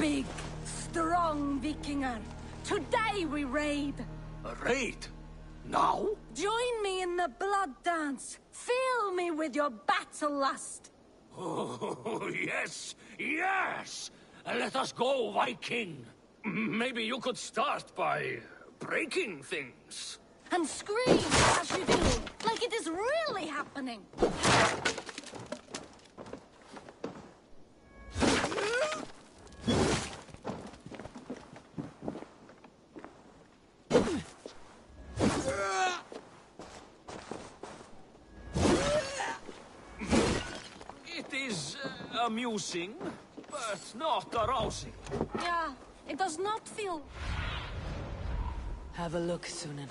big, strong Vikinger. Today we raid. A raid? Now? Join me in the blood dance. Fill me with your battle lust. Oh, yes, yes! Let us go, Viking. Maybe you could start by breaking things. And scream as you do, like it is really happening. It is amusing, but not arousing. Yeah, it does not feel... Have a look, Sunan.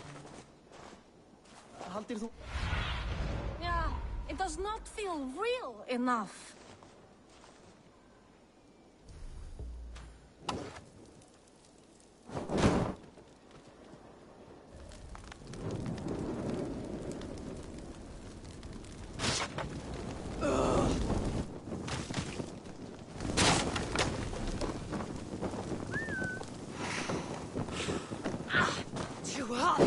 Yeah, it does not feel real enough. Too hot!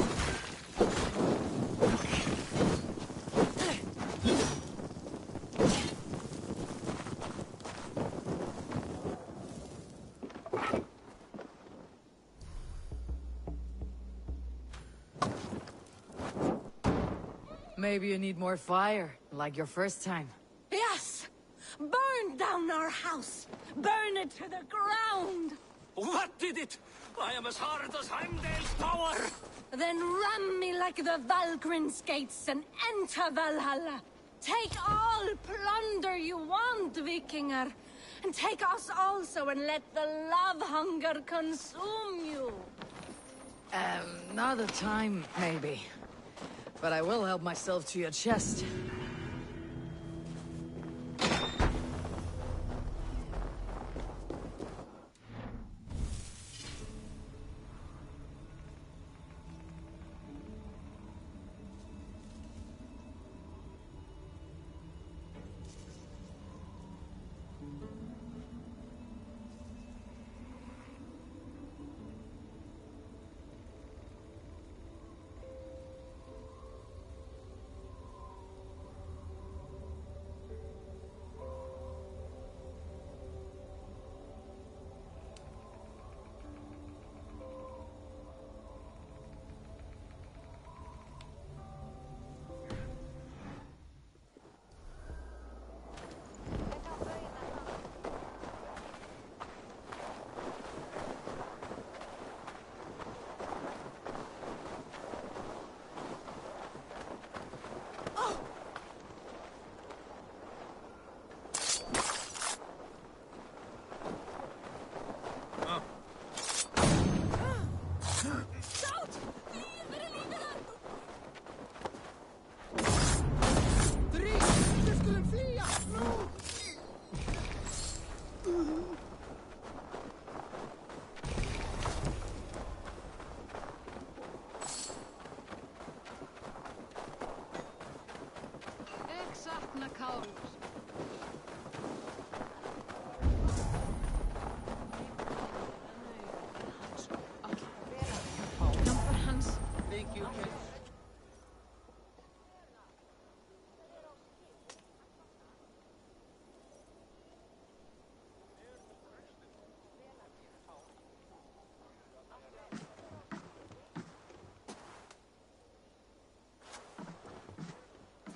Maybe you need more fire, like your first time. Yes! Burn down our house! Burn it to the ground! What did it? I am as hard as Heimdall's tower! Then ram me like the Valkyrie's gates and enter Valhalla! Take all plunder you want, Vikinger! And take us also and let the love hunger consume you! Another time, maybe. But I will help myself to your chest.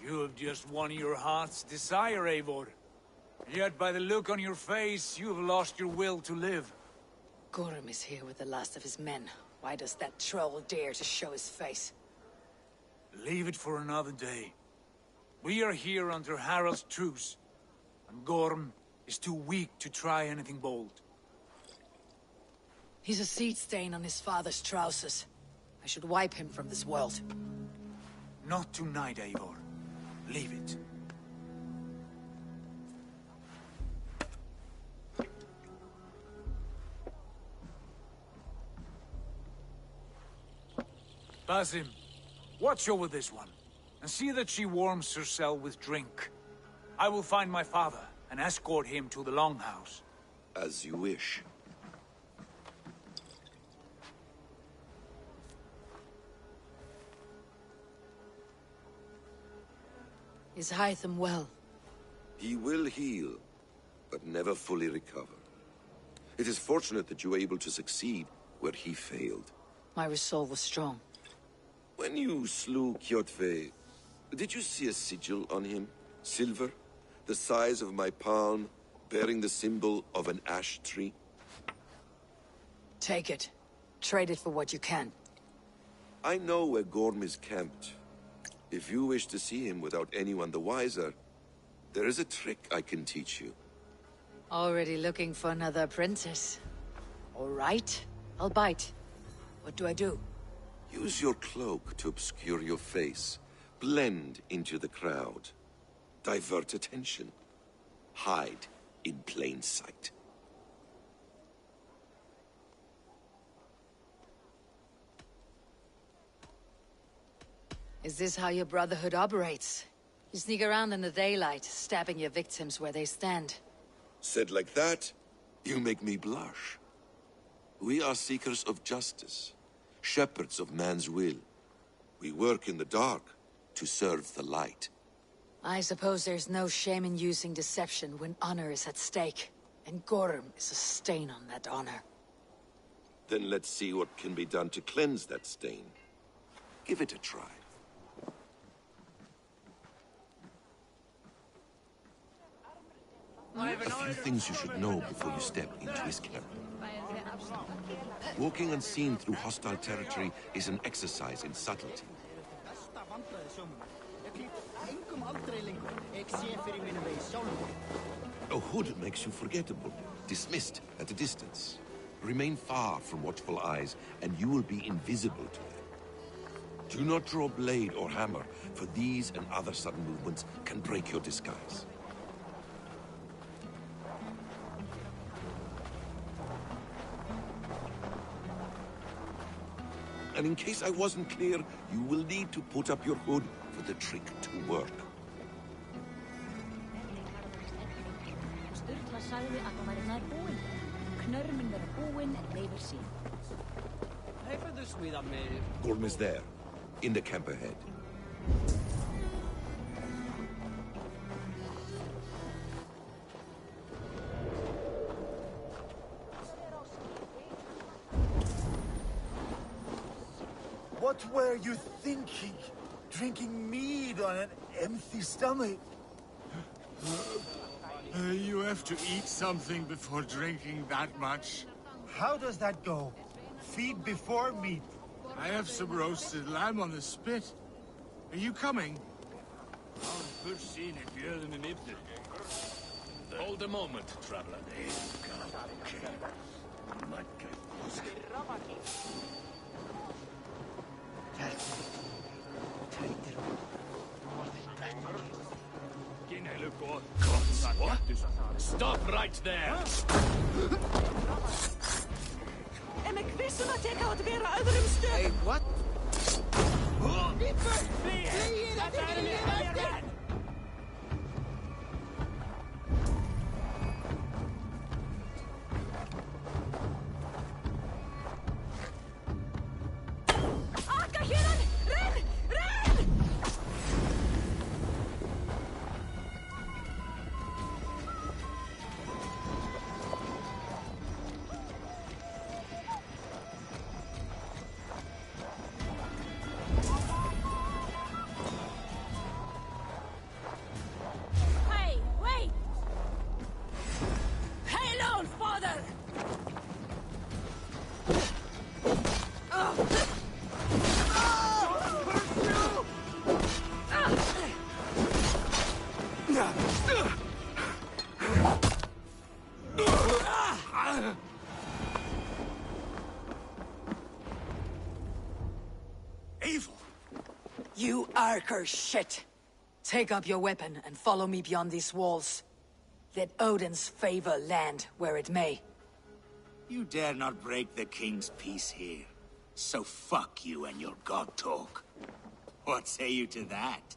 You have just won your heart's desire, Eivor. Yet by the look on your face, you have lost your will to live. Gorm is here with the last of his men. Why does that troll dare to show his face? Leave it for another day. We are here under Harald's truce, and Gorm is too weak to try anything bold. He's a seed stain on his father's trousers. I should wipe him from this world. Not tonight, Eivor. Leave it. Basim, watch over this one, and see that she warms herself with drink. I will find my father and escort him to the Longhouse. As you wish. Is Hytham well? He will heal, but never fully recover. It is fortunate that you were able to succeed where he failed. My resolve was strong. When you slew Kjotve, did you see a sigil on him? Silver? The size of my palm, bearing the symbol of an ash tree? Take it. Trade it for what you can. I know where Gorm is camped. If you wish to see him without anyone the wiser, there is a trick I can teach you. Already looking for another apprentice. All right, I'll bite. What do I do? Use your cloak to obscure your face. Blend into the crowd. Divert attention. Hide in plain sight. Is this how your Brotherhood operates? You sneak around in the daylight, stabbing your victims where they stand. Said like that, you make me blush. We are seekers of justice, shepherds of man's will. We work in the dark to serve the light. I suppose there's no shame in using deception when honor is at stake, and Gorm is a stain on that honor. Then let's see what can be done to cleanse that stain. Give it a try. A few things you should know before you step into his camp. Walking unseen through hostile territory is an exercise in subtlety. A hood makes you forgettable, dismissed at a distance. Remain far from watchful eyes, and you will be invisible to them. Do not draw blade or hammer, for these and other sudden movements can break your disguise. And in case I wasn't clear, you will need to put up your hood for the trick to work. Sturla sagði að það væri nær búinn. Knörmin vera búinn en leifir sín. Gorm is there, in the camp ahead. What were you thinking? Drinking mead on an empty stomach? You have to eat something before drinking that much. How does that go? Feed before meat. I have some roasted lamb on the spit. Are you coming? Hold a moment, traveler. What? Stop right there! Hey, what? You Arker shit! Take up your weapon and follow me beyond these walls. Let Odin's favor land where it may. You dare not break the king's peace here. So fuck you and your god talk. What say you to that?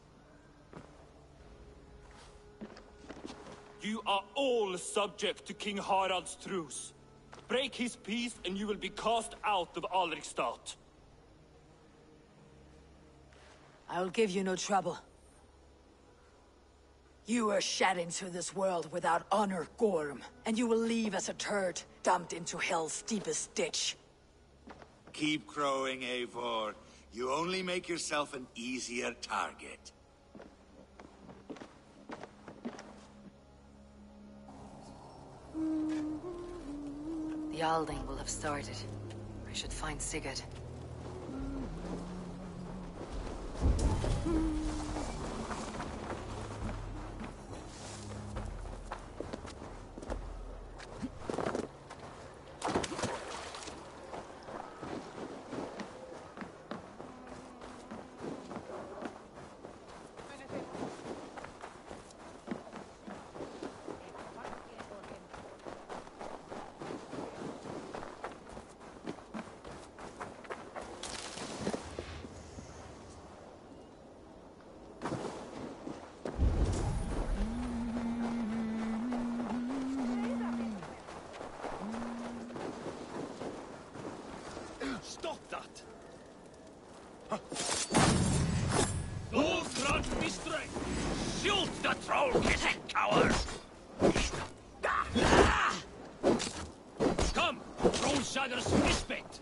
You are all subject to King Harald's truce. Break his peace and you will be cast out of Alrikstad. I will give you no trouble. You were shed into this world without honor, Gorm, and you will leave as a turd, dumped into hell's deepest ditch. Keep crowing, Eivor. You only make yourself an easier target. The Alding will have started. I should find Sigurd. Stop that! Don't grudge me strength! Shoot the troll-kissing coward! Come, Trollshadder's fistbait!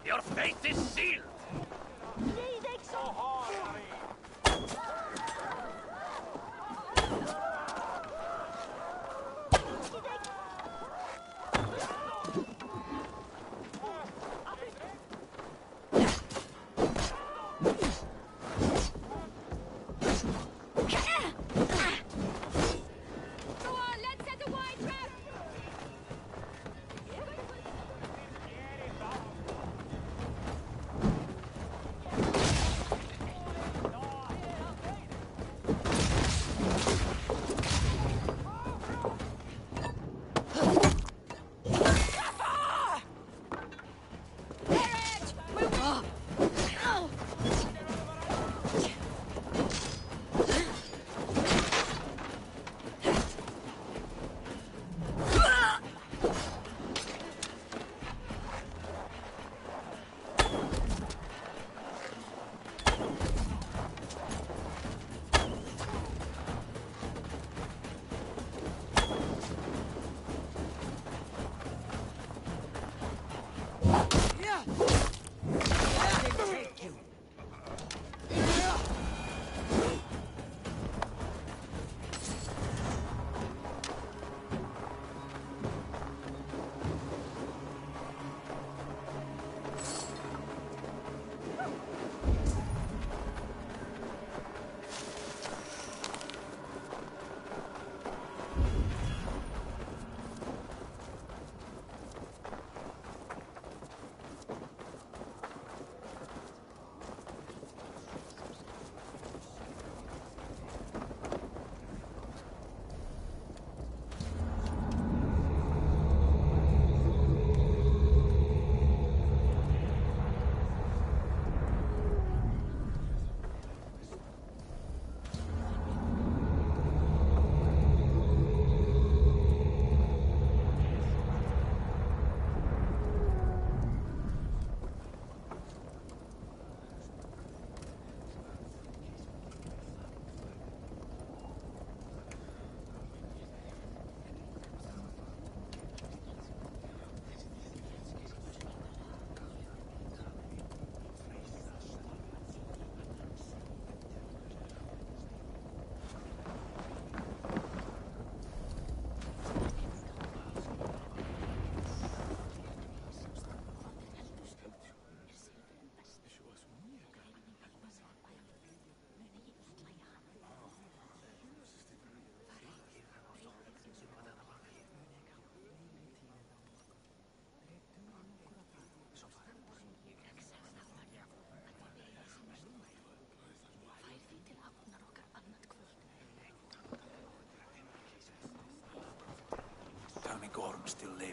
Your fate is sealed!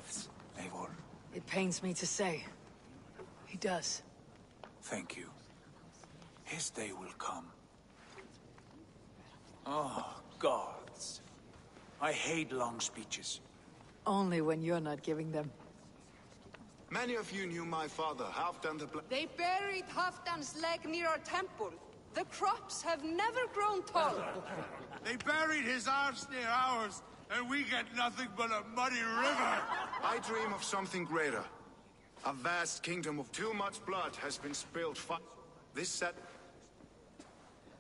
lives, Eivor. It pains me to say. He does. Thank you. His day will come. Oh, gods. I hate long speeches. Only when you're not giving them. Many of you knew my father, Halfdan the Black. They buried Halfdan's leg near our temple. The crops have never grown taller. They buried his arse near ours, and we get nothing but a muddy river. I dream of something greater. A vast kingdom of too much blood has been spilled. This set...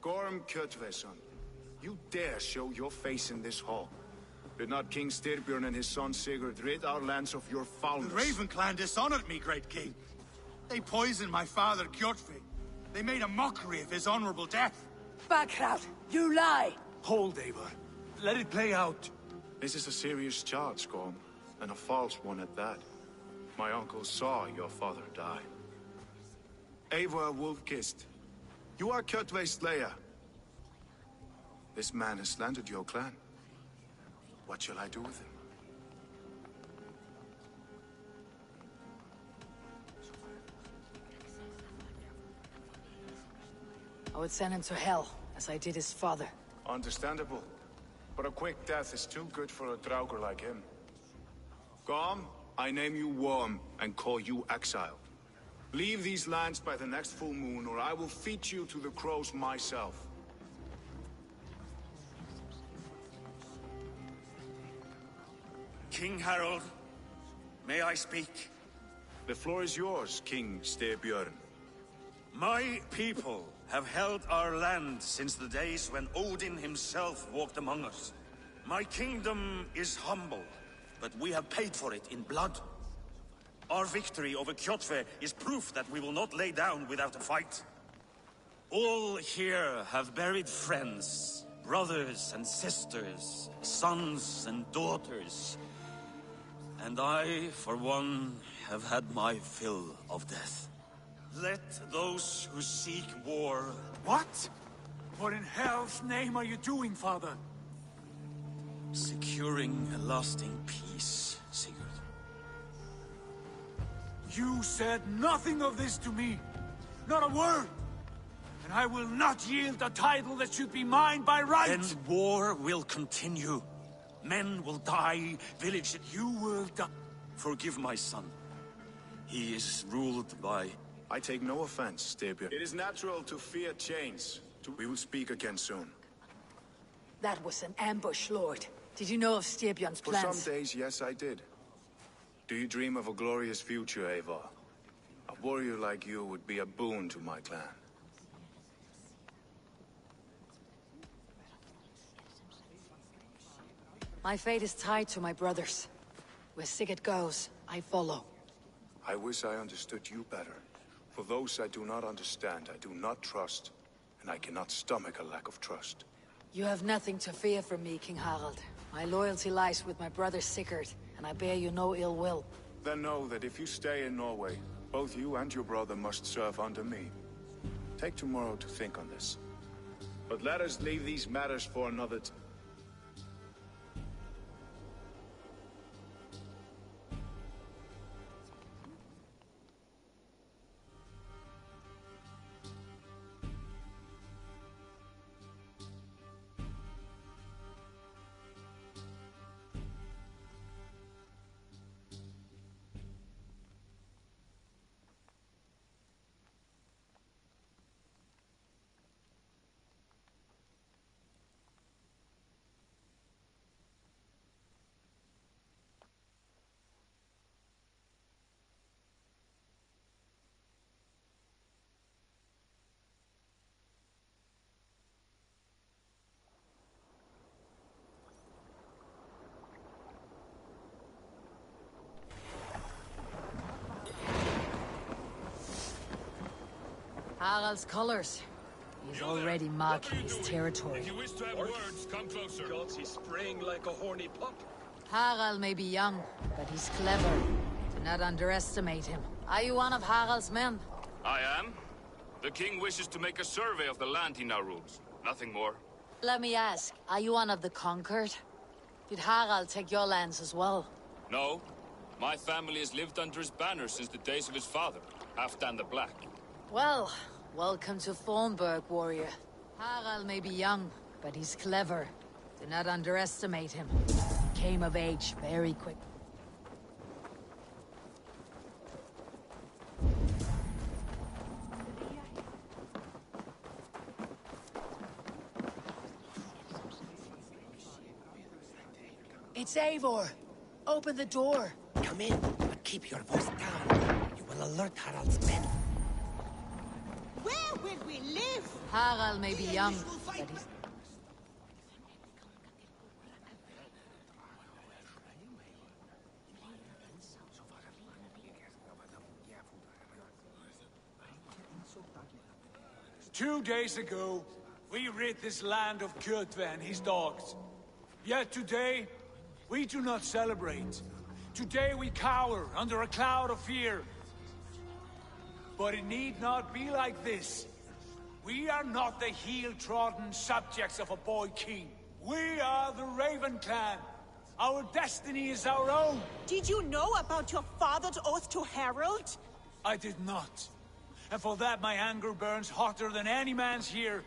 Gorm Kjotveson, you dare show your face in this hall. Did not King Styrbjörn and his son Sigurd rid our lands of your foulness? The Raven clan dishonored me, great king. They poisoned my father, Kjotve. They made a mockery of his honorable death. Backrout, you lie! Hold, Eivor. Let it play out. This is a serious charge, Gorm, and a false one at that. My uncle saw your father die. Eivor Wolf-Kissed, you are Kjotve's slayer. This man has slandered your clan. What shall I do with him? I would send him to hell, as I did his father. Understandable. But a quick death is too good for a Draugr like him. Gorm, I name you Worm and call you exiled. Leave these lands by the next full moon, or I will feed you to the crows myself. King Harold, may I speak? The floor is yours, King Styrbjörn. My people have held our land since the days when Odin himself walked among us. My kingdom is humble, but we have paid for it in blood. Our victory over Kjotve is proof that we will not lay down without a fight. All here have buried friends, brothers and sisters, sons and daughters. And I, for one, have had my fill of death. Let those who seek war... What? What in hell's name are you doing, father? Securing a lasting peace, Sigurd. You said nothing of this to me. Not a word. And I will not yield a title that should be mine by right. Then war will continue. Men will die, village... You will die. Forgive my son. He is ruled by... I take no offense, Styrbjörn. It is natural to fear change. We will speak again soon. That was an ambush, Lord. Did you know of Styrbjörn's plans? For some days, yes, I did. Do you dream of a glorious future, Eivor? A warrior like you would be a boon to my clan. My fate is tied to my brothers. Where Sigurd goes, I follow. I wish I understood you better. For those I do not understand, I do not trust, and I cannot stomach a lack of trust. You have nothing to fear from me, King Harald. My loyalty lies with my brother Sigurd, and I bear you no ill will. Then know that if you stay in Norway, both you and your brother must serve under me. Take tomorrow to think on this. But let us leave these matters for another time. Harald's colors. He's already marking his territory. If you wish to have words, come closer. Gods, he's spraying like a horny pup. Harald may be young, but he's clever. Do not underestimate him. Are you one of Harald's men? I am. The king wishes to make a survey of the land he now rules. Nothing more. Let me ask, are you one of the conquered? Did Harald take your lands as well? No. My family has lived under his banner since the days of his father, Halfdan the Black. Well, welcome to Thornburg, warrior. Harald may be young, but he's clever. Do not underestimate him. Came of age very quick. It's Eivor. Open the door. Come in, but keep your voice down. You will alert Harald's men. Where will we live? Harald may be young, but he's... Two days ago, we rid this land of Kjotve and his dogs. Yet today, we do not celebrate. Today we cower under a cloud of fear. But it need not be like this. We are not the heel-trodden subjects of a boy king. We are the Raven clan. Our destiny is our own. Did you know about your father's oath to Harold? I did not. And for that my anger burns hotter than any man's here.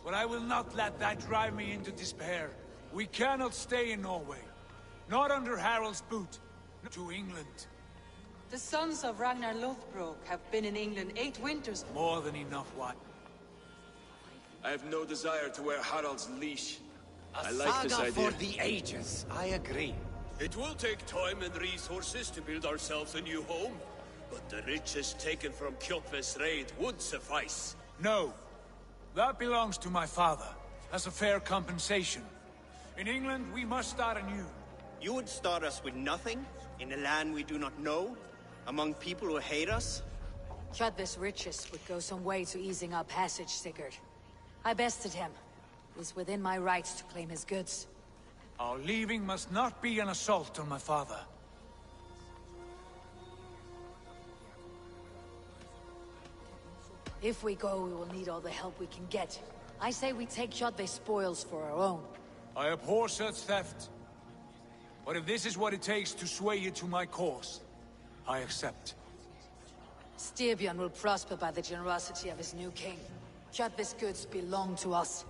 But I will not let that drive me into despair. We cannot stay in Norway. Not under Harald's boot. To England. The sons of Ragnar Lothbrok have been in England 8 winters. More than enough, what? I have no desire to wear Harald's leash. I like this idea. For the ages, I agree. It will take time and resources to build ourselves a new home, but the riches taken from Kjotve's raid would suffice. No. That belongs to my father, as a fair compensation. In England, we must start anew. You would start us with nothing? In a land we do not know? Among people who hate us? Kjotve's riches would go some way to easing our passage, Sigurd. I bested him. It is within my rights to claim his goods. Our leaving must not be an assault on my father. If we go, we will need all the help we can get. I say we take Kjotve's spoils for our own. I abhor such theft. But if this is what it takes to sway you to my cause, I accept. Styrbjörn will prosper by the generosity of his new king. Kjotve's goods belong to us.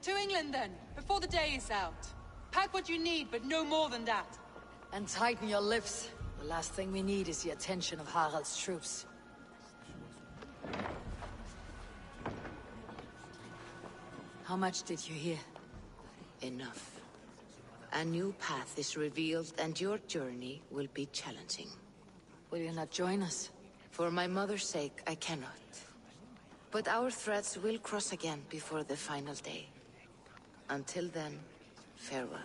To England then, before the day is out. Pack what you need, but no more than that. And tighten your lips. The last thing we need is the attention of Harald's troops. How much did you hear? Enough. A new path is revealed, and your journey will be challenging. Will you not join us? For my mother's sake, I cannot. But our threads will cross again before the final day. Until then, farewell.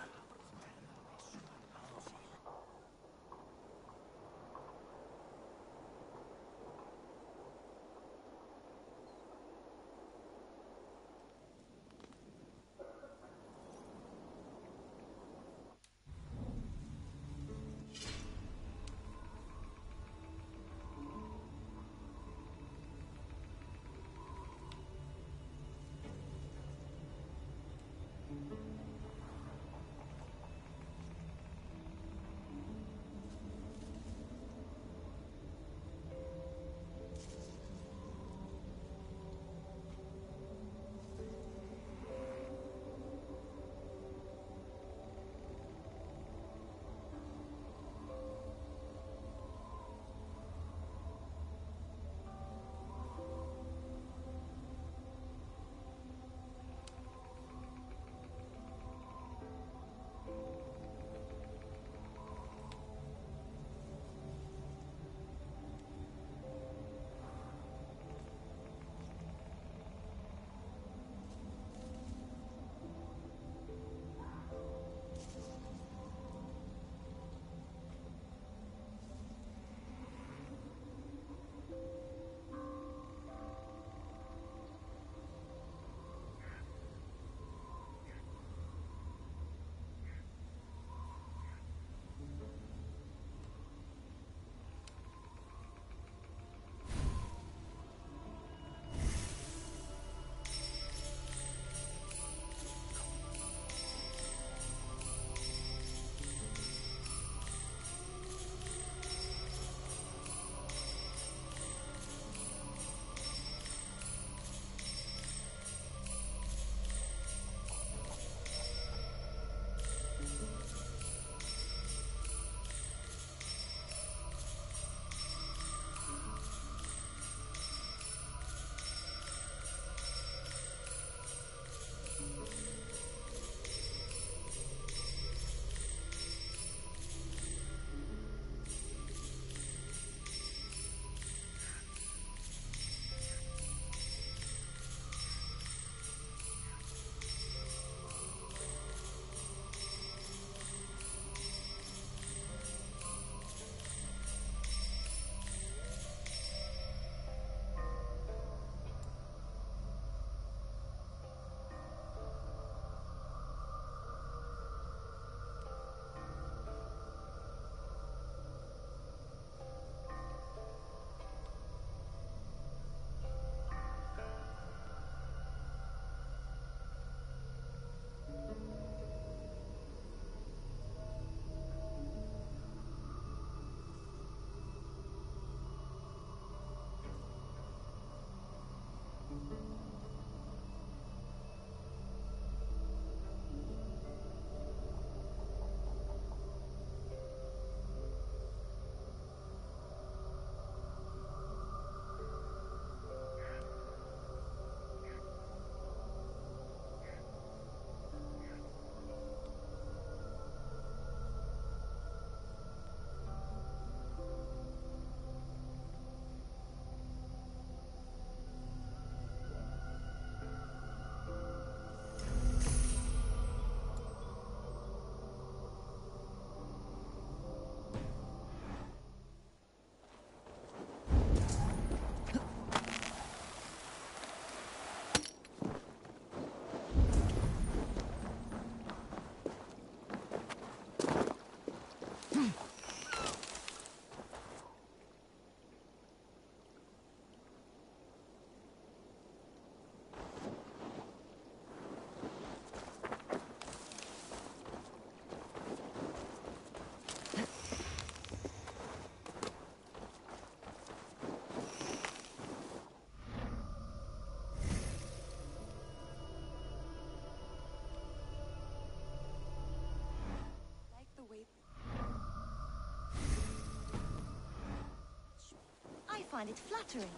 find it flattering.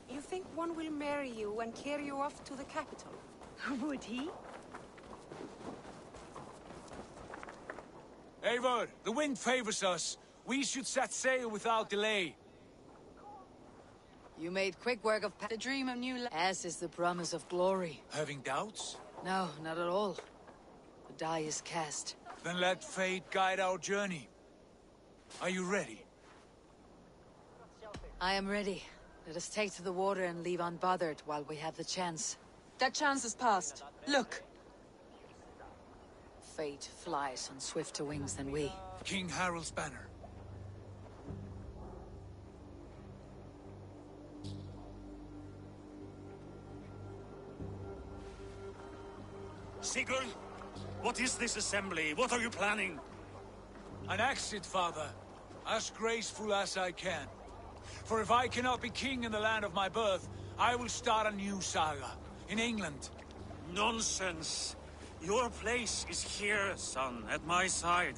You think one will marry you and carry you off to the capital? Would he? Eivor, the wind favors us. We should set sail without delay. You made quick work of the dream of new as is the promise of glory. Having doubts? No, not at all. The die is cast. Then let fate guide our journey. Are you ready? I am ready. Let us take to the water and leave unbothered while we have the chance. That chance is past. Look! Fate flies on swifter wings than we. King Harald's banner. Sigurd, what is this assembly? What are you planning? An exit, father. As graceful as I can. For if I cannot be king in the land of my birth, I will start a new saga. In England. Nonsense. Your place is here, son, at my side.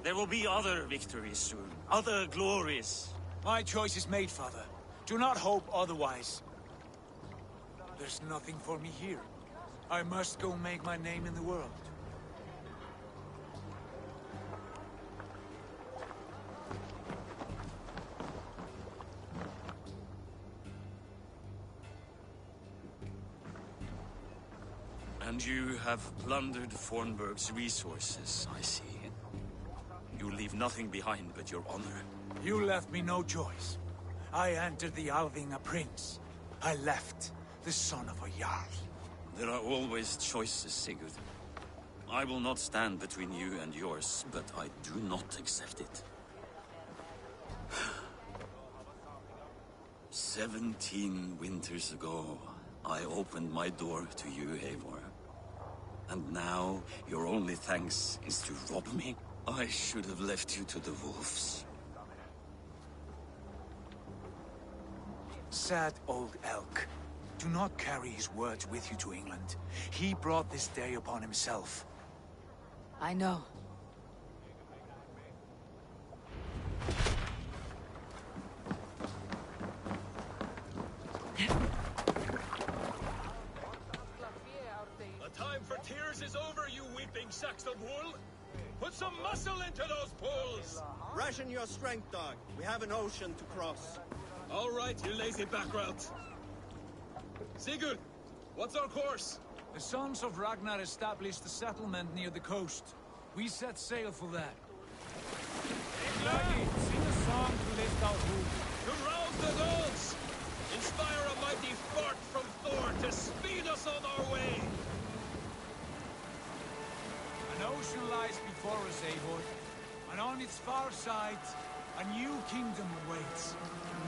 There will be other victories soon. Other glories. My choice is made, father. Do not hope otherwise. There's nothing for me here. I must go make my name in the world. And you have plundered Fornburg's resources, I see. You leave nothing behind but your honor. You left me no choice. I entered the Alving a prince. I left the son of a Jarl. There are always choices, Sigurd. I will not stand between you and yours, but I do not accept it. 17 winters ago, I opened my door to you, Eivor. And now, your only thanks is to rob me? I should have left you to the wolves. Sad old elk. Do not carry his words with you to England. He brought this day upon himself. I know. The time for tears is over, you weeping sacks of wool! Put some muscle into those pulls! Ration your strength, dog. We have an ocean to cross. All right, you lazy backrout. Sigurd, what's our course? The sons of Ragnar established a settlement near the coast. We set sail for that. Lady, sing a song to lift our mood. To rouse the gods! Inspire a mighty fart from Thor to speed us on our way! An ocean lies before us, Eivor. And on its far side, a new kingdom awaits.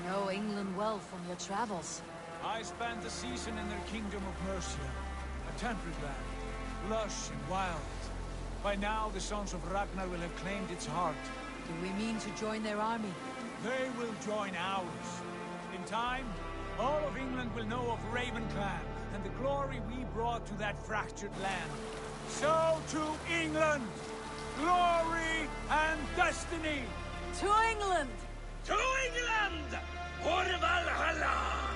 You know England well from your travels. I spent a season in their kingdom of Mercia. A temperate land, lush and wild. By now, the sons of Ragnar will have claimed its heart. Do we mean to join their army? They will join ours. In time, all of England will know of Ravenclan and the glory we brought to that fractured land. So to England! Glory and destiny! To England! To England! For Valhalla!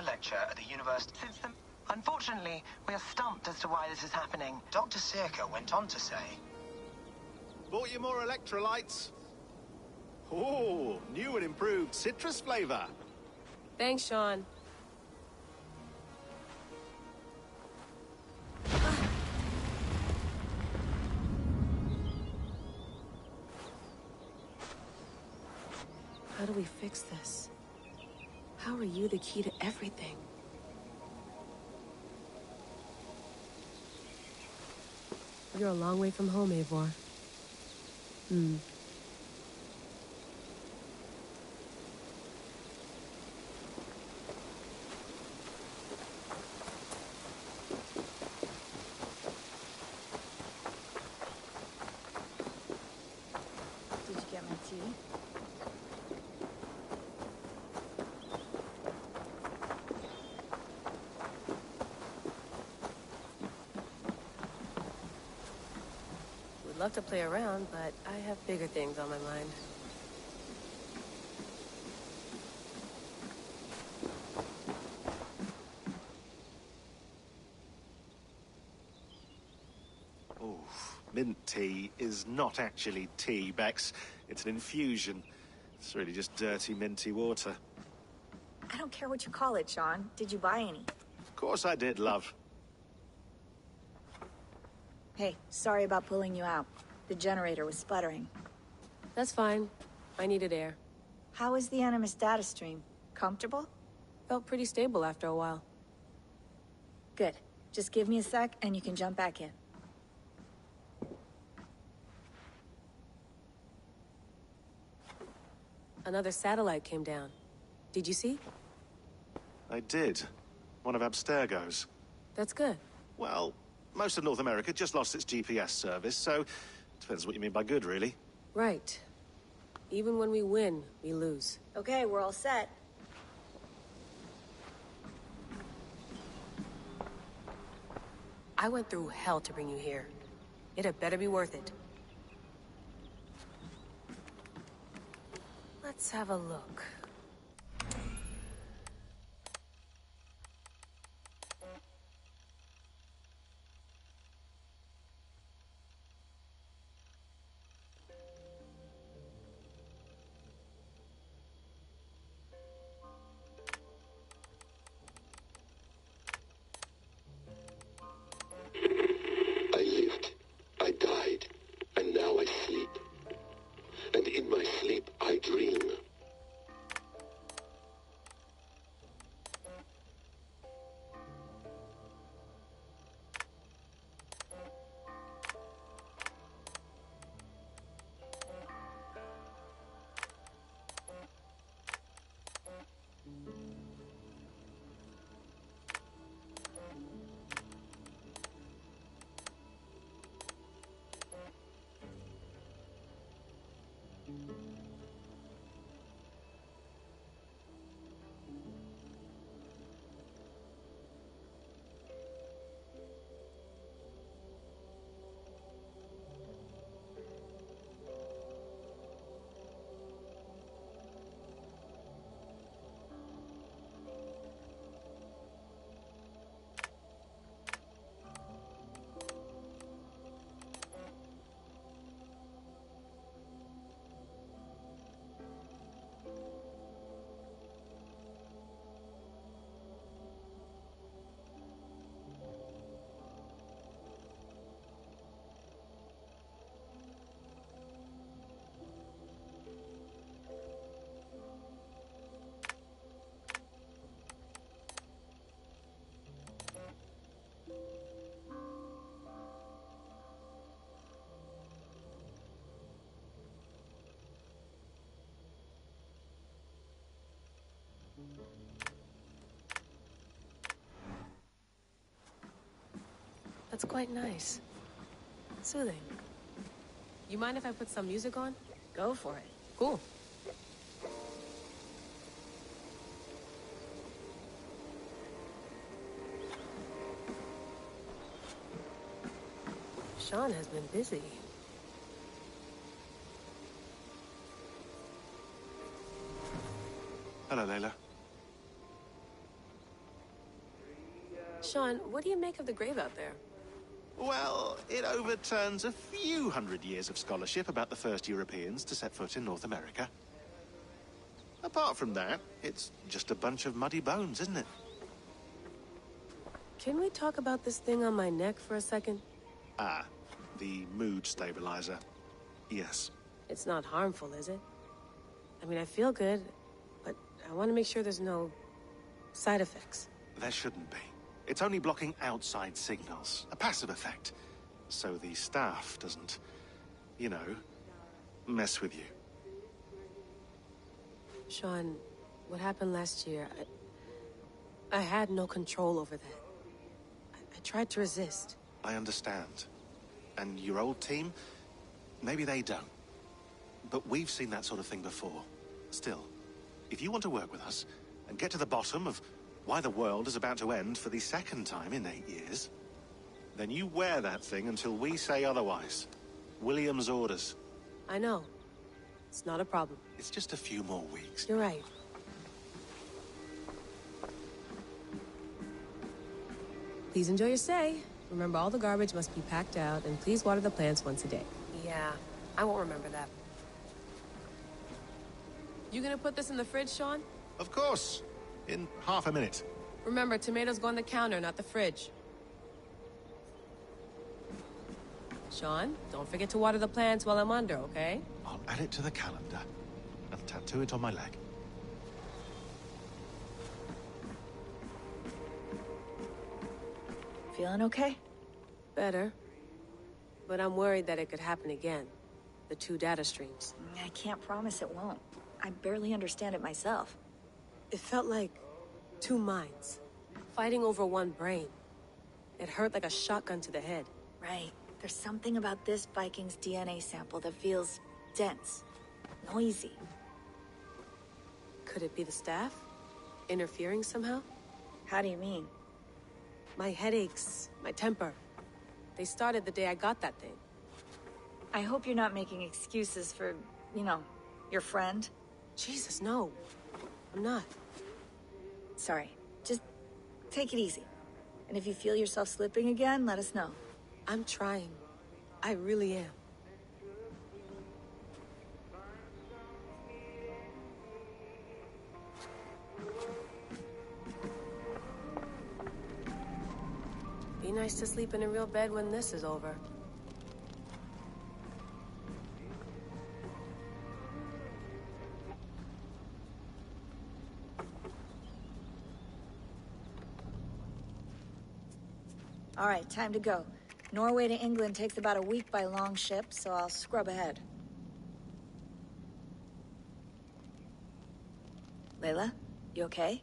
lecture at the university since the... Unfortunately, we are stumped as to why this is happening. Dr. Circa went on to say... Bought you more electrolytes? Oh, new and improved citrus flavor. Thanks, Sean. How do we fix this? How are you the key to everything? You're a long way from home, Eivor. Did you get my tea? Would love to play around, but I have bigger things on my mind. Oh, mint tea is not actually tea, Bex. It's an infusion. It's really just dirty, minty water. I don't care what you call it, Sean. Did you buy any? Of course I did, love. Hey, sorry about pulling you out. The generator was sputtering. That's fine. I needed air. How is the Animus data stream? Comfortable? Felt pretty stable after a while. Good. Just give me a sec and you can jump back in. Another satellite came down. Did you see? I did. One of Abstergo's. That's good. Well, most of North America just lost its GPS service, so... Depends what you mean by good, really. Right. Even when we win, we lose. Okay, we're all set. I went through hell to bring you here. It had better be worth it. Let's have a look. I lived, I died, and now I sleep. And in my sleep, I dream. That's quite nice. Soothing. You mind if I put some music on? Go for it. Cool. Sean has been busy. Hello, Layla. Sean, what do you make of the grave out there? Well, it overturns a few hundred years of scholarship about the first Europeans to set foot in North America. Apart from that, it's just a bunch of muddy bones, isn't it? Can we talk about this thing on my neck for a second? Ah, the mood stabilizer. Yes. It's not harmful, is it? I mean, I feel good, but I want to make sure there's no side effects. There shouldn't be. It's only blocking outside signals, a passive effect. So the staff doesn't, you know, mess with you. Sean, what happened last year, I had no control over that. I tried to resist. I understand. And your old team, maybe they don't. But we've seen that sort of thing before. Still, if you want to work with us and get to the bottom of why the world is about to end for the second time in 8 years, then you wear that thing until we say otherwise. William's orders. I know. It's not a problem. It's just a few more weeks. You're right. Please enjoy your stay. Remember, all the garbage must be packed out, and please water the plants once a day. Yeah, I won't remember that. You gonna put this in the fridge, Sean? Of course. In half a minute. Remember, tomatoes go on the counter, not the fridge. Sean, don't forget to water the plants while I'm under, okay? I'll add it to the calendar and tattoo it on my leg. Feeling okay? Better. But I'm worried that it could happen again. The 2 data streams. I can't promise it won't. I barely understand it myself. It felt like 2 minds, fighting over 1 brain. It hurt like a shotgun to the head. Right. There's something about this Viking's DNA sample that feels dense, noisy. Could it be the staff? Interfering somehow? How do you mean? My headaches, my temper. They started the day I got that thing. I hope you're not making excuses for, you know, your friend. Jesus, no. I'm not. Sorry. Just take it easy. And if you feel yourself slipping again, let us know. I'm trying. I really am. Be nice to sleep in a real bed when this is over. All right, time to go. Norway to England takes about a week by long ship, so I'll scrub ahead. Layla, you okay?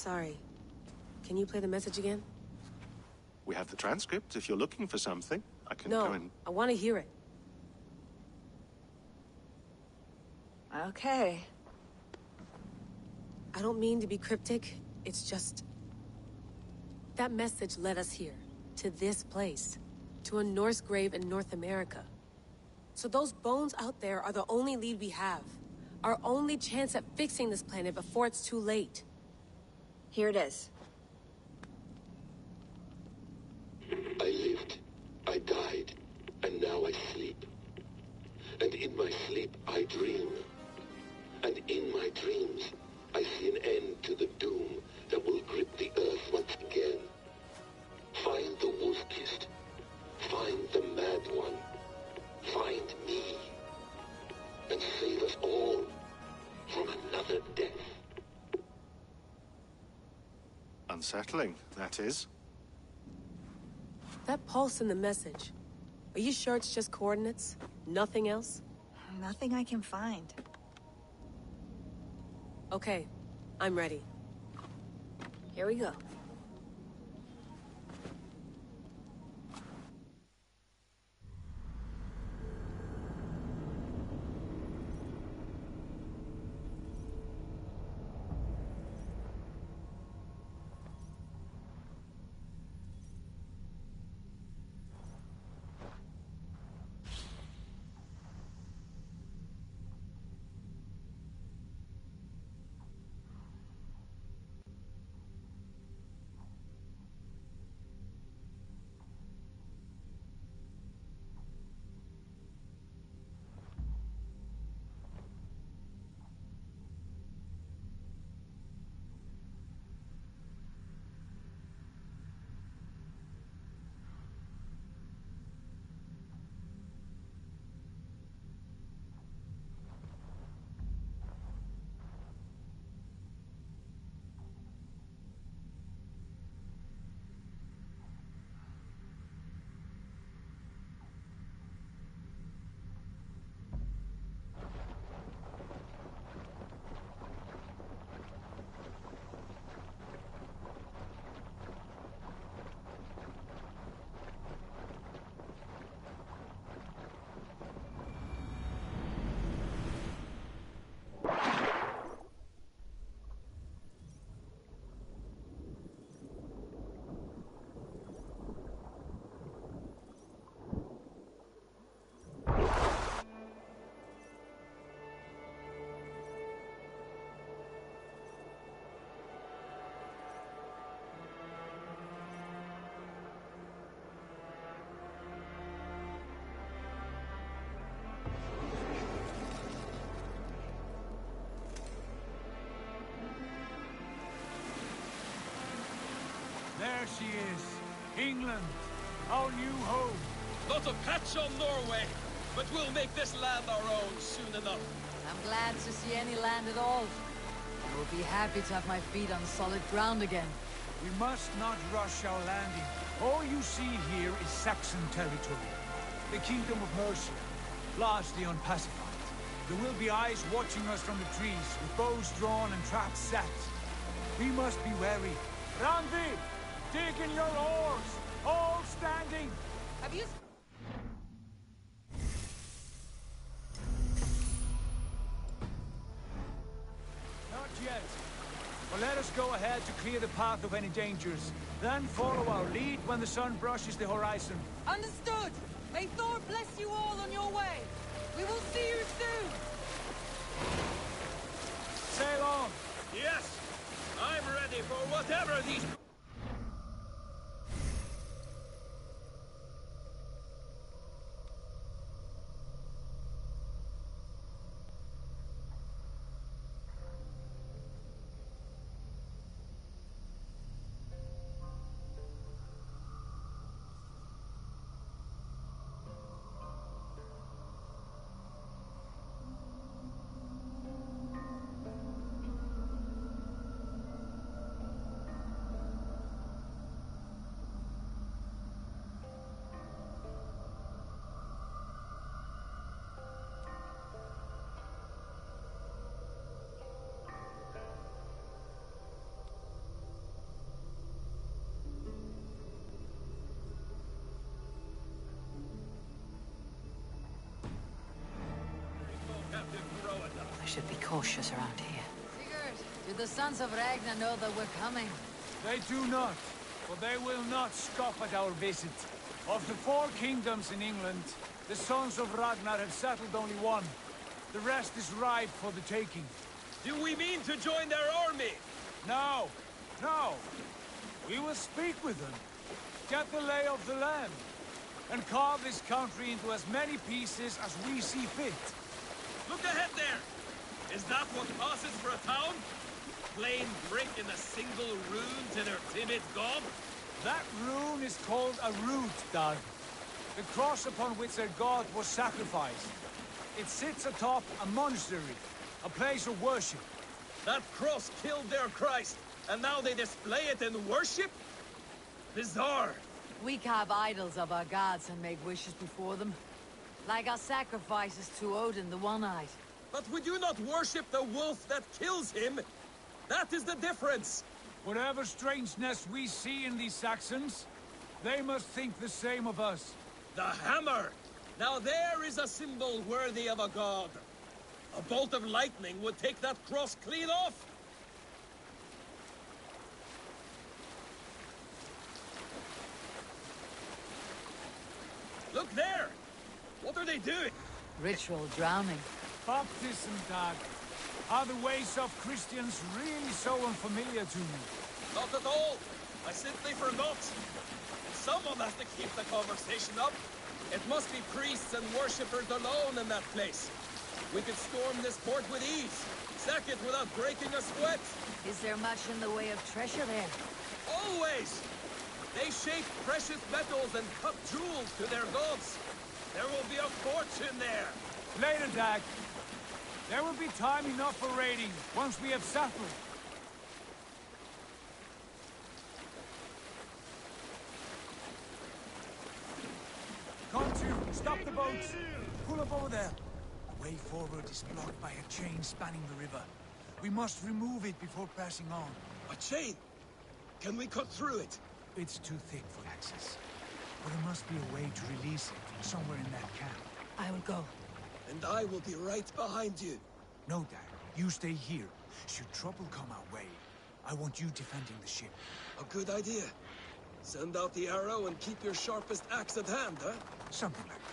Sorry. Can you play the message again? We have the transcript if you're looking for something. I can go and... I want to hear it. Okay. I don't mean to be cryptic. It's just... that message led us here. To this place. To a Norse grave in North America. So those bones out there are the only lead we have. Our only chance at fixing this planet before it's too late. Here it is. I lived, I died, and now I sleep. And in my sleep I dream. And in my dreams I see an end to the doom that will grip the earth once again. Find the wolf-kissed. Find the mad one. Find me. And save us all from another death. Unsettling, that is. That pulse in the message. Are you sure it's just coordinates? Nothing else? Nothing I can find. Okay, I'm ready. Here we go. There she is. England. Our new home. Not a patch on Norway, but we'll make this land our own soon enough. I'm glad to see any land at all. I will be happy to have my feet on solid ground again. We must not rush our landing. All you see here is Saxon territory. The Kingdom of Mercia, largely unpacified. There will be eyes watching us from the trees, with bows drawn and traps set. We must be wary. Randi! Dig in your oars! All standing! Have you... Not yet. But let us go ahead to clear the path of any dangers. Then follow our lead when the sun brushes the horizon. Understood! May Thor bless you all on your way! We will see you soon! Sail on! Yes! I'm ready for whatever these... should be cautious around here. Sigurd, do the Sons of Ragnar know that we're coming? They do not, but they will not scoff at our visit. Of the 4 kingdoms in England, the Sons of Ragnar have settled only one. The rest is ripe for the taking. Do we mean to join their army? No, no. We will speak with them, get the lay of the land, and carve this country into as many pieces as we see fit. Look ahead there! Is that what passes for a town? Plain brick in a single rune to their timid god? That rune is called a root, Doug. The cross upon which their god was sacrificed. It sits atop a monastery, a place of worship. That cross killed their Christ, and now they display it in worship? Bizarre. We carve idols of our gods and make wishes before them. Like our sacrifices to Odin the One-Eyed. But we do not worship the wolf that kills him. That is the difference. Whatever strangeness we see in these Saxons, they must think the same of us. The hammer! Now there is a symbol worthy of a god. A bolt of lightning would take that cross clean off. Look there! What are they doing? Ritual drowning. Baptism, Doug. Are the ways of Christians really so unfamiliar to me? Not at all. I simply forgot. Someone has to keep the conversation up. It must be priests and worshippers alone in that place. We could storm this port with ease. Sack it without breaking a sweat. Is there much in the way of treasure there? Always! They shape precious metals and cut jewels to their gods. There will be a fortune there. Later, Dag. There will be time enough for raiding once we have settled. Come to, stop the boats. Pull up over there. The way forward is blocked by a chain spanning the river. We must remove it before passing on. A chain? Can we cut through it? It's too thick for access. But there must be a way to release it somewhere in that camp. I will go. And I will be right behind you. No, Dad. You stay here. Should trouble come our way, I want you defending the ship. A good idea. Send out the arrow and keep your sharpest axe at hand, huh? Something like that.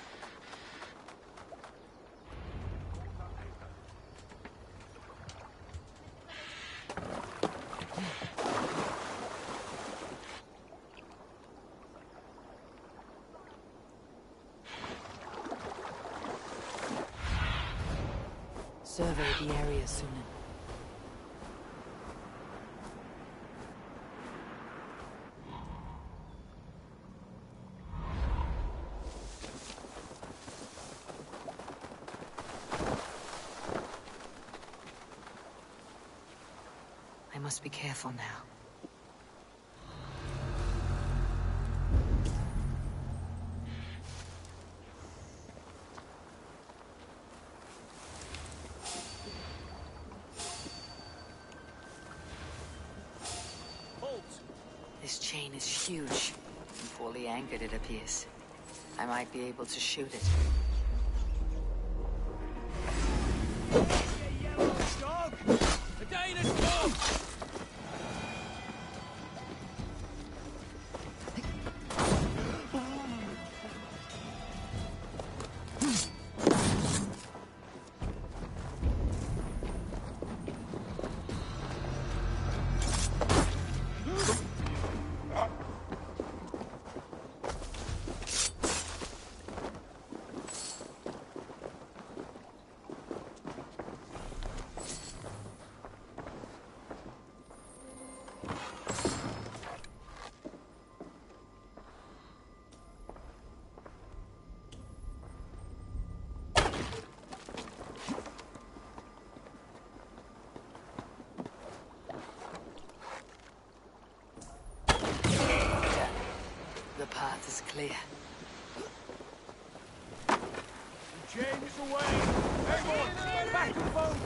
Survey the area soon. I must be careful now. This chain is huge. And poorly anchored, it appears. I might be able to shoot it. Dog! The Danish dog! The path is clear. The chain is away! Everyone, back to the boat!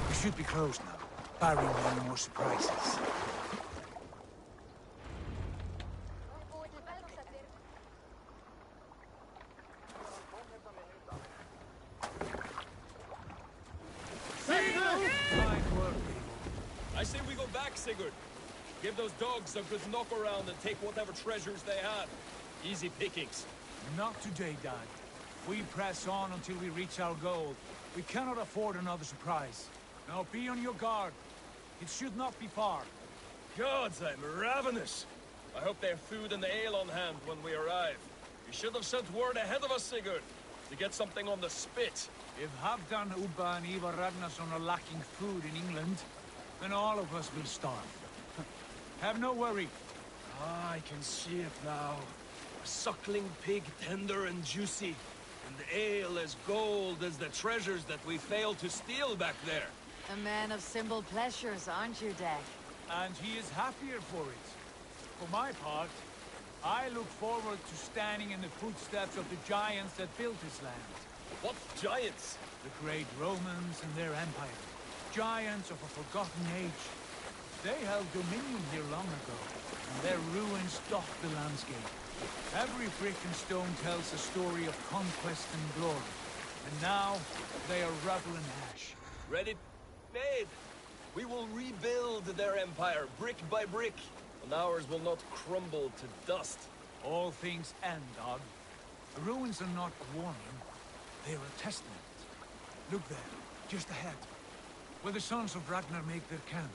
We should be close now, barring any more surprises. See I say we go back, Sigurd. Give those dogs a good knock around and take whatever treasures they have. Easy pickings. Not today, Dad. We press on until we reach our goal. We cannot afford another surprise. Now be on your guard. It should not be far. Gods, I'm ravenous. I hope they have food and ale on hand when we arrive. You should have sent word ahead of us, Sigurd, to get something on the spit. If Halfdan, Ubba, and Ivar Ragnarsson are lacking food in England, then all of us will starve. Have no worry. Ah, I can see it now. A suckling pig, tender and juicy. And ale as gold as the treasures that we failed to steal back there. A man of simple pleasures, aren't you, Dag? And he is happier for it. For my part, I look forward to standing in the footsteps of the giants that built this land. What giants? The great Romans and their empire. Giants of a forgotten age. They held dominion here long ago, and their ruins dot the landscape. Every brick and stone tells a story of conquest and glory. And now, they are rubble and ash. Ready? Made! We will rebuild their empire, brick by brick, and ours will not crumble to dust. All things end, Dog. The ruins are not a warning. They are a testament. Look there, just ahead, where the sons of Ragnar make their camp.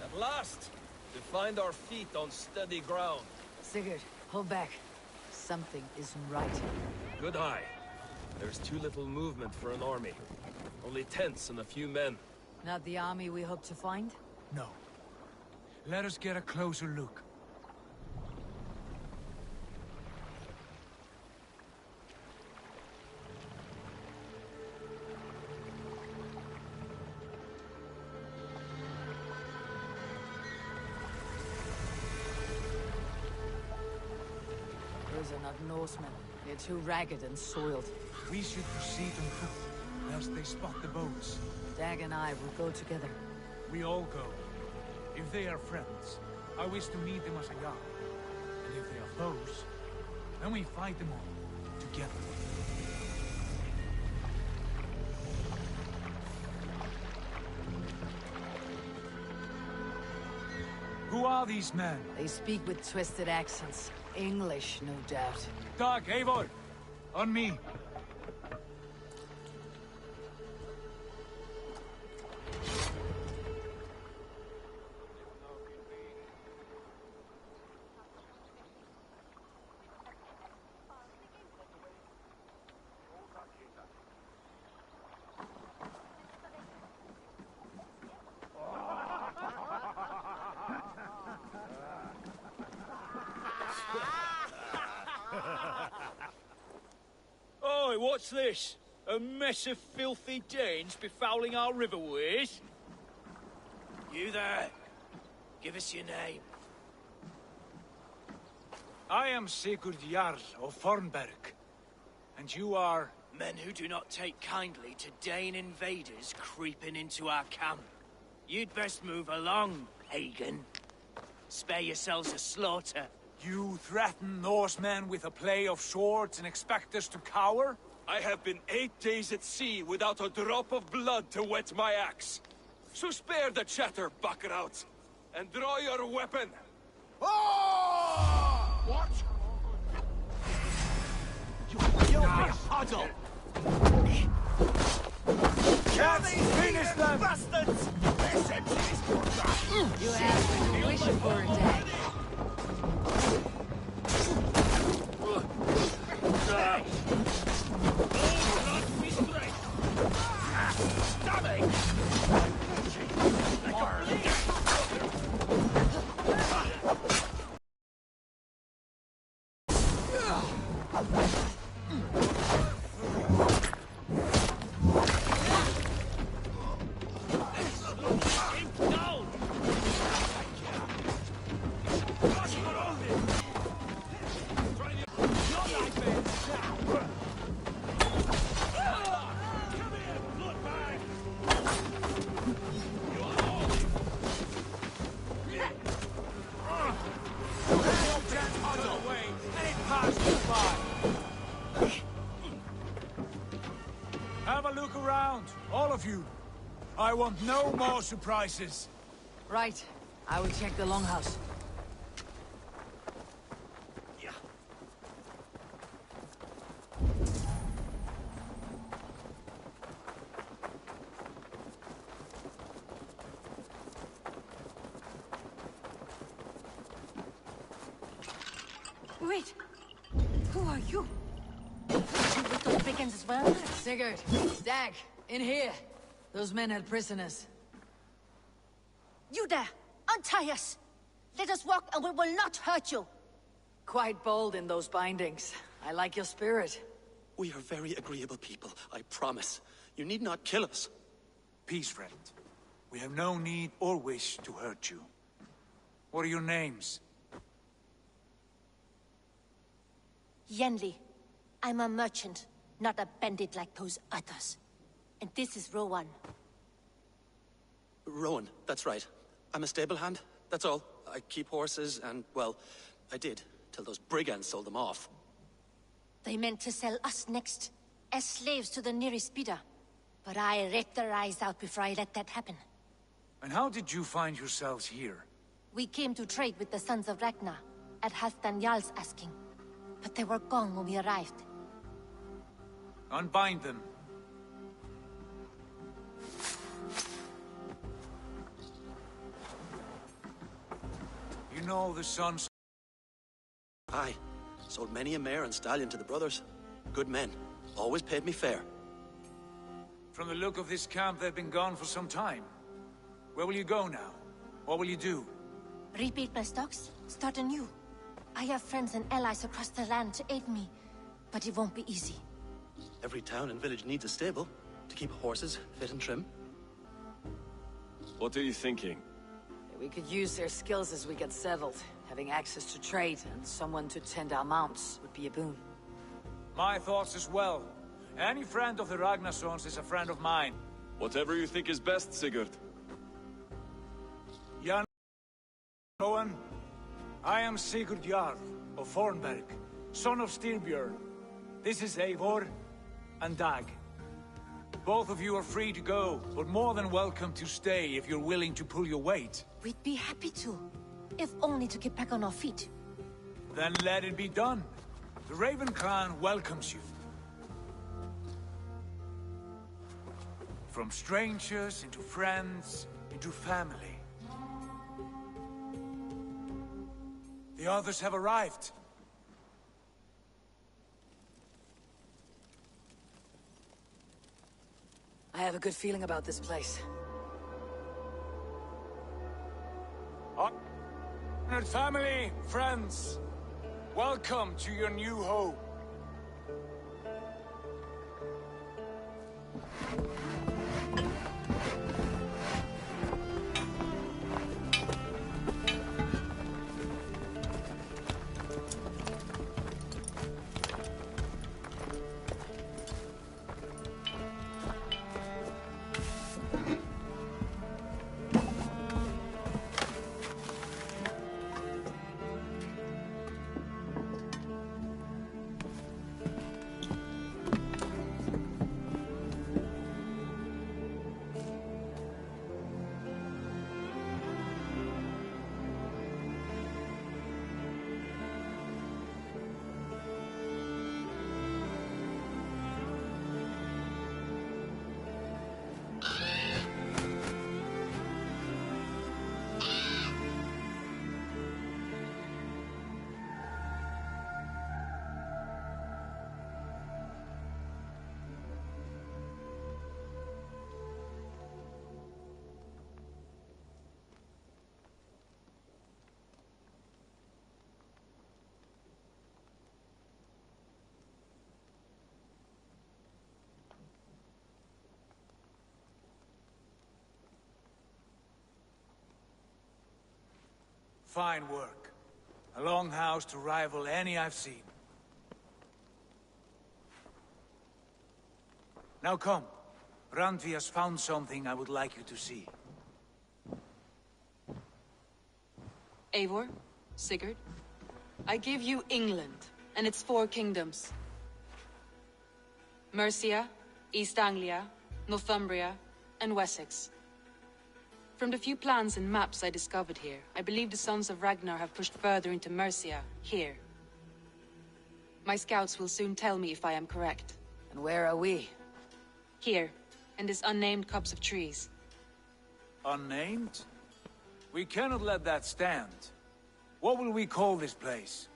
At last, to find our feet on steady ground. Sigurd, hold back. Something isn't right. Good eye. There's too little movement for an army. Only tents and a few men. Not the army we hope to find? No. Let us get a closer look. Those are not Norsemen. They're too ragged and soiled. We should proceed on foot, lest they spot the boats. Dag and I will go together. We all go. If they are friends, I wish to meet them as a Jarl. And if they are foes, then we fight them all, together. Who are these men? They speak with twisted accents. English, no doubt. Dag, Eivor! On me! Oi, what's this? A mess of filthy Danes befouling our riverways? You there. Give us your name. I am Sigurd Jarl of Fornberg. And you are... Men who do not take kindly to Dane invaders creeping into our camp. You'd best move along, pagan. Spare yourselves a slaughter. You threaten Norsemen with a play of swords and expect us to cower? I have been 8 days at sea without a drop of blood to wet my axe. So spare the chatter, buckerouts, and draw your weapon. Oh! What? You'll be a huddle! Let's finish them! Bastards! You asked what you wish for, Dag. Have a look around, all of you. I want no more surprises. Right. I will check the longhouse. Yeah. Wait! Who are you? You with those brigands as well? Sigurd, Stag, in here. Those men had prisoners. You there! Untie us! Let us walk and we will not hurt you! Quite bold in those bindings. I like your spirit. We are very agreeable people, I promise. You need not kill us. Peace, friend. We have no need or wish to hurt you. What are your names? Yenli. I'm a merchant, not a bandit like those others. And this is Rowan. Rowan, that's right. I'm a stable hand, that's all. I keep horses and, well, I did, till those brigands sold them off. They meant to sell us next, as slaves to the nearest bidder. But I ripped their eyes out before I let that happen. And how did you find yourselves here? We came to trade with the Sons of Ragnar, at Halfdan Jarl's asking. But they were gone when we arrived. Unbind them. You know the sons... Aye. Sold many a mare and stallion to the brothers. Good men. Always paid me fair. From the look of this camp, they've been gone for some time. Where will you go now? What will you do? Rebuild my stocks, start anew. I have friends and allies across the land to aid me, but it won't be easy. Every town and village needs a stable, to keep horses fit and trim. What are you thinking? We could use their skills as we get settled. Having access to trade and someone to tend our mounts would be a boon. My thoughts as well. Any friend of the Ragnarsons is a friend of mine. Whatever you think is best, Sigurd. Jan Rowan, I am Sigurd Jarl of Fornberg, son of Styrbjörn. This is Eivor and Dag. Both of you are free to go, but more than welcome to stay if you're willing to pull your weight. We'd be happy to, if only to get back on our feet. Then let it be done. The Raven clan welcomes you. From strangers into friends, into family. The others have arrived. I have a good feeling about this place. Honored family, friends, welcome to your new home. Fine work. A longhouse to rival any I've seen. Now come. Randvi has found something I would like you to see. Eivor, Sigurd, I give you England and its 4 kingdoms. Mercia, East Anglia, Northumbria, and Wessex. From the few plans and maps I discovered here, I believe the Sons of Ragnar have pushed further into Mercia, here. My scouts will soon tell me if I am correct. And where are we? Here, in this unnamed copse of trees. Unnamed? We cannot let that stand. What will we call this place?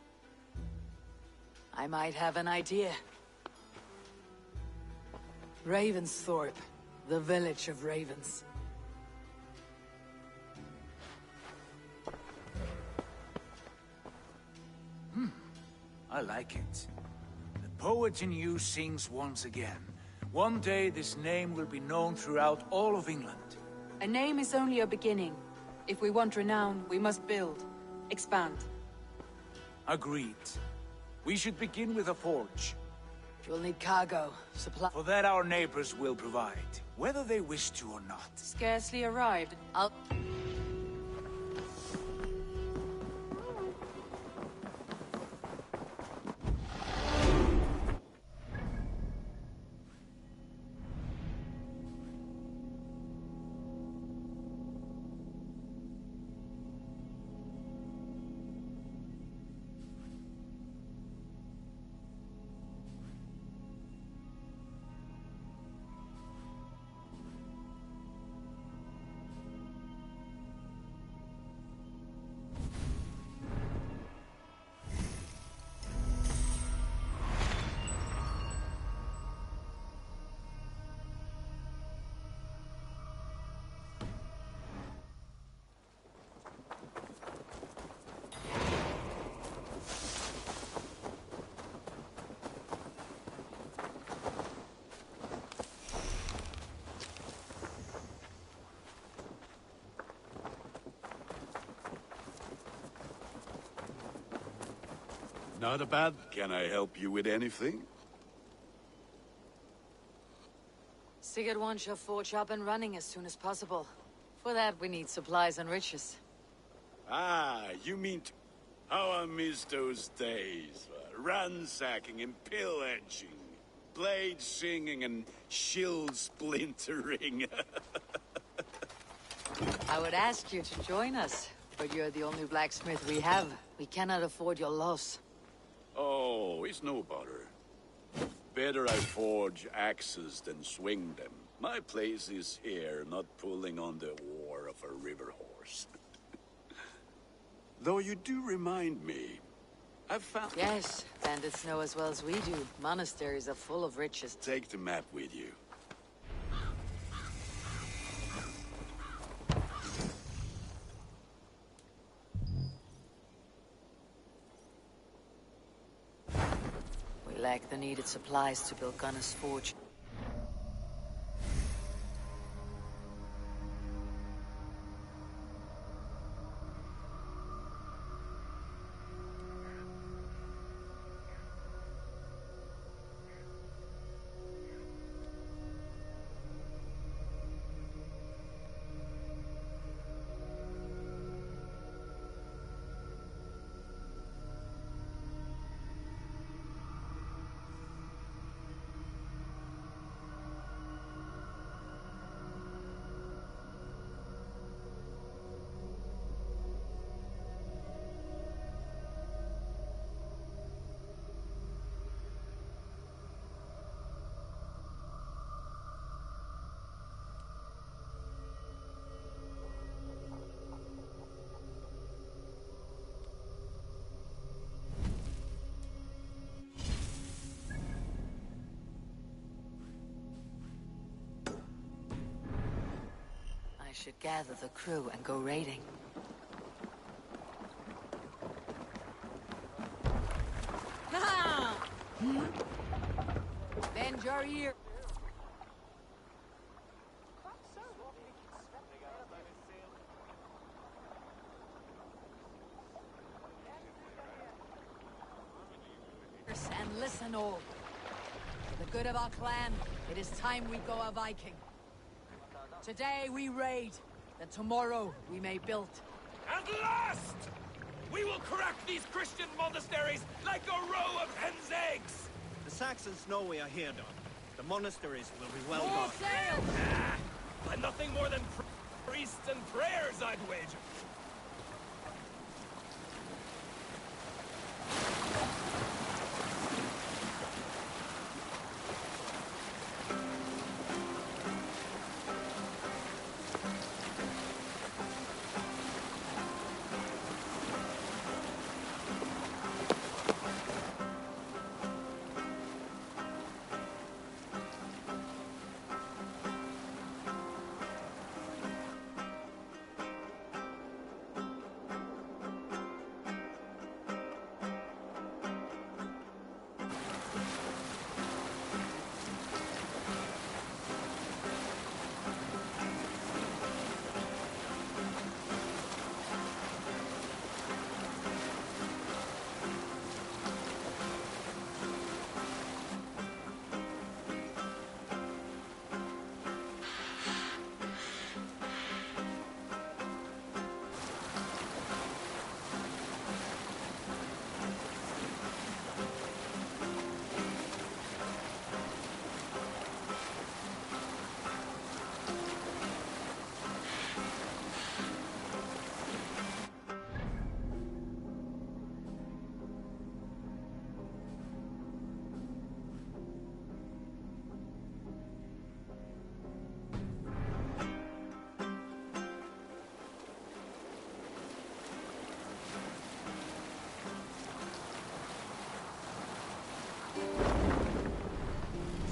I might have an idea. Ravensthorpe, the village of ravens. I like it. The poet in you sings once again. One day this name will be known throughout all of England. A name is only a beginning. If we want renown, we must build, expand. Agreed. We should begin with a forge. You'll need cargo, supply... For that our neighbors will provide, whether they wish to or not. Scarcely arrived. I'll... Not a bad. Can I help you with anything? Sigurd wants your forge up and running as soon as possible. For that, we need supplies and riches. Ah, you mean... How I miss those days. Ransacking and pillaging. Blade singing and shield splintering. I would ask you to join us, but you're the only blacksmith we have. We cannot afford your loss. Oh, it's no bother. Better I forge axes than swing them. My place is here, not pulling on the war of a river horse. Though you do remind me, I've found... Yes, bandits know as well as we do. Monasteries are full of riches. Take the map with you. We lack the needed supplies to build Gunner's forge. I should gather the crew and go raiding. Bend your ear. And listen all. For the good of our clan, it is time we go a Viking. Today we raid, that tomorrow we may build. At last! We will crack these Christian monasteries like a row of hen's eggs! The Saxons know we are here, Don. The monasteries will be well More guarded. sail! But nothing more than priests and prayers, I'd wager.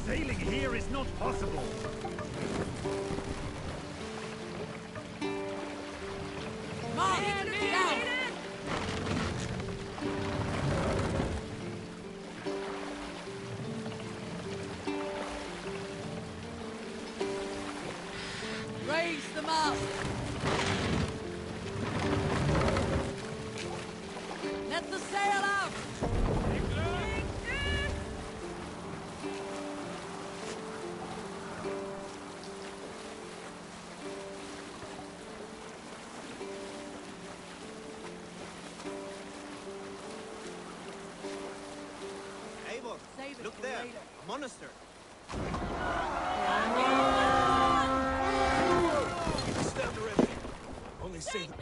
Sailing here is not possible. Raise the mast! Let the sail out! Eivor, look there, a monastery. Stand ready. Only save it.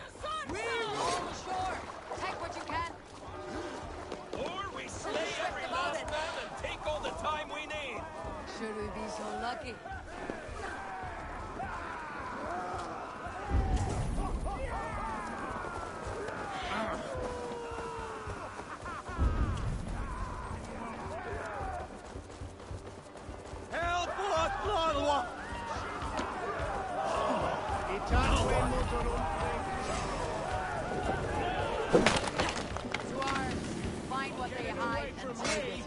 Shore! Take what you can! Or we slay every last man and take all the time we need. Should we be so lucky? Help us, Lord! To arms! Find what they hide and take it.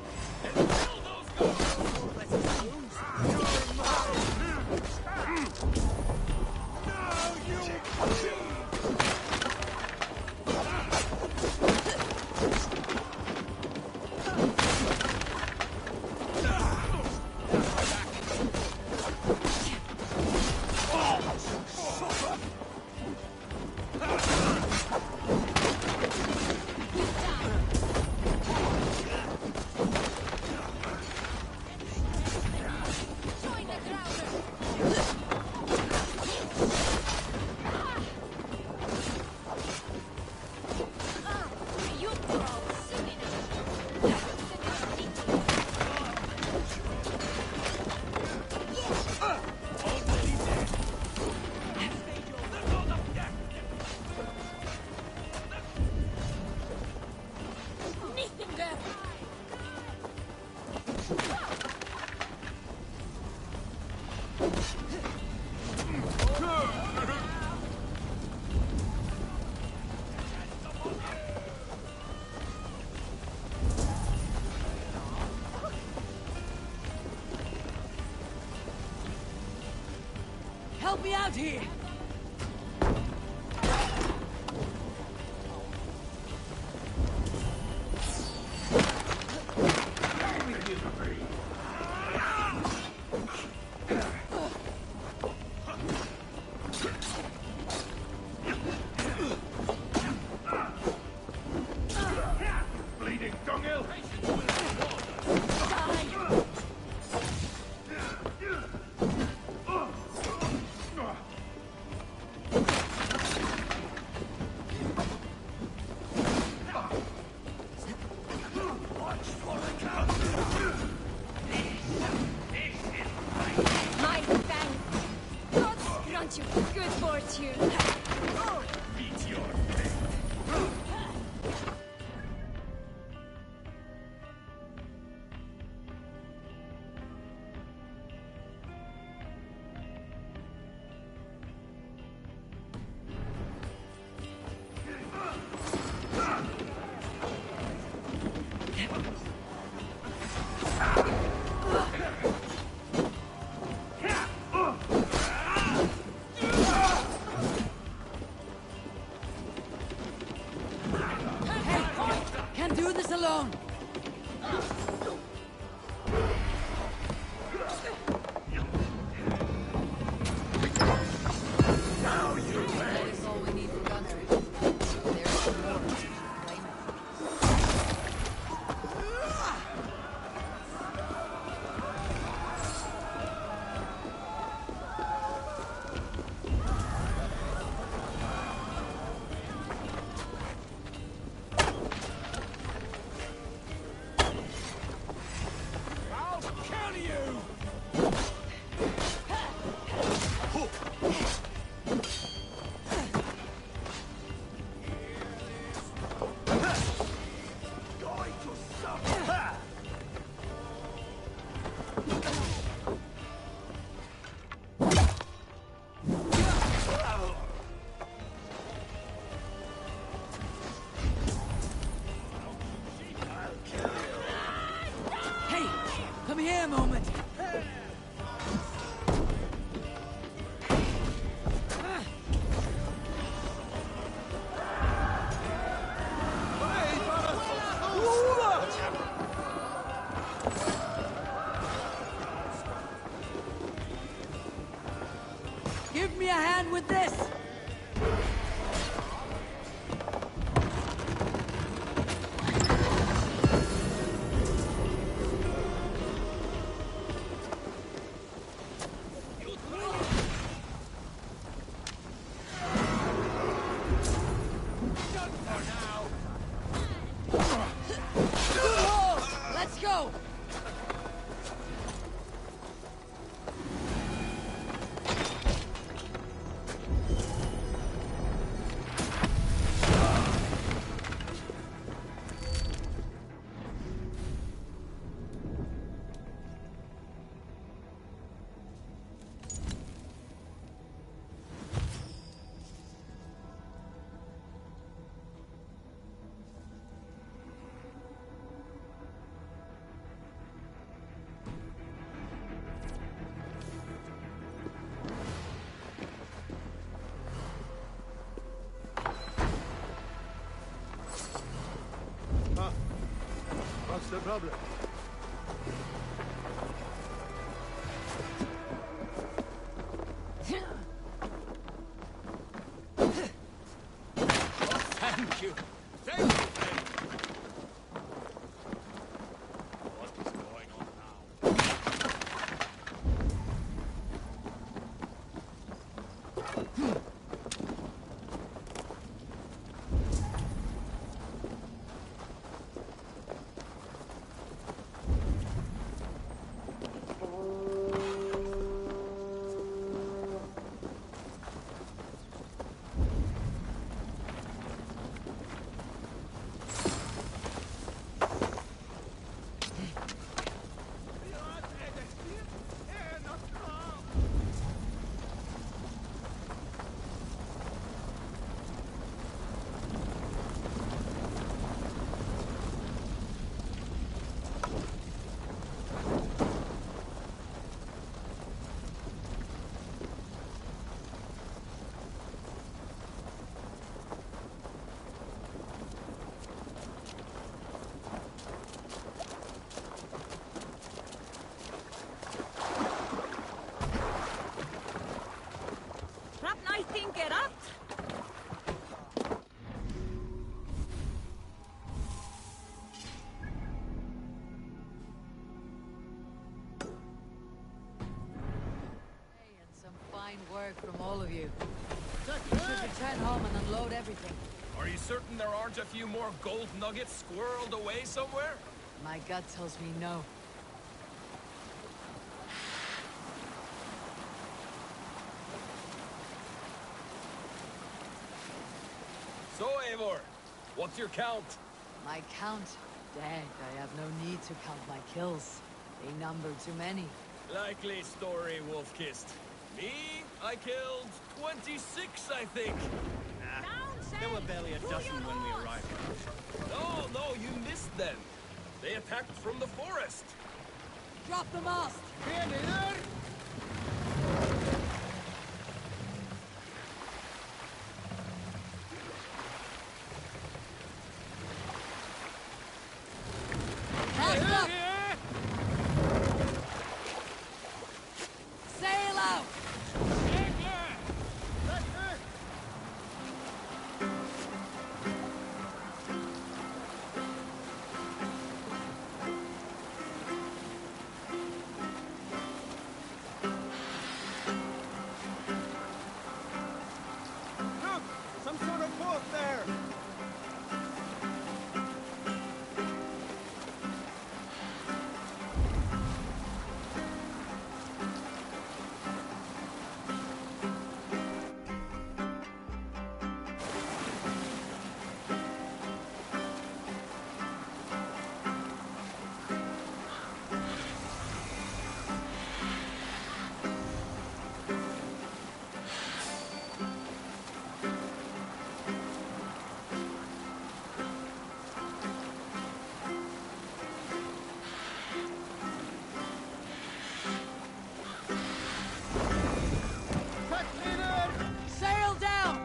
Help me out here! Bleeding dunghill! us alone! Now you That is all we need for gunnery. There's some more. Claim it. I'll kill you! going to suffer! Hey! Come here a moment! Give me a hand with this! Let's go! What's the problem? Thank you. Thank you, friend. What is going on now? Fine work from all of you. You should return home and unload everything. Are you certain there aren't a few more gold nuggets squirreled away somewhere? My gut tells me no. So, Eivor, what's your count? My count? Dad, I have no need to count my kills. They number too many. Likely story, Wolf-Kissed. Me? I killed 26, I think. There were barely a dozen when we arrived. No, you missed them. They attacked from the forest. Drop the mast! boat there! Sail down!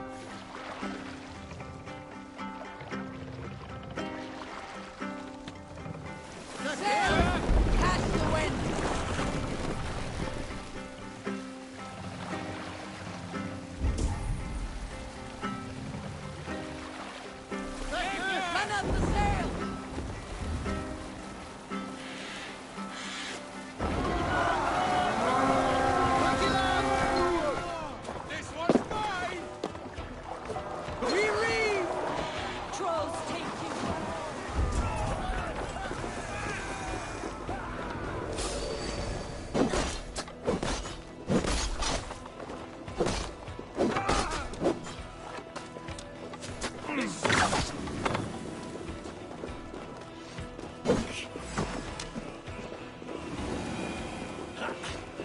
Sail! Catch the wind! Run up the sail! This one's mine! We reef! Trolls take you!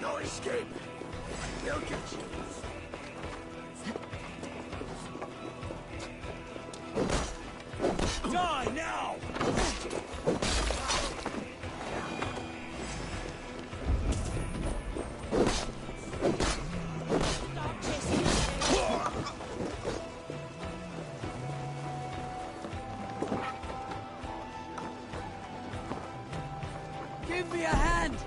No escape. They'll get you. Die now! Give me a hand!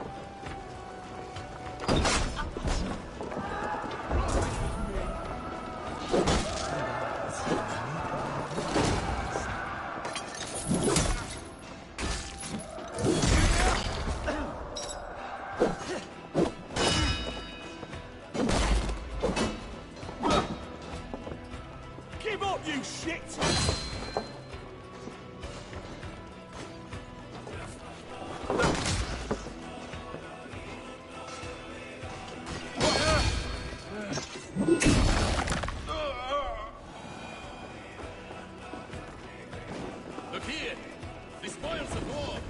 Give up, you shit! Look here! The spoils of war!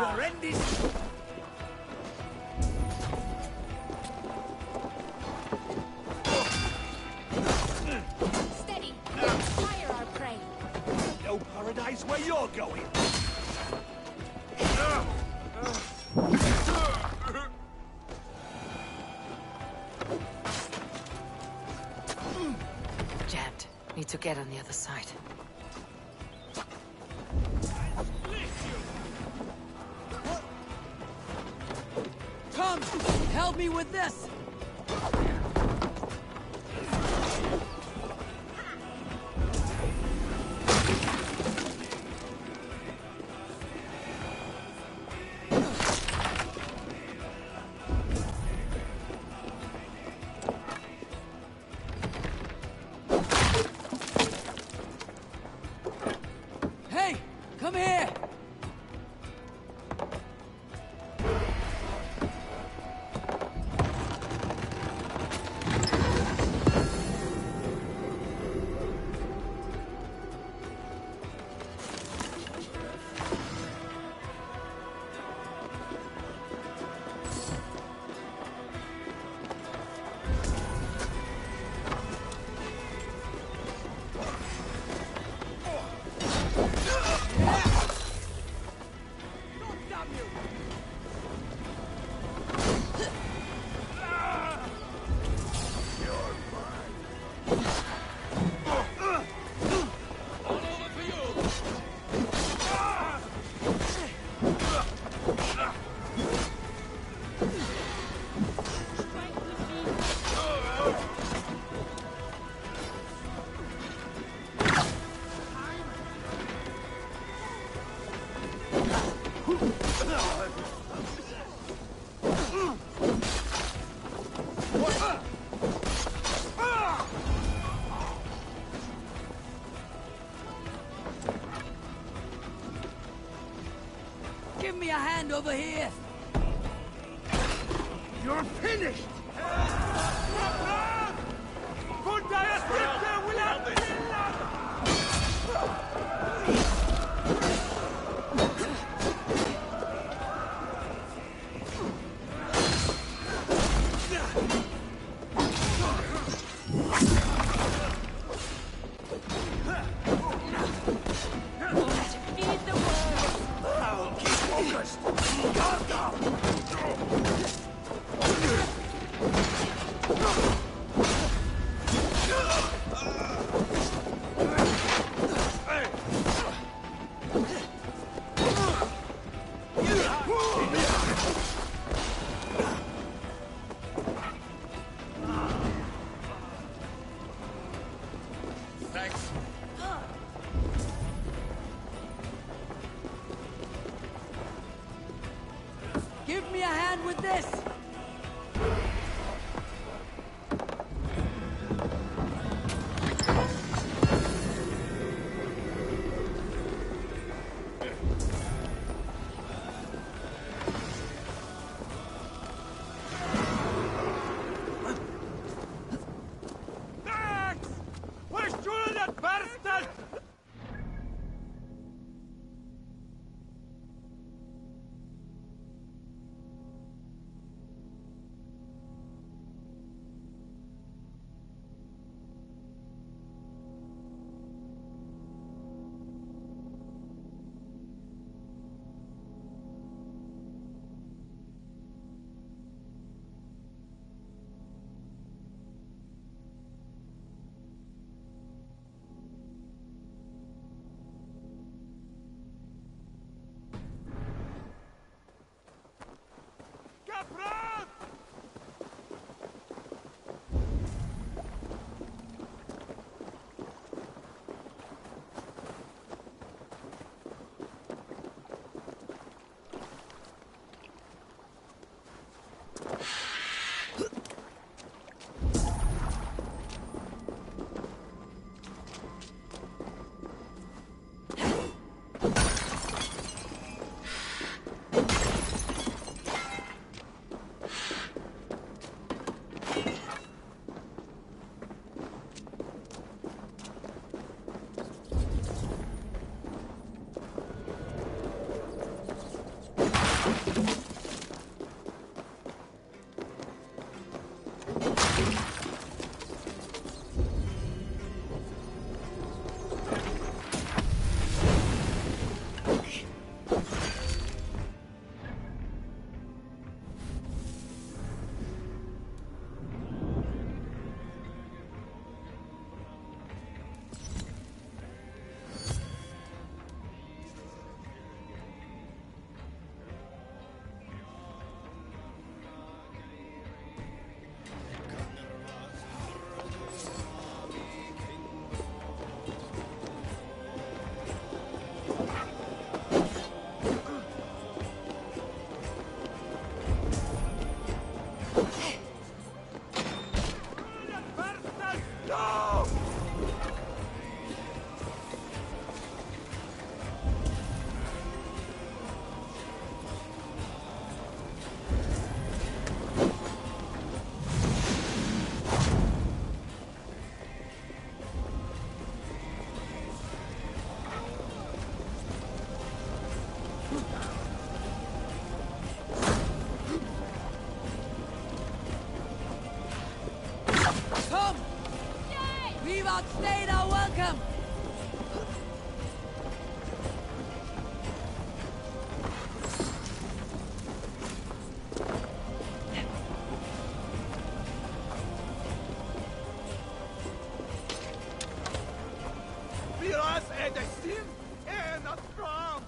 Your end is... Steady! Fire our prey! No paradise where you're going! Jammed. Need to get on the other side. Come! Help me with this! Hey! Come here! over here! You're finished! Thanks. Give me a hand with this! We've outstayed our welcome! Viras är det sin ena fram!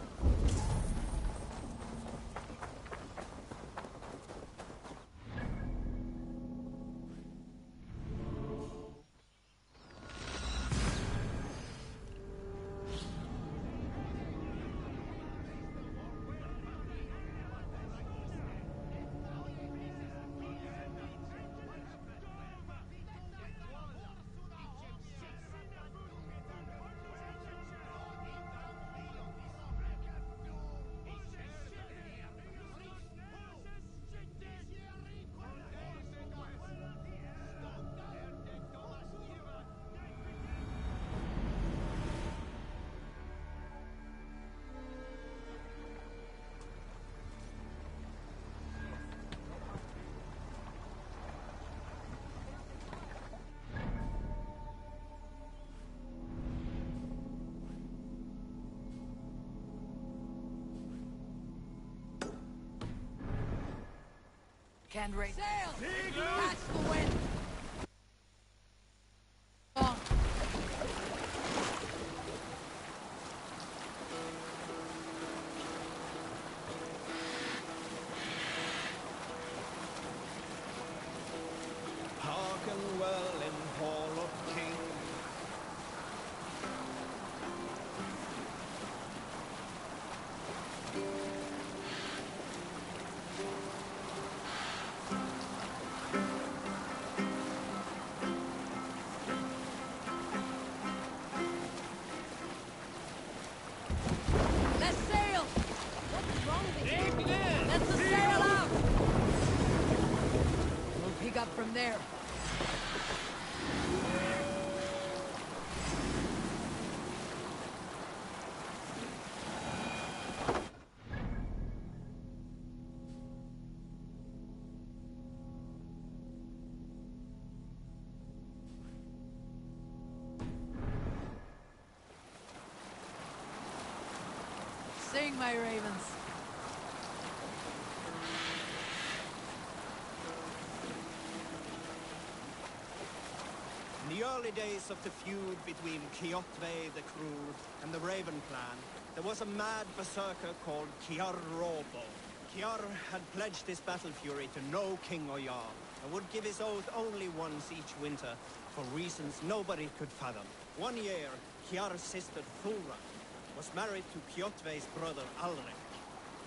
Kendrick. Sail! Catch the wind! On. Hearken well in Hall of Kings. Let's sail! What's wrong with you? Let's the sail out! We'll pick up from there. Sing, my ravens. In the early days of the feud between Kjotve the Cruel and the Raven clan, there was a mad berserker called Kiar Robo. Kiar had pledged his battle fury to no king or jarl, and would give his oath only once each winter, for reasons nobody could fathom. One year, Kiar's sister Thora was married to Kjotve's brother Alrek,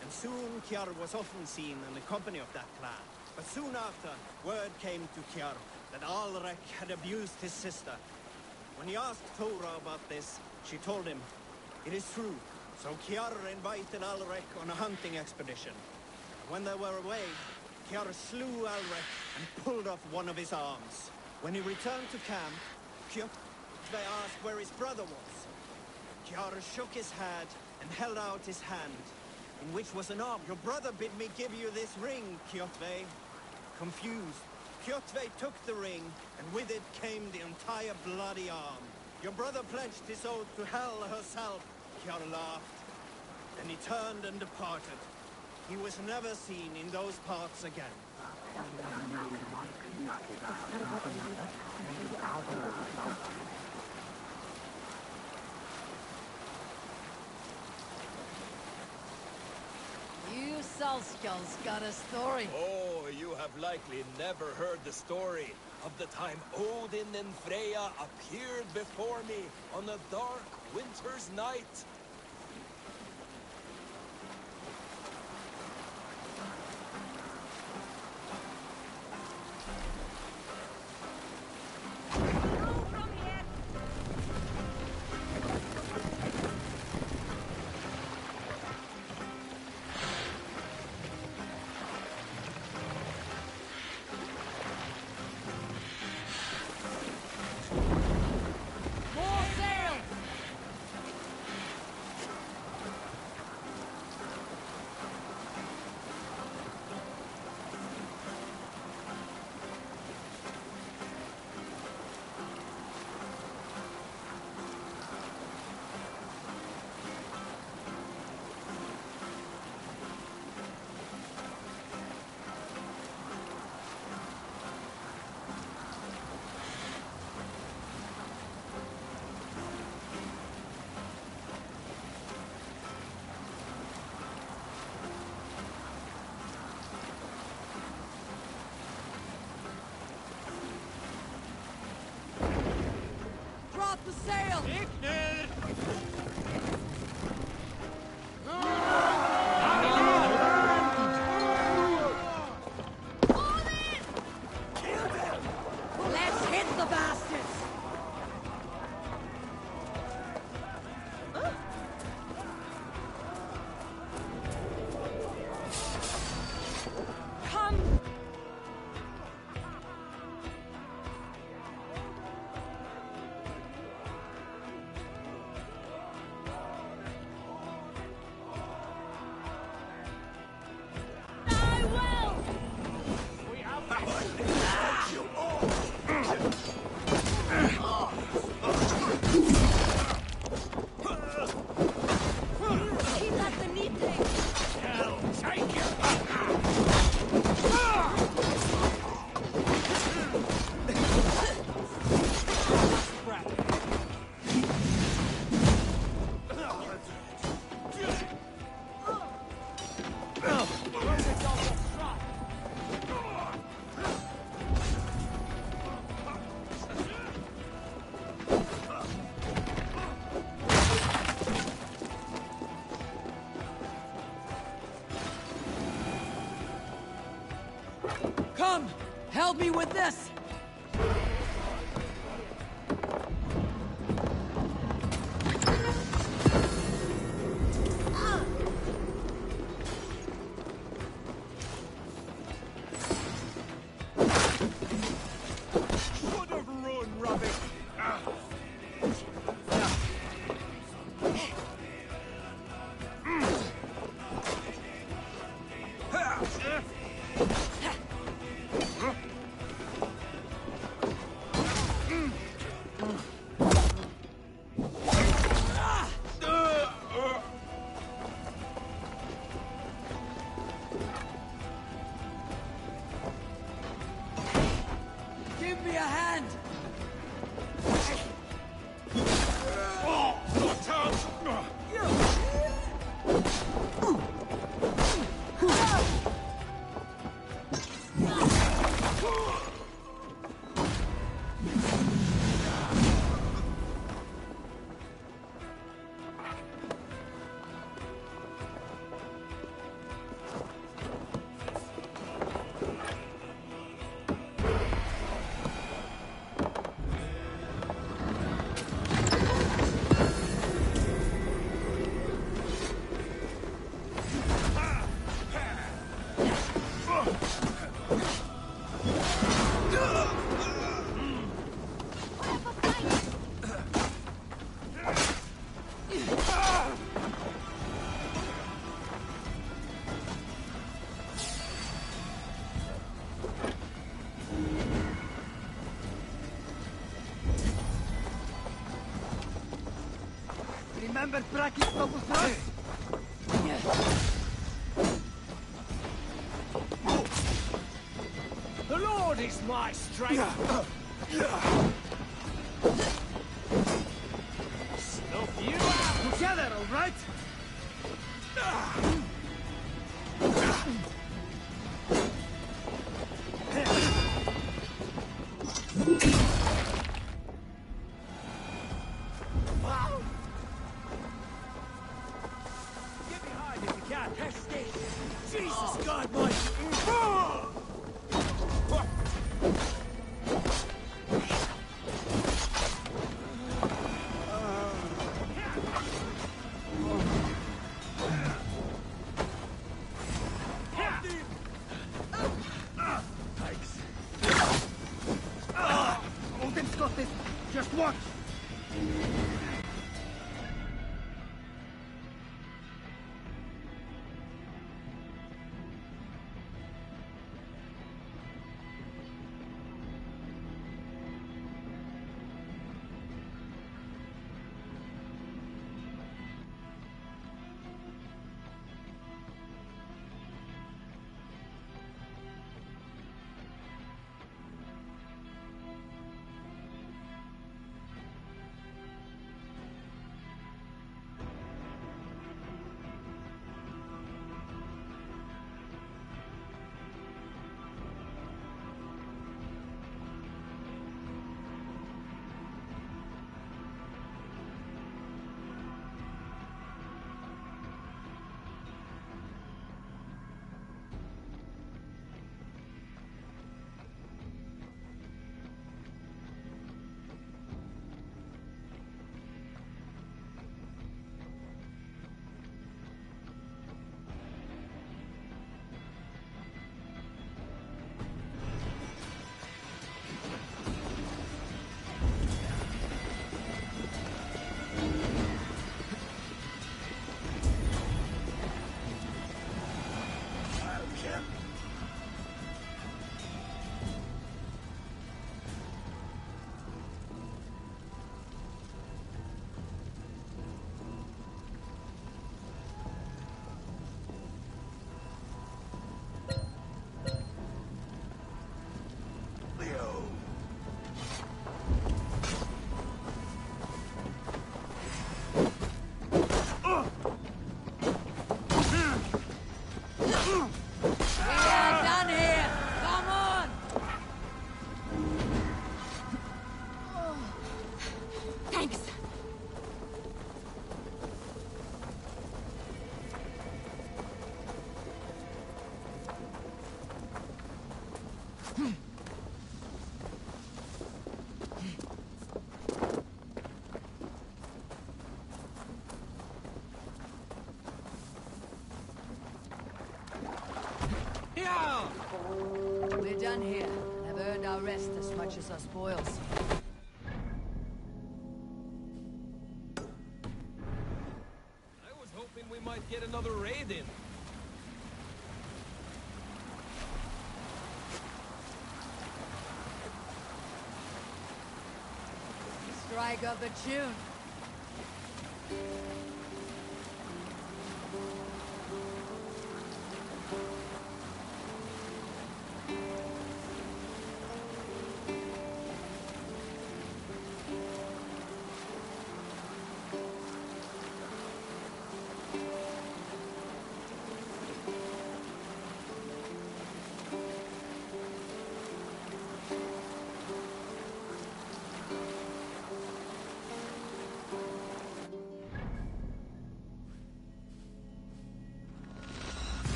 and soon Kiar was often seen in the company of that clan. But soon after, word came to Kiar that Alrek had abused his sister. When he asked Thora about this, she told him, "It is true." So Kiar invited Alrek on a hunting expedition. When they were away, Kiar slew Alrek and pulled off one of his arms. When he returned to camp, Kjotve asked where his brother was. Kiar shook his head and held out his hand, in which was an arm. "Your brother bid me give you this ring, Kjotve." Confused, Kjotve took the ring, and with it came the entire bloody arm. "Your brother pledged his oath to Hell herself," Kiar laughed. Then he turned and departed. He was never seen in those parts again. You Salskulls got a story. Oh, you have likely never heard the story of the time Odin and Freya appeared before me on a dark winter's night. More sail! Drop the sail! Let's hit the bastards! Come! Come! Help me with this! Should have run, rabbit. Give me a hand! Remember Brack's double thrust? The Lord is my strength. Snuff you out. Together, all right? Get behind if you can. Jesus God, my... Odin's got this. Just watch. We're done here, and have earned our rest as much as our spoils. I was hoping we might get another raid in. Strike up a tune.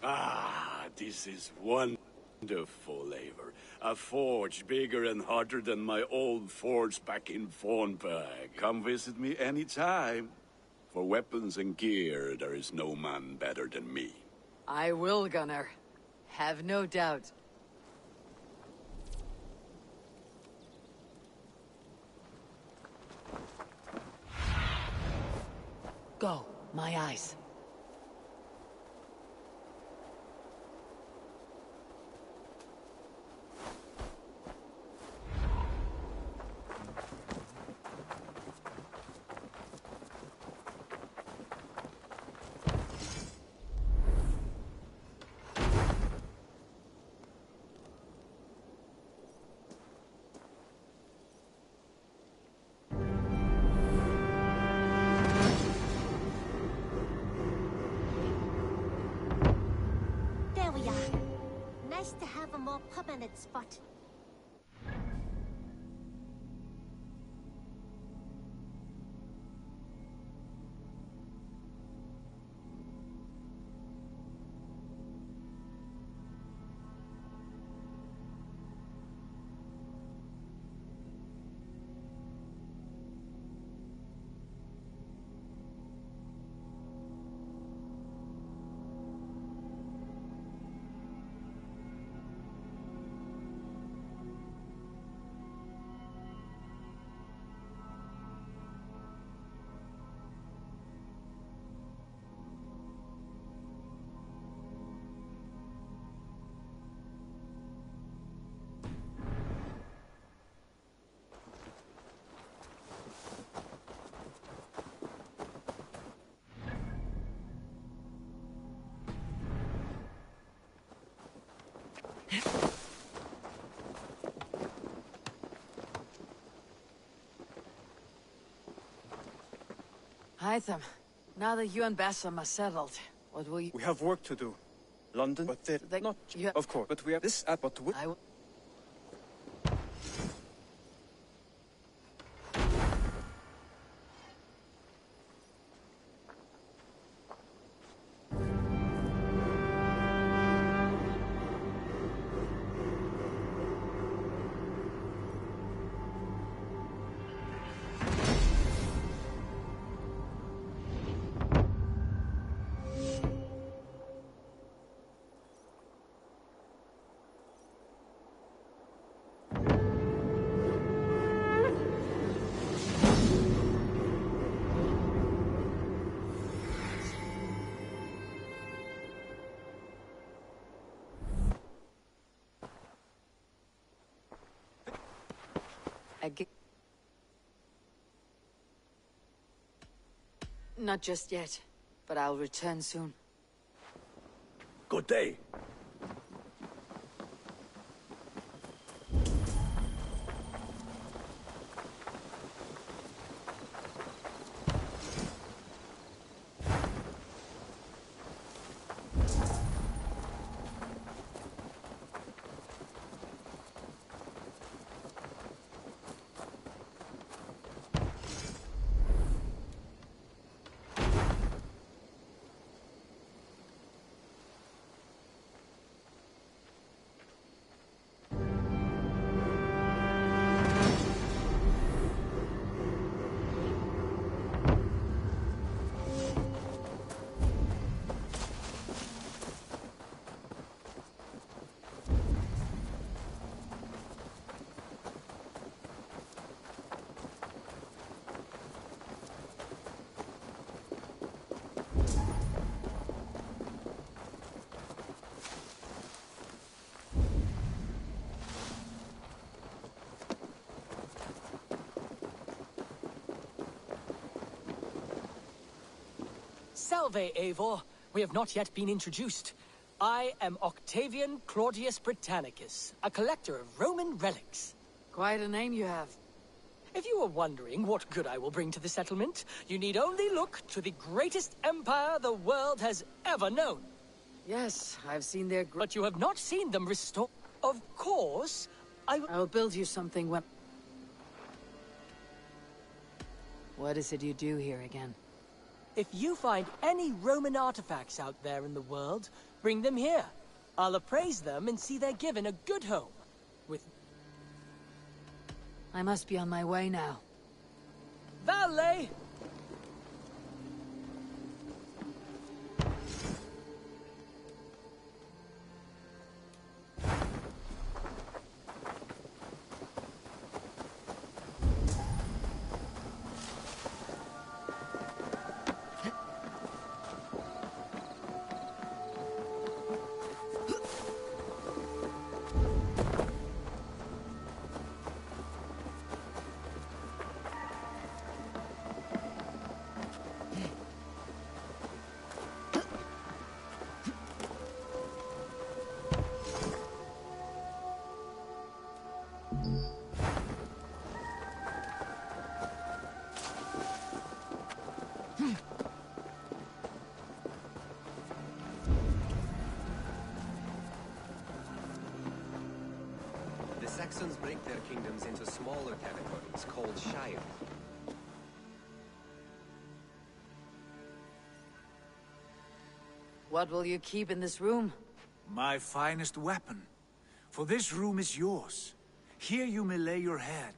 Ah, this is wonderful, Eivor. A forge bigger and hotter than my old forge back in Fornburg. Come visit me anytime. For weapons and gear, there is no man better than me. I will, Gunnar. Have no doubt. Go, my eyes. There we are. Nice to have a more permanent spot. Hytham, now that you and Bassam are settled, what will you... We have work to do. London, but they're not... Of course, but we have this at what... Not just yet, but I'll return soon. Good day. Salve, Eivor. We have not yet been introduced. I am Octavian Claudius Britannicus, a collector of Roman relics. Quite a name you have. If you are wondering what good I will bring to the settlement, you need only look to the greatest empire the world has ever known. Yes, I've seen their... But you have not seen them restore... Of course, I'll build you something when... What is it you do here again? If you find any Roman artifacts out there in the world, bring them here. I'll appraise them and see they're given a good home. With... I must be on my way now. Valet! The Saxons break their kingdoms into smaller territories called shires. What will you keep in this room? My finest weapon. For this room is yours. Here you may lay your head.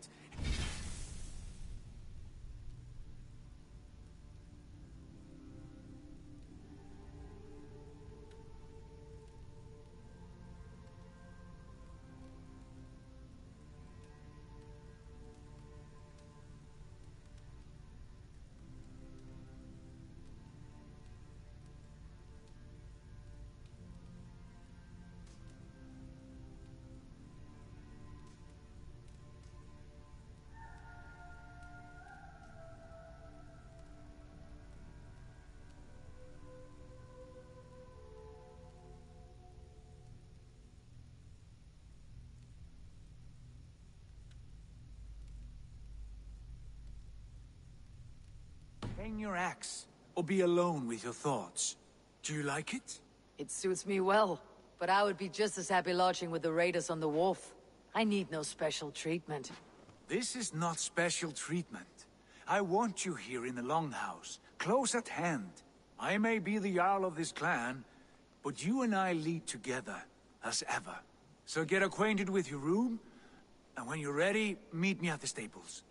Hang your axe, or be alone with your thoughts. Do you like it? It suits me well, but I would be just as happy lodging with the raiders on the wharf. I need no special treatment. This is not special treatment. I want you here in the Longhouse, close at hand. I may be the Jarl of this clan, but you and I lead together, as ever. So get acquainted with your room, and when you're ready, meet me at the stables.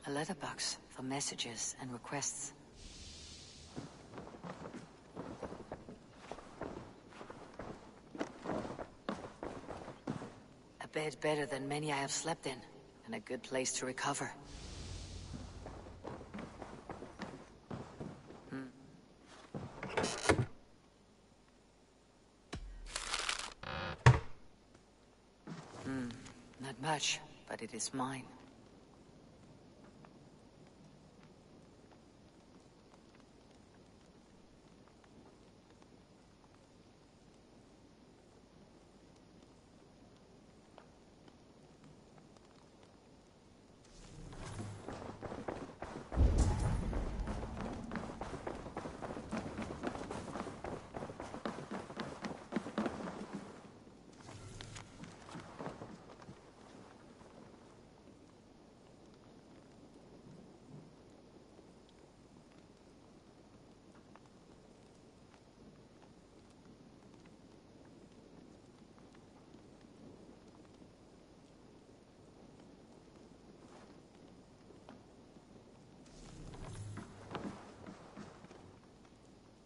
A letterbox for messages and requests. A bed better than many I have slept in, and a good place to recover. Not much, but it is mine.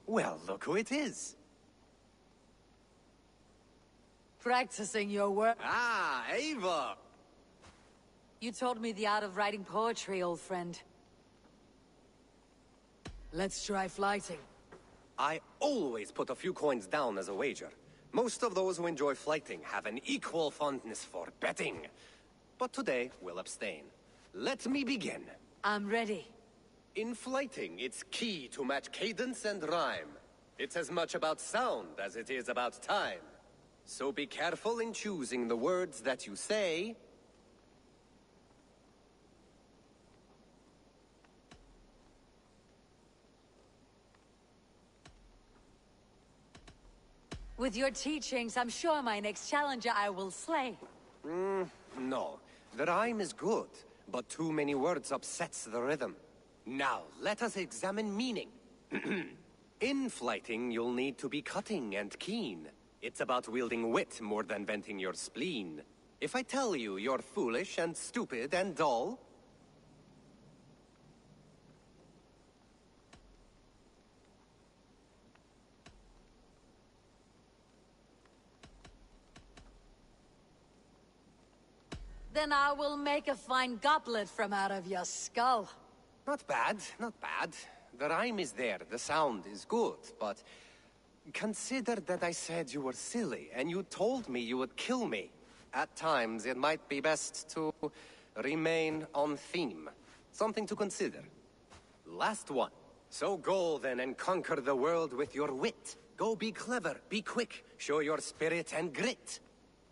Well, look who it is. Practicing your work. Ah, Eivor! You taught me the art of writing poetry, old friend. Let's try flighting. I always put a few coins down as a wager. Most of those who enjoy flighting have an equal fondness for betting. But today, we'll abstain. Let me begin. I'm ready. In flighting, it's key to match cadence and rhyme. It's as much about sound as it is about time. So be careful in choosing the words that you say. With your teachings, I'm sure my next challenger I will slay. No. The rhyme is good, but too many words upsets the rhythm. Now, let us examine meaning. In flighting, you'll need to be cutting and keen. It's about wielding wit more than venting your spleen. If I tell you you're foolish and stupid and dull, then I will make a fine goblet from out of your skull. not bad, not bad. The rhyme is there, the sound is good, but consider that I said you were silly, and you told me you would kill me. At times, it might be best to remain on theme. Something to consider. Last one. So go then and conquer the world with your wit. Go be clever, be quick, show your spirit and grit.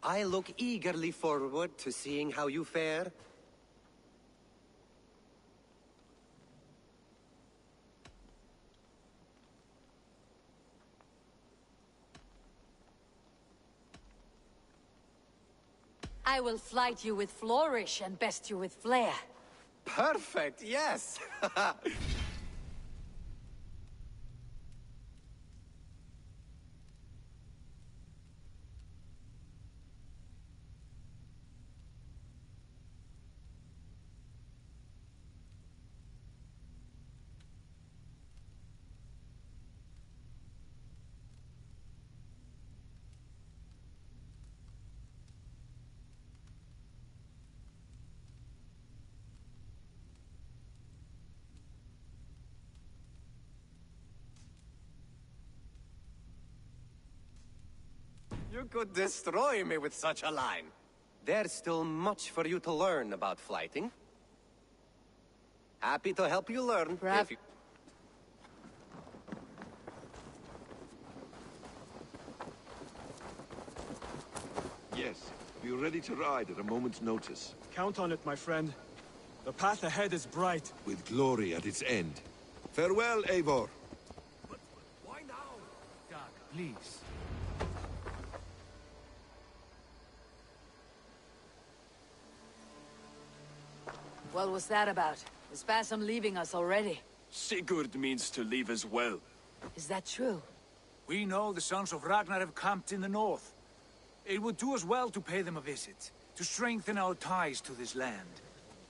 I look eagerly forward to seeing how you fare. I will flight you with flourish and best you with flair. Perfect, yes! You could destroy me with such a line. There's still much for you to learn about flighting. Happy to help you learn if you... Yes, be ready to ride at a moment's notice. Count on it, my friend. The path ahead is bright. With glory at its end. Farewell, Eivor. Why now? Doug, please. What was that about? Is Basim leaving us already? Sigurd means to leave as well. Is that true? We know the sons of Ragnar have camped in the north. It would do us well to pay them a visit, to strengthen our ties to this land.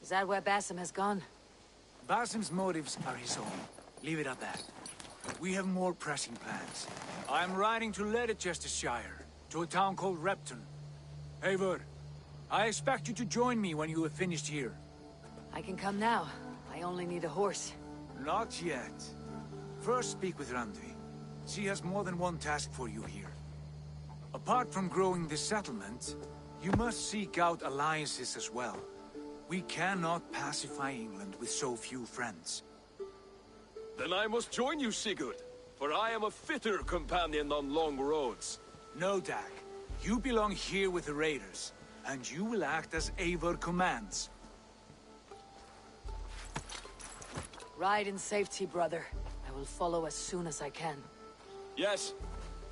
Is that where Basim has gone? Basim's motives are his own. Leave it at that. We have more pressing plans. I'm riding to Leicestershire, to a town called Repton. Eivor, I expect you to join me when you have finished here. I can come now. I only need a horse. Not yet. First speak with Randvi. She has more than one task for you here. Apart from growing this settlement, you must seek out alliances as well. We cannot pacify England with so few friends. Then I must join you, Sigurd, for I am a fitter companion on long roads. No, Dag. You belong here with the raiders, and you will act as Eivor commands. Ride in safety, brother. I will follow as soon as I can. Yes,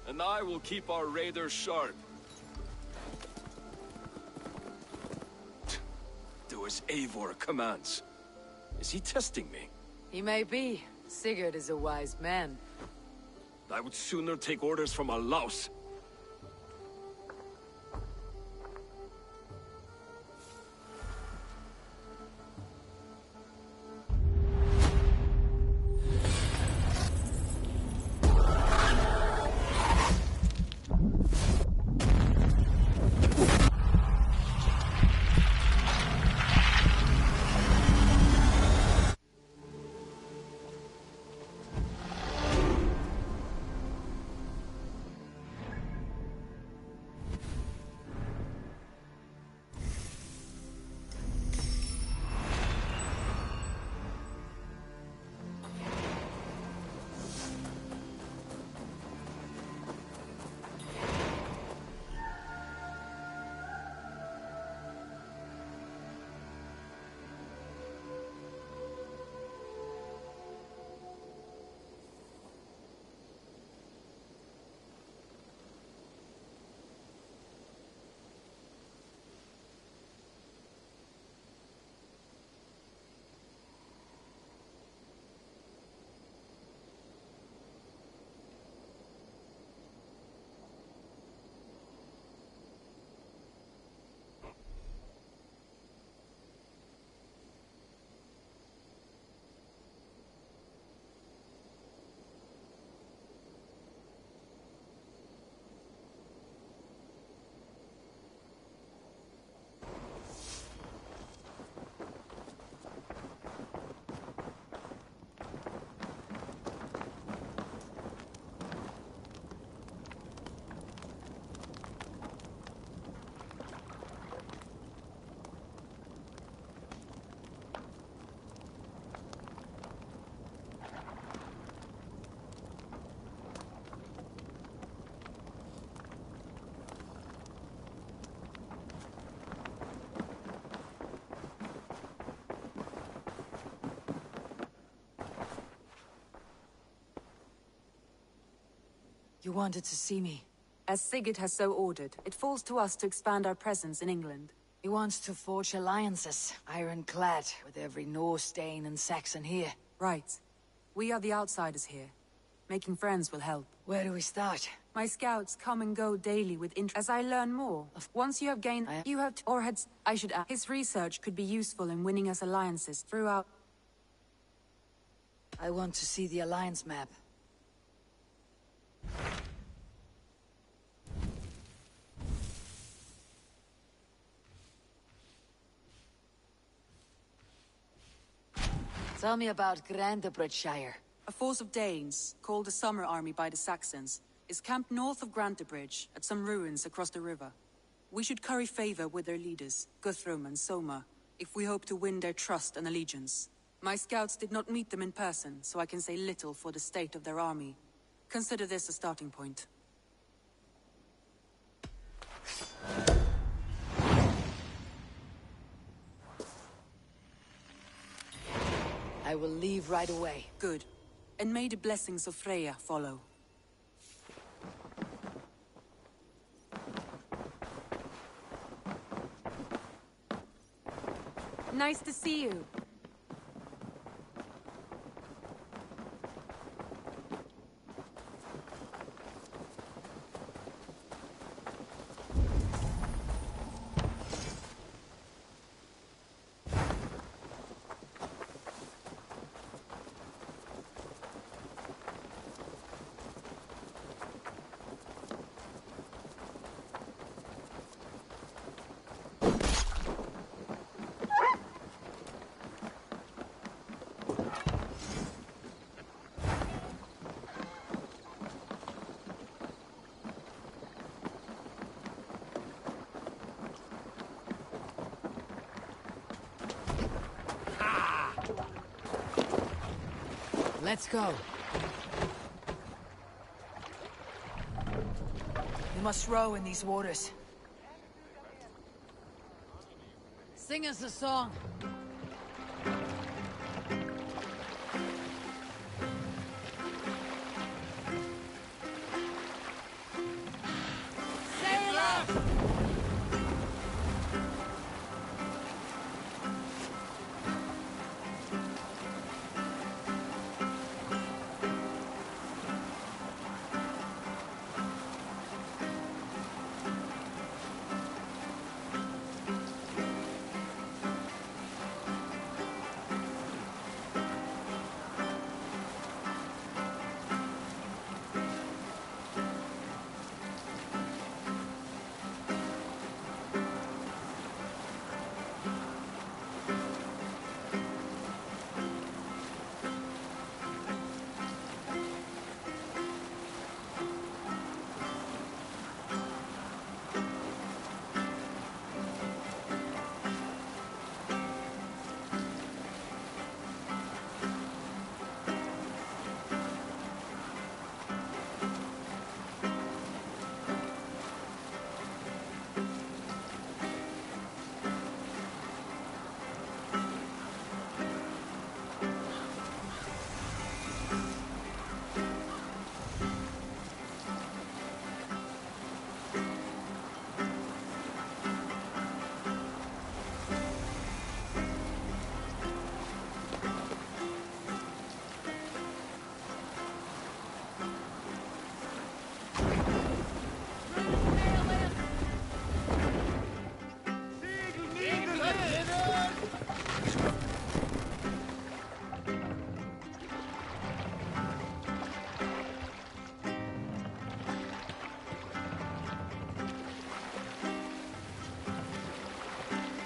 and I will keep our raiders sharp. Do as Eivor commands. Is he testing me? He may be. Sigurd is a wise man. I would sooner take orders from a louse. You wanted to see me. As Sigurd has so ordered, it falls to us to expand our presence in England. He wants to forge alliances, ironclad, with every Norse, Dane, and Saxon here. Right. We are the outsiders here. Making friends will help. Where do we start? My scouts come and go daily with interest as I learn more. Once you have gained, you have or had, I should add, his research could be useful in winning us alliances throughout. I want to see the alliance map. Tell me about Grantebridgeshire. A force of Danes, called the Summer Army by the Saxons, is camped north of Grantebridge, at some ruins across the river. We should curry favor with their leaders, Guthrum and Soma, if we hope to win their trust and allegiance. My scouts did not meet them in person, so I can say little for the state of their army. Consider this a starting point. I will leave right away. Good. And may the blessings of Freya follow. Nice to see you. Let's go. We must row in these waters. Sing us a song. Sail up!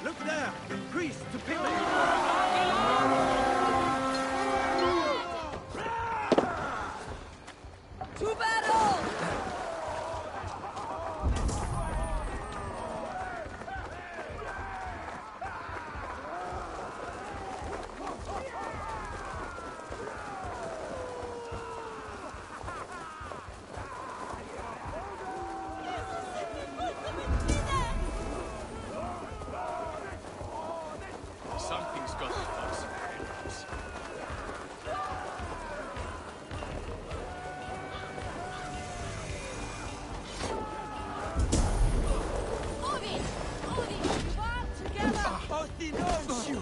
Look there! Priest to pillage! To battle! Something's got to close. Odin! Odin! Fall together! Odin owns you!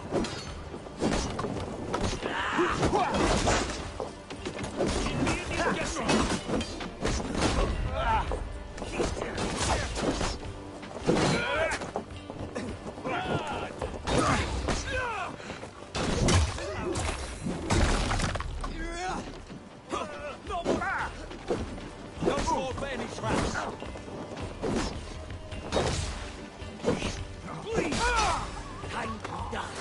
Don't fall for any traps. Time to die.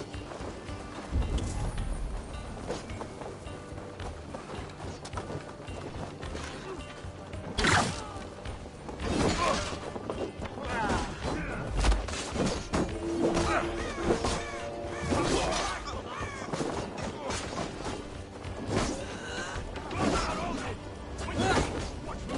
Watch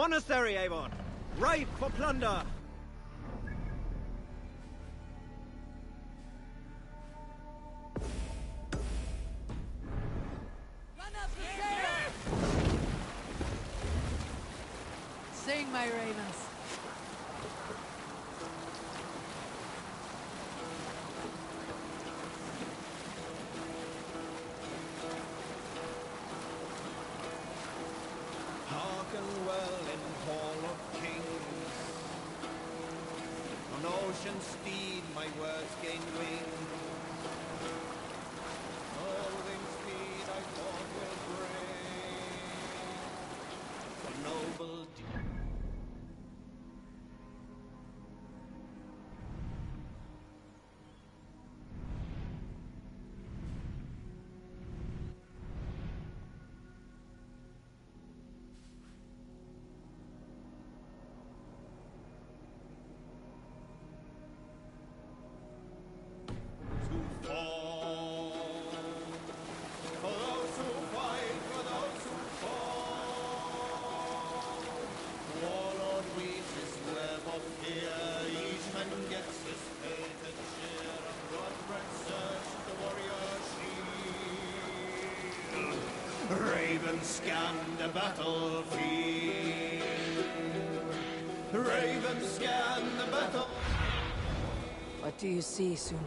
Monastery, Avon! Ripe for plunder! Sing, my ravens. Hearken well in Hall of Kings. On ocean steed my words gain wing. Holding speed I thought will bring. For noble deed. Raven scan the battlefield. Raven scan the battle. What do you see, Sunan?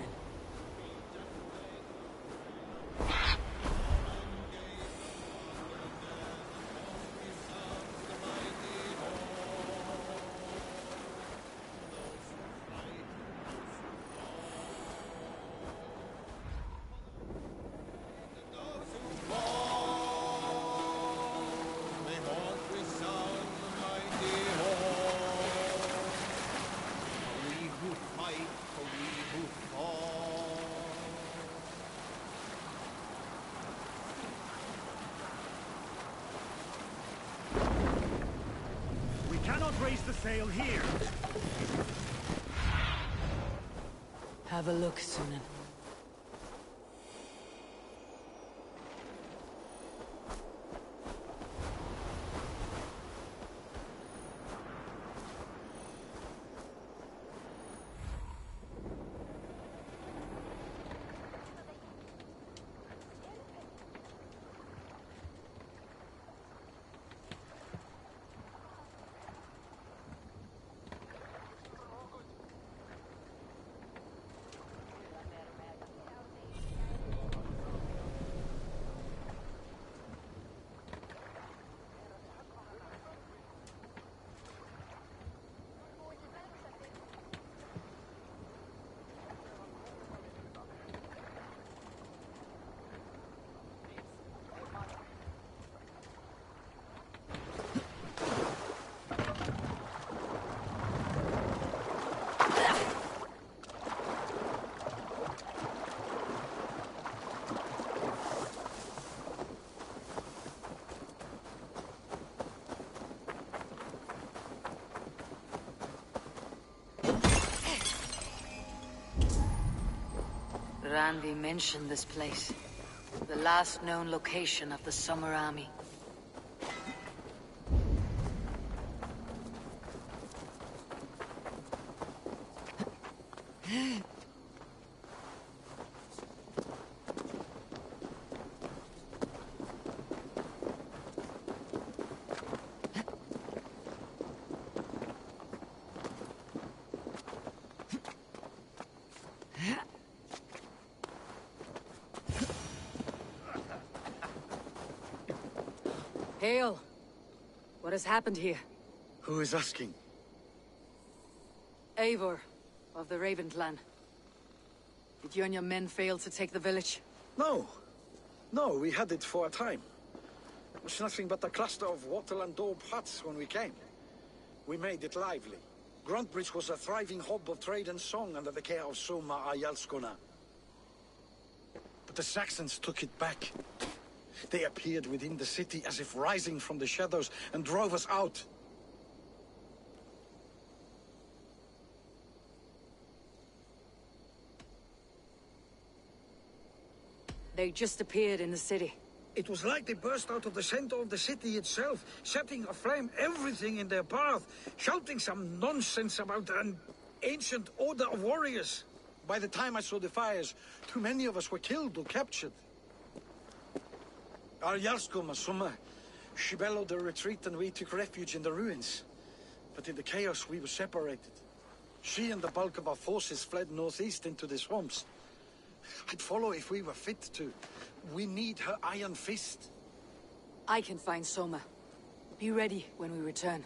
Raise the sail here. Have a look, Sunan. Randi mentioned this place. The last known location of the Summer Army. Hail! What has happened here? Who is asking? Eivor, of the Raven clan. Did you and your men fail to take the village? No. No, we had it for a time. It was nothing but a cluster of wattle and daub huts when we came. We made it lively. Gruntbridge was a thriving hub of trade and song under the care of Soma Ayalskona. But the Saxons took it back. They appeared within the city as if rising from the shadows and drove us out. They just appeared in the city. It was like they burst out of the center of the city itself, setting aflame everything in their path, shouting some nonsense about an ancient order of warriors. By the time I saw the fires, too many of us were killed or captured. Our Jarlskoma, Summa, she bellowed a retreat and we took refuge in the ruins. But in the chaos, we were separated. She and the bulk of our forces fled northeast into the swamps. I'd follow if we were fit to. We need her iron fist. I can find Soma. Be ready when we return.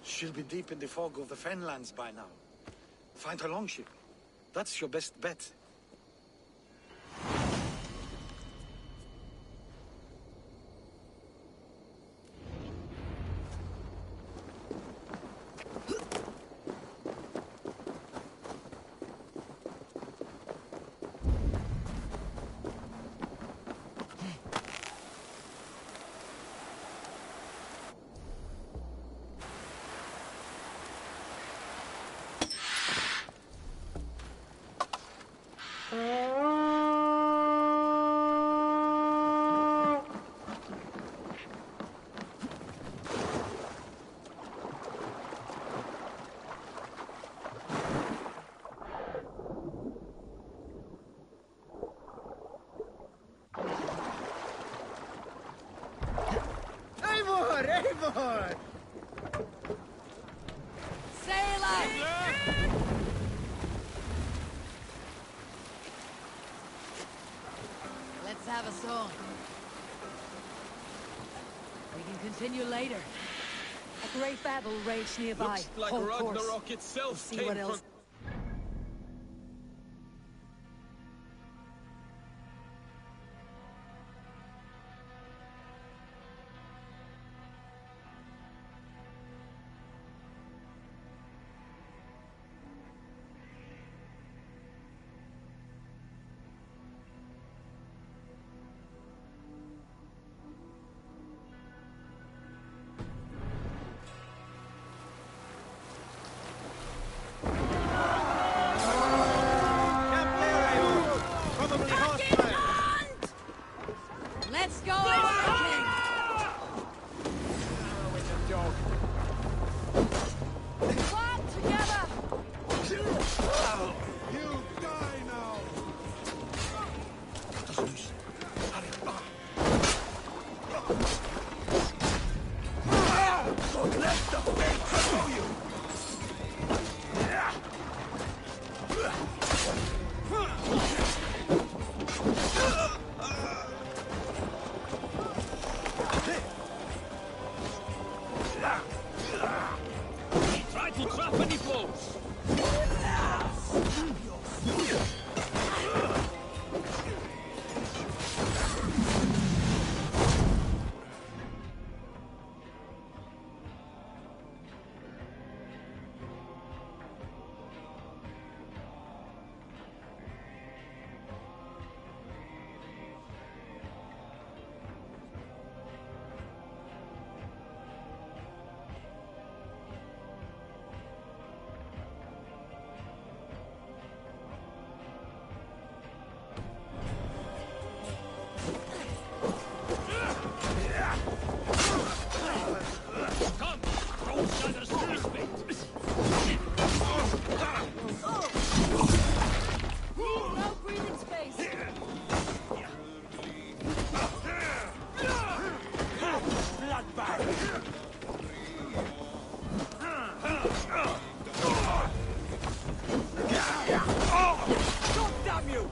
She'll be deep in the fog of the Fenlands by now. Find her longship. That's your best bet. Eivor! Sailor! Let's have a song. We can continue later. A great battle raged nearby. Looks like Hold Ragnarok course. itself We'll see came what from... else. Let's go, King! Walk together! You die now! Don't let the fate throw you! Try to trap any foes! No breathing space! God damn you!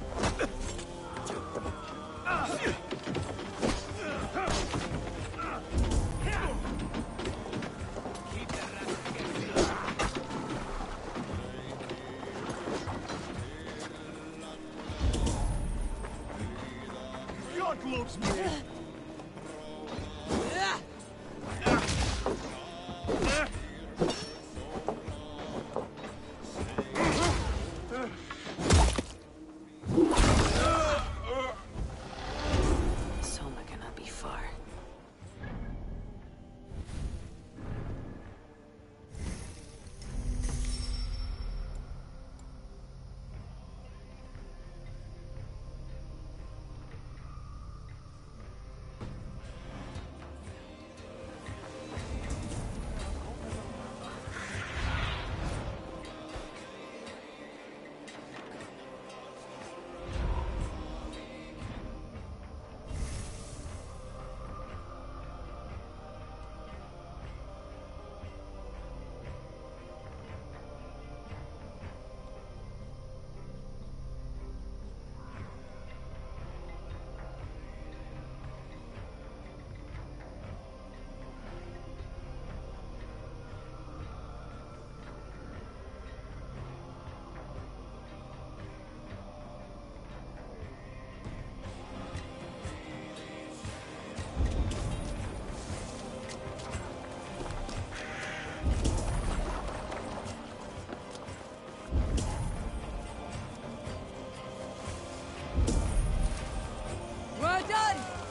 God loves me! Soma cannot be far.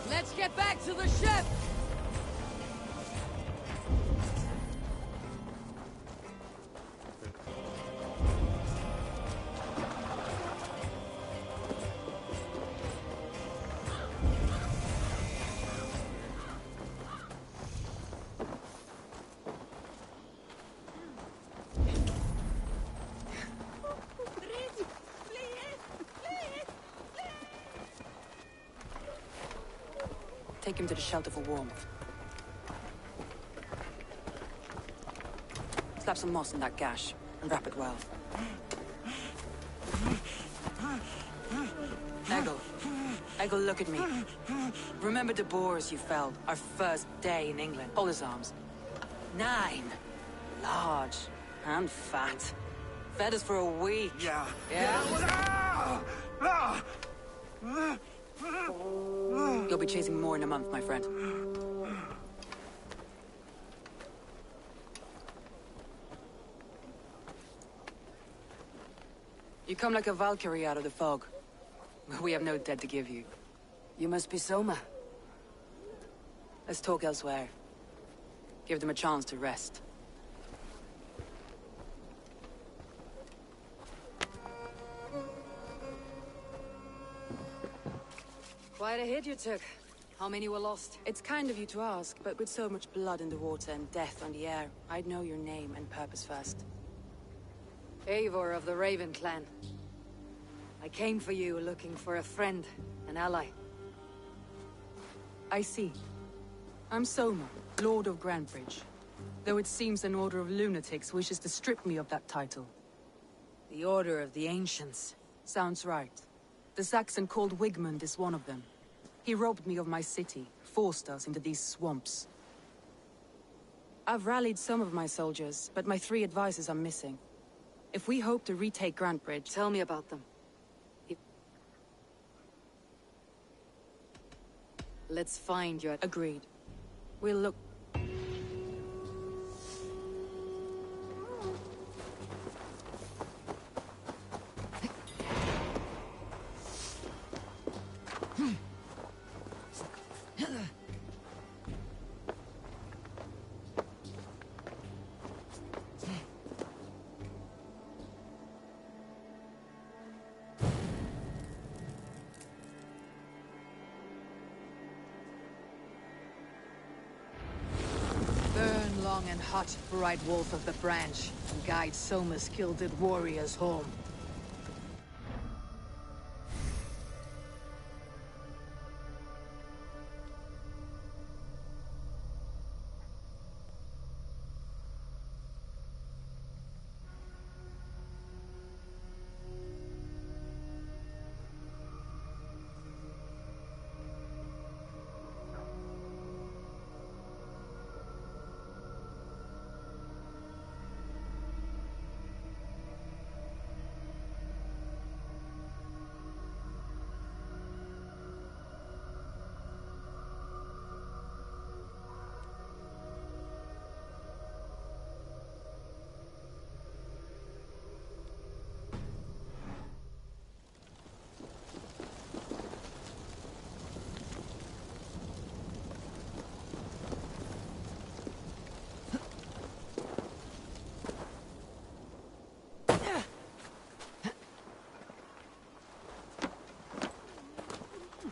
Let's get back to the ship! Take him to the shelter for warmth. Slap some moss in that gash, and wrap it well. Eggle, look at me. Remember the boars you felled, our first day in England? Hold his arms. 9. Large. And fat. Fed us for a week. Yeah. You'll be chasing more in a month, my friend. You come like a Valkyrie out of the fog. We have no dead to give you. You must be Soma. Let's talk elsewhere. Give them a chance to rest. Quite a hit you took. How many were lost? It's kind of you to ask, but with so much blood in the water and death on the air, I'd know your name and purpose first. Eivor of the Raven clan. I came for you looking for a friend, an ally. I see. I'm Soma, Lord of Grantebridge. Though it seems an order of lunatics wishes to strip me of that title. The Order of the Ancients. Sounds right. The Saxon called Wigmund is one of them. He robbed me of my city, forced us into these swamps. I've rallied some of my soldiers, but my 3 advisors are missing. If we hope to retake Grantebridge... Tell me about them. Let's find your... Agreed. We'll look... And hot, bright wolf of the branch, and guide Soma's gilded warriors home.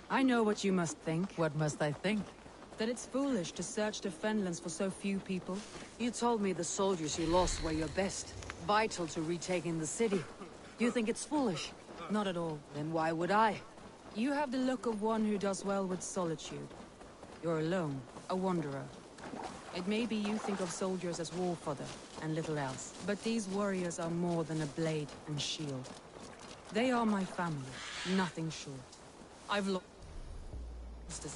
I know what you must think. What must I think? That it's foolish to search the Fenlands for so few people. You told me the soldiers you lost were your best, vital to retaking the city. You think it's foolish? Not at all. Then why would I? You have the look of one who does well with solitude. You're alone, a wanderer. It may be you think of soldiers as war fodder, and little else. But these warriors are more than a blade and shield. They are my family, nothing short. I've lost this.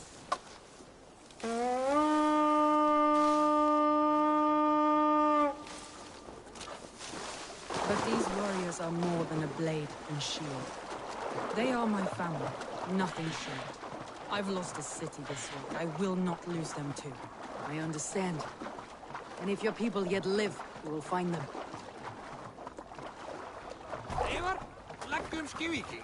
But these warriors are more than a blade and shield. They are my family, nothing short. I've lost a city this week. I will not lose them too. I understand. And if your people yet live, you will find them. Eivor, leggjum skívíki.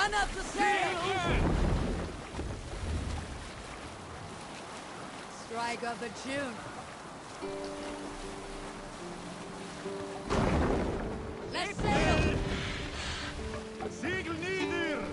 Run up the sails! Strike up a tune. Let's sail! Segel nieder!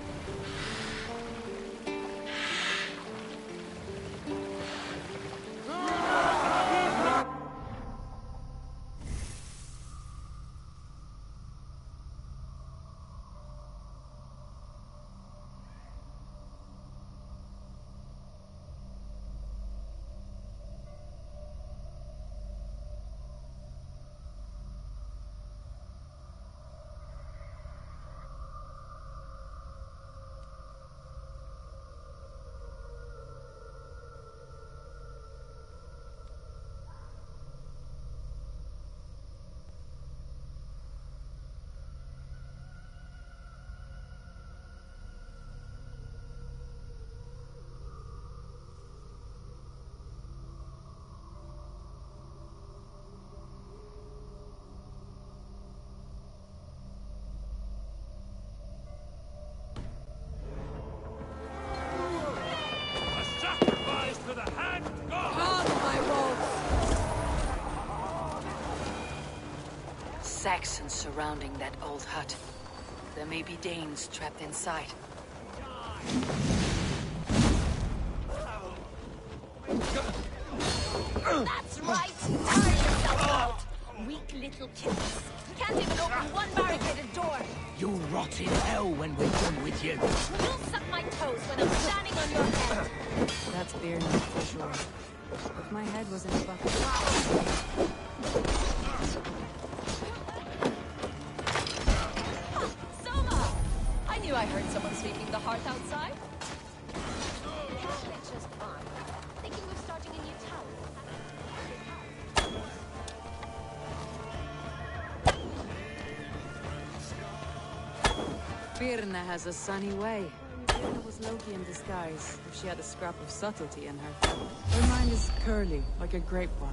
Saxons surrounding that old hut. There may be Danes trapped inside. That's right! Tire yourself out! Weak little kids. Can't even open one barricaded door! You'll rot in hell when we're done with you. You'll suck my toes when I'm standing on your head! That's beer night for sure. If my head was in a bucket... Soma! I knew I heard someone sweeping the hearth outside. It's just fun. Thinking of starting a new town. Birna has a sunny way. Birna was Loki in disguise, if she had a scrap of subtlety in her. Her mind is curly, like a grapevine.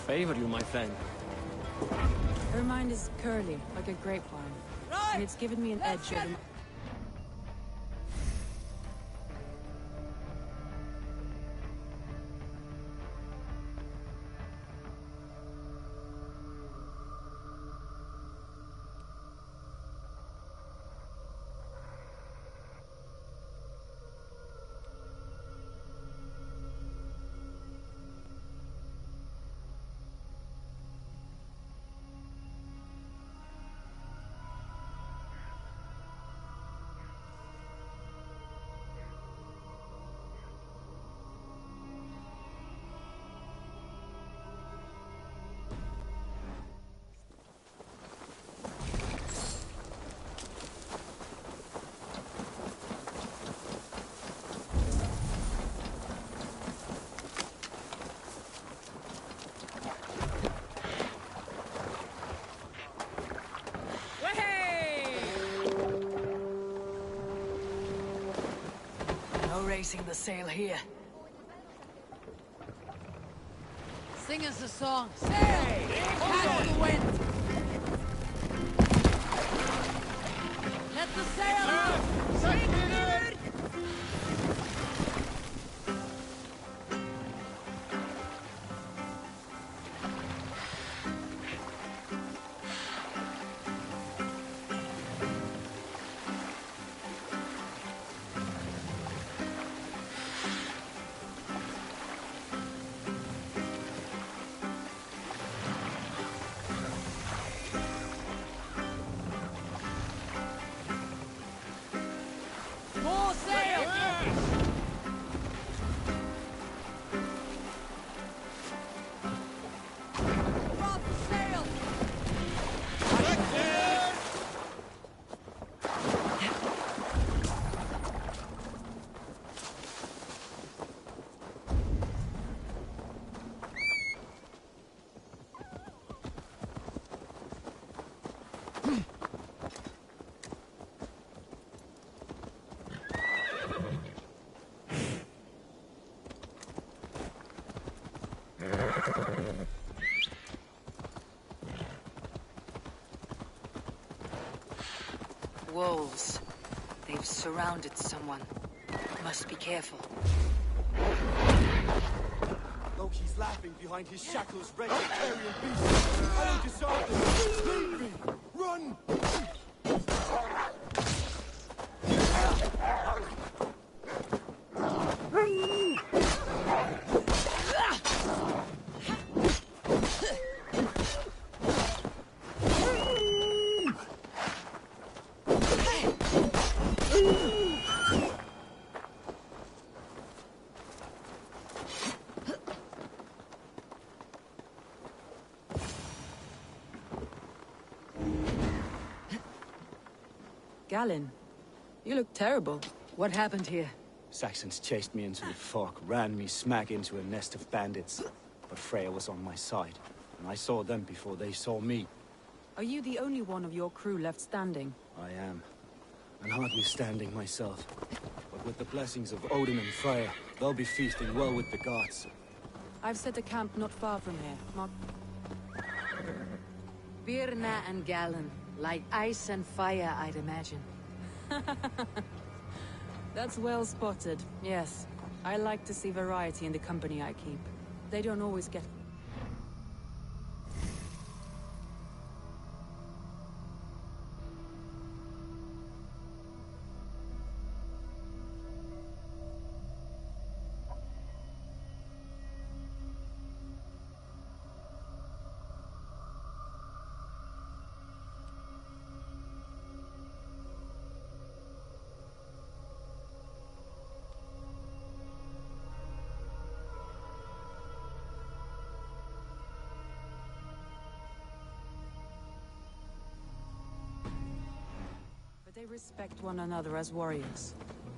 Favor you, my friend. Her mind is curly, like a grapevine. And it's given me an edge over... Raising the sail here. Sing us a song. Sail! Catch the wind! Let the sail out! Wolves. They've surrounded someone. Must be careful. Loki's laughing behind his shackles, red carrion beast. I don't deserve this. Leave me! Run! Galen, you look terrible. What happened here? Saxons chased me into the fog, ran me smack into a nest of bandits. But Freya was on my side, and I saw them before they saw me. Are you the only one of your crew left standing? I am. And hardly standing myself. But with the blessings of Odin and Freya, they'll be feasting well with the gods. I've set a camp not far from here. Birna and Galen. Like ice and fire, I'd imagine. That's well spotted, yes. I like to see variety in the company I keep. They don't always get... They respect one another as warriors.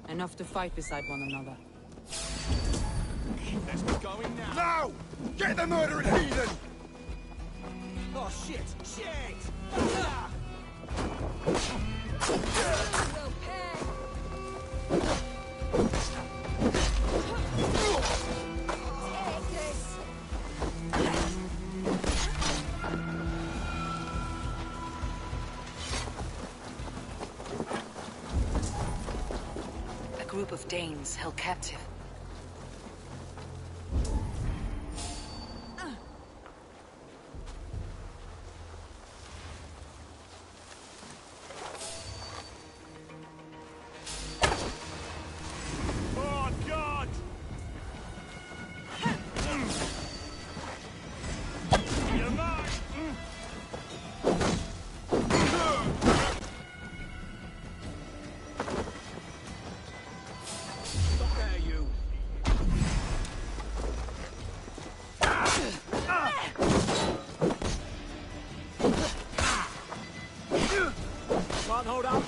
Enough to fight beside one another. Let's be going now! Now! Get the murdering heathen! Oh shit! Shit! Ah! A group of Danes held captive. Hold up.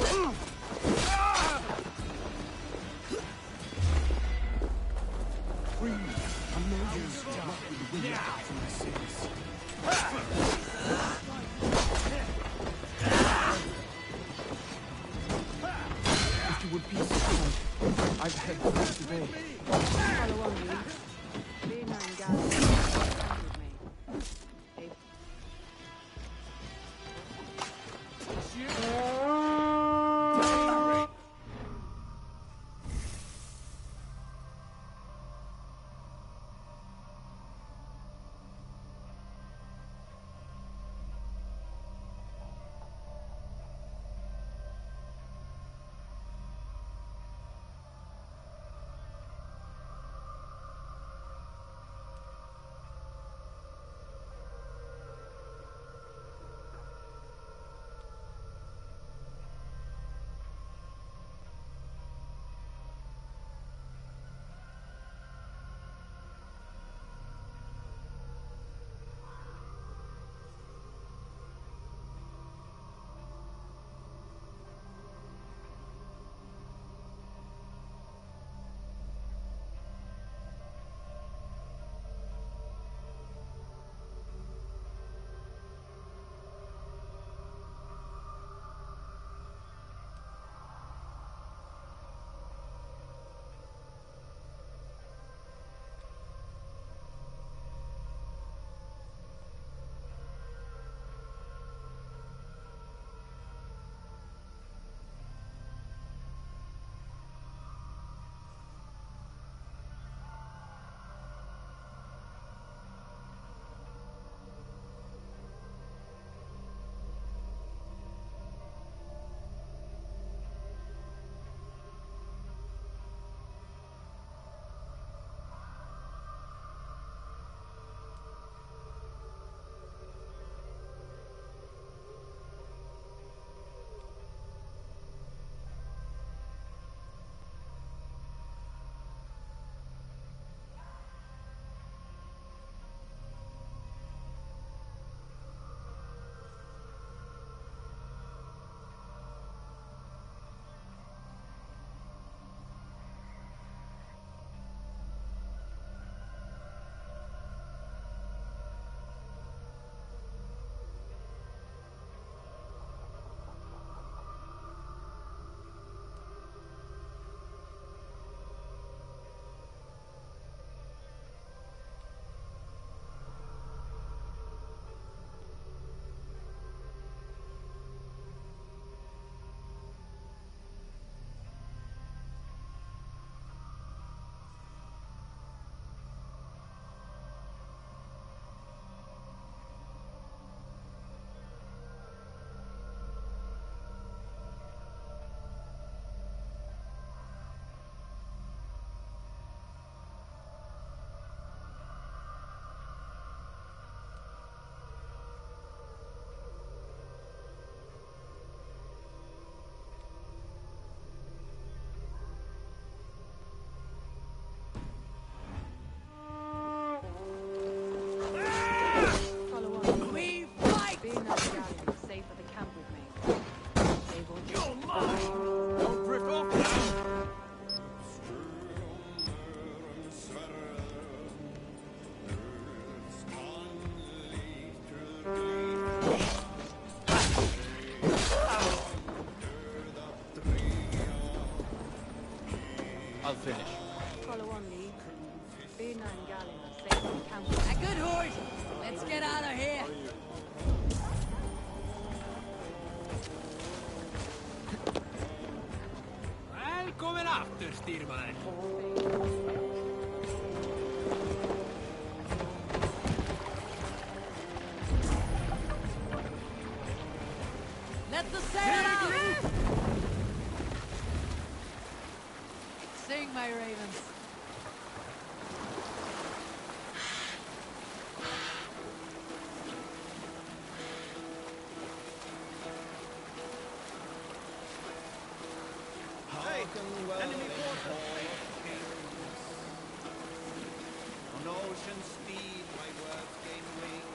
If you would be so kind, I've had enough today. Follow on, Lee. Lena and Galen with me. I'll finish. Follow on, Lee. Birna and Galen are safe in camp. A good horse! Let's get out of here! Välkommen after, styrman. Let the sail out! Sing, my ravens. Hey, enemy water! On ocean speed, my words gain wing.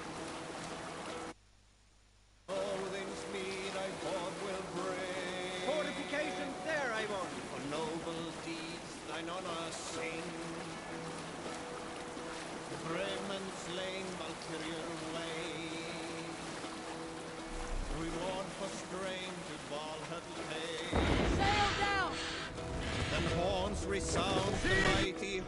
Holding's mead I thought will bring. Fortifications there, Ivor. For noble deeds thine honor sing. Brave men slain, Valkyrian way. Reward for strain to Valhalla pay. Sail down! Then horns resound the mighty.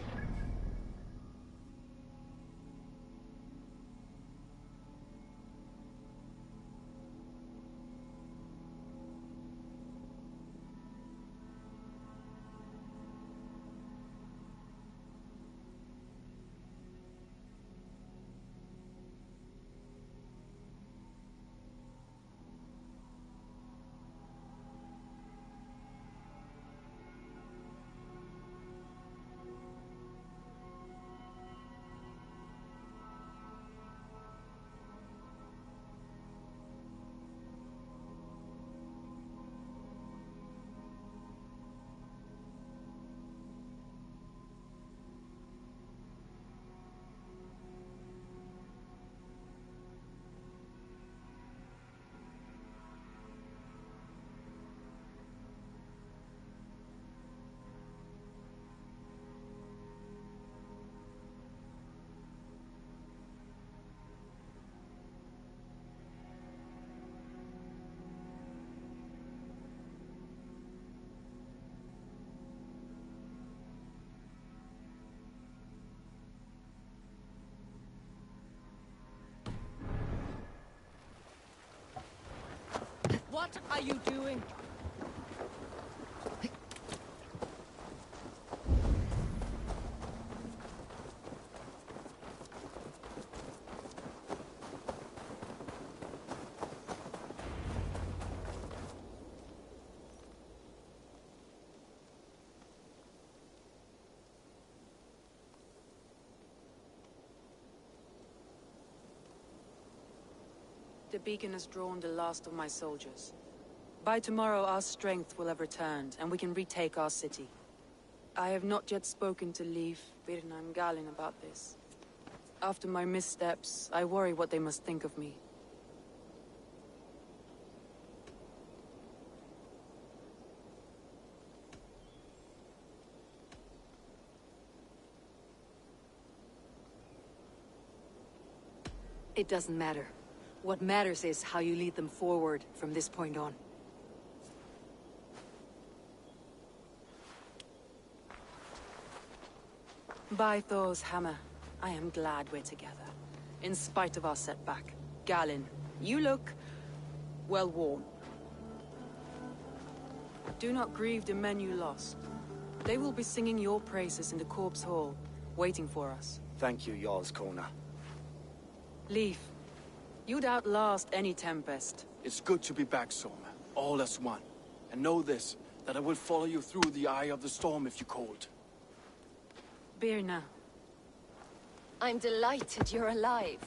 What are you doing? The beacon has drawn the last of my soldiers. By tomorrow our strength will have returned, and we can retake our city. I have not yet spoken to Leif, Birna and Galen about this. After my missteps, I worry what they must think of me. It doesn't matter. What matters is how you lead them forward from this point on. By Thor's hammer, I am glad we're together. In spite of our setback. Galen, you look well worn. Do not grieve the men you lost. They will be singing your praises in the Corpse Hall, waiting for us. Thank you, Jarl's Kona. Leif, you'd outlast any tempest. It's good to be back, Soma. All as one. And know this, that I will follow you through the eye of the storm if you called. Birna. I'm delighted you're alive.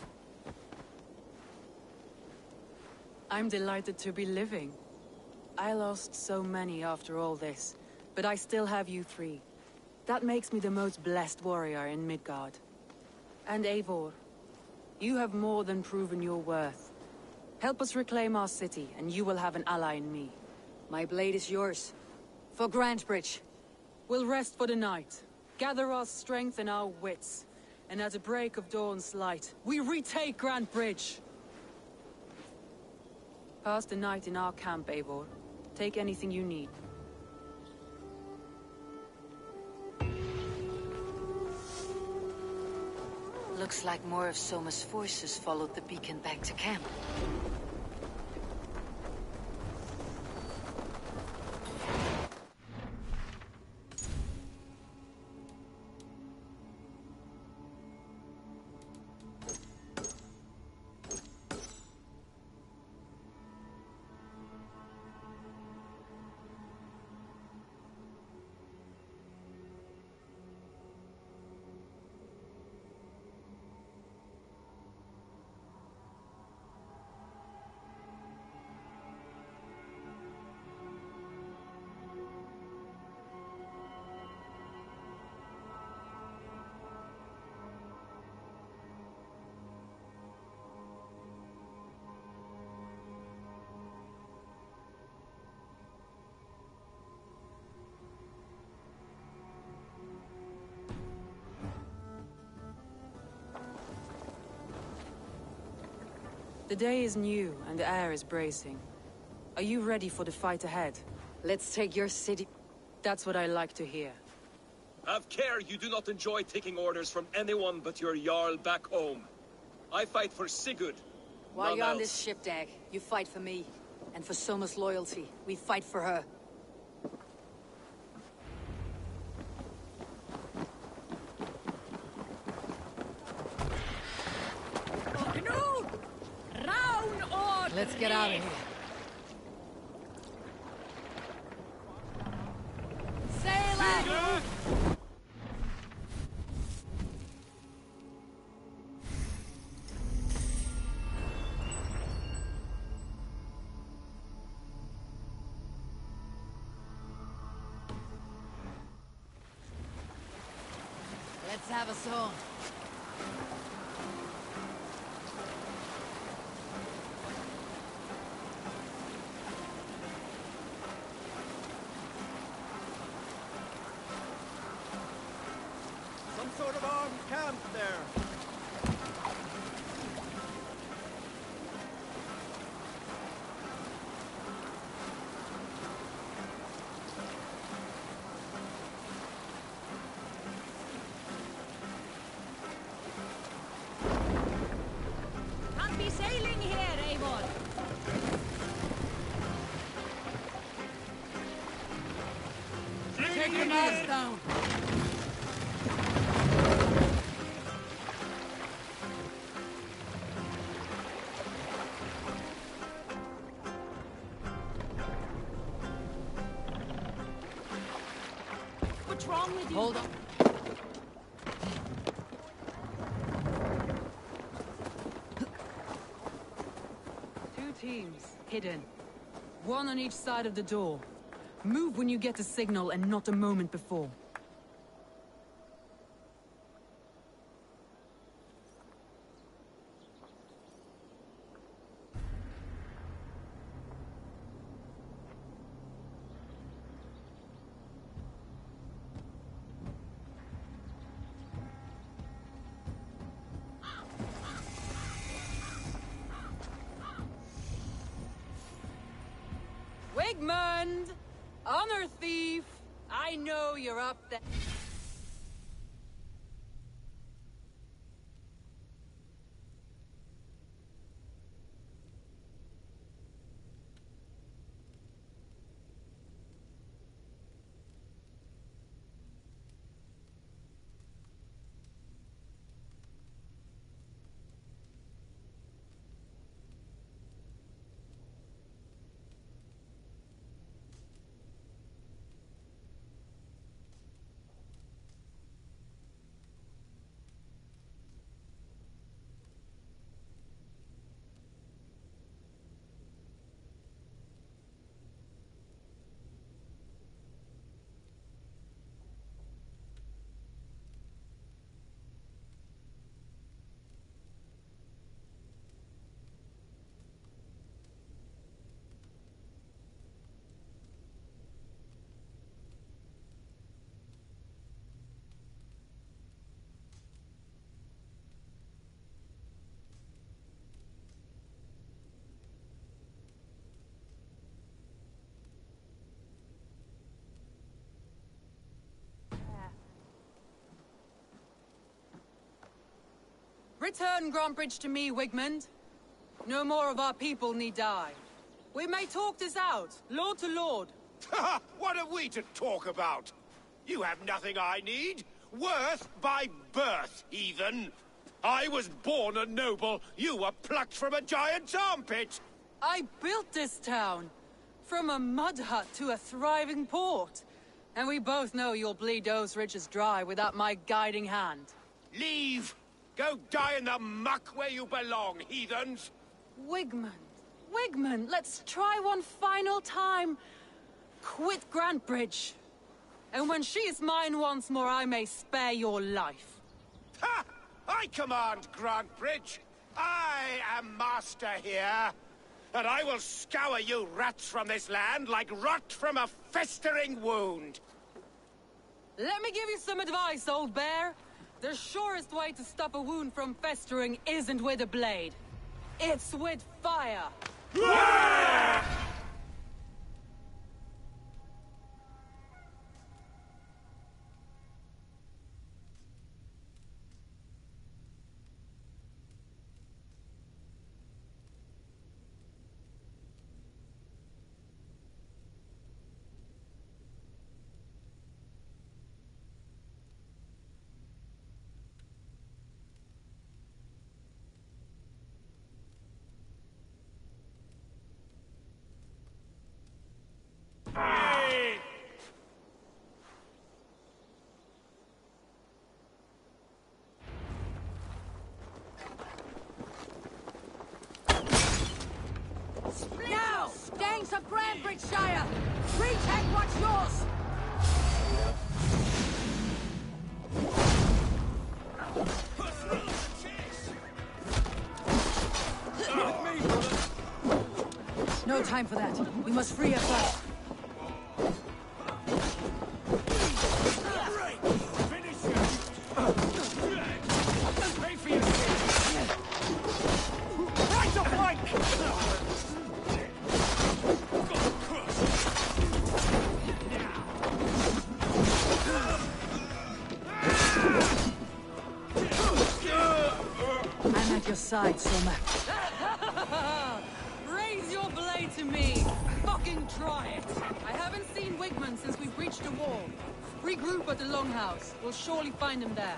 I'm delighted to be living. I lost so many after all this, but I still have you three. That makes me the most blessed warrior in Midgard. And Eivor, you have more than proven your worth. Help us reclaim our city, and you will have an ally in me. My blade is yours. For Grantebridge. We'll rest for the night. Gather our strength and our wits. And at the break of dawn's light, we retake Grantebridge! Pass the night in our camp, Eivor. Take anything you need. Looks like more of Soma's forces followed the beacon back to camp. The day is new, and the air is bracing. Are you ready for the fight ahead? Let's take your city. That's what I like to hear. Have care you do not enjoy taking orders from anyone but your Jarl back home. I fight for Sigurd. While none you're on else. this ship, Dag, you fight for me. And for Soma's loyalty, we fight for her. Let's get out of here. Sail out! Let's have a song. Some sort of armed camp there. Can't be sailing here, Eivor. Take the mast down. What's wrong with you? Hold on. Two teams, hidden. One on each side of the door. Move when you get the signal and not a moment before. Wigmund! Honor thief! I know you're up there. Return Grantbridge to me, Wigmund. No more of our people need die. We may talk this out, lord to lord. What have we to talk about? You have nothing I need. Worth by birth, heathen. I was born a noble. You were plucked from a giant's armpit. I built this town. From a mud hut to a thriving port. And we both know you'll bleed those riches dry without my guiding hand. Leave! Go die in the muck where you belong, heathens! Wigmund, let's try one final time. Quit Grantbridge. And when she is mine once more, I may spare your life. Ha! I command Grantbridge. I am master here. And I will scour you rats from this land like rot from a festering wound. Let me give you some advice, old bear. The surest way to stop a wound from festering isn't with a blade. It's with fire. Now! Gangs of Grantbridgeshire! Retake what's yours! No time for that. We must free her first. I'm at your side, Soma. Raise your blade to me. Fucking try it. I haven't seen Wigmund since we breached the wall. Regroup at the Longhouse. We'll surely find him there.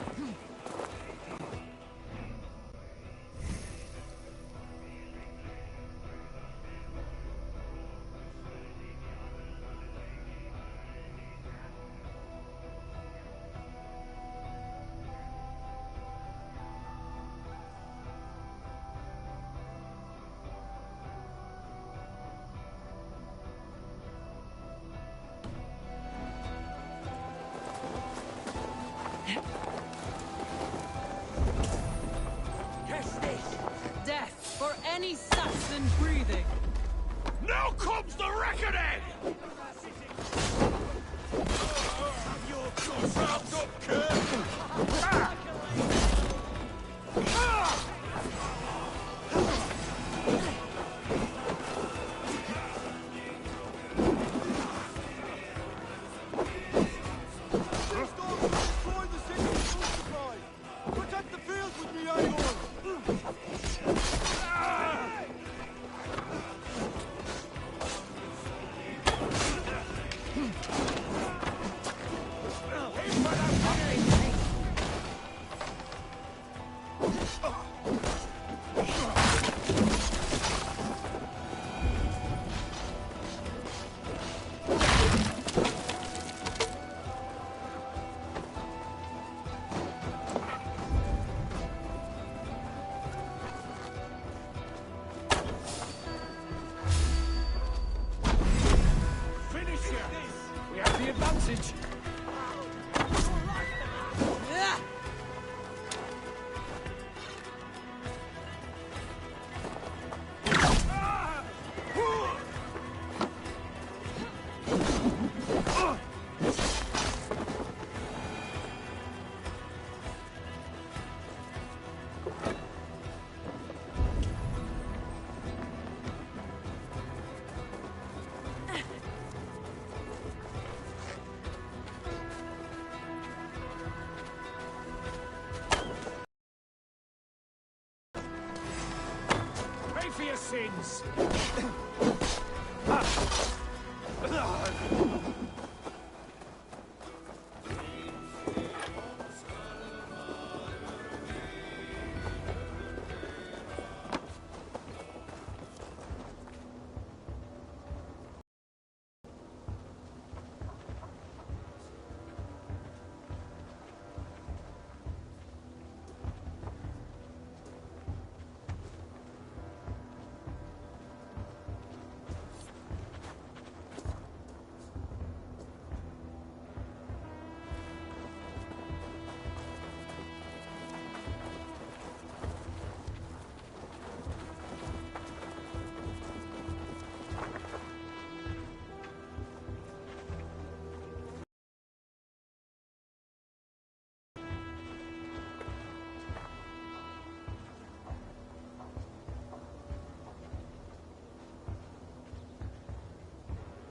Death for any Saxon breathing. Now comes the reckoning! Your guts wrapped up, kid! Protect the field with me, Aegon! things!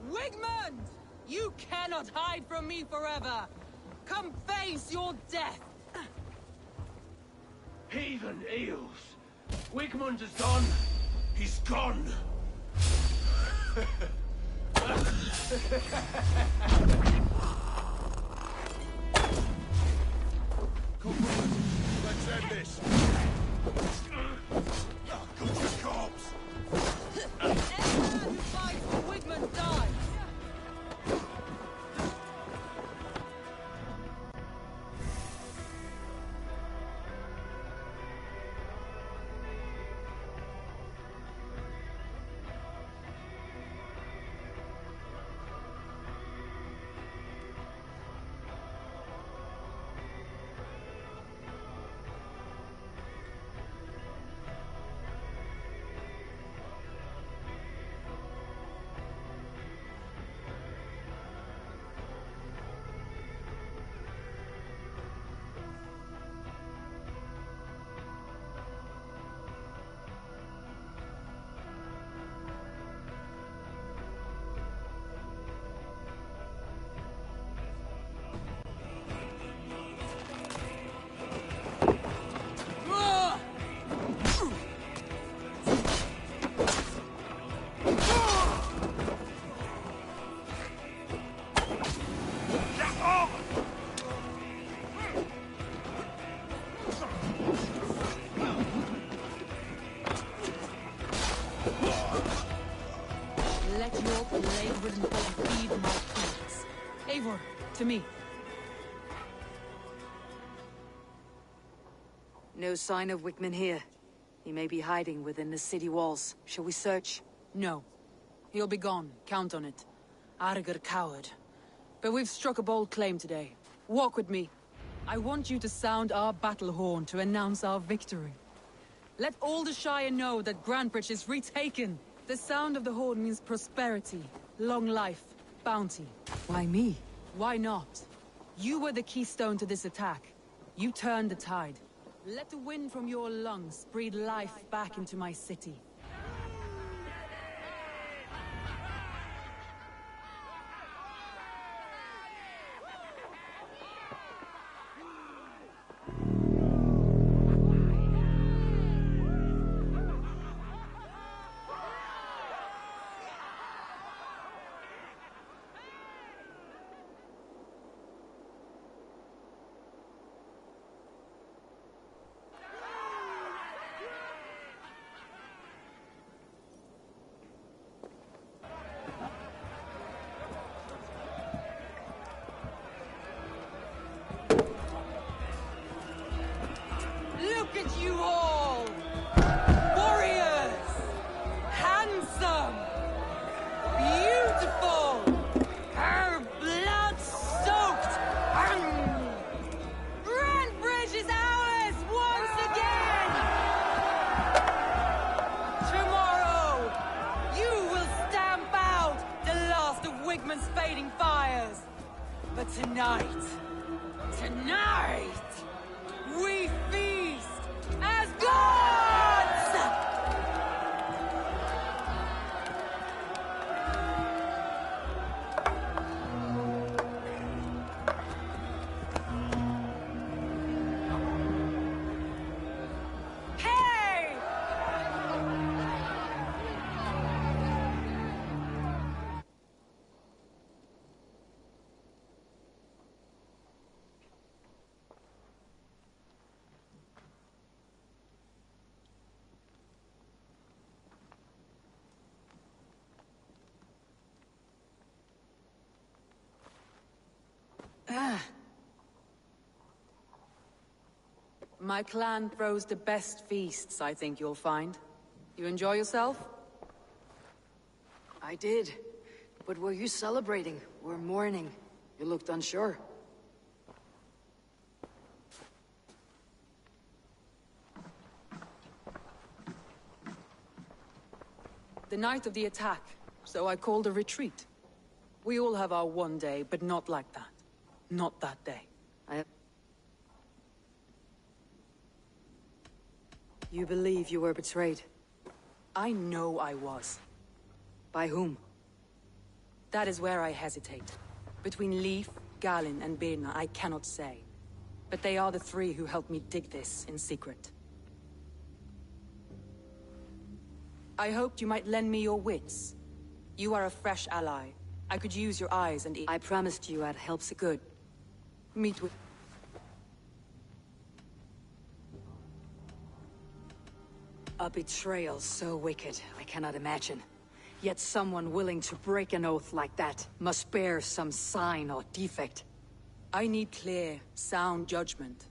Wigmund! You cannot hide from me forever! Come face your death! Heathen eels! Wigmund is gone! He's gone! Come on, let's end this! Cut your corpse! Every man who fights for Wigmund dies! Let your blade-ridden form feed my thoughts. Eivor, to me. No sign of Wickman here. He may be hiding within the city walls. Shall we search? No. He'll be gone, count on it. Arger coward. But we've struck a bold claim today. Walk with me. I want you to sound our battle horn to announce our victory. Let all the Shire know that Grantebridge is retaken. The sound of the horn means prosperity, long life, bounty. Why me? Why not? You were the keystone to this attack. You turned the tide. Let the wind from your lungs breathe life back into my city. Look at you all! Warriors! Handsome! Beautiful! Her blood-soaked! Grantebridge is ours once again! Tomorrow, you will stamp out the last of Wigmund's fading fires. But tonight, we feast as gods! Hey! My clan throws the best feasts, I think you'll find. You enjoy yourself? I did. But were you celebrating or mourning? You looked unsure. The night of the attack, so I called a retreat. We all have our one day, but not like that. Not that day. You believe you were betrayed? I know I was. By whom? That is where I hesitate. Between Leif, Galin, and Birna, I cannot say. But they are the three who helped me dig this in secret. I hoped you might lend me your wits. You are a fresh ally. I could use your eyes and ears. I promised you I'd help so good. Meet with... A betrayal so wicked, I cannot imagine. Yet someone willing to break an oath like that must bear some sign or defect. I need clear, sound judgment.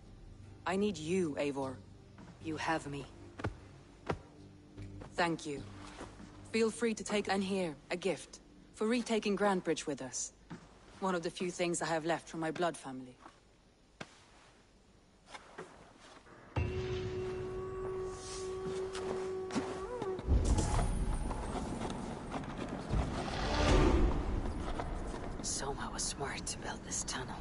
I need you, Eivor. You have me. Thank you. Feel free to take, and here, a gift, for retaking Grantebridge with us. One of the few things I have left from my blood family. Soma was smart to build this tunnel.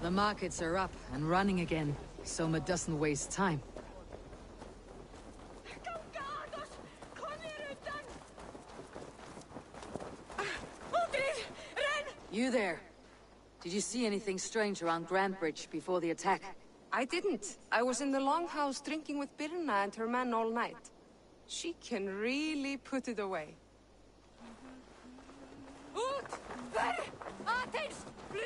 The markets are up and running again. Soma doesn't waste time. You there. Did you see anything strange around Grantebridge before the attack? I didn't. I was in the longhouse drinking with Birna and her men all night. She can really put it away. Ut! Ver! Atens! Flyr!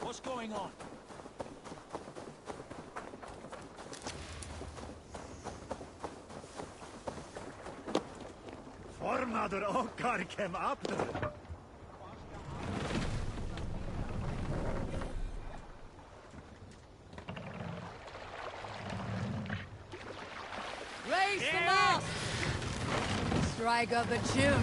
What's going on? Formader okkar kem aftur. Raise the mast! Strike up a tune!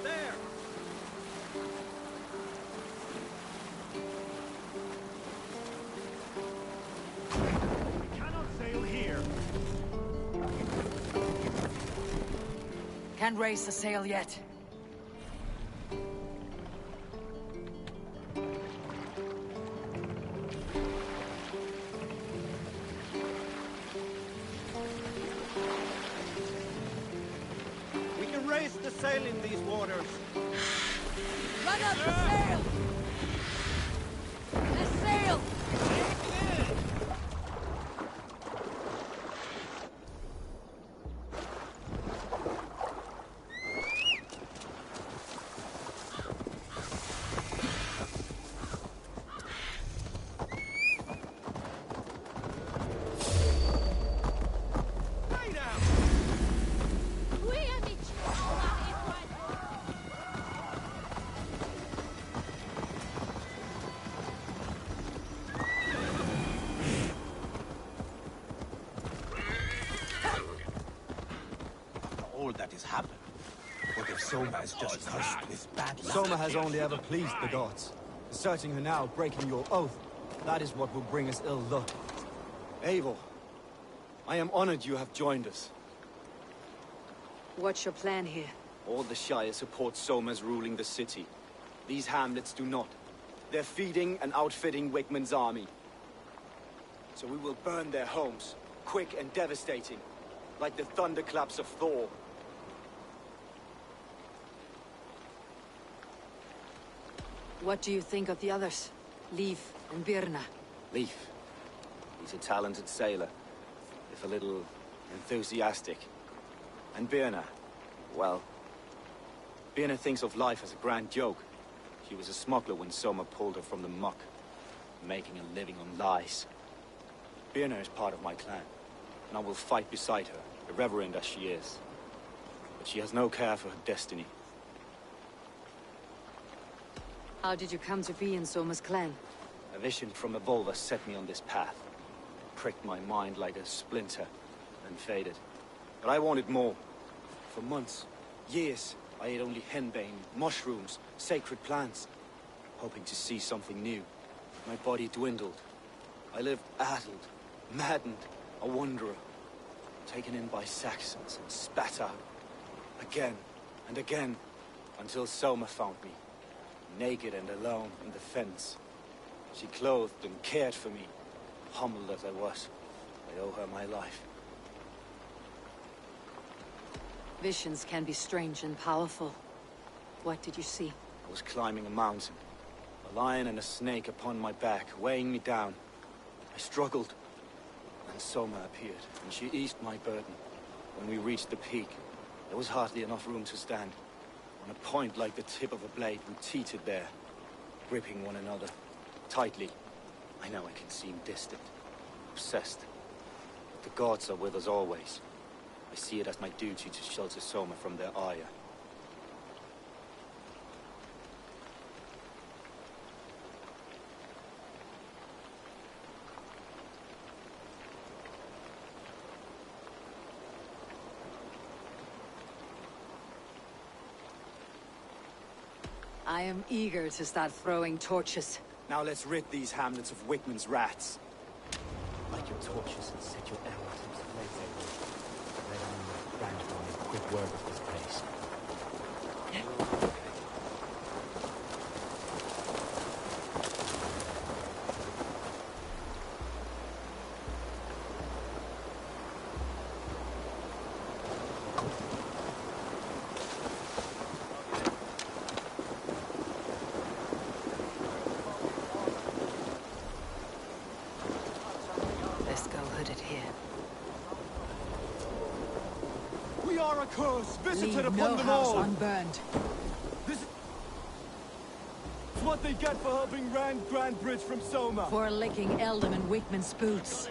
There! We cannot sail here. Can't raise the sail yet. Raise the sail in these waters. Run up the sail! The sail! What if Soma is just cursed with bad luck? Soma has only ever pleased the gods. Deserting her now, breaking your oath, that is what will bring us ill luck. Eivor, I am honored you have joined us. What's your plan here? All the Shire support Soma's ruling the city. These hamlets do not. They're feeding and outfitting Wickman's army. So we will burn their homes, quick and devastating, like the thunderclaps of Thor. What do you think of the others? Leif and Birna? Leif. He's a talented sailor, if a little enthusiastic. And Birna, well, Birna thinks of life as a grand joke. She was a smuggler when Soma pulled her from the muck, making a living on lies. Birna is part of my clan, and I will fight beside her, irreverent as she is. But she has no care for her destiny. How did you come to be in Soma's clan? A vision from a Volva set me on this path. Pricked my mind like a splinter, and faded. But I wanted more. For months, years, I ate only henbane, mushrooms, sacred plants, hoping to see something new. My body dwindled. I lived addled, maddened, a wanderer, taken in by Saxons and spat out, again and again, until Soma found me, naked and alone in the fence. She clothed and cared for me, humbled as I was. I owe her my life. Visions can be strange and powerful. What did you see? I was climbing a mountain. A lion and a snake upon my back, weighing me down. I struggled. And Soma appeared, and she eased my burden. When we reached the peak, there was hardly enough room to stand. On a point like the tip of a blade, we teetered there, gripping one another tightly. I know I can seem distant, obsessed. But the gods are with us always. I see it as my duty to shelter Soma from their ire. I am eager to start throwing torches. Now let's rid these hamlets of Wickman's rats. Light your torches and set your arrows into the blaze. Let on Brand will make quick work of this place. We are a curse visited Leave upon no them house all. unburned. This is what they get for helping Rand Grandbridge from Soma. For licking Eldon and Wickman's boots.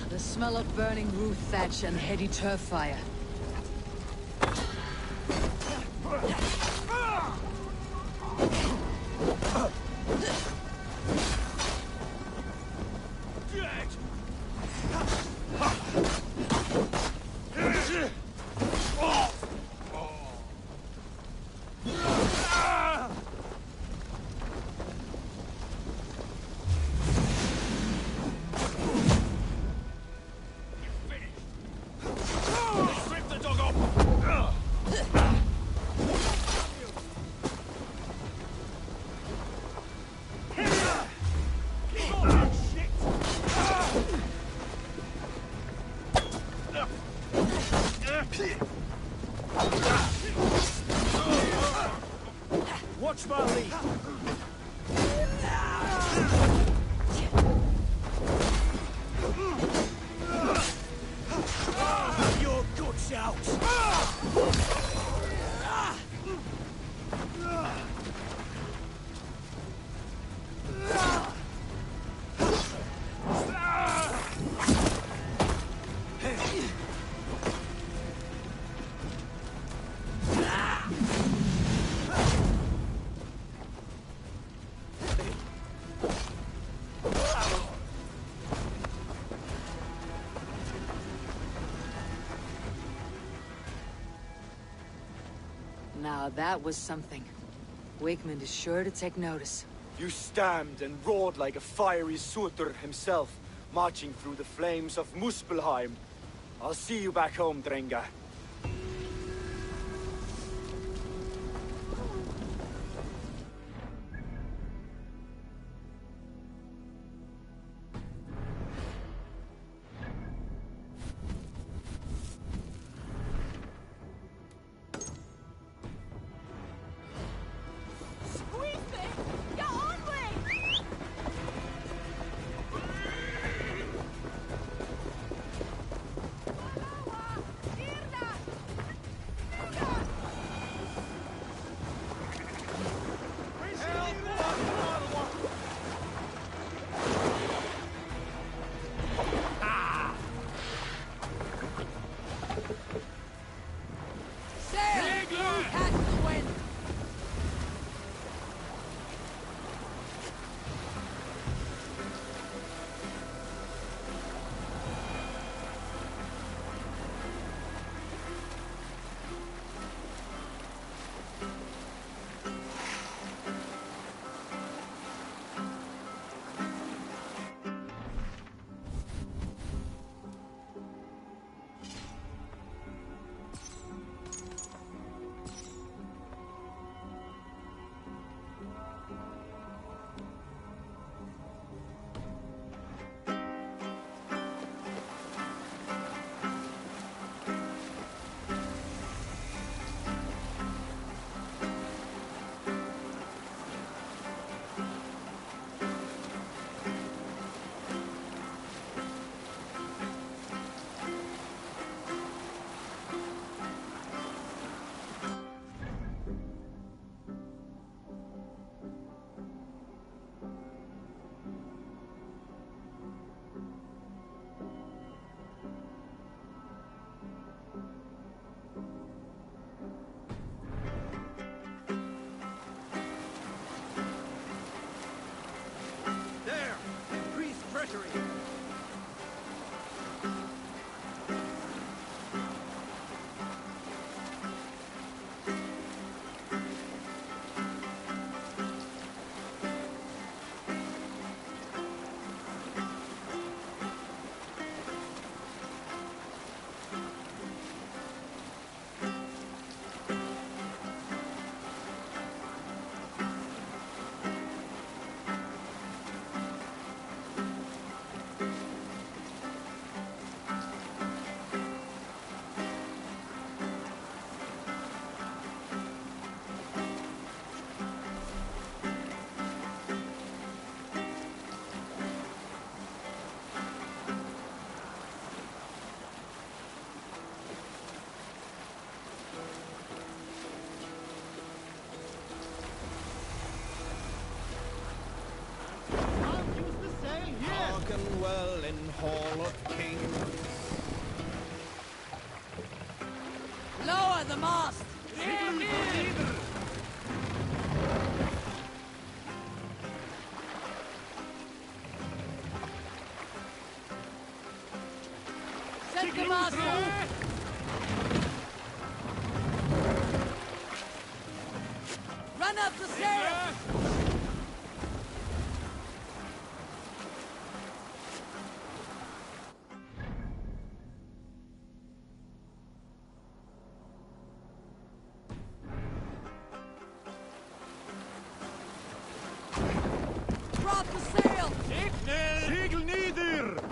The smell of burning roof thatch and heady turf fire. Watch my lead. Your guts out. Now that was something. Wakeman is sure to take notice. You stamped and roared like a fiery Surtur himself, marching through the flames of Muspelheim. I'll see you back home, Drenga. Hall of Kings. Lower the mast! Set the mast! Run up the sail! Drop the sail! Segel nieder!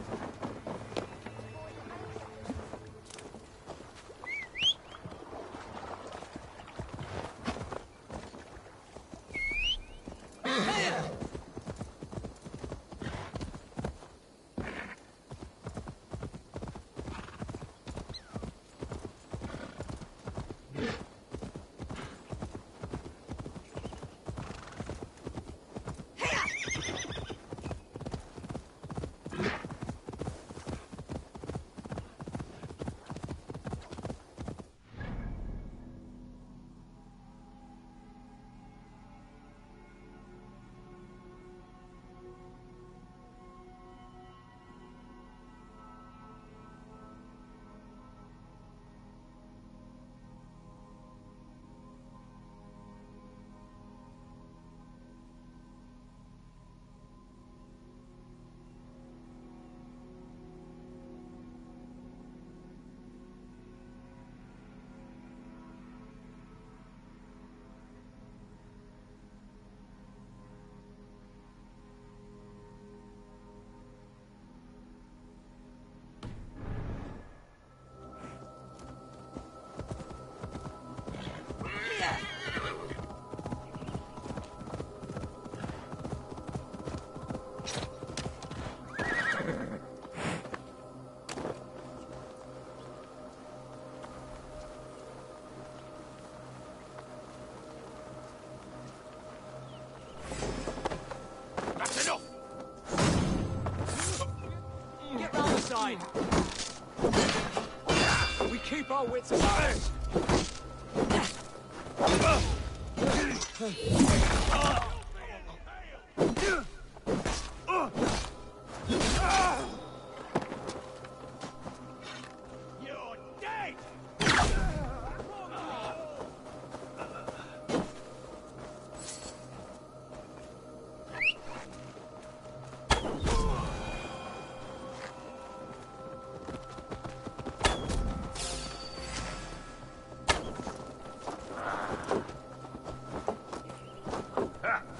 That's enough! Get round the side! We keep our wits about us! You're dead! Ha!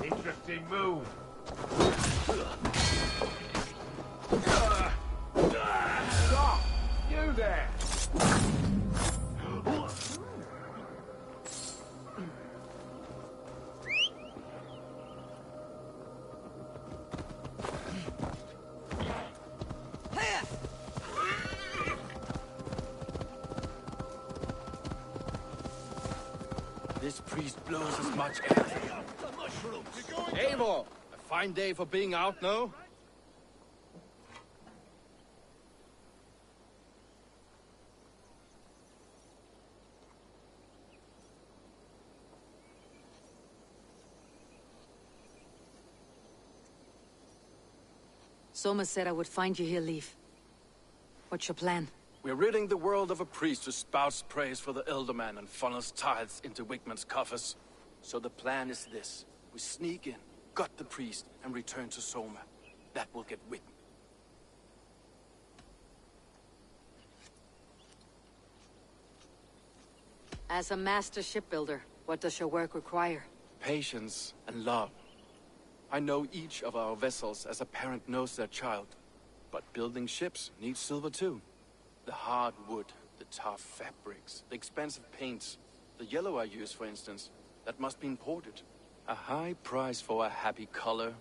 Interesting move. Stop! You there! This priest blows as much air. Eivor, a fine day for being out, no? Soma said I would find you here, Leaf. What's your plan? We're ridding the world of a priest who spouts praise for the Elderman and funnels tithes into Wigman's coffers. So the plan is this. We sneak in, gut the priest, and return to Soma. That will get Wigman. As a master shipbuilder, what does your work require? Patience and love. I know each of our vessels as a parent knows their child. But building ships needs silver too. The hard wood, the tough fabrics, the expensive paints. The yellow I use, for instance, that must be imported. A high price for a happy color.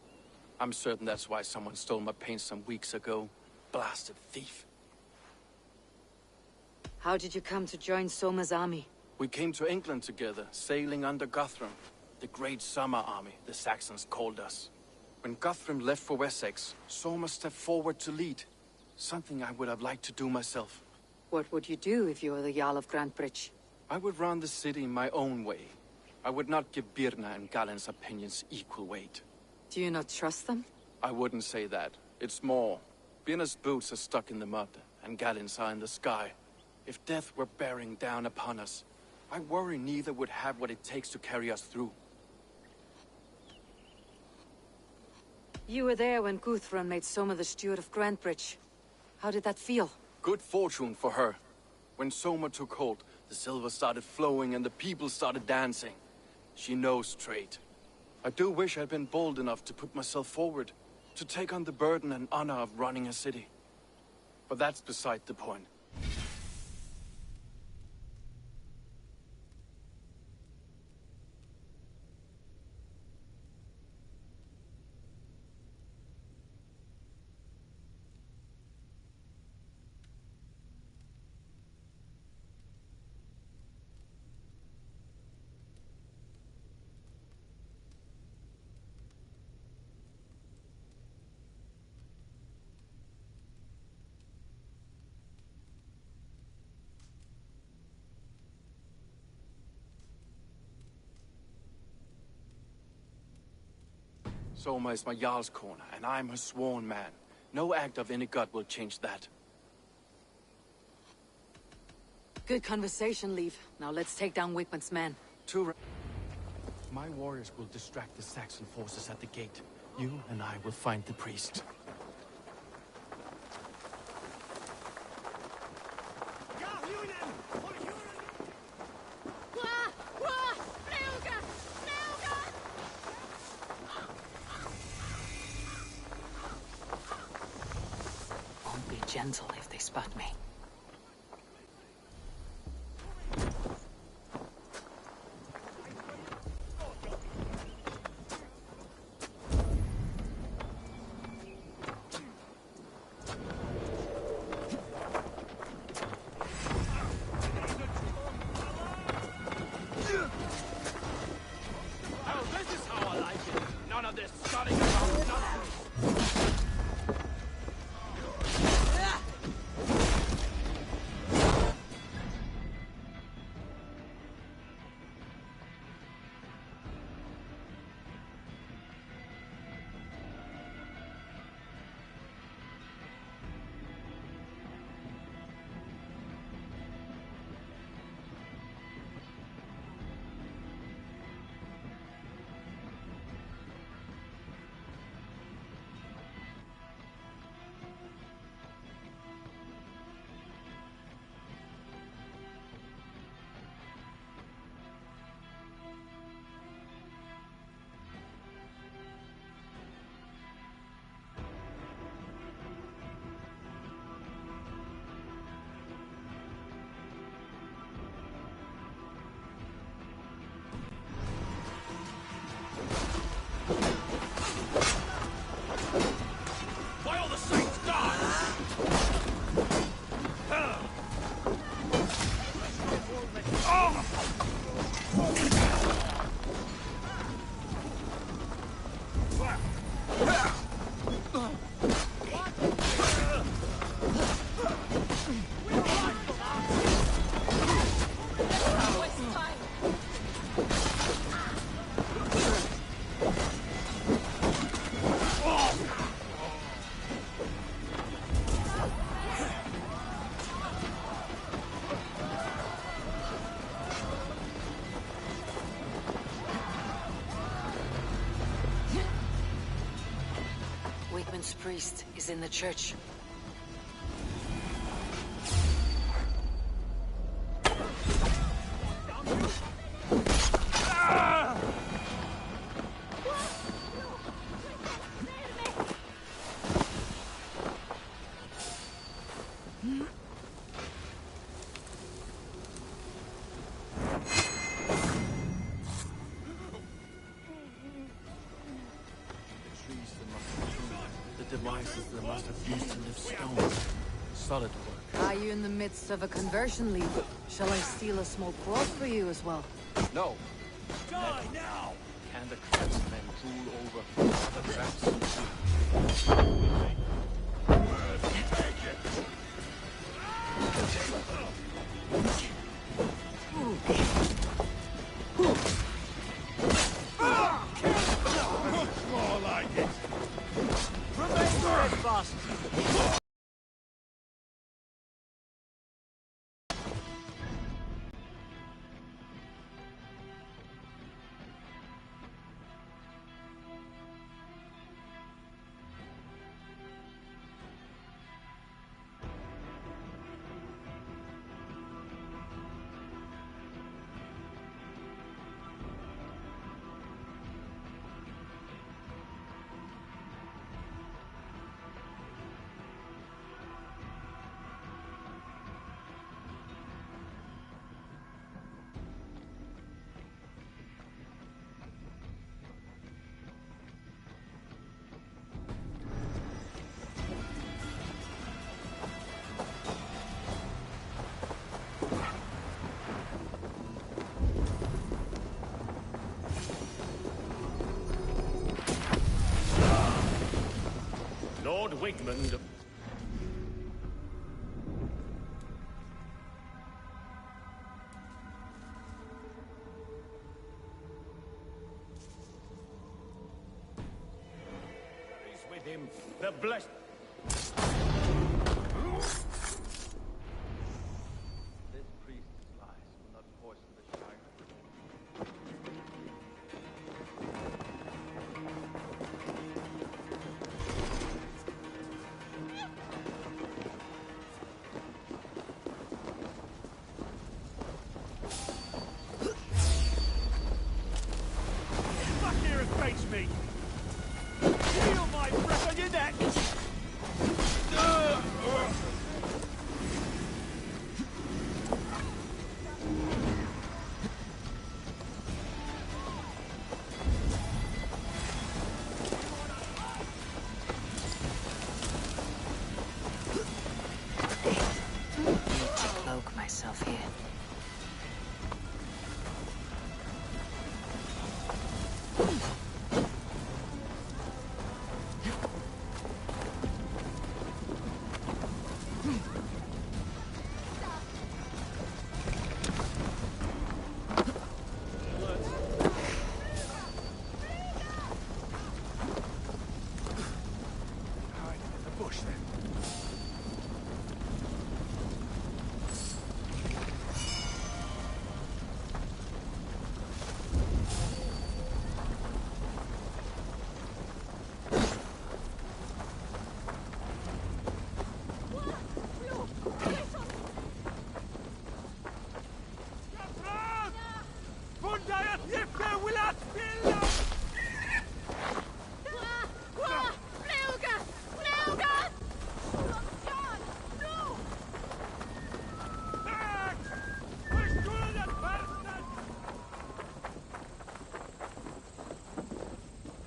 I'm certain that's why someone stole my paint some weeks ago. Blasted thief. How did you come to join Soma's army? We came to England together, sailing under Guthrum. The Great Summer Army, the Saxons called us. When Guthrum left for Wessex, Soma stepped forward to lead. Something I would have liked to do myself. What would you do if you were the Jarl of Grantebridge? I would run the city my own way. I would not give Birna and Galen's opinions equal weight. Do you not trust them? I wouldn't say that. It's more. Birna's boots are stuck in the mud, and Galen's are in the sky. If death were bearing down upon us, I worry neither would have what it takes to carry us through. You were there when Guthrun made Soma the steward of Grantebridge. How did that feel? Good fortune for her. When Soma took hold, the silver started flowing and the people started dancing. She knows trade. I do wish I'd been bold enough to put myself forward, to take on the burden and honor of running a city. But that's beside the point. Soma is my Jarl's corner, and I'm her sworn man. No act of any god will change that. Good conversation, Leif. Now let's take down Wigmund's men. My warriors will distract the Saxon forces at the gate. You and I will find the priest. Won't be gentle if they spot me. Wigmund's priest is in the church. Devices that must have used to lift stone. Solid work. Are you in the midst of a conversion, Leif? Shall I steal a small cross for you as well? No. Die now! Can the craftsmen rule over the traps? Take it! More like it. Remain steadfast. Lord Wigmund. Carries with him the blessed. This priest's lies will not poison the Shire. Back here and face me! Feel my breath on your neck! Need to cloak myself here. Hide in the bush then.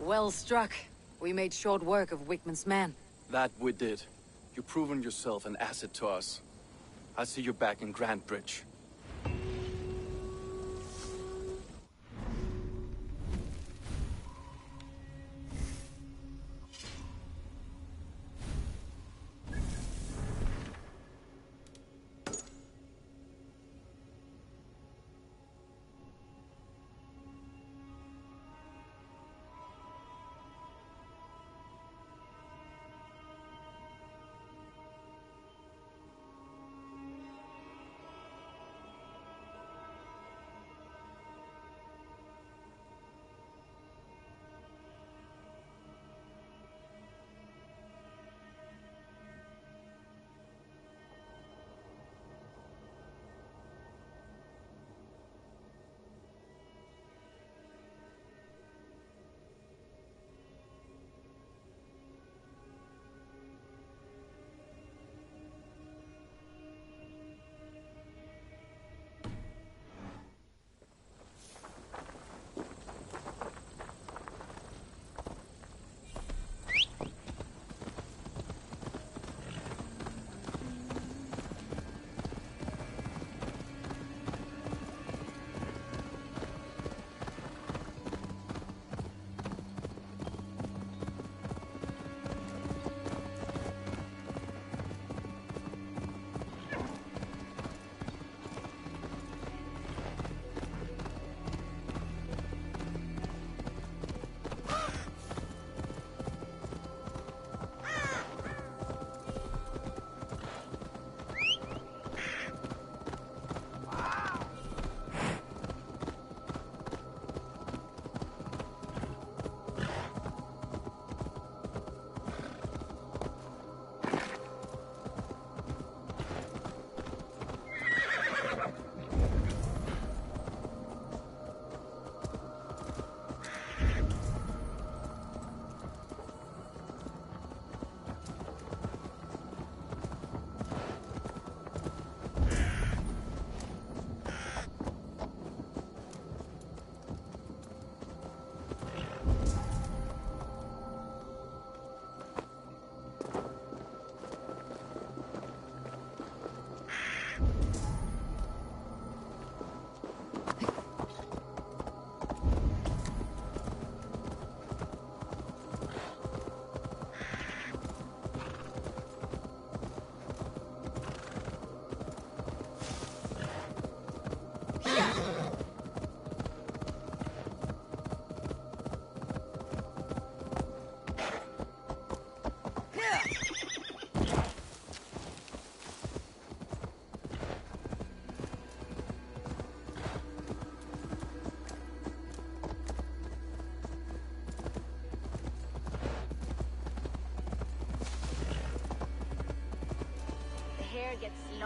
Well struck. We made short work of Wickman's men. That we did. You've proven yourself an asset to us. I'll see you back in Grantbridge.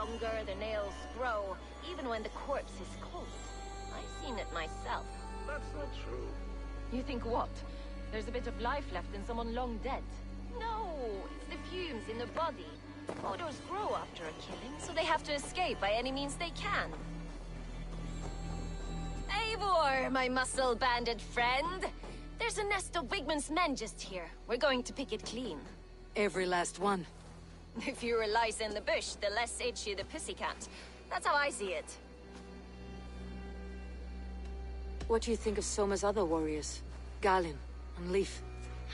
longer, the nails grow, even when the corpse is cold. I've seen it myself. That's not true. You think what? There's a bit of life left in someone long dead? No, it's the fumes in the body. Odors grow after a killing, so they have to escape by any means they can. Eivor, my muscle-banded friend! There's a nest of Wigman's men just here. We're going to pick it clean. Every last one. The fewer lice in the bush, the less itchy the pussycat. That's how I see it. What do you think of Soma's other warriors? Galin and Leif?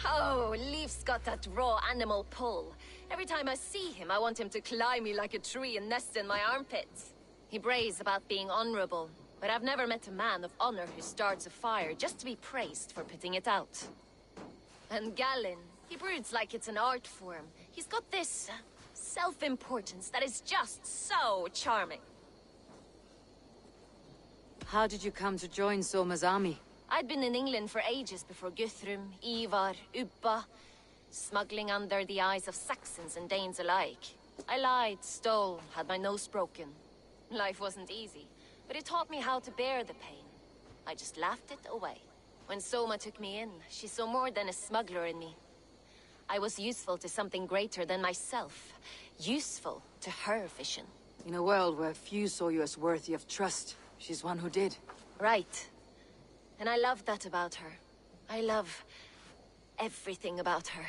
Oh, Leif's got that raw animal pull. Every time I see him, I want him to climb me like a tree and nest in my armpits. He brays about being honorable, but I've never met a man of honor who starts a fire just to be praised for putting it out. And Galin, he broods like it's an art form. He's got this self-importance that is just so charming. How did you come to join Soma's army? I'd been in England for ages before Guthrum, Ivar, Ubba, smuggling under the eyes of Saxons and Danes alike. I lied, stole, had my nose broken. Life wasn't easy, but it taught me how to bear the pain. I just laughed it away. When Soma took me in, she saw more than a smuggler in me. I was useful to something greater than myself. Useful to her vision. In a world where few saw you as worthy of trust, she's one who did. Right. And I love that about her. I love everything about her.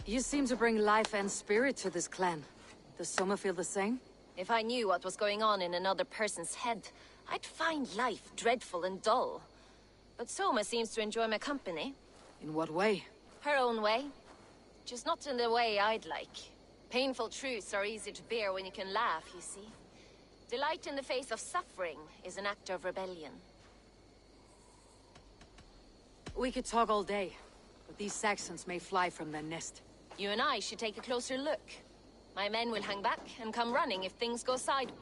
You seem to bring life and spirit to this clan. Does Soma feel the same? If I knew what was going on in another person's head, I'd find life dreadful and dull. But Soma seems to enjoy my company. In what way? Her own way. Just not in the way I'd like. Painful truths are easy to bear when you can laugh, you see. Delight in the face of suffering is an act of rebellion. We could talk all day, but these Saxons may fly from their nest. You and I should take a closer look. My men will hang back and come running if things go sideways.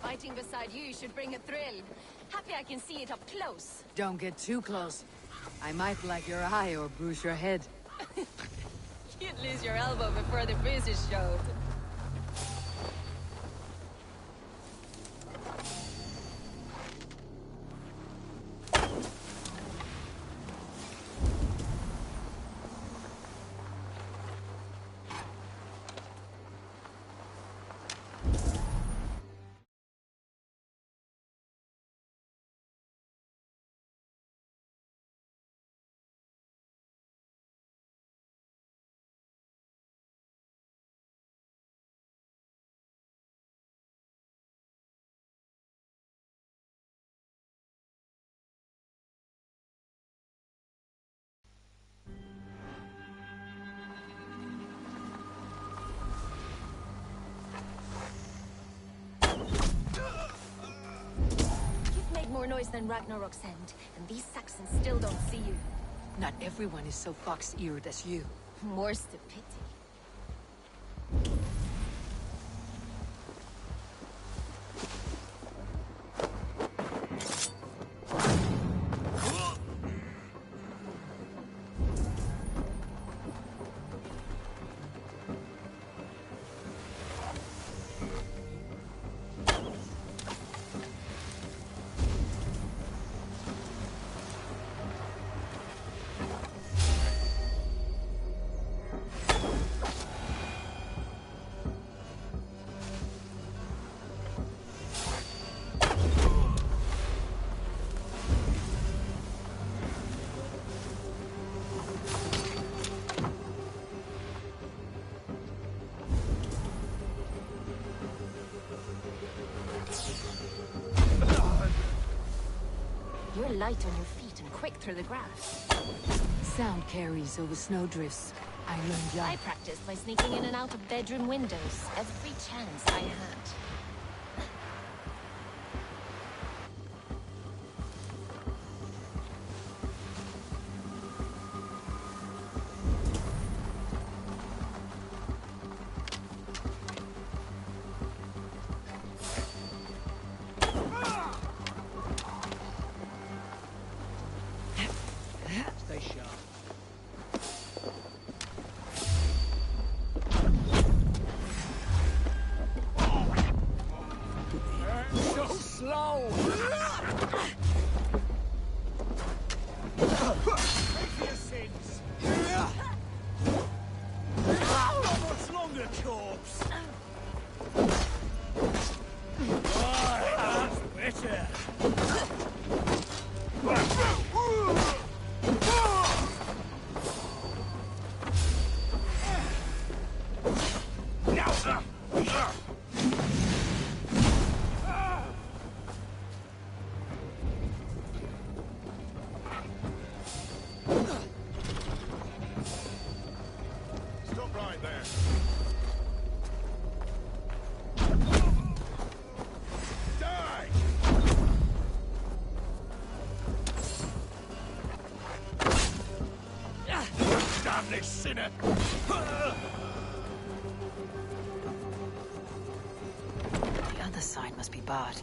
Fighting beside you should bring a thrill. Happy I can see it up close. Don't get too close. I might black your eye or bruise your head. You'd lose your elbow before the bruises showed. choice than Ragnarok's end, and these Saxons still don't see you. Not everyone is so fox-eared as you. More's the pity. You're light on your feet and quick through the grass. Sound carries over snowdrifts. I learned young. I practiced by sneaking in and out of bedroom windows every chance I had. Stay sharp. So slow! Pay for your sins! Not much longer, corpse! Oh, that's better! Stop right there. Die! Damn this sinner! The other side must be barred.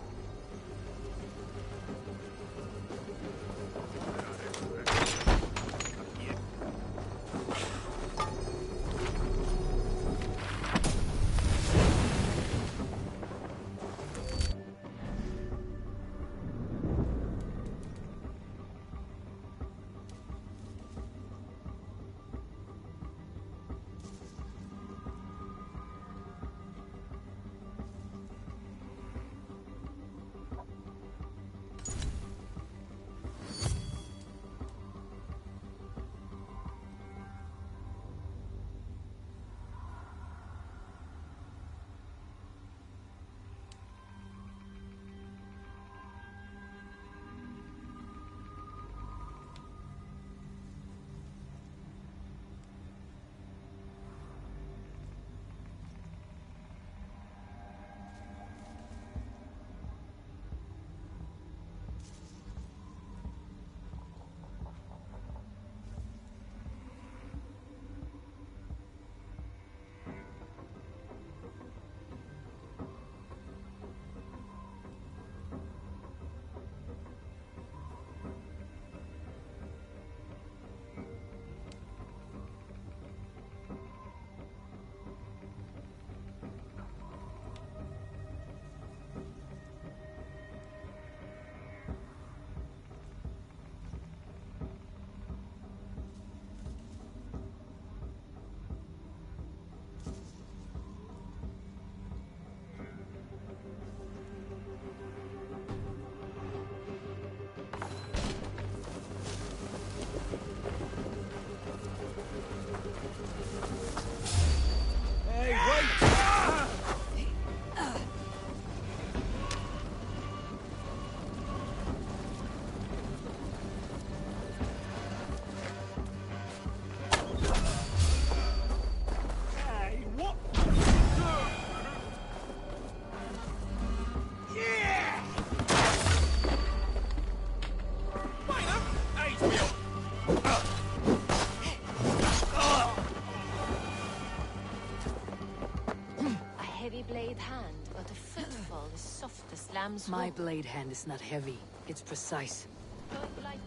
but a footfall is soft as lamb's My wool. blade hand is not heavy. It's precise. Going light,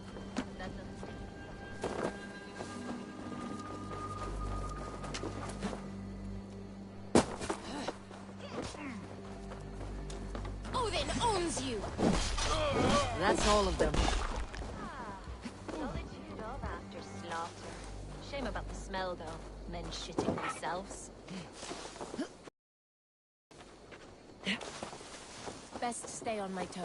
that doesn't Odin owns you! That's all of them. Solitude of after slaughter. Shame about the smell, though. Men shitting themselves. Best stay on my toes.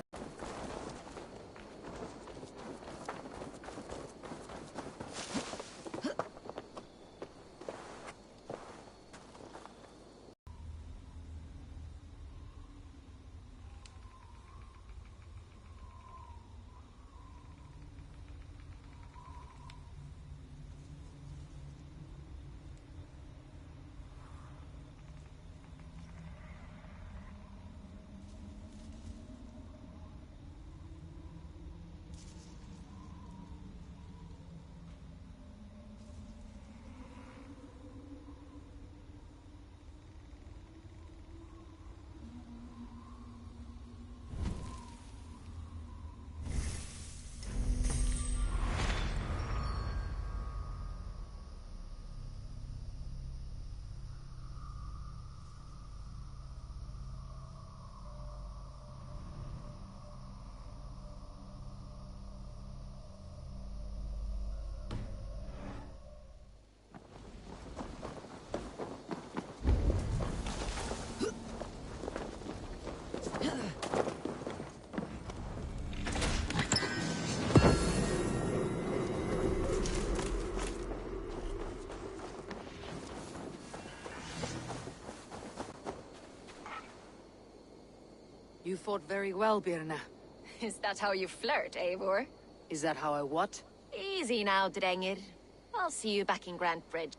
You fought very well, Birna. Is that how you flirt, Eivor? Is that how I what? Easy now, Drengir. I'll see you back in Grant Bridge.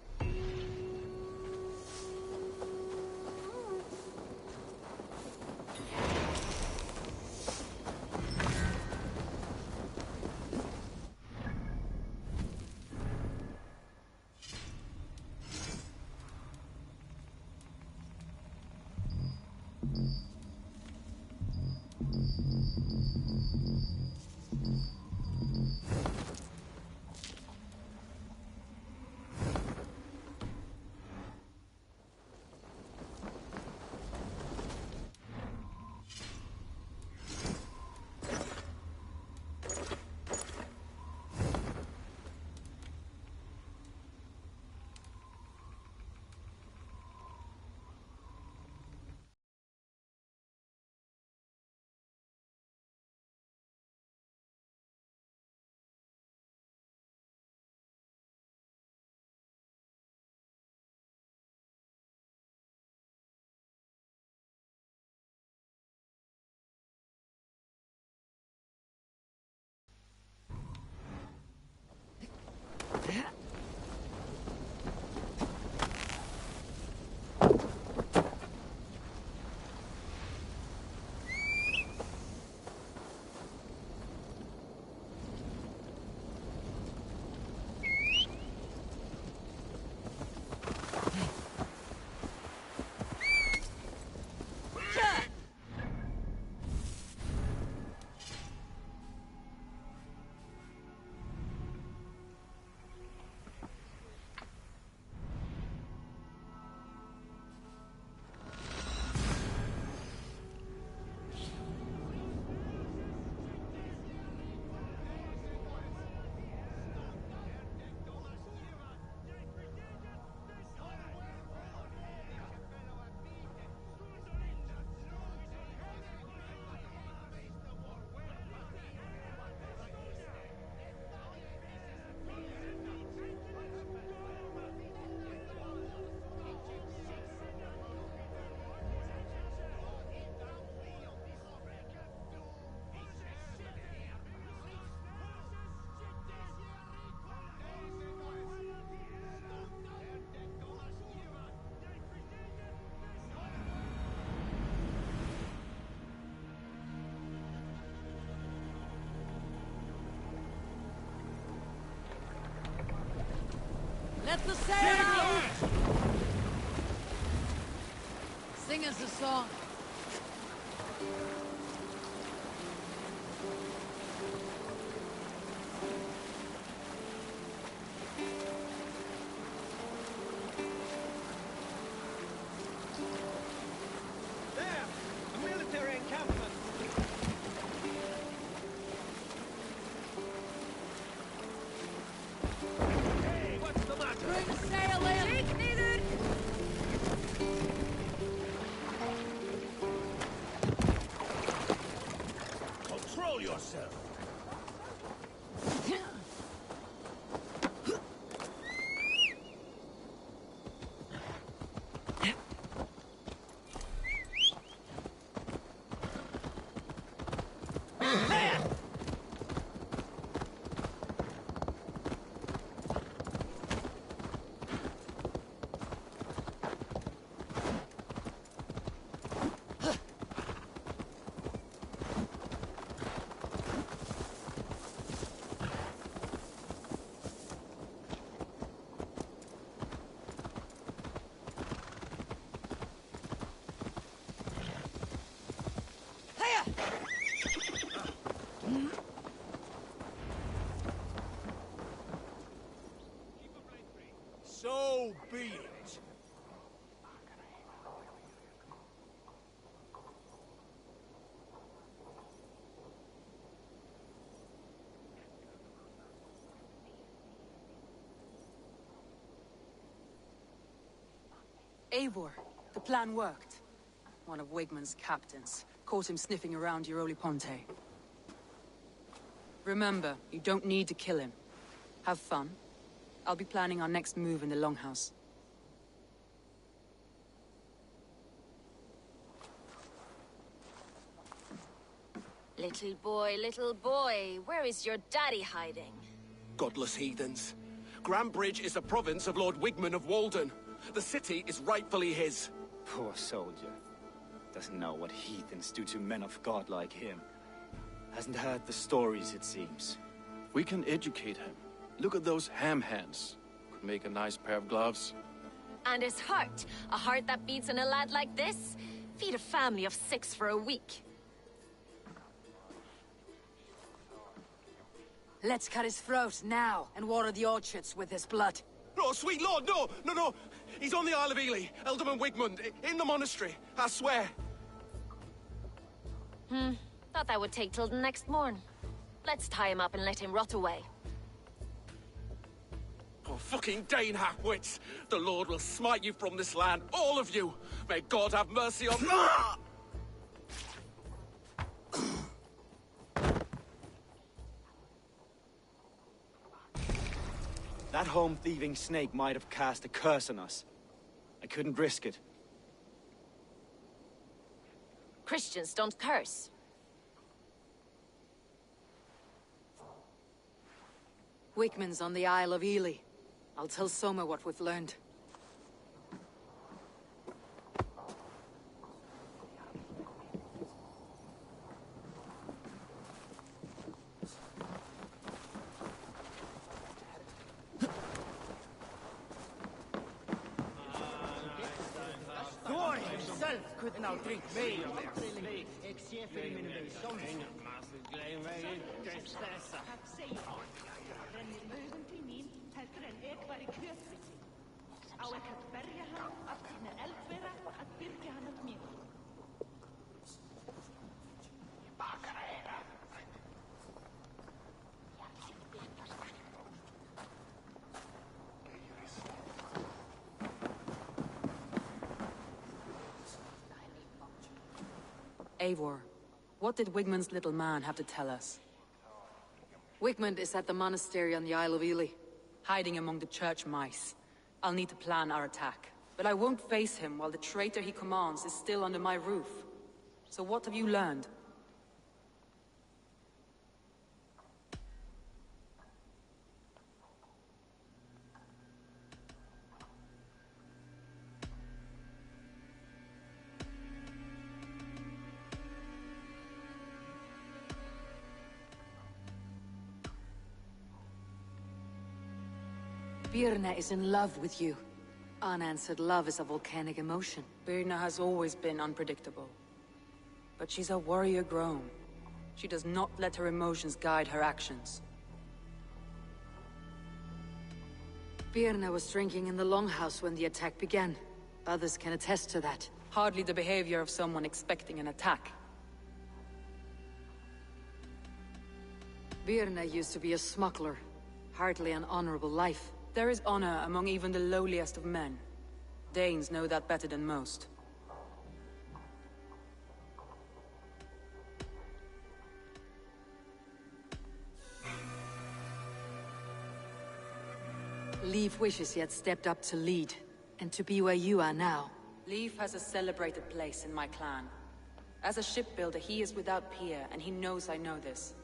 Let the sail out! Sing us a song. yourself. So be it. Eivor, the plan worked. One of Wigmund's captains caught him sniffing around Euroli Ponte. Remember, you don't need to kill him. Have fun. I'll be planning our next move in the Longhouse. Little boy, where is your daddy hiding? Godless heathens. Grandbridge is a province of Lord Wigmund of Walden. The city is rightfully his. Poor soldier. Doesn't know what heathens do to men of God like him. Hasn't heard the stories, it seems. We can educate him. Look at those ham hands. Could make a nice pair of gloves. And his heart. A heart that beats in a lad like this? Feed a family of 6 for a week. Let's cut his throat now and water the orchards with his blood. No, sweet lord, no, no, no. He's on the Isle of Ely, Ealdorman Wigmund, in the monastery, I swear. Thought that would take till the next morn. Let's tie him up and let him rot away. Oh, fucking Dane half-wits! The Lord will smite you from this land, all of you! May God have mercy on... That home-thieving snake might have cast a curse on us. I couldn't risk it. Christians don't curse. Wigmund's on the Isle of Ely. I'll tell Soma what we've learned. Thor himself could now drink vein of their Eivor, what did Wigmund's little man have to tell us? Wigmund is at the monastery on the Isle of Ely. Hiding among the church mice. I'll need to plan our attack. But I won't face him while the traitor he commands is still under my roof. So what have you learned? Birna is in love with you. Unanswered love is a volcanic emotion. Birna has always been unpredictable. But she's a warrior grown. She does not let her emotions guide her actions. Birna was drinking in the Longhouse when the attack began. Others can attest to that. Hardly the behavior of someone expecting an attack. Birna used to be a smuggler. Hardly an honorable life. There is honor among even the lowliest of men. Danes know that better than most. Leif wishes he had stepped up to lead, and to be where you are now. Leif has a celebrated place in my clan. As a shipbuilder, he is without peer, and he knows I know this.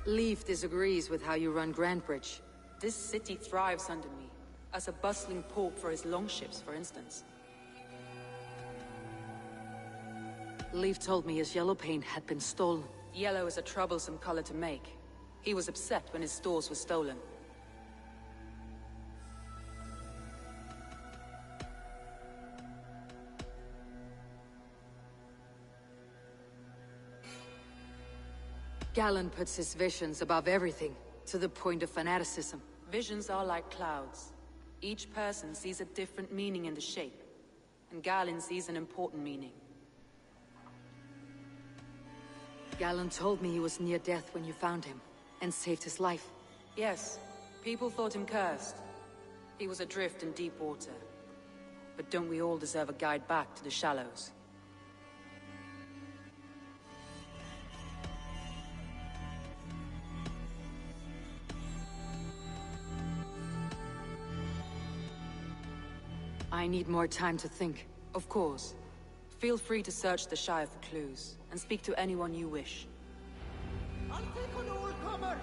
Leif disagrees with how you run Grantebridge. This city thrives under me, as a bustling port for his longships, for instance. Leif told me his yellow paint had been stolen. Yellow is a troublesome color to make. He was upset when his stores were stolen. Galen puts his visions above everything, to the point of fanaticism. Visions are like clouds. Each person sees a different meaning in the shape, and Galen sees an important meaning. Galen told me he was near death when you found him, and saved his life. Yes, people thought him cursed. He was adrift in deep water. But don't we all deserve a guide back to the shallows? I need more time to think. Of course. Feel free to search the Shire for clues, and speak to anyone you wish. I'll take on all comers!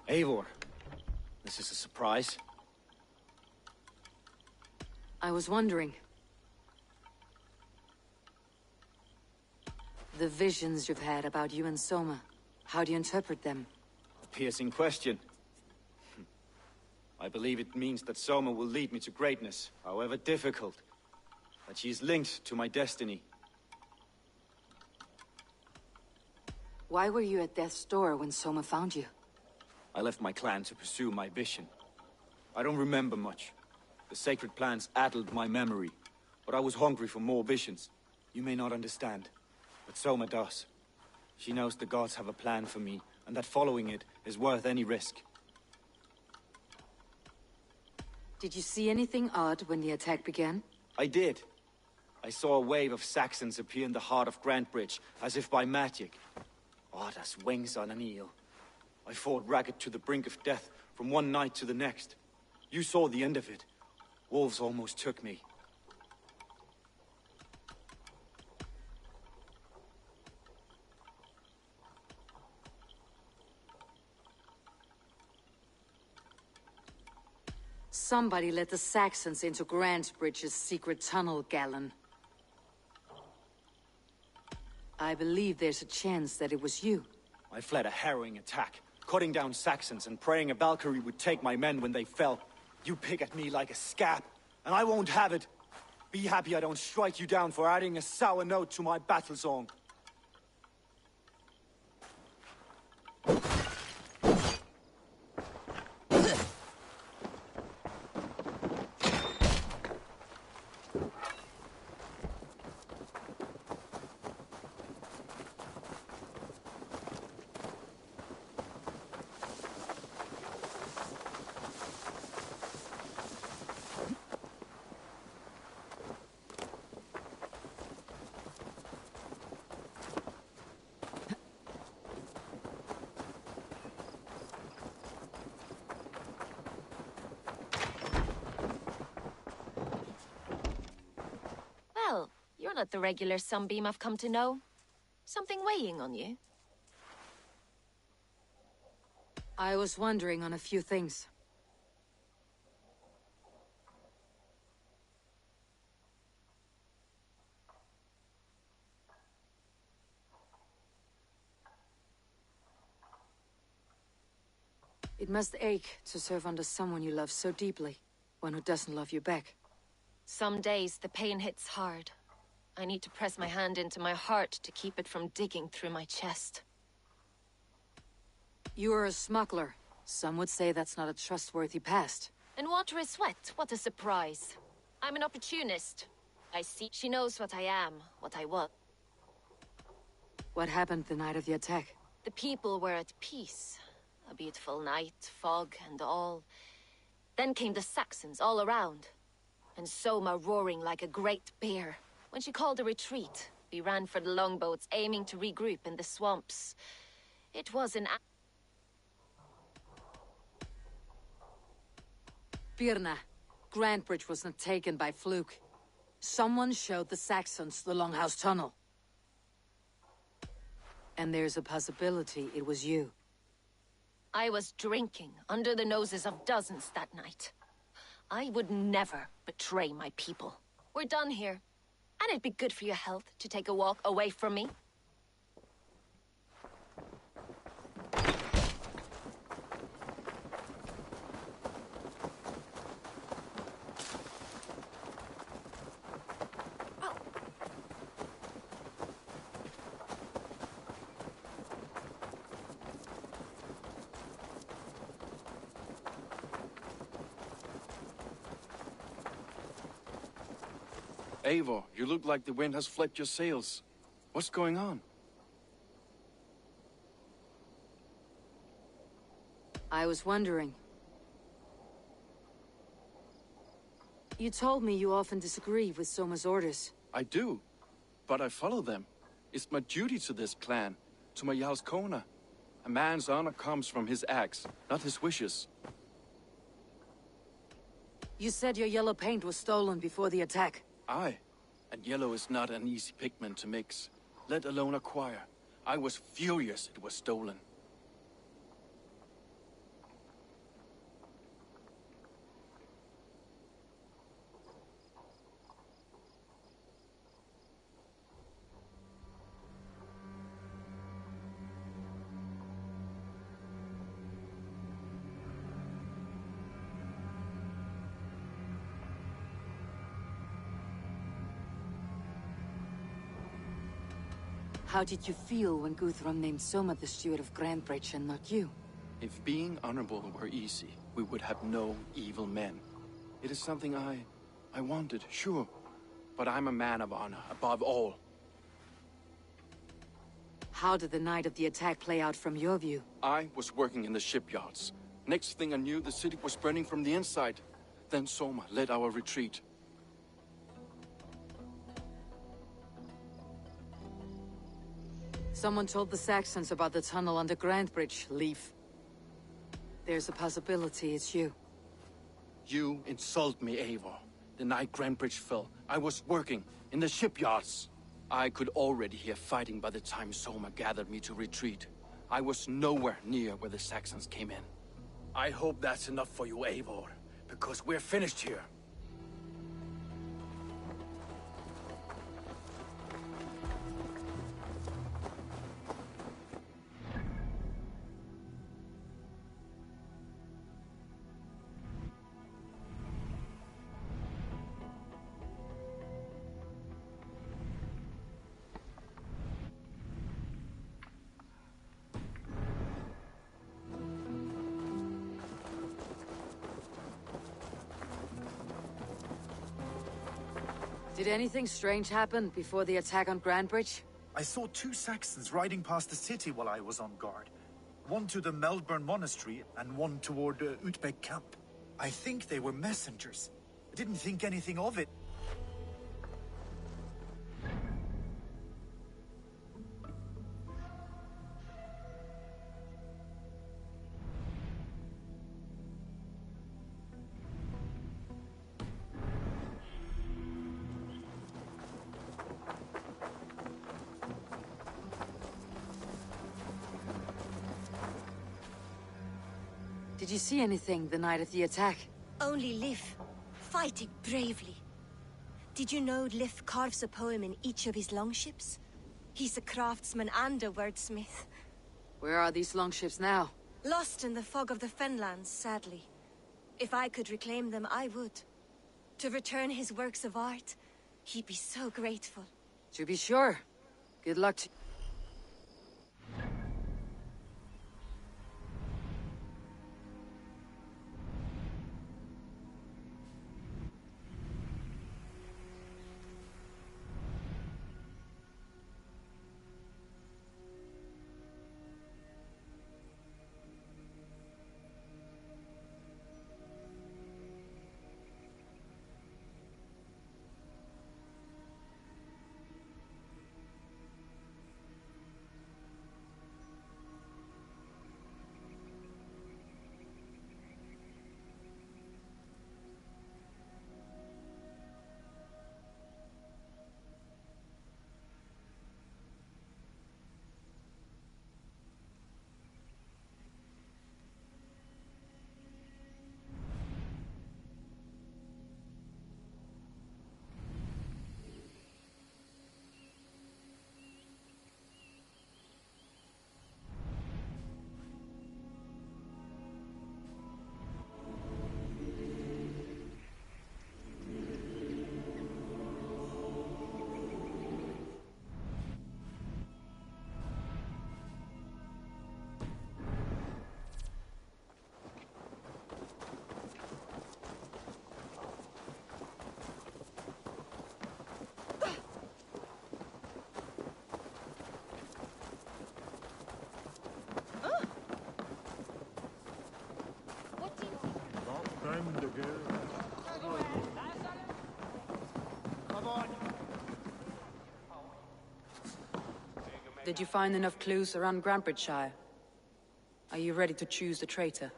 Eivor, this is a surprise. I was wondering. The visions you've had about you and Soma, how do you interpret them? A piercing question. I believe it means that Soma will lead me to greatness, however difficult. That she is linked to my destiny. Why were you at death's door when Soma found you? I left my clan to pursue my vision. I don't remember much. The sacred plans addled my memory, but I was hungry for more visions. You may not understand, but Soma does. She knows the gods have a plan for me, and that following it is worth any risk. Did you see anything odd when the attack began? I did. I saw a wave of Saxons appear in the heart of Grantebridge, as if by magic. Odd as wings on an eel. I fought ragged to the brink of death from one night to the next. You saw the end of it. Wolves almost took me. Somebody let the Saxons into Grantebridge's secret tunnel, Galen. I believe there's a chance that it was you. I fled a harrowing attack, cutting down Saxons and praying a Valkyrie would take my men when they fell. You pick at me like a scab, and I won't have it. Be happy I don't strike you down for adding a sour note to my battle song. Well, you're not the regular sunbeam I've come to know. Something weighing on you? I was wondering on a few things. It must ache to serve under someone you love so deeply, one who doesn't love you back. Some days the pain hits hard. I need to press my hand into my heart to keep it from digging through my chest. You are a smuggler. Some would say that's not a trustworthy past. And water is wet, what a surprise. I'm an opportunist. I see she knows what I am, what I want. What happened the night of the attack? The people were at peace. A beautiful night, fog and all. Then came the Saxons all around. And Soma roaring like a great bear. When she called a retreat, we ran for the longboats, aiming to regroup in the swamps. It was an... Birna, Grantbridge was not taken by fluke. Someone showed the Saxons the Longhouse Tunnel. And there's a possibility it was you. I was drinking under the noses of dozens that night. I would never betray my people. We're done here. And it'd be good for your health to take a walk away from me. Eivor, you look like the wind has flipped your sails. What's going on? I was wondering. You told me you often disagree with Soma's orders. I do, but I follow them. It's my duty to this clan, to my Jarl's Kona. A man's honor comes from his acts, not his wishes. You said your yellow paint was stolen before the attack. Aye, and yellow is not an easy pigment to mix, let alone acquire. I was furious it was stolen. How did you feel when Guthrum named Soma the steward of Grantbridge and not you? If being honorable were easy, we would have no evil men. It is something I wanted, sure. But I'm a man of honor, above all. How did the night of the attack play out from your view? I was working in the shipyards. Next thing I knew, the city was burning from the inside. Then Soma led our retreat. Someone told the Saxons about the tunnel under Grantbridge, Leaf. There's a possibility it's you. You insult me, Eivor. The night Grantbridge fell, I was working in the shipyards. I could already hear fighting by the time Soma gathered me to retreat. I was nowhere near where the Saxons came in. I hope that's enough for you, Eivor, because we're finished here. Did anything strange happen before the attack on Grantbridge? I saw two Saxons riding past the city while I was on guard. One to the Melbourne Monastery and one toward Utbeck Camp. I think they were messengers. I didn't think anything of it. Did you see anything the night of the attack? Only Lif, fighting bravely. Did you know Lif carves a poem in each of his longships? He's a craftsman and a wordsmith. Where are these longships now? Lost in the fog of the Fenlands, sadly. If I could reclaim them, I would. To return his works of art, he'd be so grateful. To be sure. Good luck to... Did you find enough clues around Grantebridgeshire? Are you ready to choose the traitor?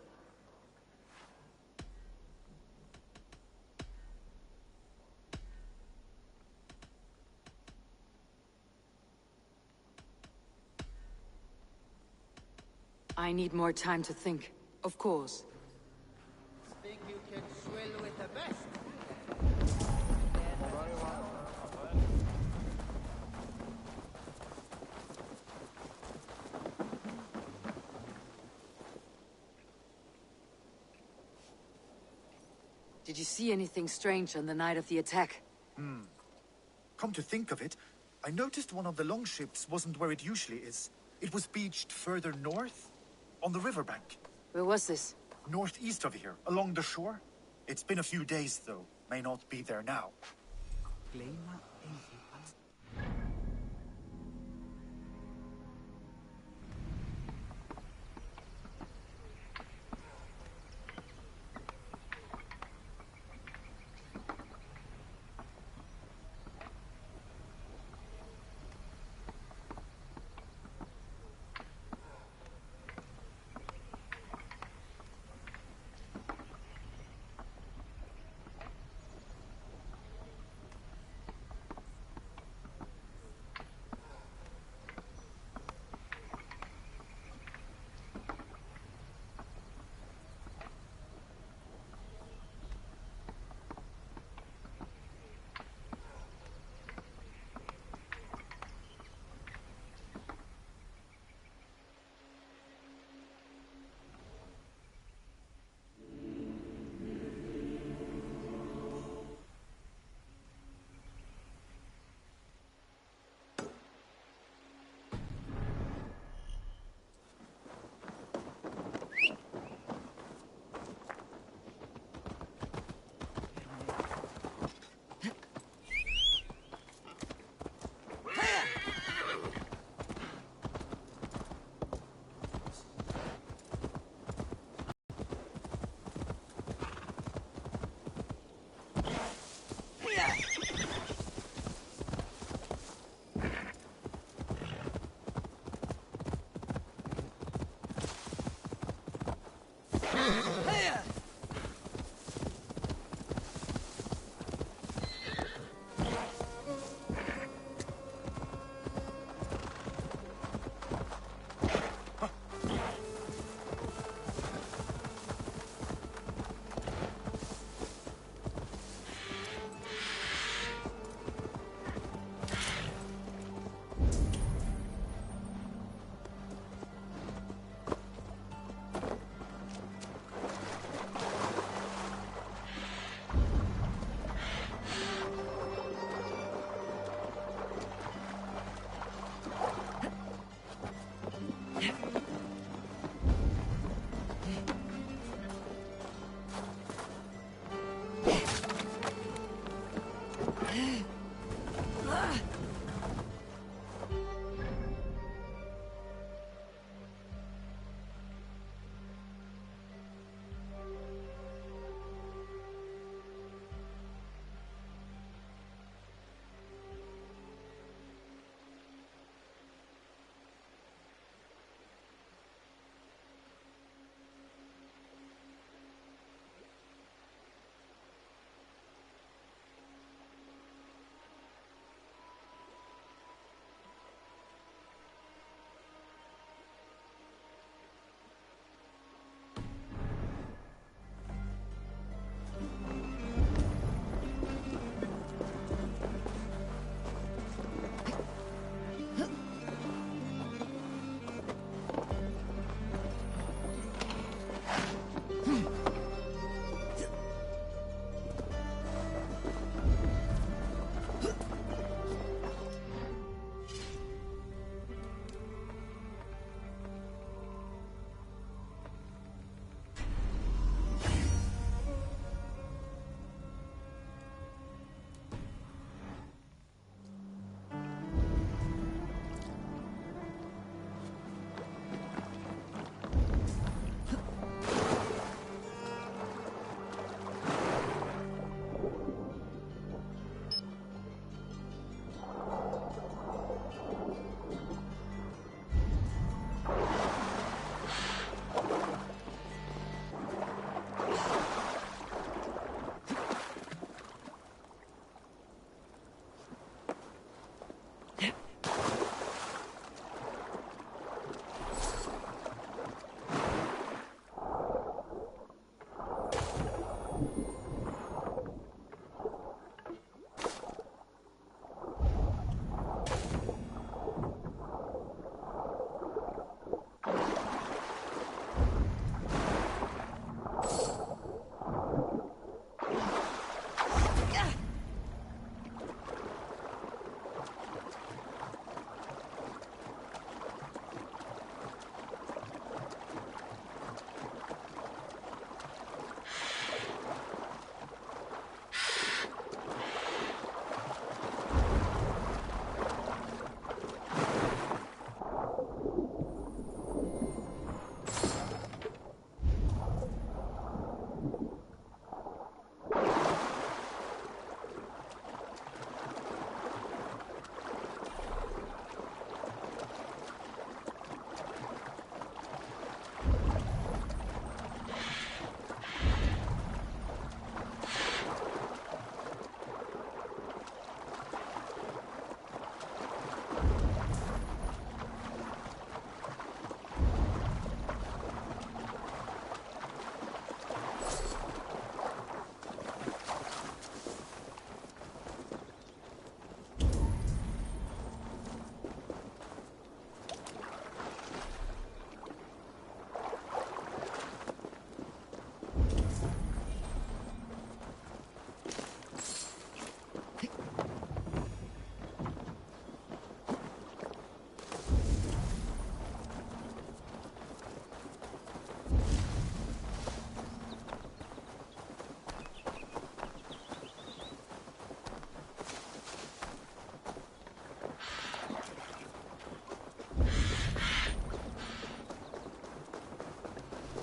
I need more time to think, of course. Think you can swill with the best? Did you see anything strange on the night of the attack? Come to think of it, I noticed one of the longships wasn't where it usually is. It was beached further north, on the riverbank. Where was this? Northeast of here, along the shore. It's been a few days, though. May not be there now.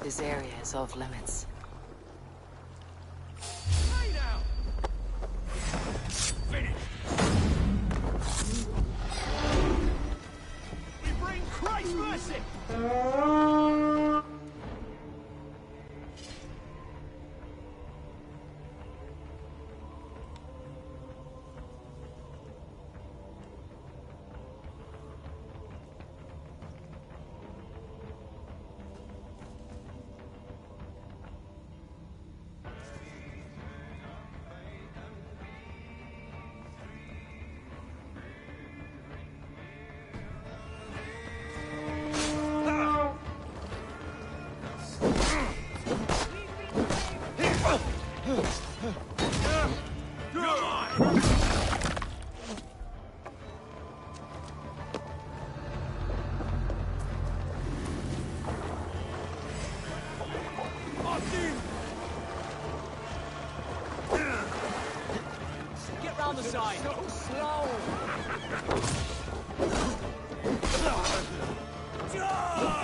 This area is off limits. Hey now! Finish! We bring Christ's mercy! Get round the side. So slow. Die!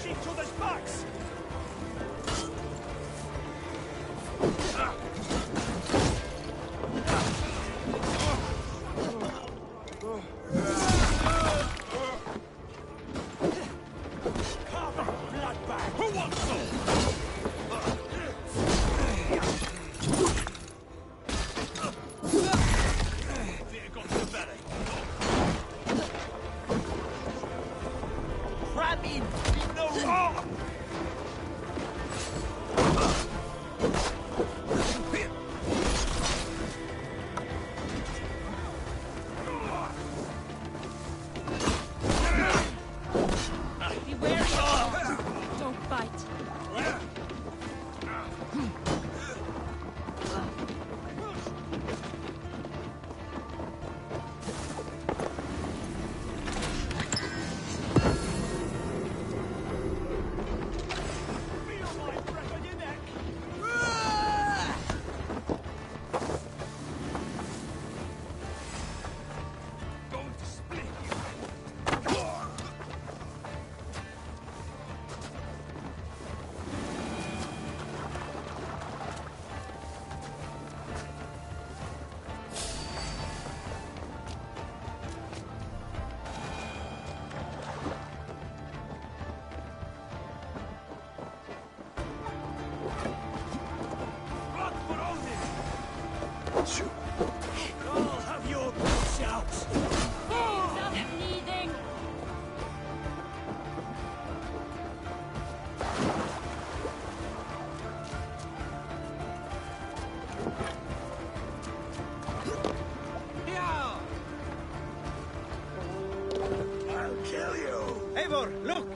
Each other's backs! Who wants some? I'll have your guts out! Stop bleeding! I'll kill you! Eivor, look!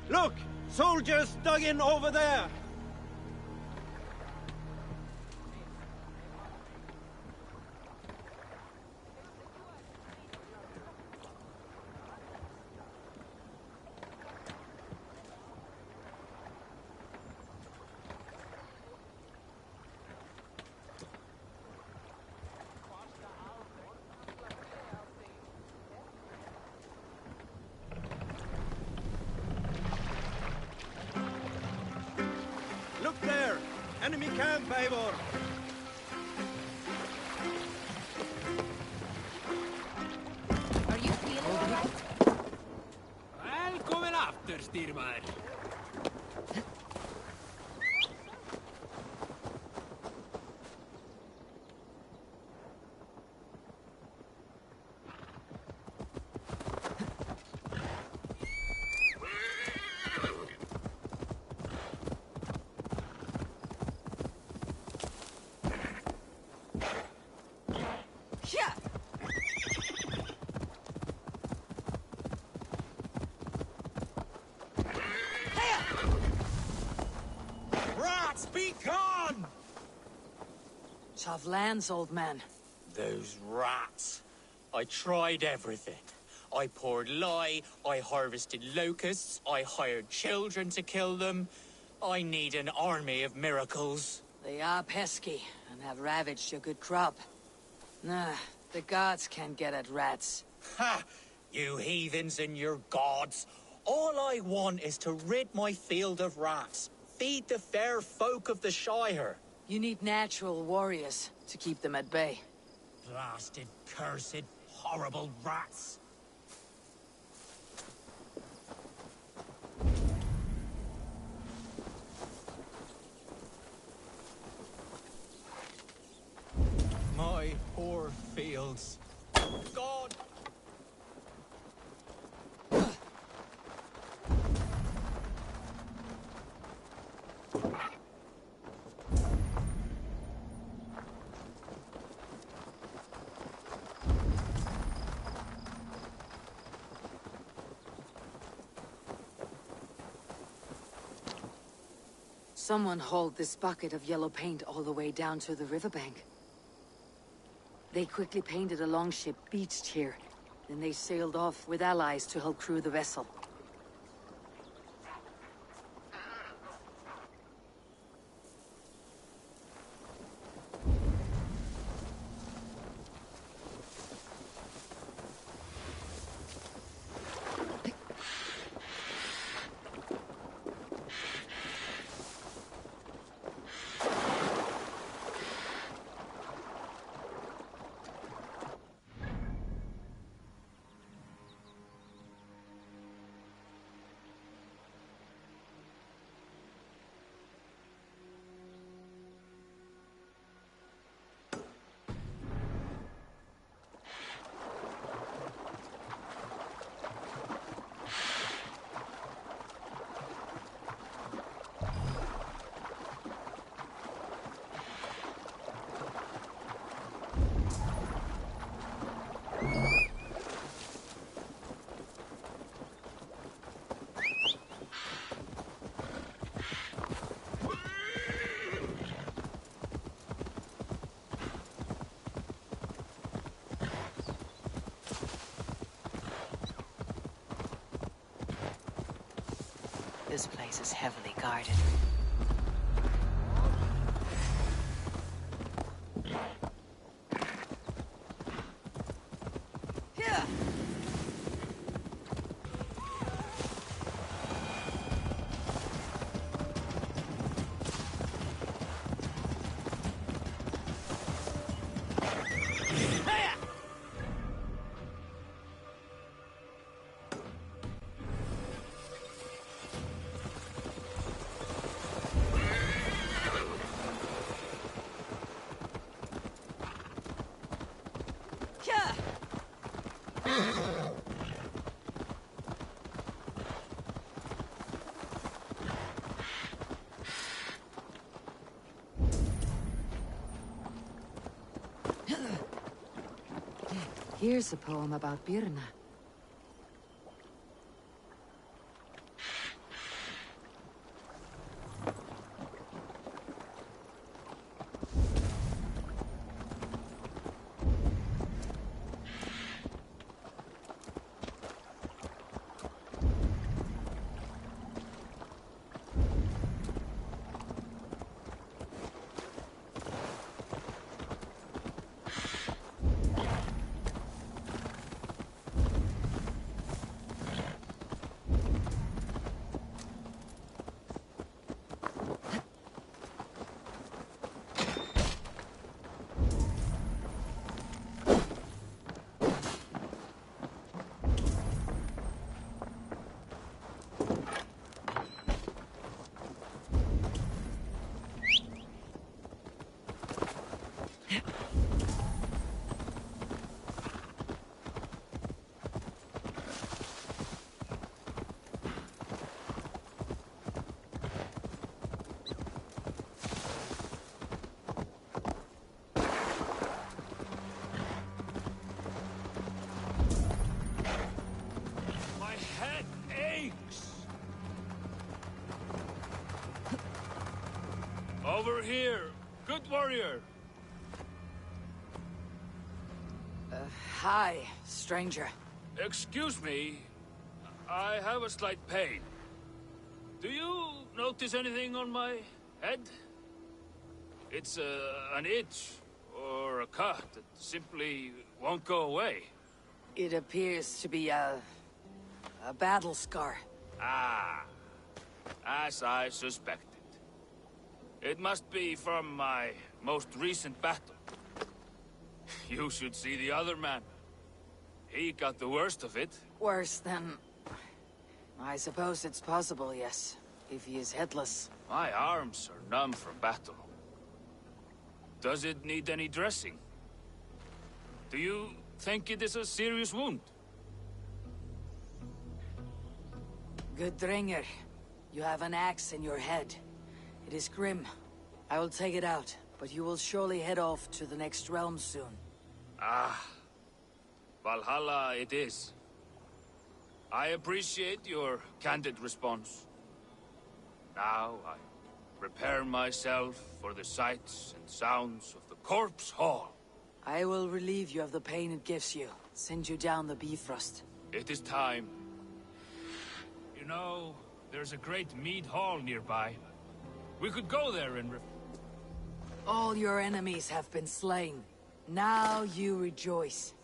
Look! Soldiers dug in over there! Look there! Enemy camp, Eivor! Are you feeling all right? Velkomin aftur, stýrimaður. Rats, be gone! Tough lands, old man. Those rats. I tried everything. I poured lye, I harvested locusts, I hired children to kill them. I need an army of miracles. They are pesky and have ravaged your good crop. Nah, the gods can't get at rats. Ha! You heathens and your gods. All I want is to rid my field of rats. Feed the fair folk of the Shire. You need natural warriors to keep them at bay. Blasted, cursed, horrible rats. My poor fields. God! Someone hauled this bucket of yellow paint all the way down to the riverbank. They quickly painted a longship beached here. Then they sailed off with allies to help crew the vessel. This place is heavily guarded. Here's a poem about Birna. Over here, good warrior. Hi, stranger. Excuse me, I have a slight pain. Do you notice anything on my head? It's an itch or a cut that simply won't go away. It appears to be a battle scar. Ah, as I suspected. It must be from my most recent battle. You should see the other man. He got the worst of it. Worse than... I suppose it's possible, yes. If he is headless. My arms are numb from battle. Does it need any dressing? Do you think it is a serious wound? Good Dringer. You have an axe in your head. It is grim. I will take it out, but you will surely head off to the next realm soon. Ah, Valhalla it is. I appreciate your candid response. Now prepare myself for the sights and sounds of the Corpse Hall. I will relieve you of the pain it gives you. Send you down the Bifrost. It is time. You know, there's a great mead hall nearby. We could go there and All your enemies have been slain. Now you rejoice.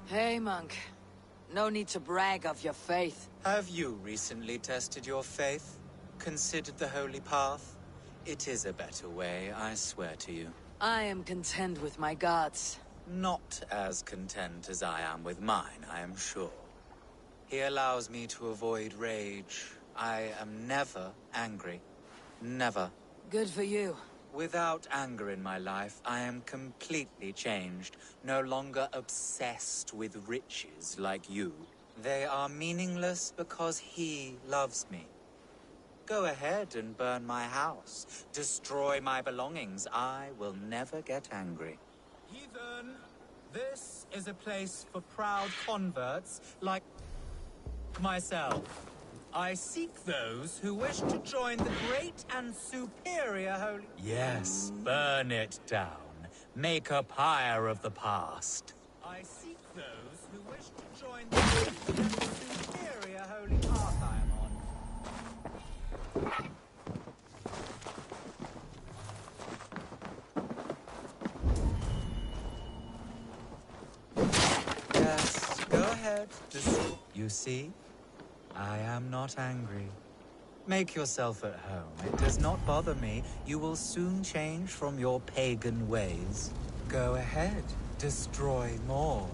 Hey, monk. No need to brag of your faith. Have you recently tested your faith? Considered the holy path? It is a better way, I swear to you. I am content with my gods. Not as content as I am with mine, I am sure. He allows me to avoid rage. I am never angry. Never. Good for you. Without anger in my life, I am completely changed. No longer obsessed with riches like you. They are meaningless because he loves me. Go ahead and burn my house. Destroy my belongings. I will never get angry. Heathen, this is a place for proud converts like myself. I seek those who wish to join the great and superior holy... Yes, burn it down. Make a pyre of the past. I seek those who wish to join the great and superior holy path I am on. Yes, go ahead. You see? I am not angry. Make yourself at home. It does not bother me. You will soon change from your pagan ways. Go ahead. Destroy more.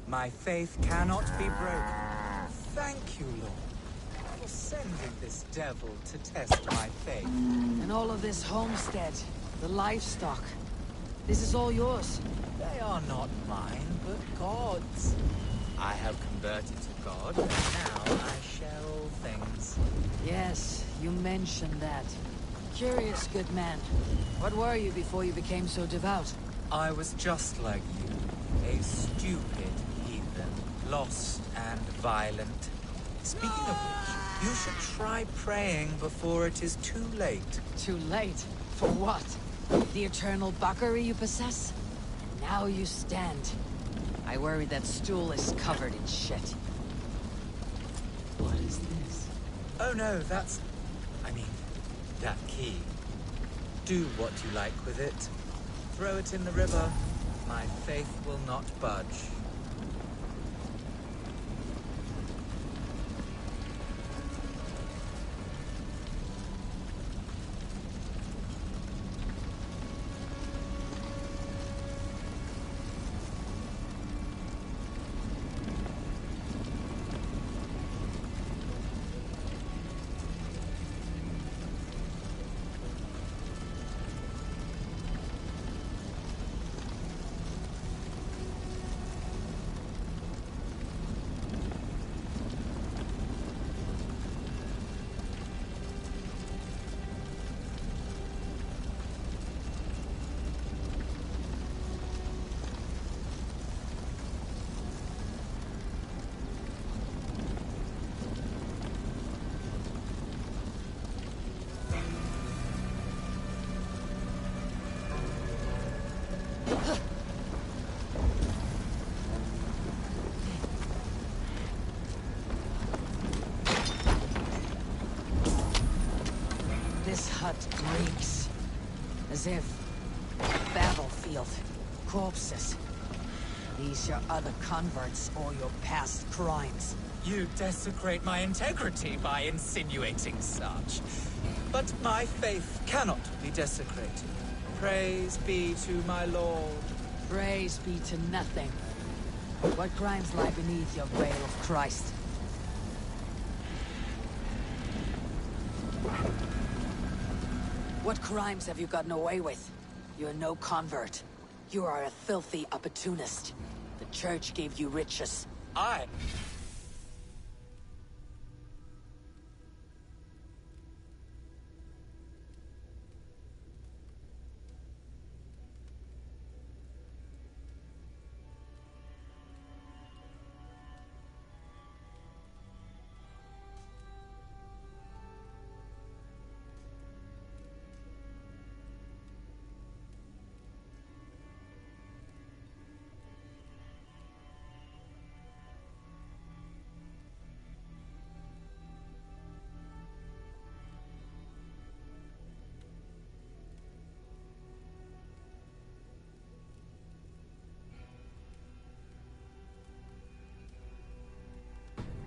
My faith cannot be broken. Thank you, Lord, for sending this devil to test my faith. And all of this homestead, the livestock. This is all yours. They are not mine, but God's. I have converted to God, and now I share all things. Yes, you mentioned that. Curious, good man. What were you before you became so devout? I was just like you, a stupid heathen, lost and violent. Speaking of which, you should try praying before it is too late. Too late? For what? The eternal buckery you possess? And now you stand. I worry that stool is covered in shit. What is this? Oh no, that's... I mean, that key. Do what you like with it. Throw it in the river. My faith will not budge. This hut reeks. As if... battlefield. Corpses. These your other converts or your past crimes. You desecrate my integrity by insinuating such. But my faith cannot be desecrated. Praise be to my lord. Praise be to nothing. What crimes lie beneath your veil of Christ? What crimes have you gotten away with? You're no convert. You are a filthy opportunist. The church gave you riches. I...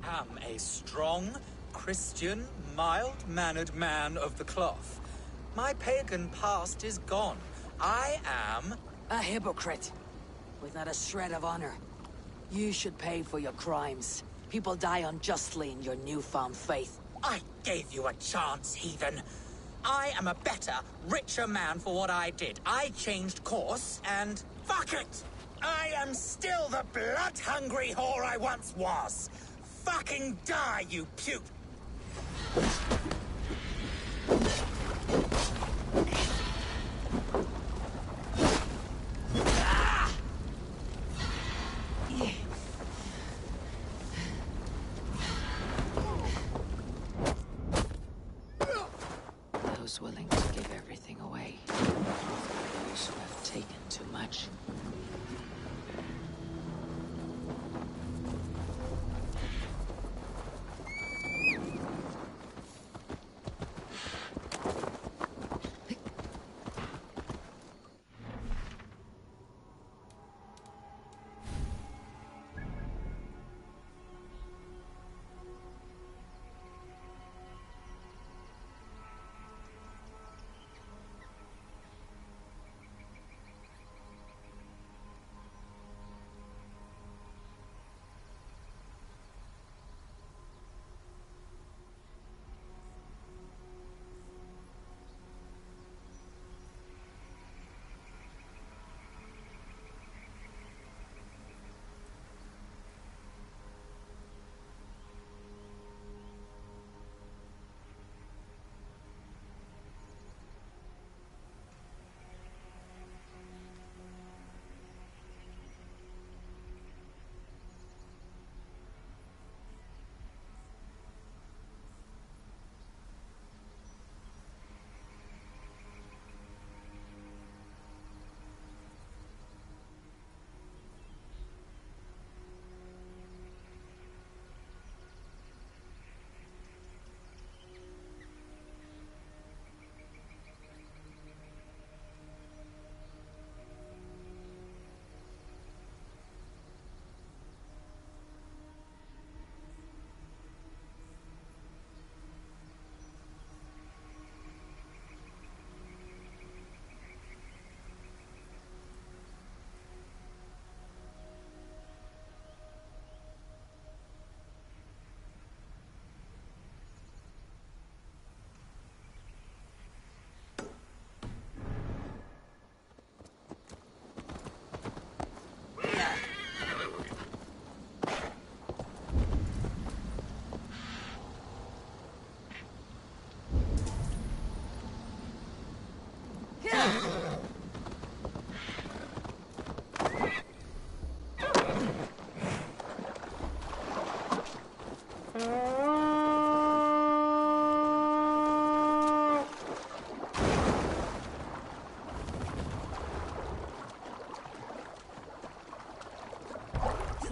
am a strong, Christian, mild-mannered man of the cloth. My pagan past is gone. I am... a hypocrite. With not a shred of honor. You should pay for your crimes. People die unjustly in your newfound faith. I gave you a chance, heathen. I am a better, richer man for what I did. I changed course, and... fuck it! I am still the blood-hungry whore I once was. Fucking die, you puke! Those willing to give everything away. Those who have taken too much.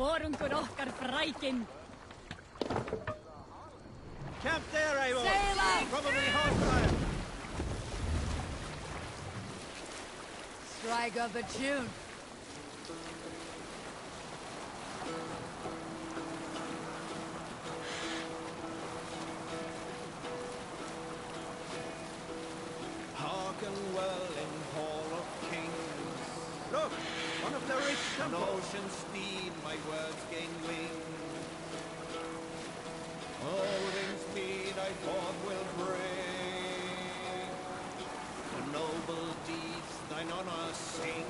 Forungur okkar frækin. Camp there, Eivor! Sail up! Probably hostile! Strike up a tune. Hearken well in Hall of Kings. Look, one of the rich temples. On ocean steed, my words gain wing. Odin's mead I thought will bring. For noble deeds thine honor sing.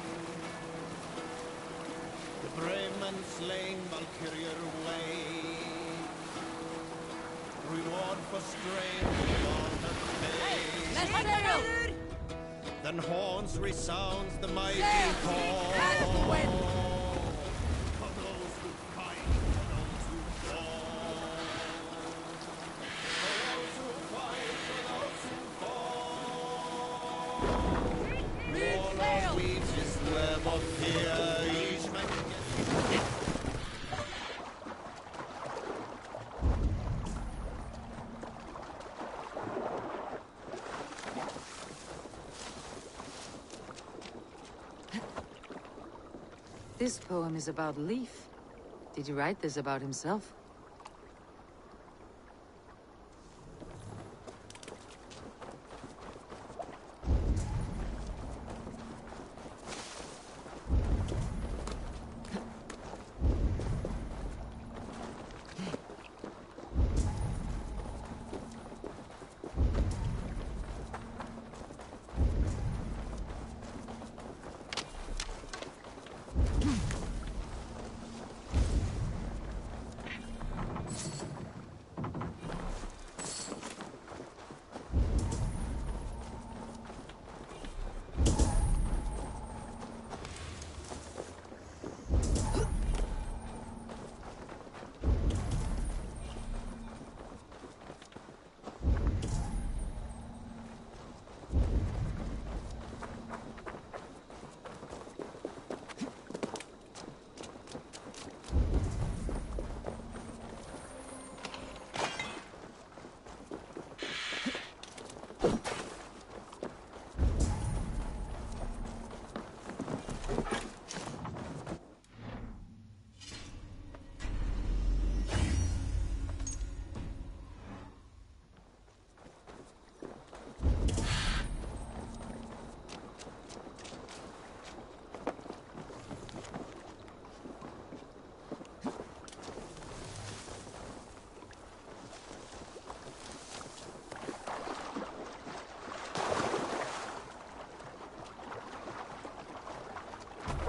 The brave men slain Valkyrier way. Reward for strength beyond the pay. Then horns resounds the mighty call. For those who fight, for those who fall. For those who fight, for those who fall. Warlord weaves his web of fear, each man gets. This poem is about Leif. Did he write this about himself?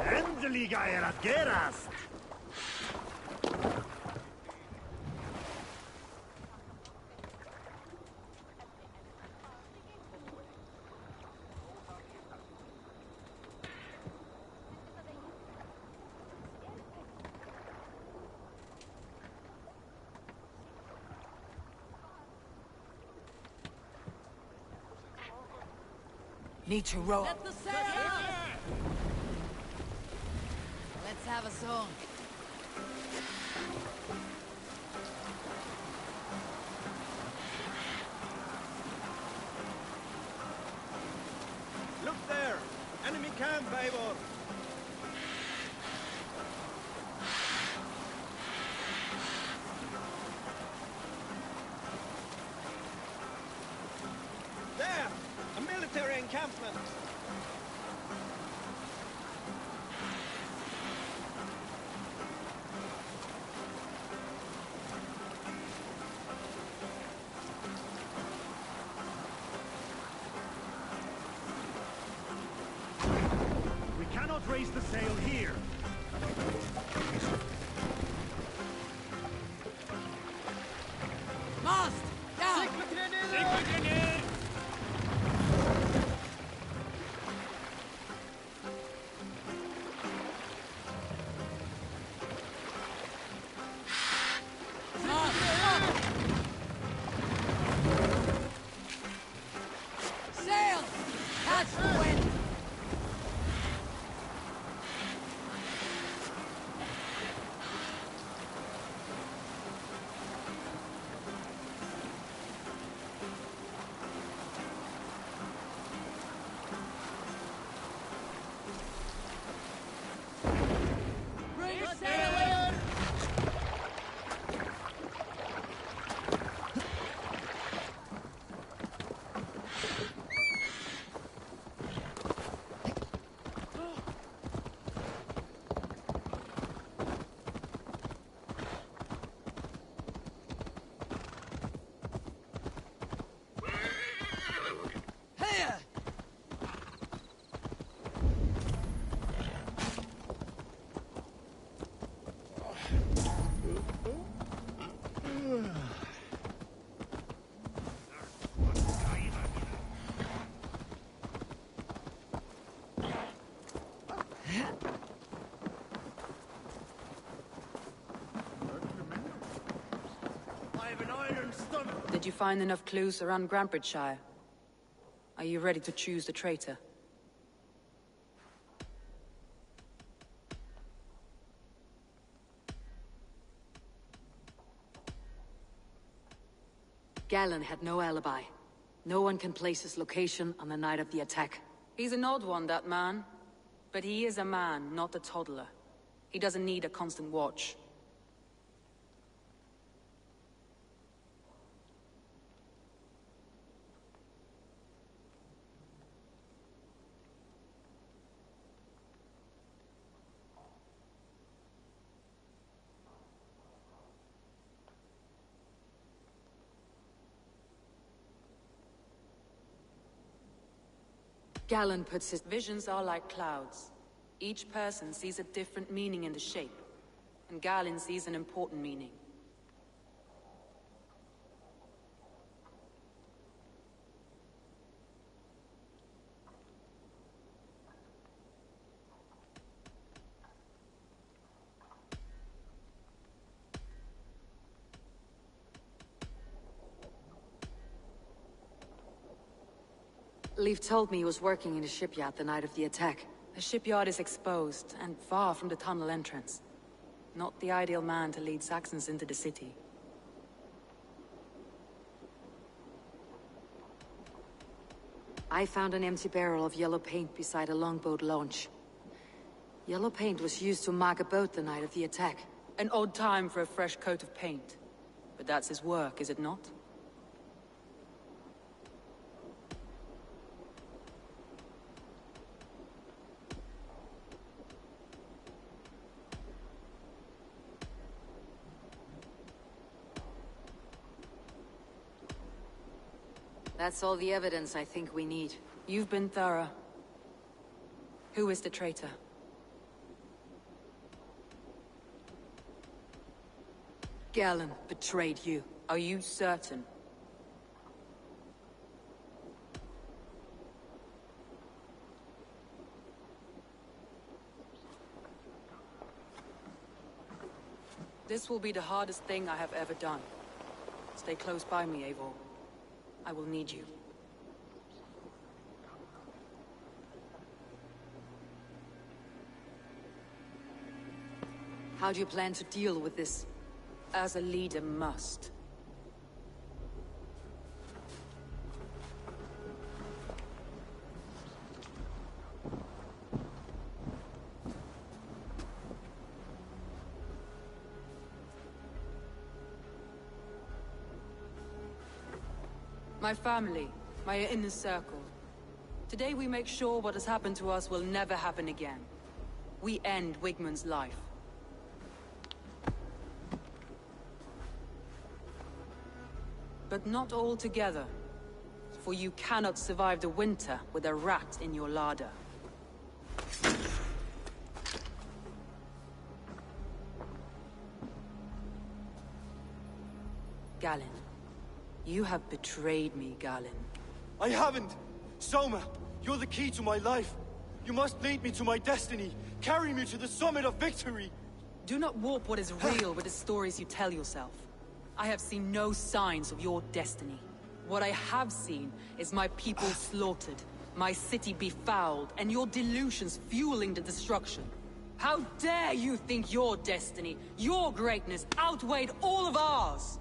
Endeliga er att gerast! Need to row. Let the sail up! Let's have a song. Look there! Enemy camp, Eivor! There! A military encampment! We cannot raise the sail here. Mast! Down! Sails! Catch the wind! Did you find enough clues around Grantebridgeshire? Are you ready to choose the traitor? Galen had no alibi. No one can place his location on the night of the attack. He's an odd one, that man. But he is a man, not a toddler. He doesn't need a constant watch. Galen puts his... Visions are like clouds. Each person sees a different meaning in the shape, and Galen sees an important meaning. Leif told me he was working in a shipyard the night of the attack. The shipyard is exposed, and far from the tunnel entrance. Not the ideal man to lead Saxons into the city. I found an empty barrel of yellow paint beside a longboat launch. Yellow paint was used to mark a boat the night of the attack. An odd time for a fresh coat of paint. But that's his work, is it not? That's all the evidence I think we need. You've been thorough. Who is the traitor? Galen betrayed you. Are you certain? This will be the hardest thing I have ever done. Stay close by me, Eivor. I will need you. How do you plan to deal with this? As a leader must. My family, my inner circle. Today we make sure what has happened to us will never happen again. We end Wigmund's life. But not all together. For you cannot survive the winter with a rat in your larder. Galen. You have betrayed me, Galen. I haven't! Soma, you're the key to my life. You must lead me to my destiny. Carry me to the summit of victory. Do not warp what is real with the stories you tell yourself. I have seen no signs of your destiny. What I have seen is my people slaughtered, my city befouled, and your delusions fueling the destruction. How dare you think your destiny, your greatness, outweighed all of ours?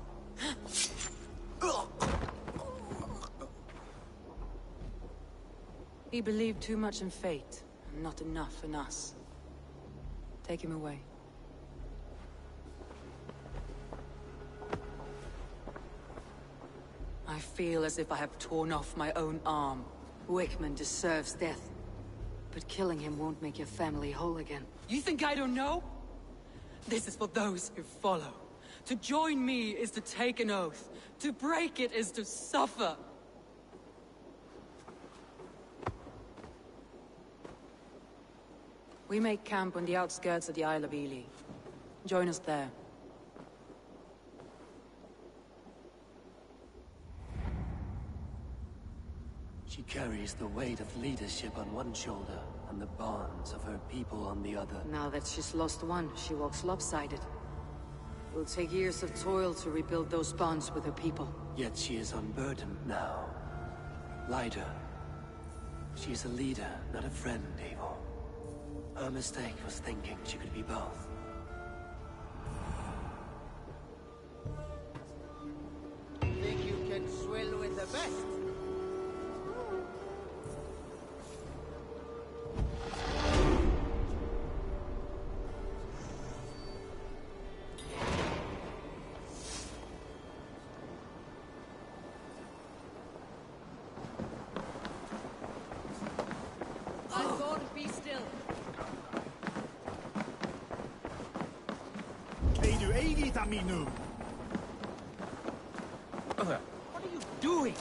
He believed too much in fate, and not enough in us. Take him away. I feel as if I have torn off my own arm. Wigmund deserves death. But killing him won't make your family whole again. You think I don't know? This is for those who follow. To join me is to take an oath. To break it is to suffer. We make camp on the outskirts of the Isle of Ely. Join us there. She carries the weight of leadership on one shoulder, and the bonds of her people on the other. Now that she's lost one, she walks lopsided. Will take years of toil to rebuild those bonds with her people. Yet she is unburdened now. Lighter. She is a leader, not a friend, Eivor. Her mistake was thinking she could be both. Think you can swill with the best? Be still. Hey, du eigi taminu. What are you doing?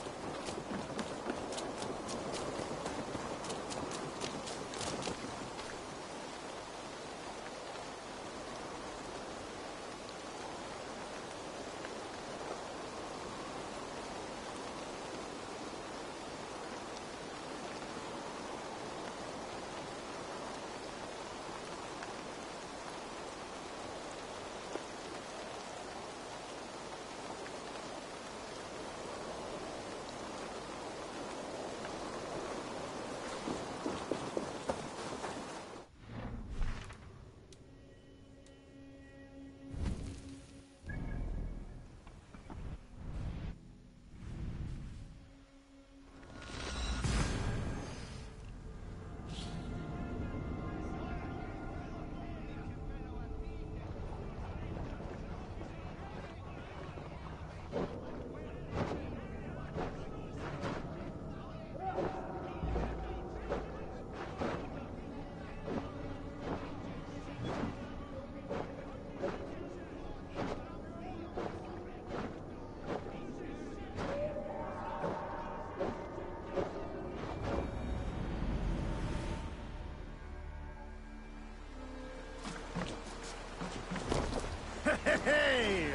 Hey!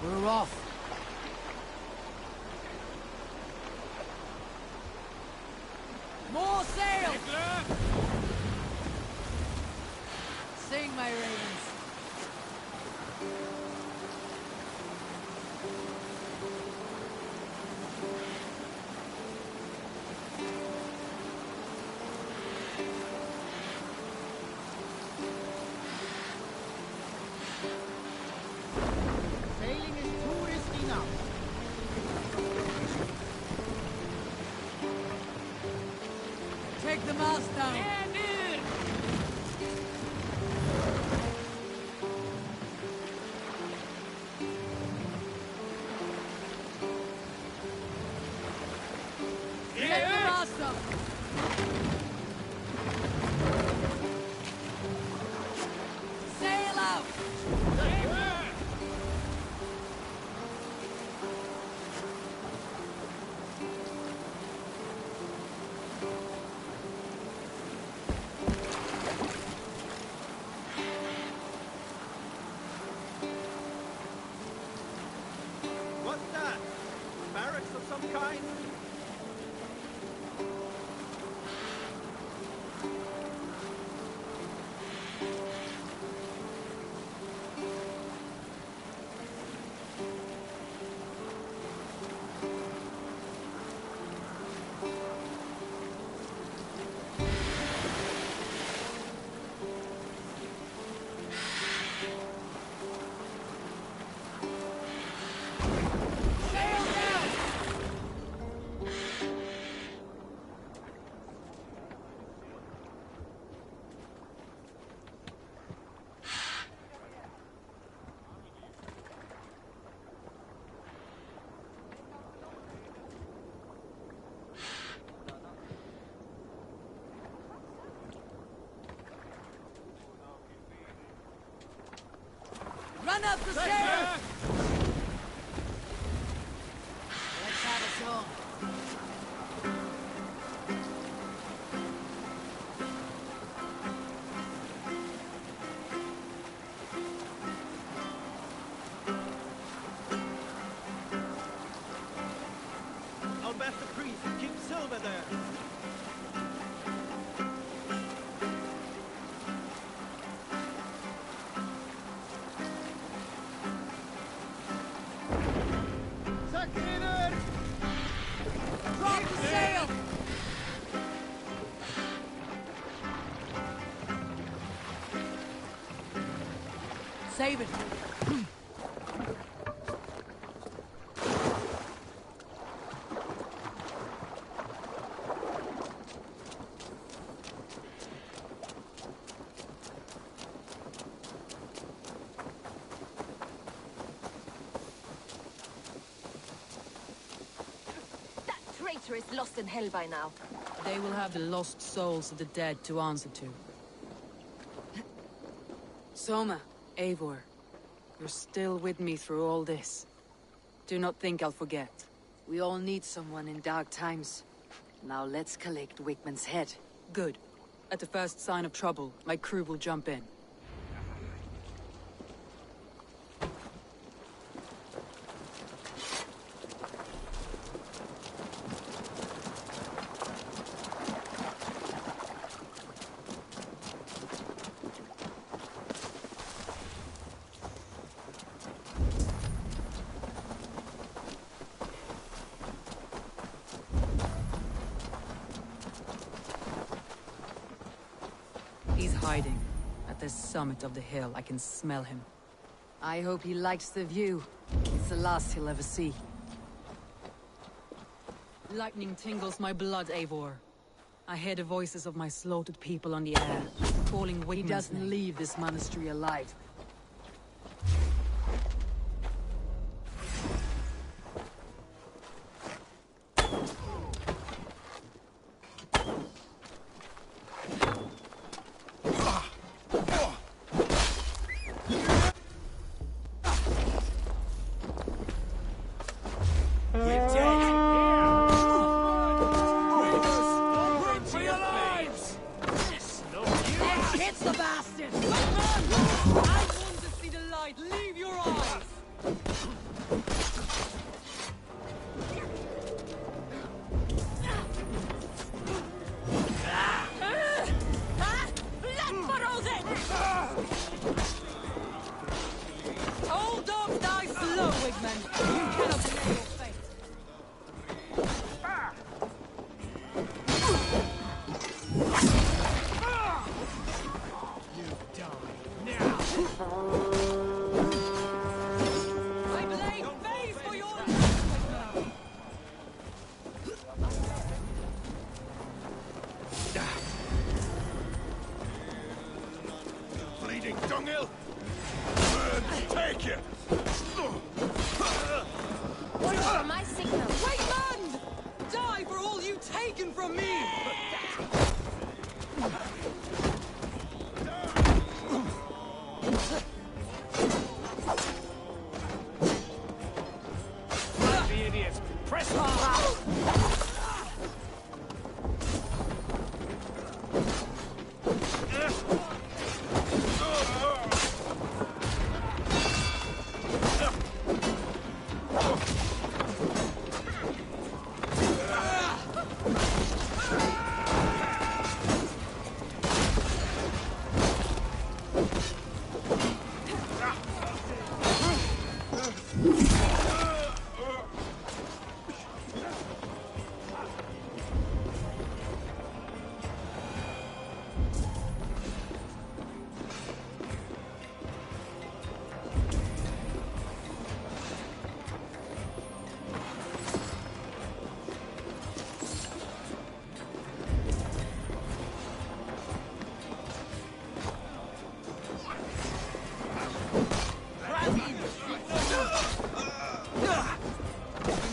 We're off. More sail! Sing, my ravens. Sailing is too risky now. Take the mast down. Take the mast up. Sail out. What's that? A barracks of some kind? Run up the stairs! Let's have a song. I'll bet the priest keeps silver there. Drop the sail! Save it! Traitor is lost in hell by now. They will have the lost souls of the dead to answer to. Soma, Eivor, you're still with me through all this. Do not think I'll forget. We all need someone in dark times. Now let's collect Wickman's head. Good. At the first sign of trouble, my crew will jump in. He's hiding. At the summit of the hill, I can smell him. I hope he likes the view. It's the last he'll ever see. Lightning tingles my blood, Eivor. I hear the voices of my slaughtered people on the air, calling Wickman's He doesn't name. leave this monastery alive. Old dogs die slow, Wigman. You cannot delay your fate. You die now! I blade face for your life, Bleeding dunghill! Take you! Wait for my signal. Wigman! Die for all you've taken from me! The idiots! Press hard!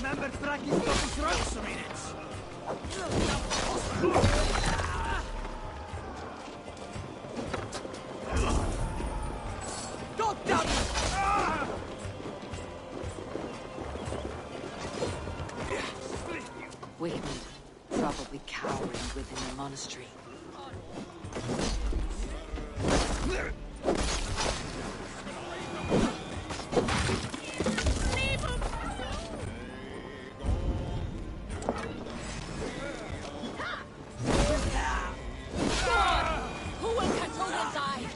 Remember Fraki's focus runs a minute. God damn it! Wickman, probably cowering within the monastery. Who will control the tide?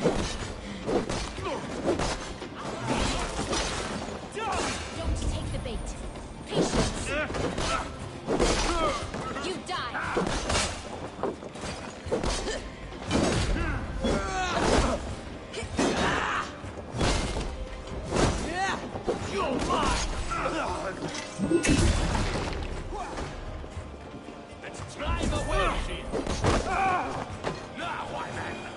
Don't take the bait. Patience. You die. You're mine! Let's drive away, Shield. Now I'm angry.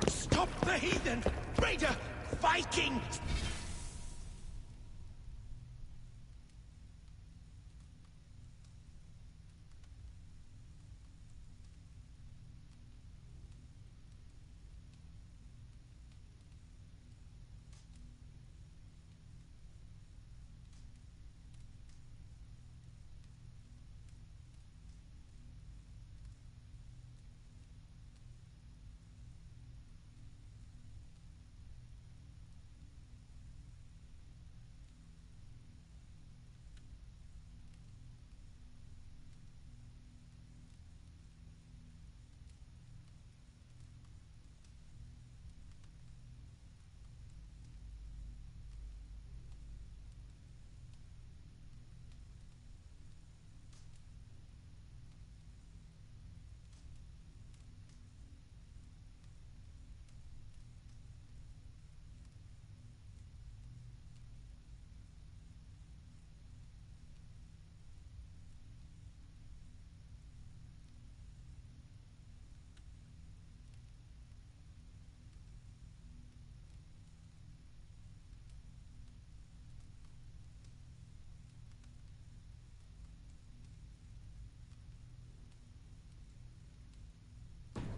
Stop the heathen! Raider! Viking!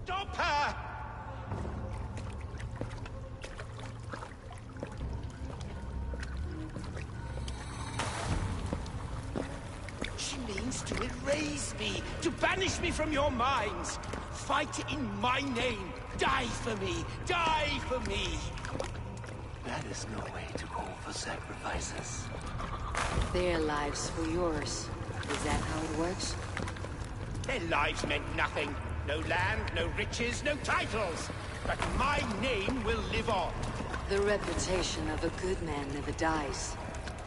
Stop her! She means to erase me, to banish me from your minds. Fight in my name. Die for me. Die for me. That is no way to call for sacrifices. Their lives for yours. Is that how it works? Their lives meant nothing. No land, no riches, no titles. But my name will live on. The reputation of a good man never dies.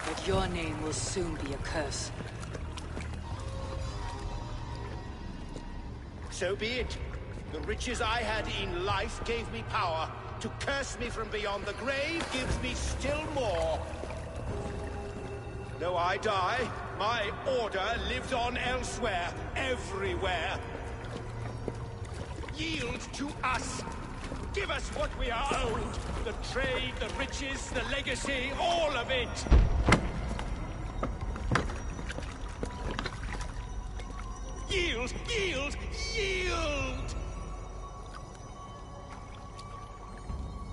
But your name will soon be a curse. So be it. The riches I had in life gave me power. To curse me from beyond the grave gives me still more. Though I die, my order lives on elsewhere, everywhere. Yield to us. Give us what we are owed. The trade, the riches, the legacy, all of it. Yield, yield, yield!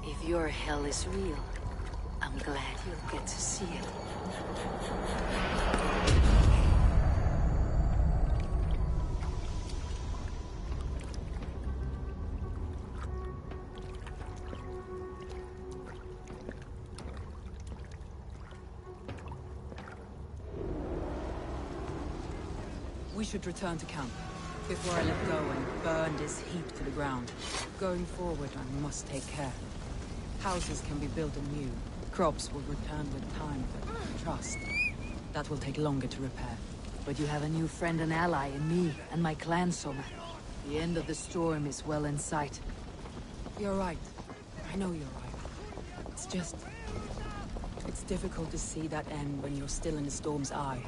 If your hell is real, I'm glad you'll get to see it. We should return to camp, before I let go and burn this heap to the ground. Going forward, I must take care. Houses can be built anew. Crops will return with time, but trust, that will take longer to repair. But you have a new friend and ally in me and my clan, Soma. The end of the storm is well in sight. You're right. I know you're right. It's just... it's difficult to see that end when you're still in the storm's eye.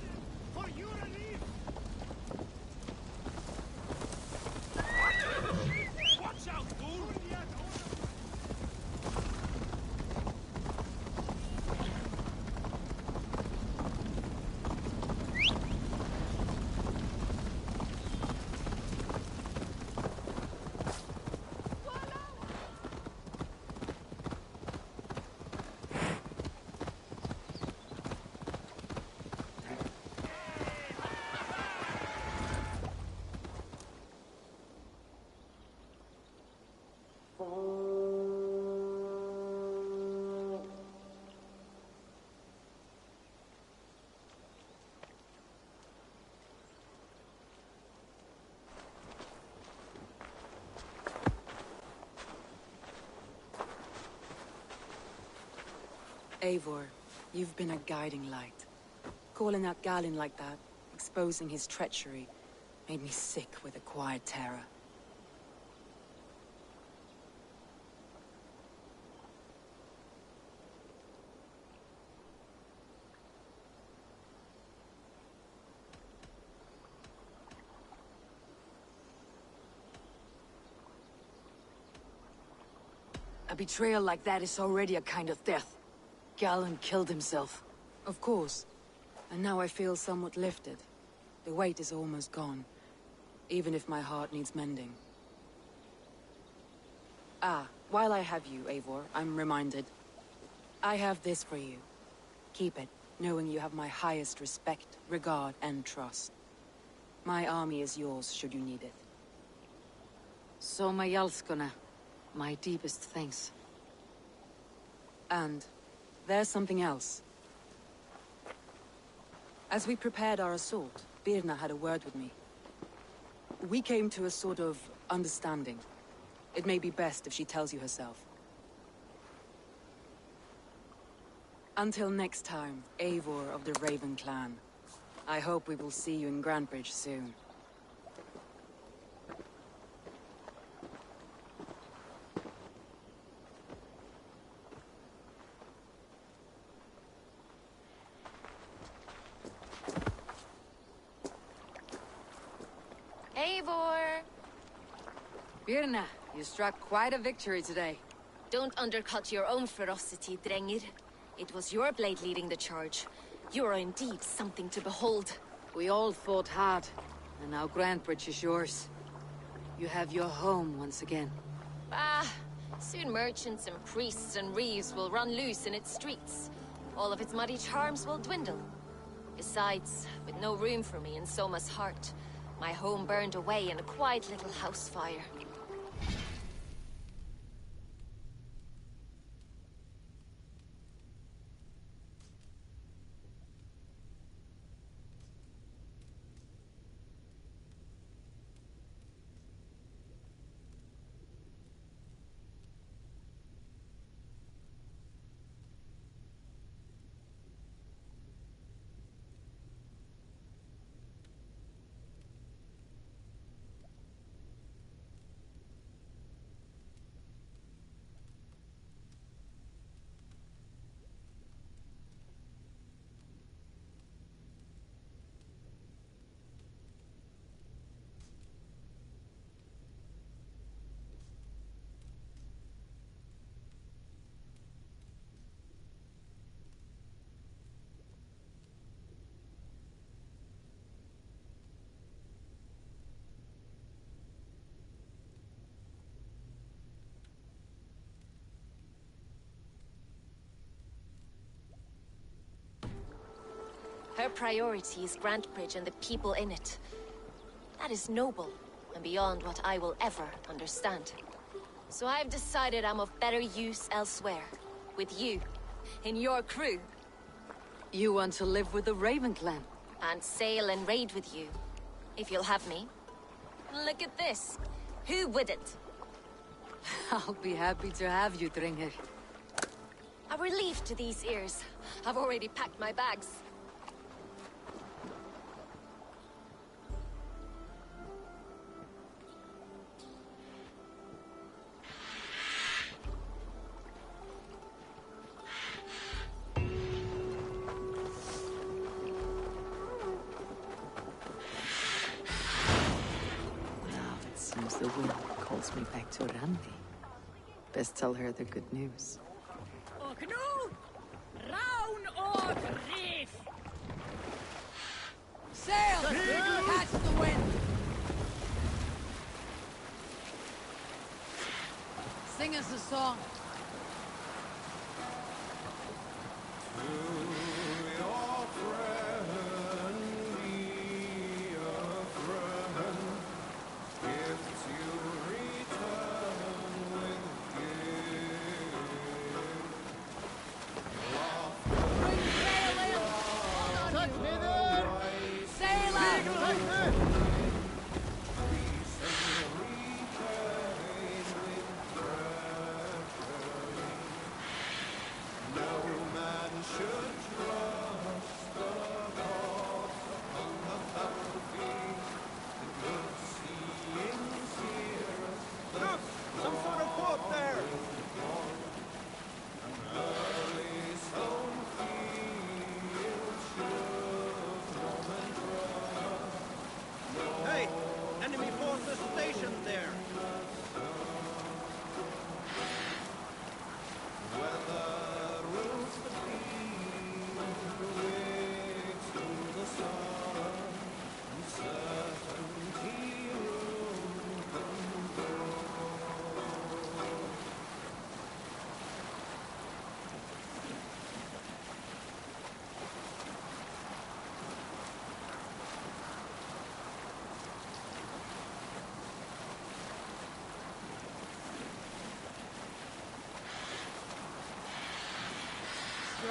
Eivor, you've been a guiding light. Calling out Galin like that, exposing his treachery, made me sick with a quiet terror. A betrayal like that is already a kind of death. Galin killed himself. Of course. And now I feel somewhat lifted. The weight is almost gone, even if my heart needs mending. Ah, while I have you, Eivor, I'm reminded. I have this for you. Keep it, knowing you have my highest respect, regard, and trust. My army is yours, should you need it. Soma Jalskona, my deepest thanks. And there's something else. As we prepared our assault, Birna had a word with me. We came to a sort of understanding. It may be best if she tells you herself. Until next time, Eivor of the Raven Clan. I hope we will see you in Grantebridge soon. Eivor! Birna, you struck quite a victory today. Don't undercut your own ferocity, Drengir. It was your blade leading the charge. You are indeed something to behold. We all fought hard, and now Grantebridge is yours. You have your home once again. Ah, soon merchants and priests and reeves will run loose in its streets. All of its muddy charms will dwindle. Besides, with no room for me in Soma's heart, my home burned away in a quiet little house fire. Her priority is Grantebridge and the people in it. That is noble, and beyond what I will ever understand. So I've decided I'm of better use elsewhere. With you. In your crew. You want to live with the Raven Clan? And sail and raid with you. If you'll have me. Look at this. Who wouldn't? I'll be happy to have you, Drengir. A relief to these ears. I've already packed my bags. Seems the wind calls me back to Randi. Best tell her the good news. Och nu, round och reef! Sail! Catch the wind! Sing us a song.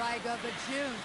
Ride of the June.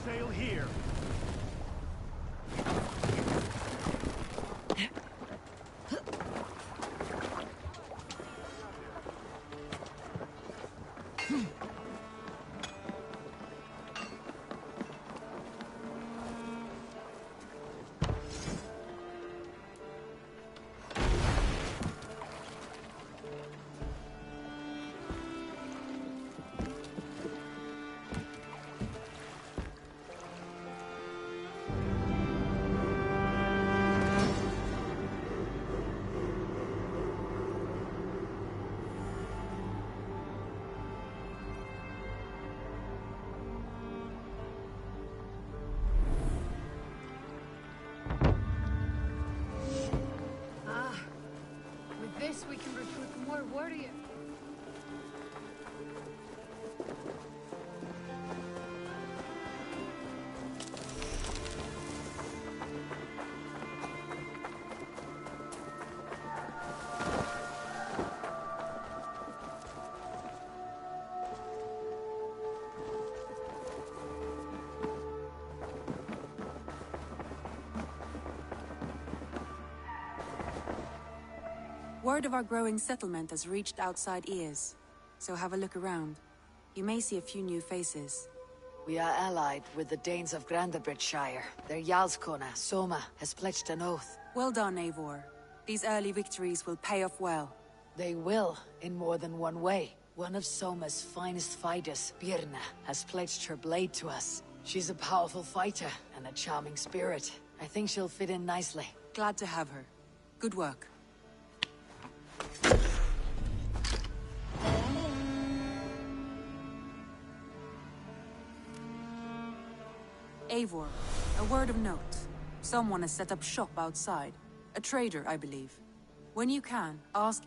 Sail here. We can recruit more warriors. Word of our growing settlement has reached outside ears, so have a look around. You may see a few new faces. We are allied with the Danes of Grandabridgeshire. Their Jarlskona, Soma, has pledged an oath. Well done, Eivor. These early victories will pay off well. They will, in more than one way. One of Soma's finest fighters, Birna, has pledged her blade to us. She's a powerful fighter and a charming spirit. I think she'll fit in nicely. Glad to have her. Good work. Eivor, a word of note. Someone has set up shop outside. A trader, I believe. When you can, ask...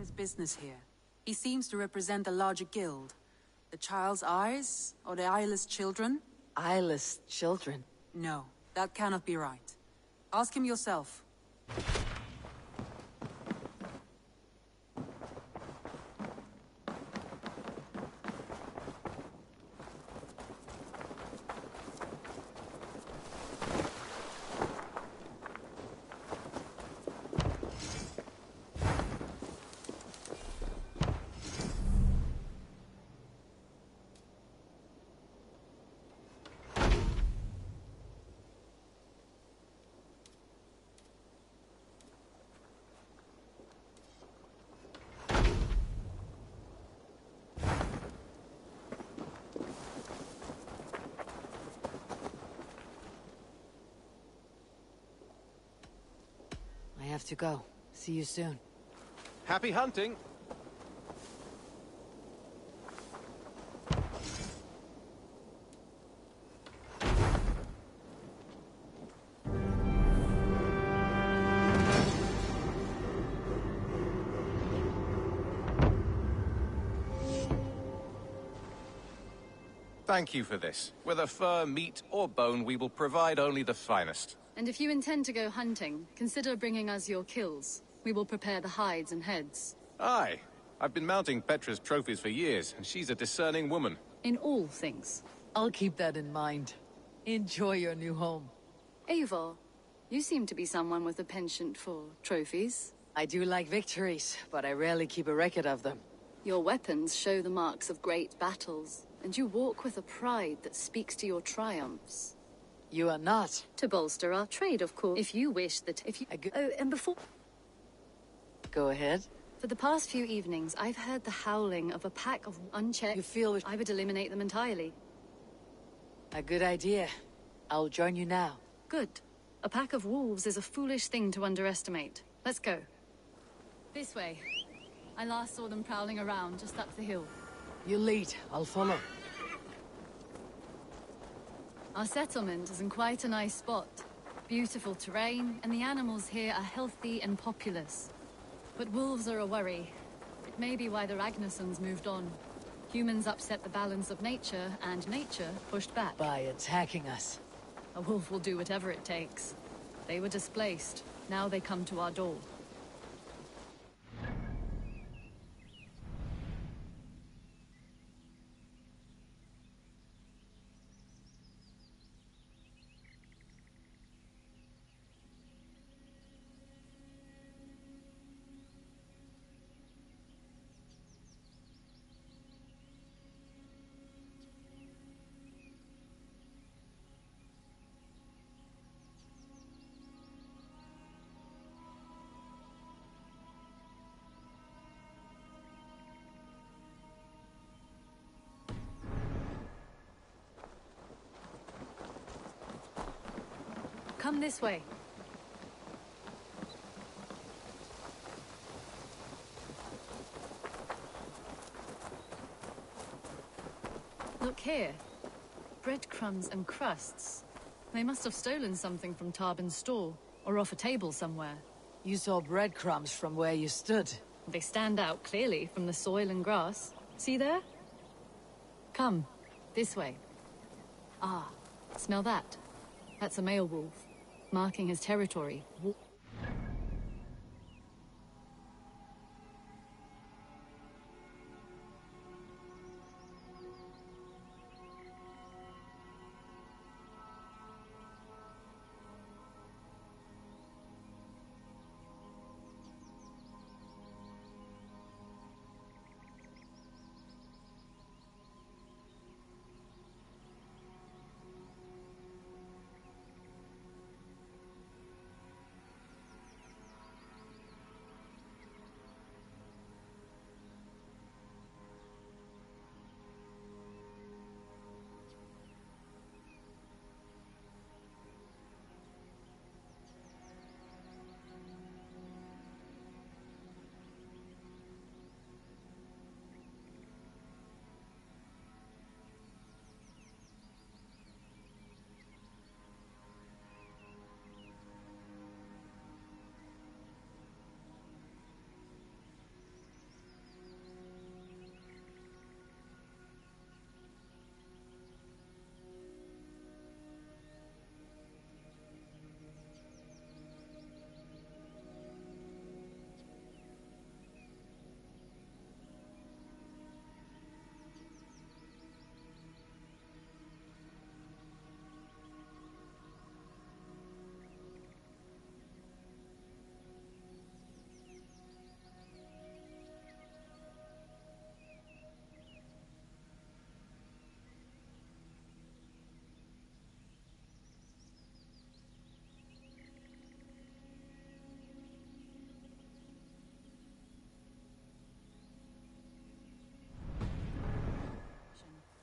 his business here. He seems to represent the larger guild. The Child's Eyes, or the Eyeless Children? Eyeless children? No, that cannot be right. Ask him yourself. I have to go. See you soon. Happy hunting! Thank you for this. Whether fur, meat, or bone, we will provide only the finest. And if you intend to go hunting, consider bringing us your kills. We will prepare the hides and heads. Aye. I've been mounting Petra's trophies for years, and she's a discerning woman. In all things. I'll keep that in mind. Enjoy your new home. Eivor, you seem to be someone with a penchant for trophies. I do like victories, but I rarely keep a record of them. Your weapons show the marks of great battles, and you walk with a pride that speaks to your triumphs. You are not. To bolster our trade, of course. If you wish that... Oh, and before... Go ahead. For the past few evenings, I've heard the howling of a pack of unchecked... You feel... I would eliminate them entirely. A good idea. I'll join you now. Good. A pack of wolves is a foolish thing to underestimate. Let's go. This way. I last saw them prowling around just up the hill. You lead. I'll follow. Our settlement is in quite a nice spot. Beautiful terrain, and the animals here are healthy and populous. But wolves are a worry. It may be why the Ragnarsons moved on. Humans upset the balance of nature, and nature pushed back. By attacking us. A wolf will do whatever it takes. They were displaced. Now they come to our door. Come this way. Look here. Breadcrumbs and crusts. They must have stolen something from Tarbin's store, or off a table somewhere. You saw breadcrumbs from where you stood. They stand out clearly from the soil and grass. See there? Come, this way. Ah, smell that? That's a male wolf, marking his territory.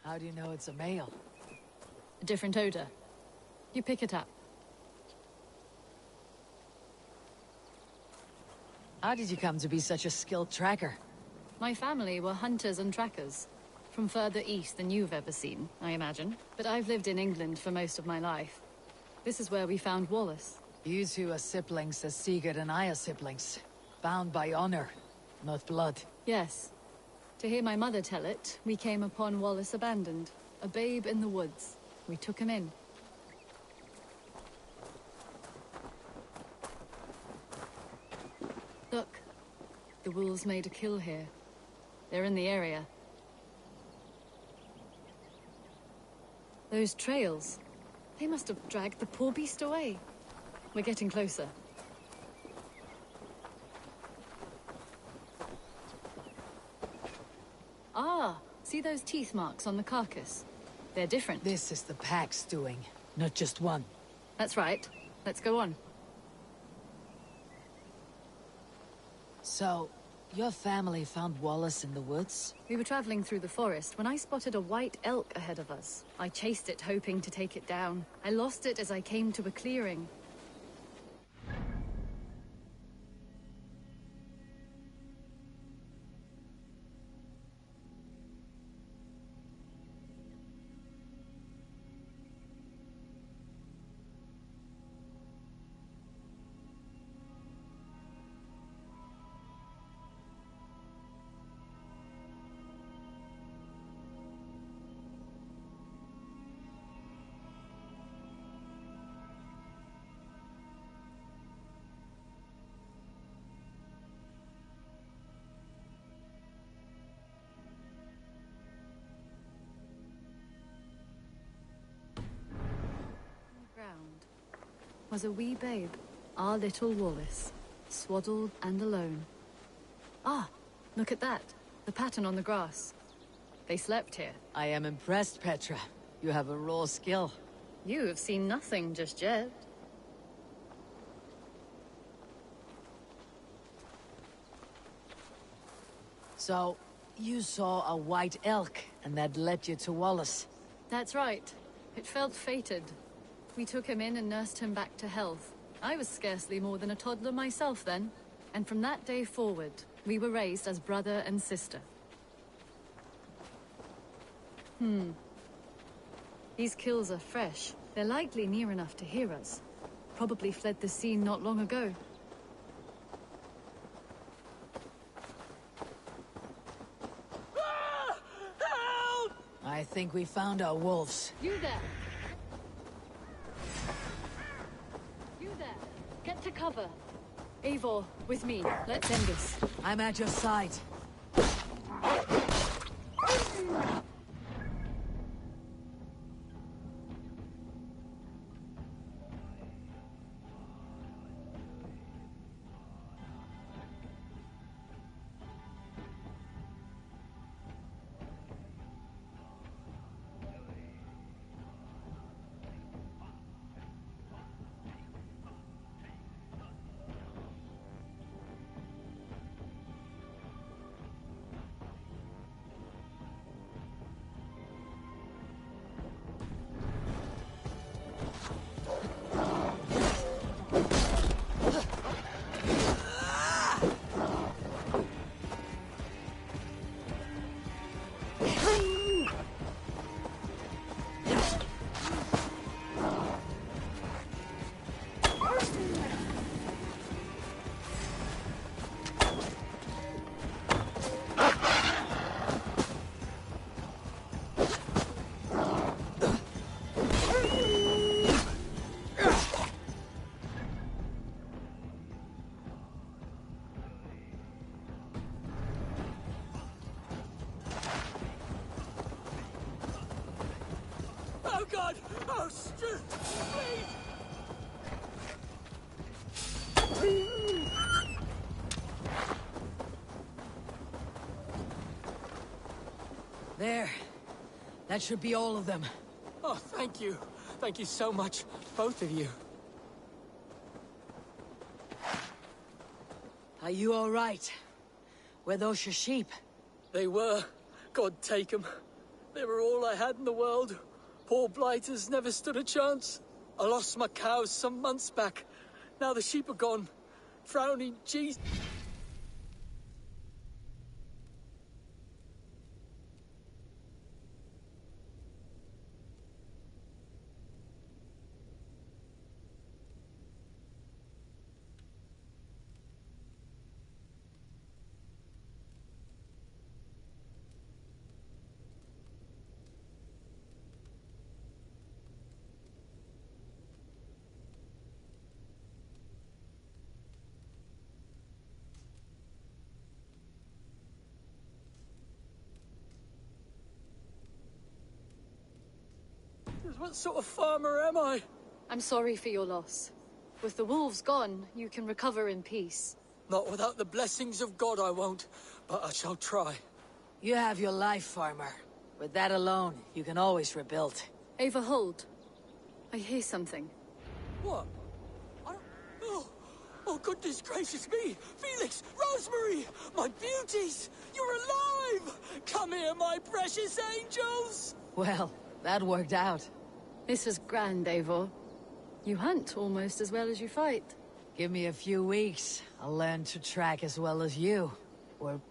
How do you know it's a male? A different odor. You pick it up. How did you come to be such a skilled tracker? My family were hunters and trackers. From further east than you've ever seen, I imagine. But I've lived in England for most of my life. This is where we found Wallace. You two are siblings as Sigurd and I are siblings. Bound by honor, not blood. Yes. To hear my mother tell it, we came upon Wallace abandoned. A babe in the woods. We took him in. Look. The wolves made a kill here. They're in the area. Those trails. They must have dragged the poor beast away. We're getting closer. Ah, see those teeth marks on the carcass? They're different. This is the pack's doing, not just one. That's right. Let's go on. So, your family found Wallace in the woods? We were traveling through the forest when I spotted a white elk ahead of us. I chased it, hoping to take it down. I lost it as I came to a clearing. Was a wee babe, our little Wallace, swaddled and alone. Ah, look at that, the pattern on the grass. They slept here. I am impressed, Petra. You have a raw skill. You have seen nothing just yet. So, you saw a white elk, and that led you to Wallace? That's right. It felt fated. We took him in and nursed him back to health. I was scarcely more than a toddler myself then. And from that day forward, we were raised as brother and sister. These kills are fresh. They're likely near enough to hear us. Probably fled the scene not long ago. Help! I think we found our wolves. You there! Get to cover. Eivor, with me. Let's end this. I'm at your side. God! Oh, Stu! Please! There. That should be all of them. Oh, thank you. Thank you so much, both of you. Are you all right? Were those your sheep? They were. God take them. They were all I had in the world. Poor blighters never stood a chance. I lost my cows some months back. Now the sheep are gone. Frowning Jesus. What sort of farmer am I? I'm sorry for your loss. With the wolves gone, you can recover in peace. Not without the blessings of God, I won't. But I shall try. You have your life, farmer. With that alone, you can always rebuild. Ava, hold. I hear something. What? Oh, goodness gracious me! Felix! Rosemary! My beauties! You're alive! Come here, my precious angels! Well, that worked out. This was grand, Eivor. You hunt almost as well as you fight. Give me a few weeks. I'll learn to track as well as you. Or...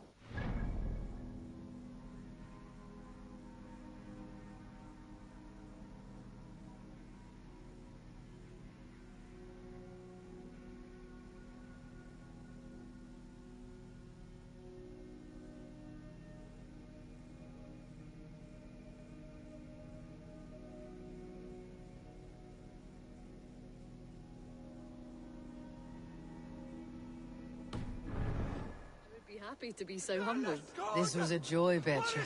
Happy to be so humble. This was a joy, Petra.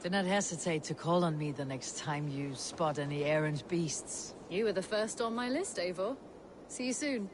Do not hesitate to call on me the next time you spot any errant beasts. You were the first on my list, Eivor. See you soon.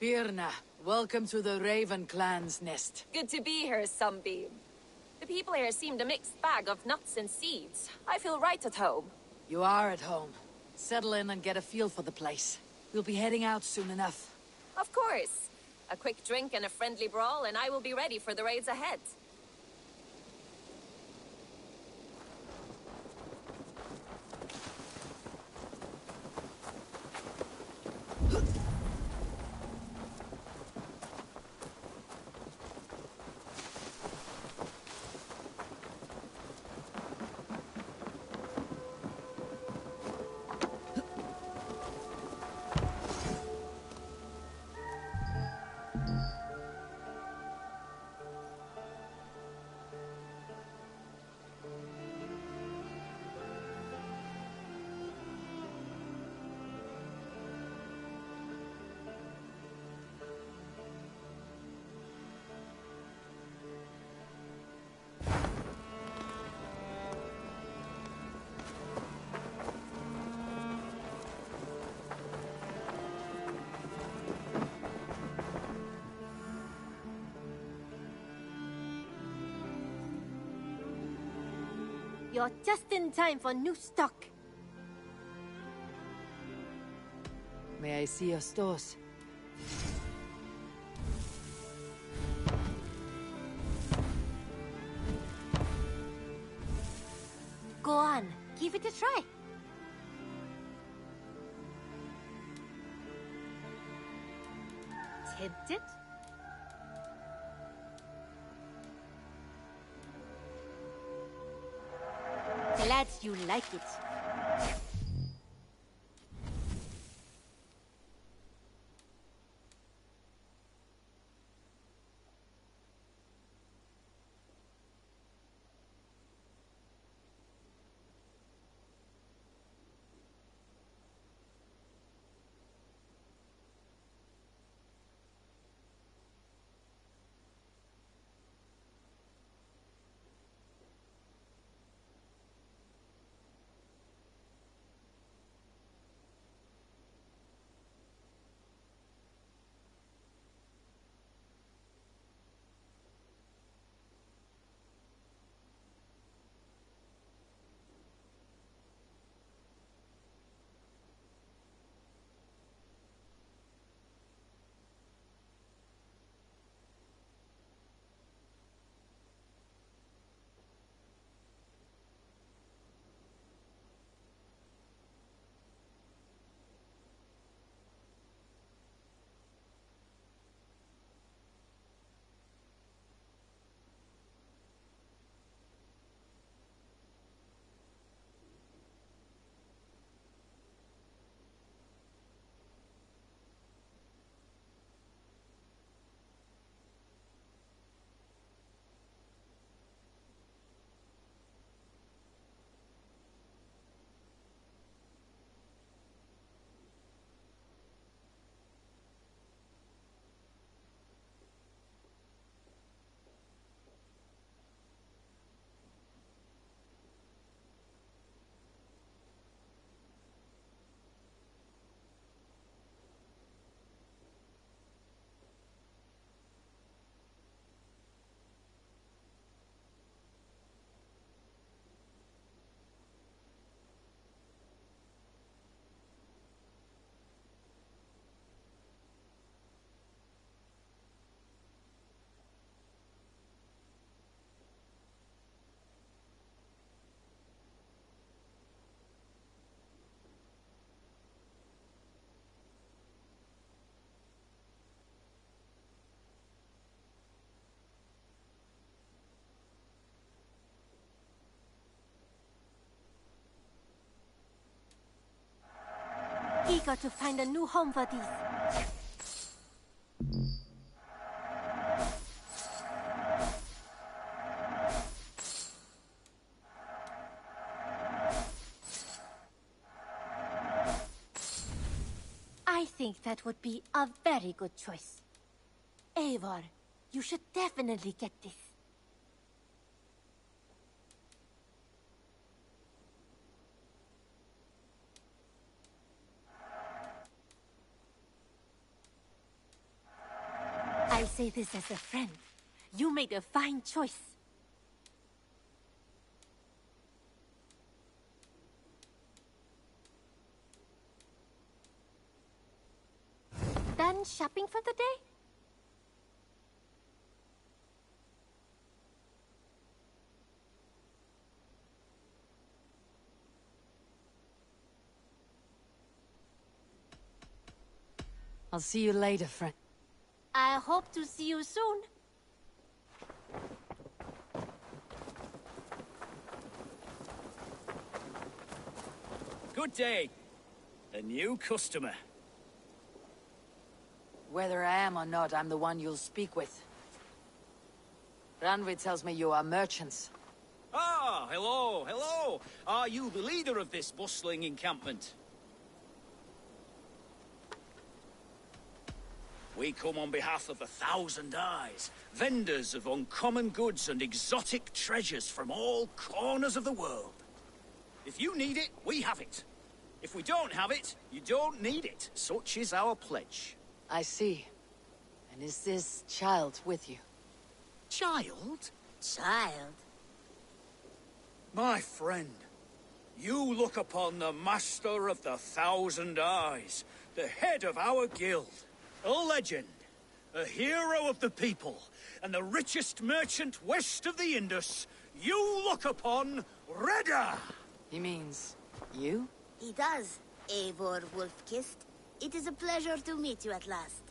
Birna, welcome to the Raven clan's nest. Good to be here, Sunbeam. The people here seemed a mixed bag of nuts and seeds. I feel right at home. You are at home. Settle in and get a feel for the place. We'll be heading out soon enough. Of course. A quick drink and a friendly brawl, and I will be ready for the raids ahead. You're just in time for new stock. May I see your stores? Go on, give it a try. Tempted? Glad you like it. Eager to find a new home for these. I think that would be a very good choice. Eivor, you should definitely get this. I'll say this as a friend. You made a fine choice. Done shopping for the day? I'll see you later, friend. I hope to see you soon. Good day. A new customer. Whether I am or not, I'm the one you'll speak with. Randvi tells me you are merchants. Ah, hello, hello. Are you the leader of this bustling encampment? We come on behalf of 1,000 Eyes, vendors of uncommon goods and exotic treasures from all corners of the world. If you need it, we have it. If we don't have it, you don't need it. Such is our pledge. I see. And is this child with you? Child? Child? My friend, you look upon the master of the 1,000 Eyes, the head of our guild, a legend, a hero of the people, and the richest merchant west of the Indus. You look upon Redda! He means you? He does, Eivor Wolf-Kissed. It is a pleasure to meet you at last.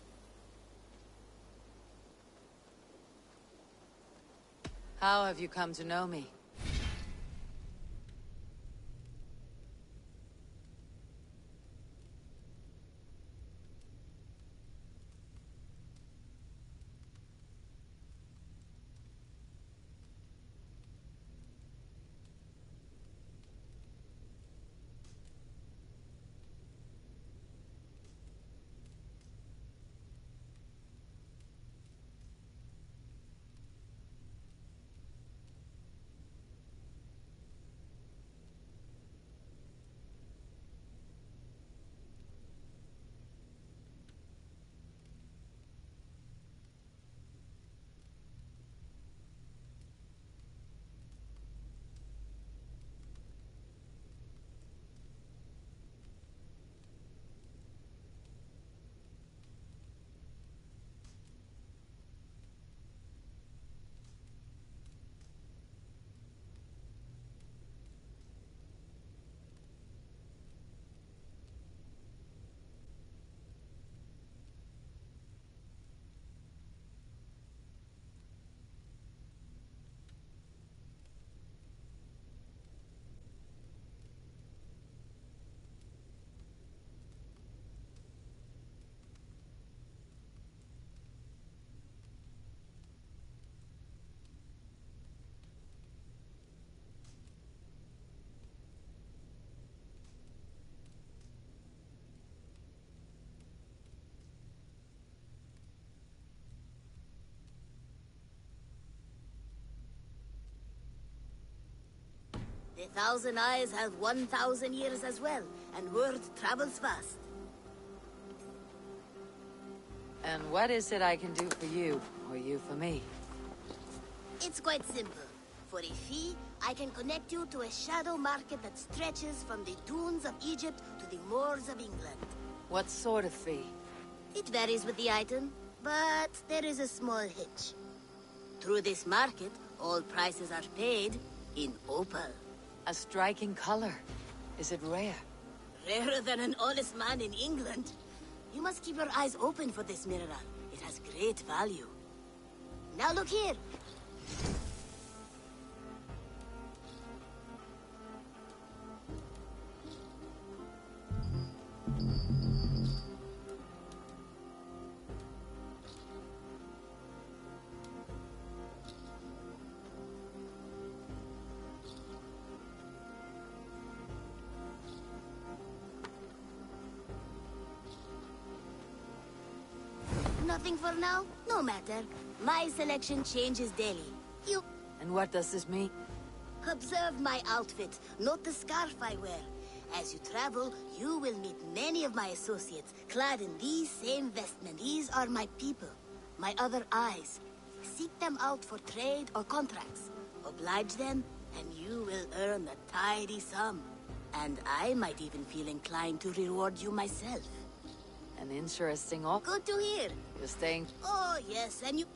How have you come to know me? The 1,000 Eyes have 1,000 years as well, and word travels fast. And what is it I can do for you, or you for me? It's quite simple. For a fee, I can connect you to a shadow market that stretches from the dunes of Egypt to the moors of England. What sort of fee? It varies with the item, but there is a small hitch. Through this market, all prices are paid in opal. A striking color. Is it rare? Rarer than an honest man in England. You must keep your eyes open for this mineral. It has great value. Now look here. Nothing for now? No matter. My selection changes daily. You... And what does this mean? Observe my outfit. Note the scarf I wear. As you travel, you will meet many of my associates, clad in these same vestments. These are my people. My other eyes. Seek them out for trade or contracts. Oblige them, and you will earn a tidy sum. And I might even feel inclined to reward you myself. An interesting offer. Good to hear. You're staying... Oh, yes, and you...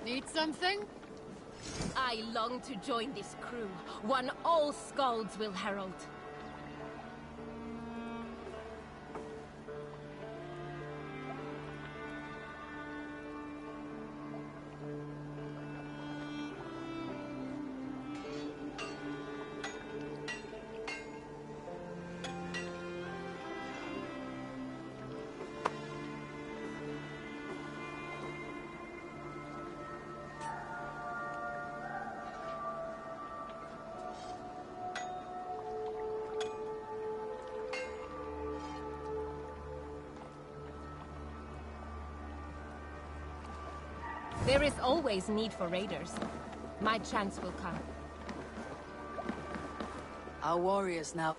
Need something? I long to join this crew, one all Skalds will herald. There is always need for raiders. My chance will come. Our warriors now.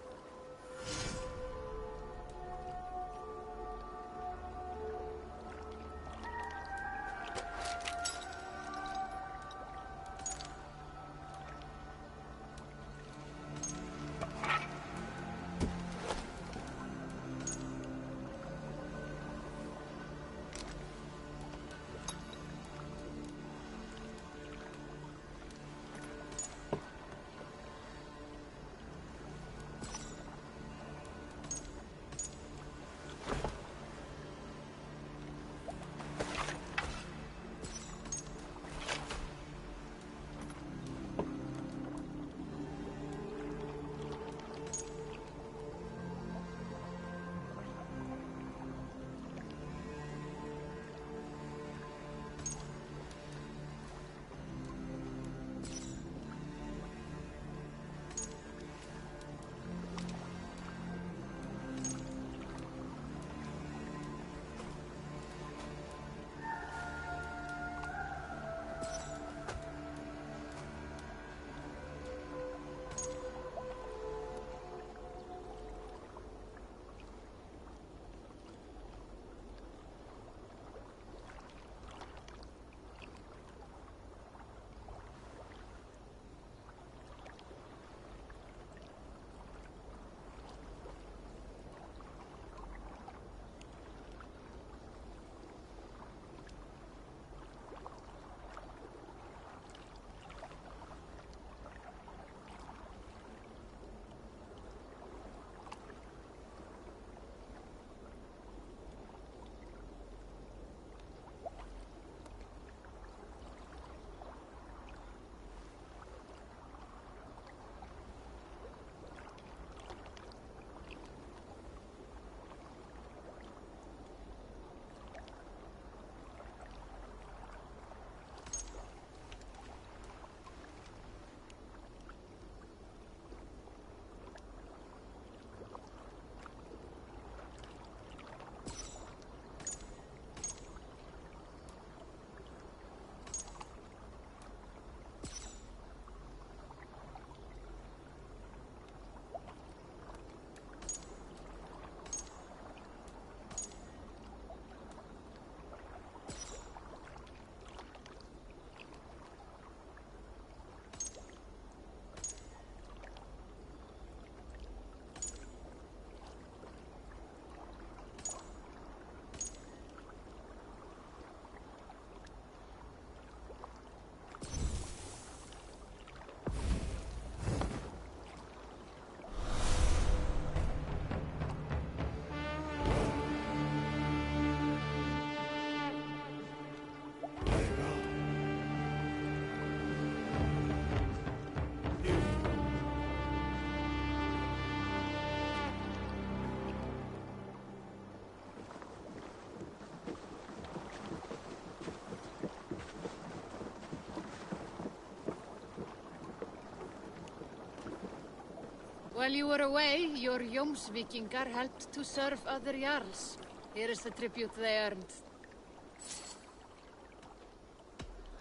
While you were away, your Jómsvíkingar helped to serve other Jarls. Here is the tribute they earned.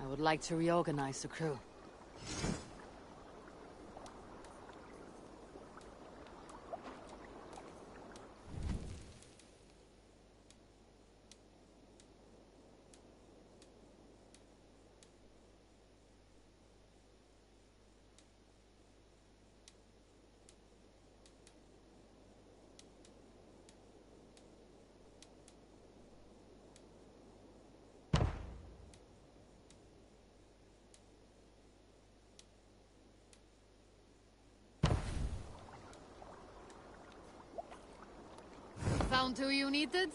I would like to reorganize the crew. Found who you needed?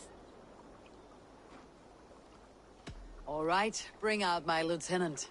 All right, bring out my lieutenant.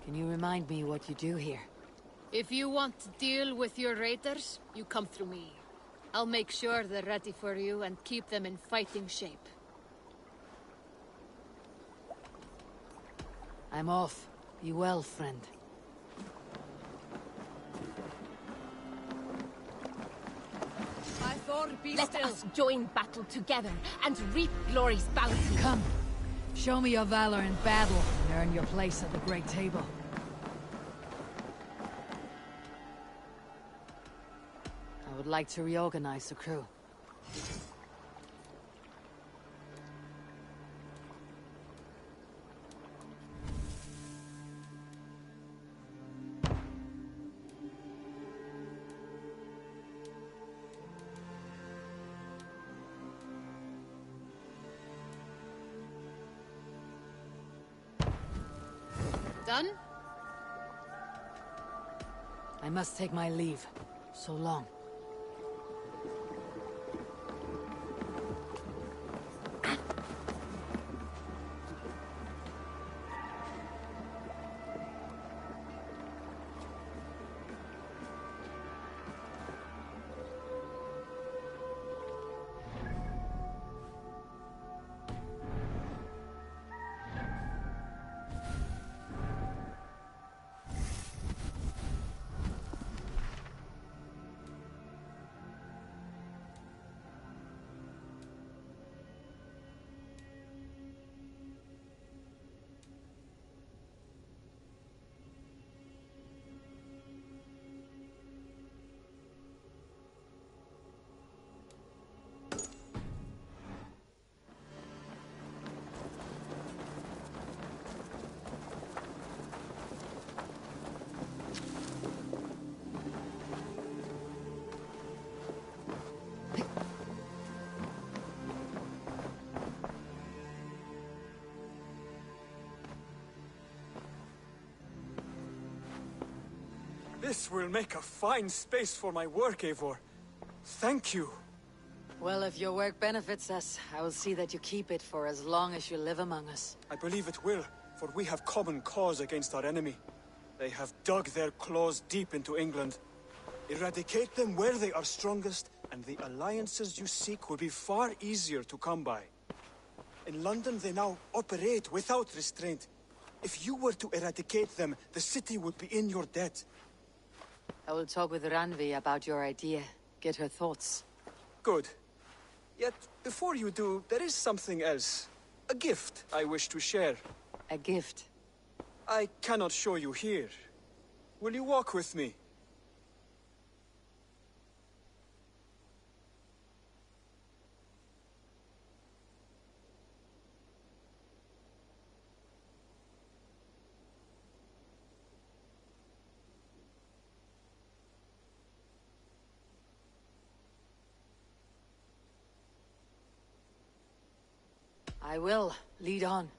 Can you remind me what you do here? If you want to deal with your raiders, you come through me. I'll make sure they're ready for you and keep them in fighting shape. I'm off. Be well, friend. Let us join battle together and reap glory's bounty. Come. Show me your valor in battle and earn your place at the Great Table. I would like to reorganize the crew. Done? I must take my leave. So long. This will make a fine space for my work, Eivor. Thank you. Well, if your work benefits us, I will see that you keep it for as long as you live among us. I believe it will, for we have common cause against our enemy. They have dug their claws deep into England. Eradicate them where they are strongest, and the alliances you seek will be far easier to come by. In London, they now operate without restraint. If you were to eradicate them, the city would be in your debt. I will talk with Ranvi about your idea. Get her thoughts. Good. Yet, before you do, there is something else. A gift I wish to share. A gift? I cannot show you here. Will you walk with me? I will. Lead on.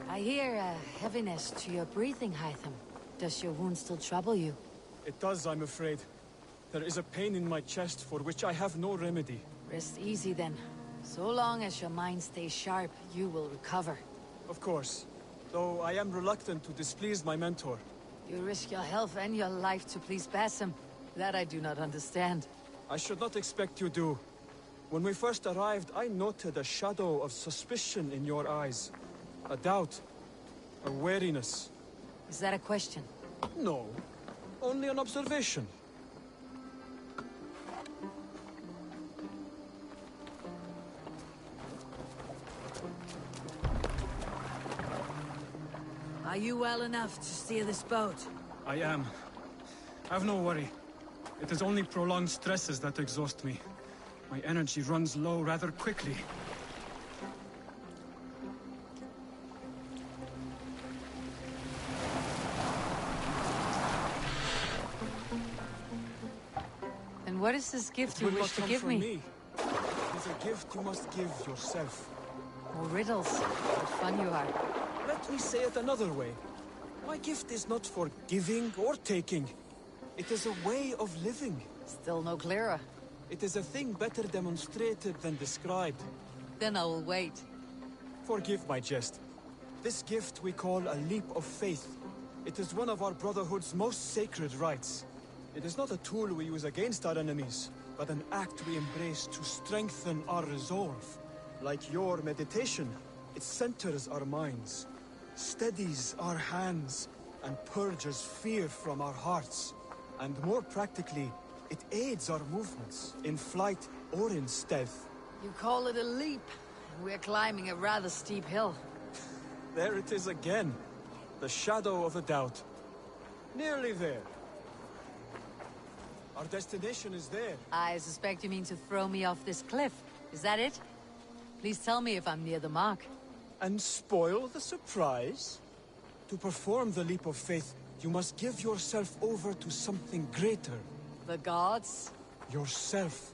I hear a heaviness to your breathing, Hytham. Does your wound still trouble you? It does, I'm afraid. There is a pain in my chest for which I have no remedy. Rest easy then. So long as your mind stays sharp, you will recover. Of course. Though I am reluctant to displease my mentor. You risk your health and your life to please Basim. That I do not understand. I should not expect you do. When we first arrived, I noted a shadow of suspicion in your eyes. A doubt. A wariness. Is that a question? No. Only an observation. Are you well enough to steer this boat? I am. Have no worry. It is only prolonged stresses that exhaust me. My energy runs low rather quickly. And what is this gift It you will wish not to come give from me? It is a gift you must give yourself. More riddles. What fun you are. Let me say it another way. My gift is not for giving or taking. It is a way of living. Still no clearer. It is a thing better demonstrated than described. Then I will wait. Forgive my jest. This gift we call a leap of faith. It is one of our Brotherhood's most sacred rites. It is not a tool we use against our enemies, but an act we embrace to strengthen our resolve. Like your meditation, it centers our minds, steadies our hands, and purges fear from our hearts. And more practically, it aids our movements, in flight or in stealth. You call it a leap. We're climbing a rather steep hill. There it is again. The shadow of a doubt. Nearly there. Our destination is there. I suspect you mean to throw me off this cliff. Is that it? Please tell me if I'm near the mark. And spoil the surprise? To perform the leap of faith, you must give yourself over to something greater. The gods? Yourself.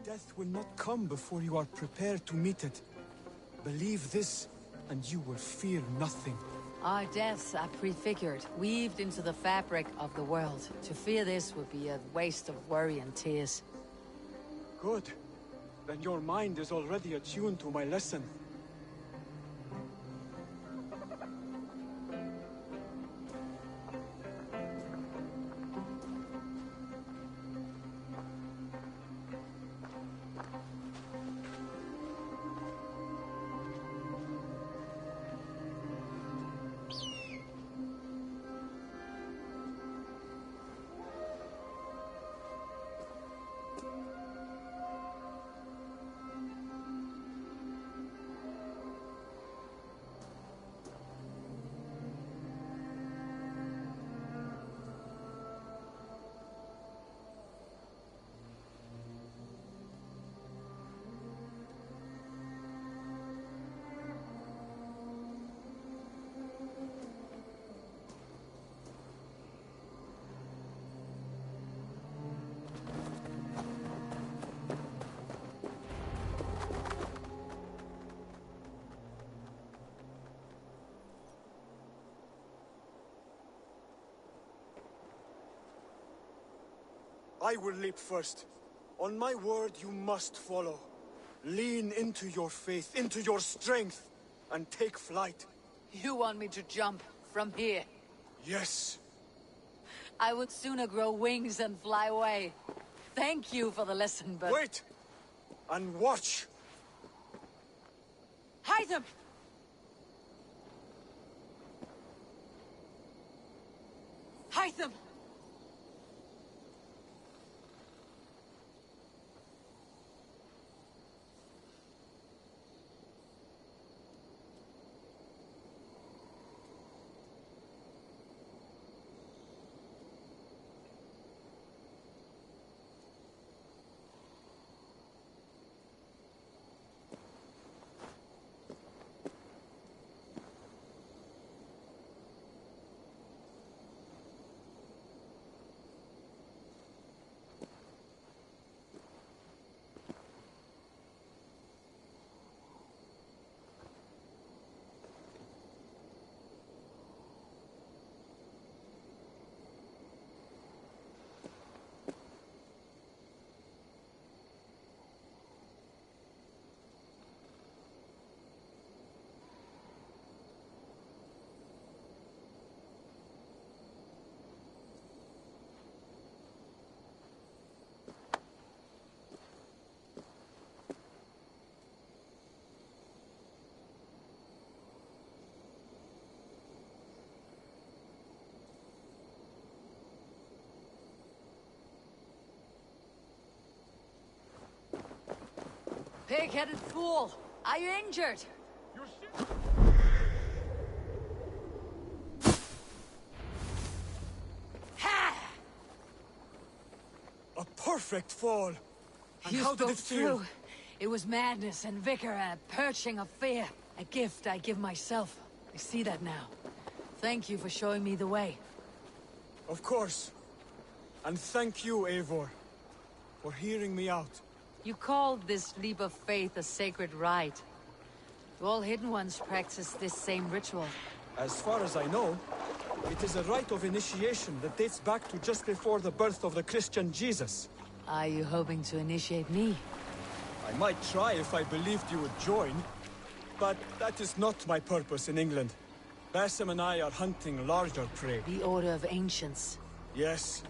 Death will not come before you are prepared to meet it. Believe this, and you will fear nothing. Our deaths are prefigured, weaved into the fabric of the world. To fear this would be a waste of worry and tears. Good. Then your mind is already attuned to my lesson. I will leap first. On my word, you must follow. Lean into your faith, into your strength, and take flight. You want me to jump from here? Yes. I would sooner grow wings and fly away. Thank you for the lesson, but... Wait! And watch! Hide them! Hide them! Pig-headed fool! Are you injured? Ha! A perfect fall! And You how did spoke it feel? true. It was madness and vigor and a perching of fear. A gift I give myself. I see that now. Thank you for showing me the way. Of course. And thank you, Eivor, for hearing me out. You called this leap of faith a sacred rite. Do all Hidden Ones practice this same ritual? As far as I know, it is a rite of initiation that dates back to just before the birth of the Christian Jesus. Are you hoping to initiate me? I might try if I believed you would join, but that is not my purpose in England. Basim and I are hunting larger prey. The Order of Ancients. Yes.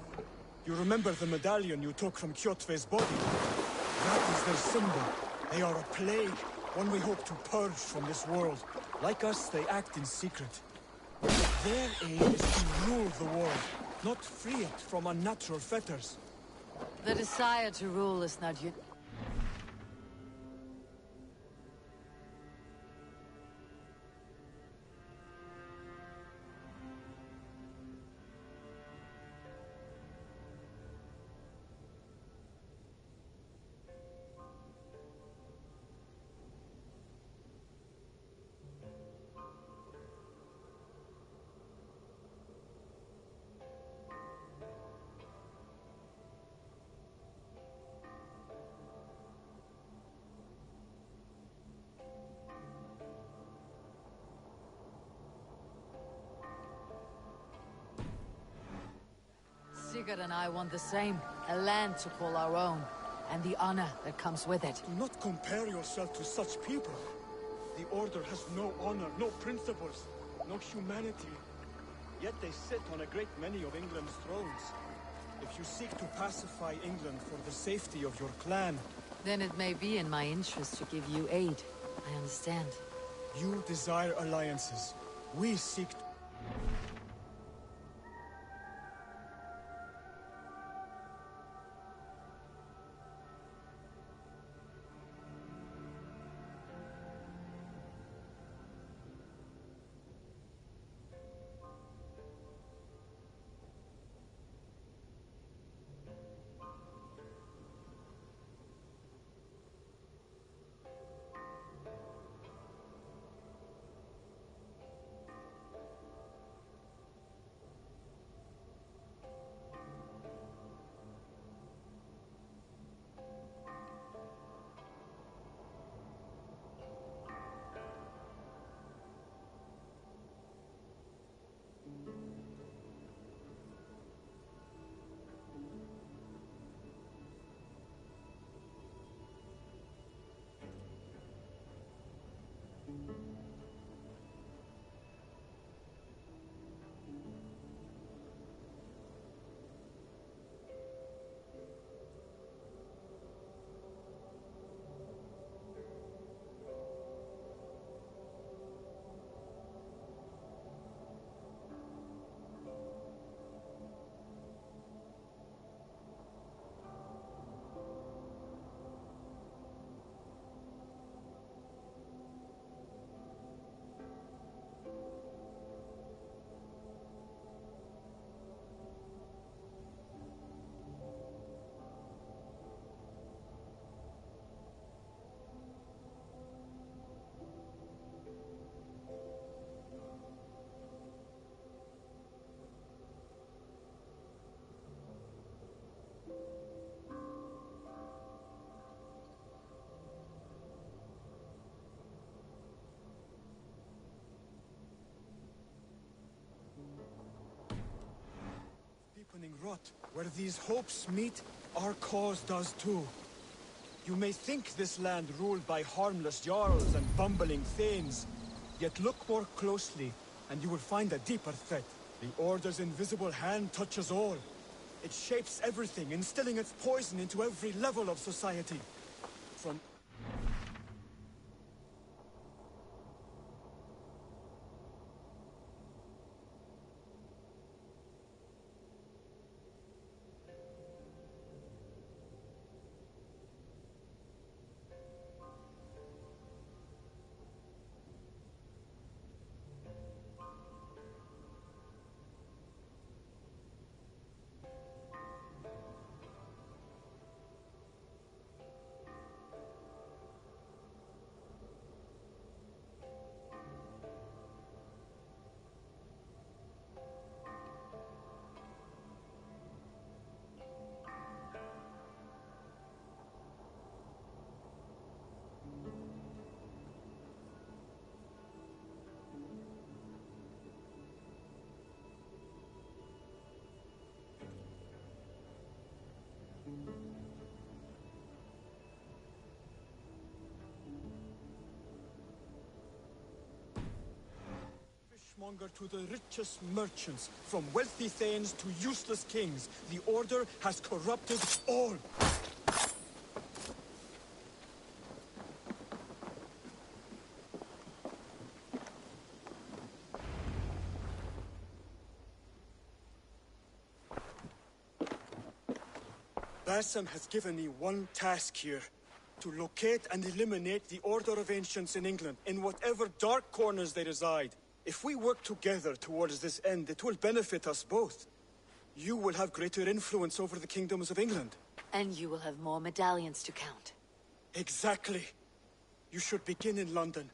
You remember the medallion you took from Kjotve's body? That is their symbol. They are a plague, one we hope to purge from this world. Like us, they act in secret. Their aim is to rule the world, not free it from unnatural fetters. The desire to rule is not you. Sigurd and I want the same. A land to call our own. And the honor that comes with it. Do not compare yourself to such people. The Order has no honor, no principles, no humanity. Yet they sit on a great many of England's thrones. If you seek to pacify England for the safety of your clan... Then it may be in my interest to give you aid. I understand. You desire alliances. We seek... what? Where these hopes meet, our cause does too. You may think this land ruled by harmless jarls and bumbling thanes, yet look more closely, and you will find a deeper threat. The Order's invisible hand touches all. It shapes everything, instilling its poison into every level of society. From fishmonger to the richest merchants, from wealthy thanes to useless kings, the Order has corrupted all. Bassam has given me one task here. To locate and eliminate the Order of Ancients in England, in whatever dark corners they reside. If we work together towards this end, it will benefit us both. You will have greater influence over the kingdoms of England. And you will have more medallions to count. Exactly. You should begin in London.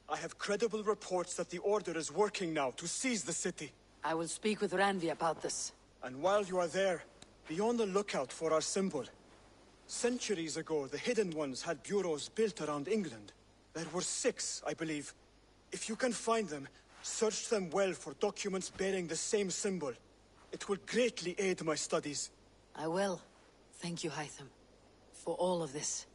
I have credible reports that the Order is working now to seize the city. I will speak with Ranvi about this. And while you are there, be on the lookout for our symbol. Centuries ago, the Hidden Ones had bureaus built around England. There were 6, I believe. If you can find them, search them well for documents bearing the same symbol. It will greatly aid my studies. I will. Thank you, Hytham, for all of this.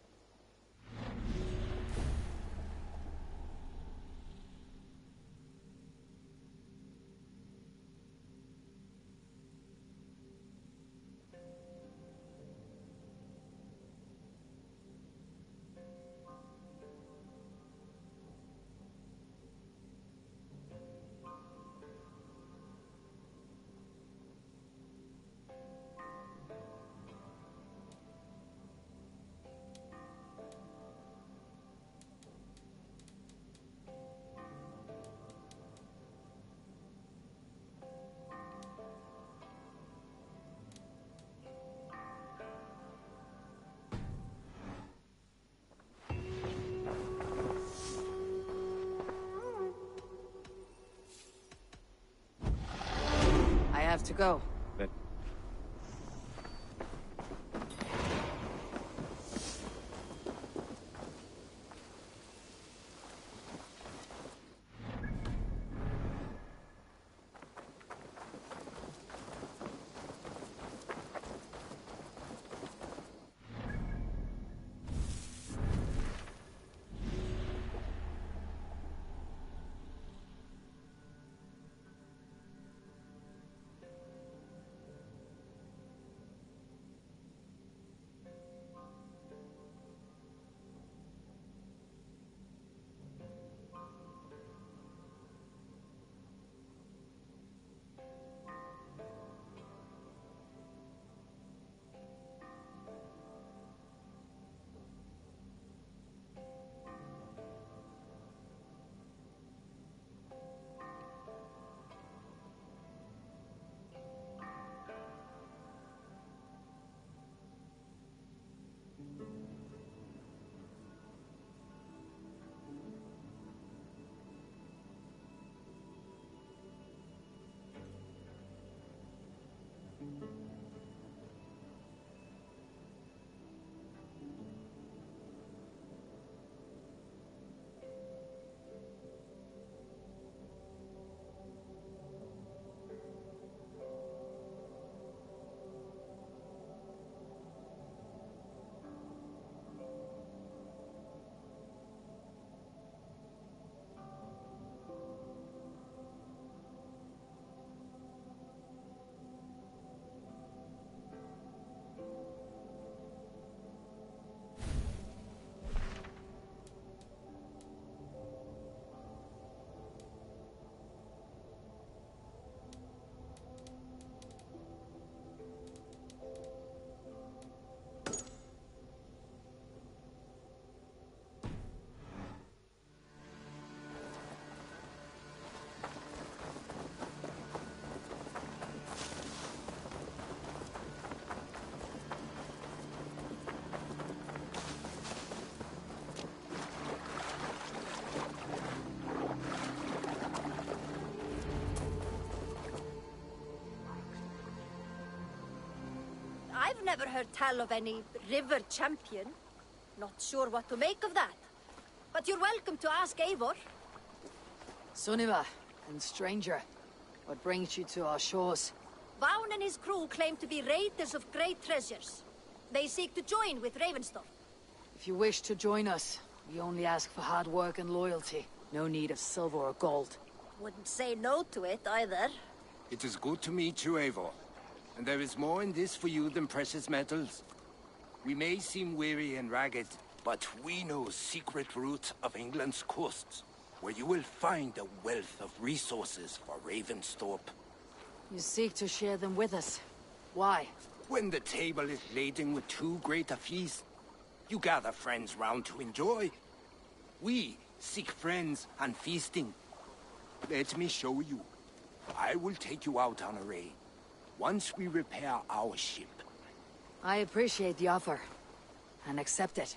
I have to go. I've never heard tell of any river champion. Not sure what to make of that. But you're welcome to ask Eivor. Sunniva, and stranger, what brings you to our shores? Vaun and his crew claim to be raiders of great treasures. They seek to join with Ravenstorm. If you wish to join us, we only ask for hard work and loyalty. No need of silver or gold. Wouldn't say no to it, either. It is good to meet you, Eivor. And there is more in this for you than precious metals. We may seem weary and ragged, but we know secret route of England's coasts, where you will find a wealth of resources for Ravensthorpe. You seek to share them with us. Why? When the table is laden with too great a feast, you gather friends round to enjoy. We seek friends and feasting. Let me show you. I will take you out on a raid, once we repair our ship. I appreciate the offer, and accept it.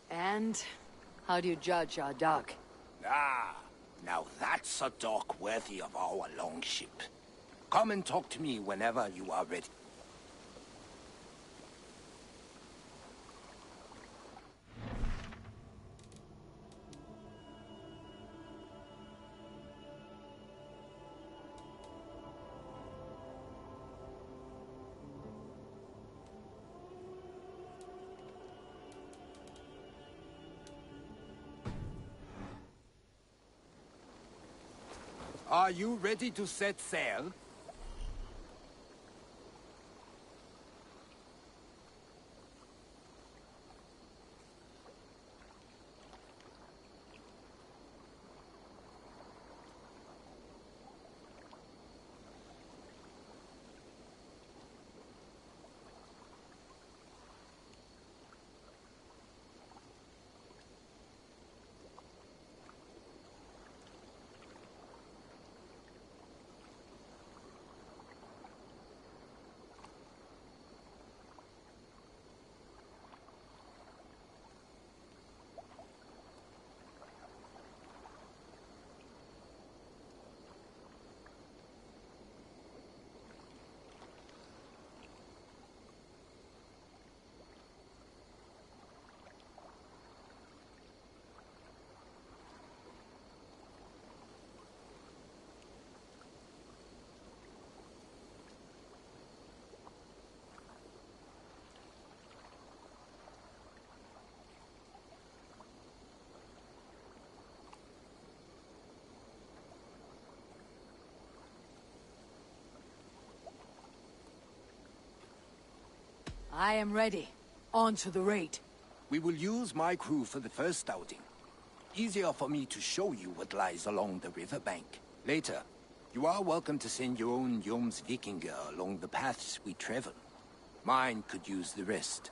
And how do you judge our dock? Ah, now that's a dock worthy of our longship. Come and talk to me whenever you are ready. Are you ready to set sail? I am ready. On to the raid. We will use my crew for the first outing. Easier for me to show you what lies along the riverbank. Later, you are welcome to send your own Jomsvikinger along the paths we travel. Mine could use the rest.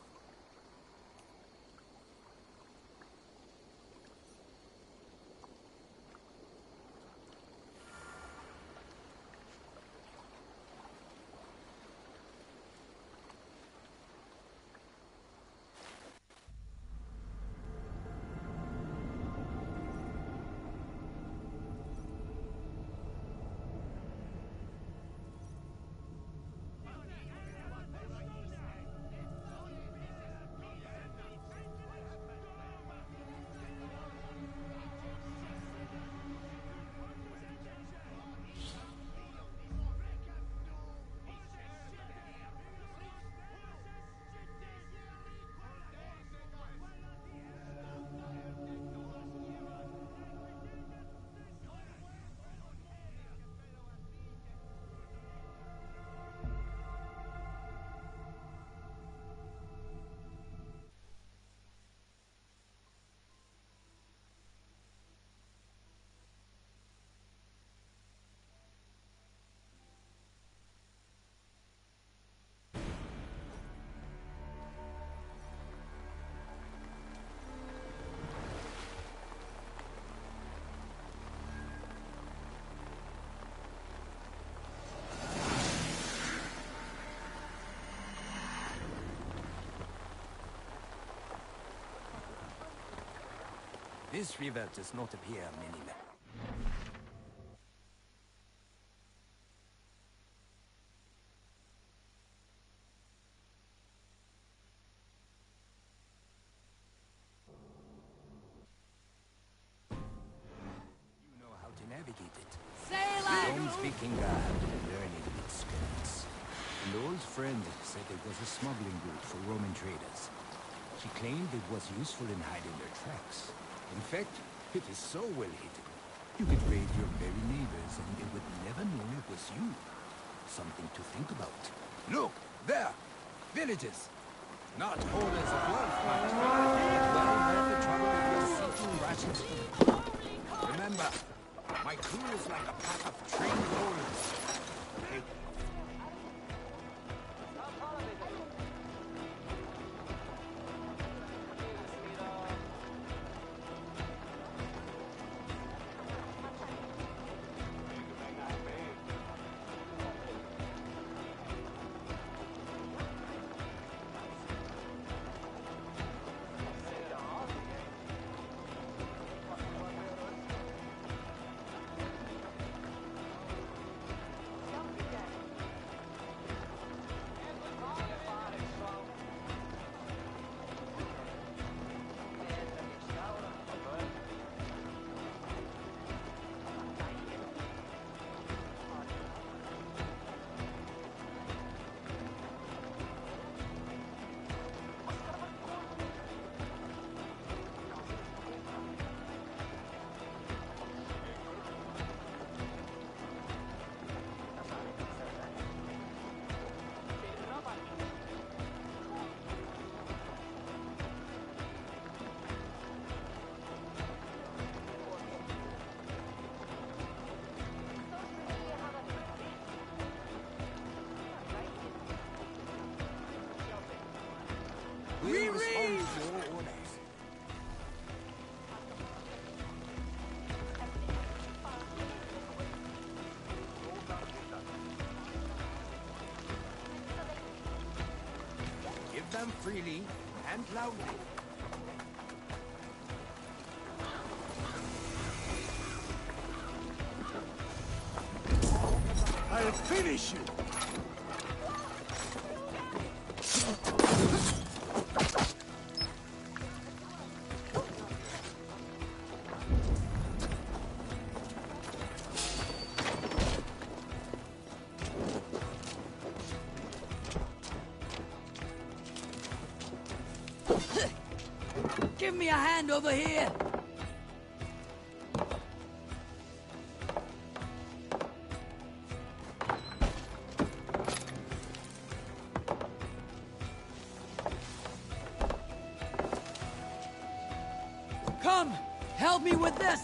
This river does not appear many. You know how to navigate it. Jones Vikinga have been learning its skirts. An old friend said it was a smuggling route for Roman traders. She claimed it was useful in hiding their tracks. In fact, it is so well hidden. You could raid your very neighbors and they would never know it was you. Something to think about. Look, there! Villages! Not holders of wealth, but well worth the trouble of your seafood rations for the crew. Remember, my crew is like a pack of trained warriors. Hey, we respond to your orders. Give them freely and loudly. I'll finish you! Give me a hand over here! Come! Help me with this!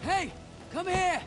Hey! Come here!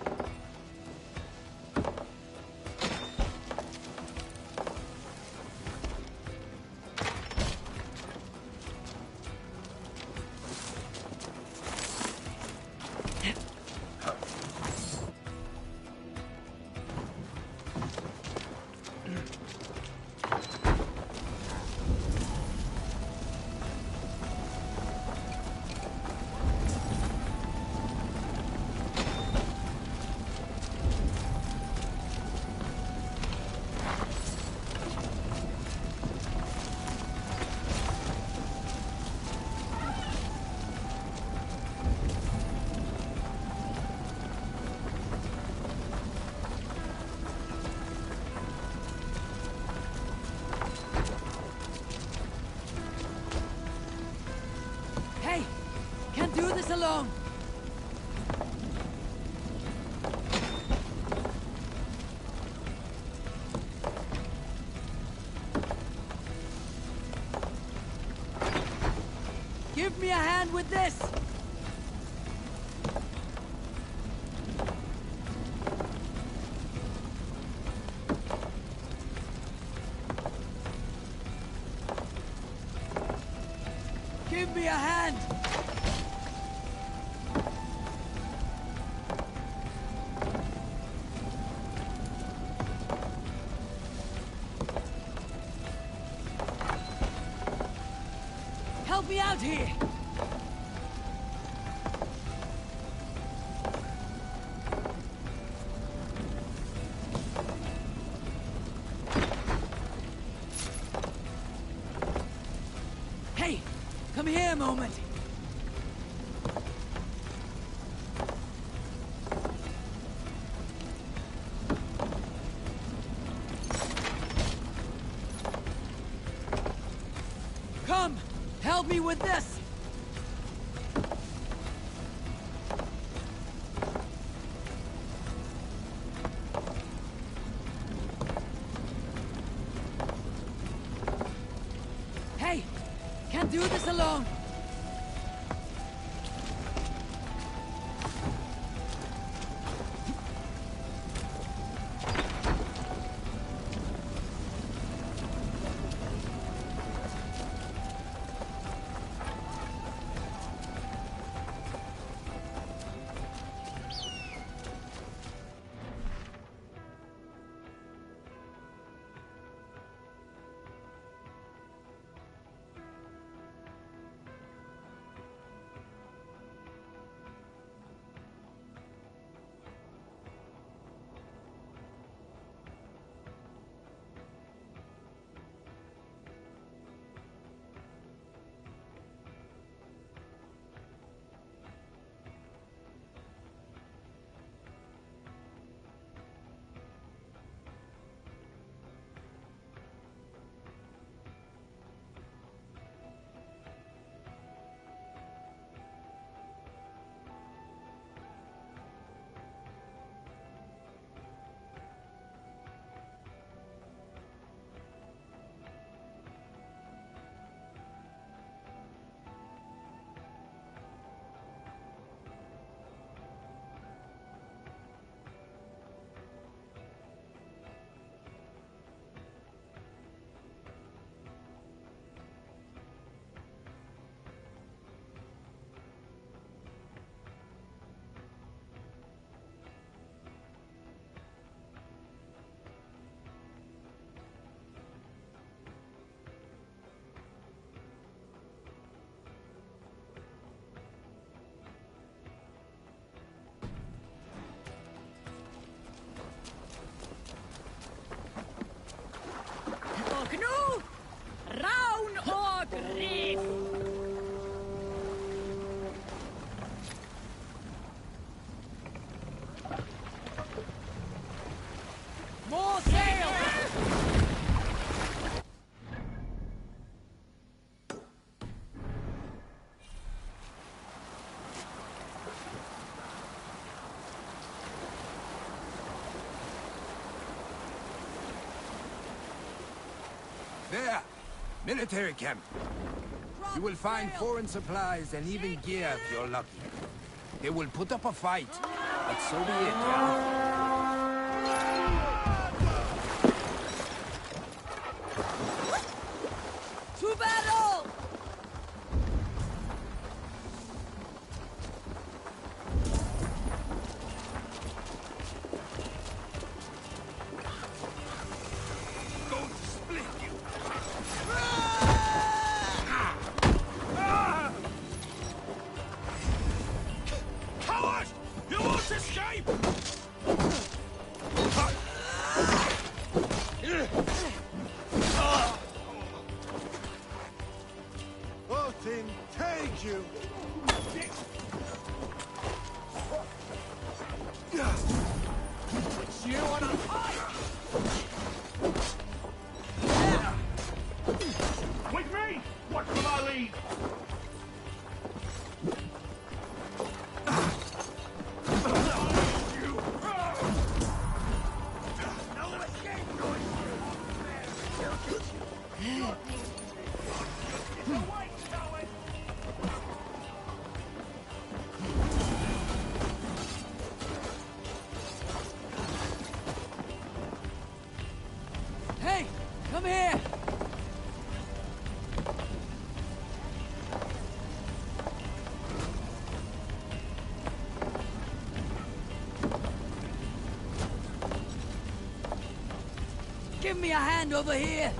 Hey! Can't do this alone! Give me a hand with this! me a hand! Help me out here! Hey! Come here a moment! Come! Help me with this! Hey! Can't do this alone! Gnu! Round or grave! More sail! There! Military camp. You will find foreign supplies and even gear if you're lucky. They will put up a fight, but so be it, yeah? To battle! Coward! You won't escape! Odin, take you! It's you on a fight! With me! What will I lead? Hey! Come here! Give me a hand over here!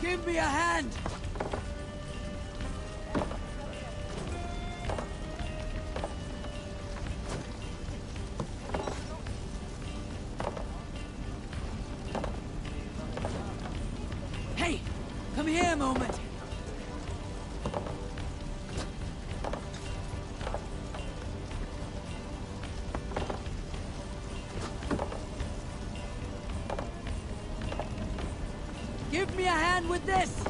Give me a hand! Hey! Come here a moment! Give me a hand with this!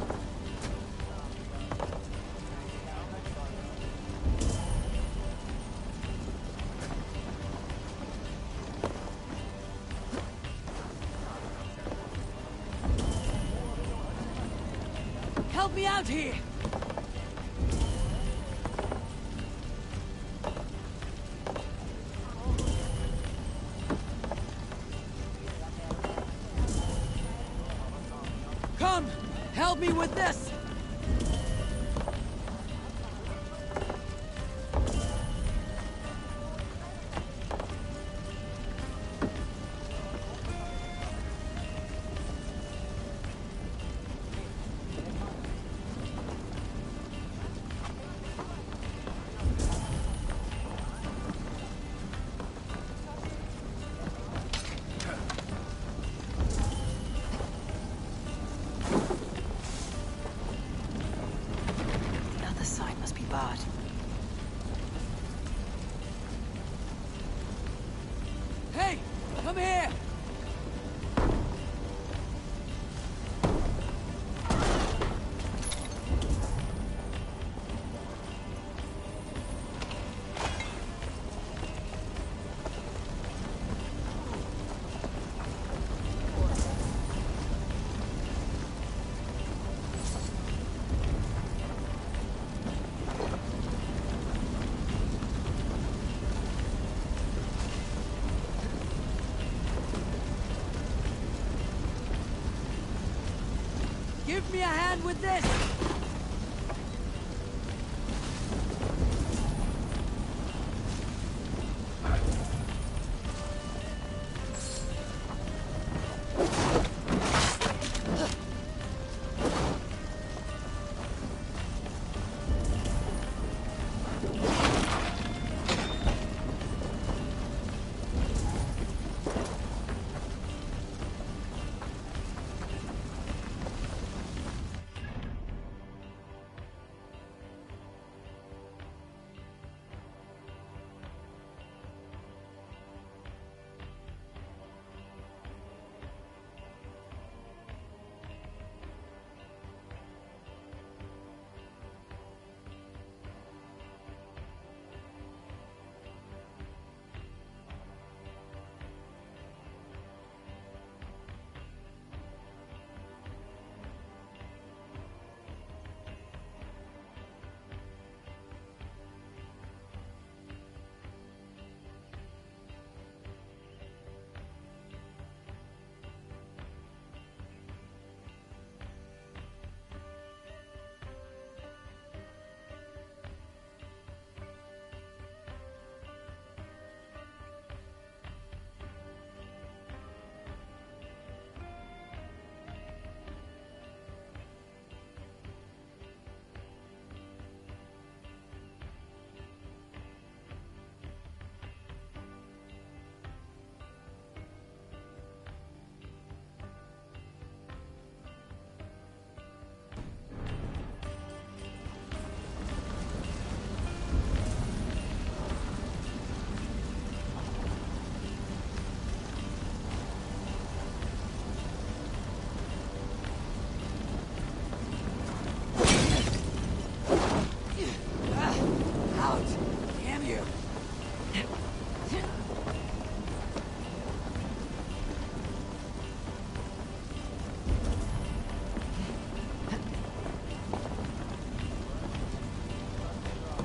Help me out here! Come! Help me with this! Bad. Hey! Come here! Give me a hand with this!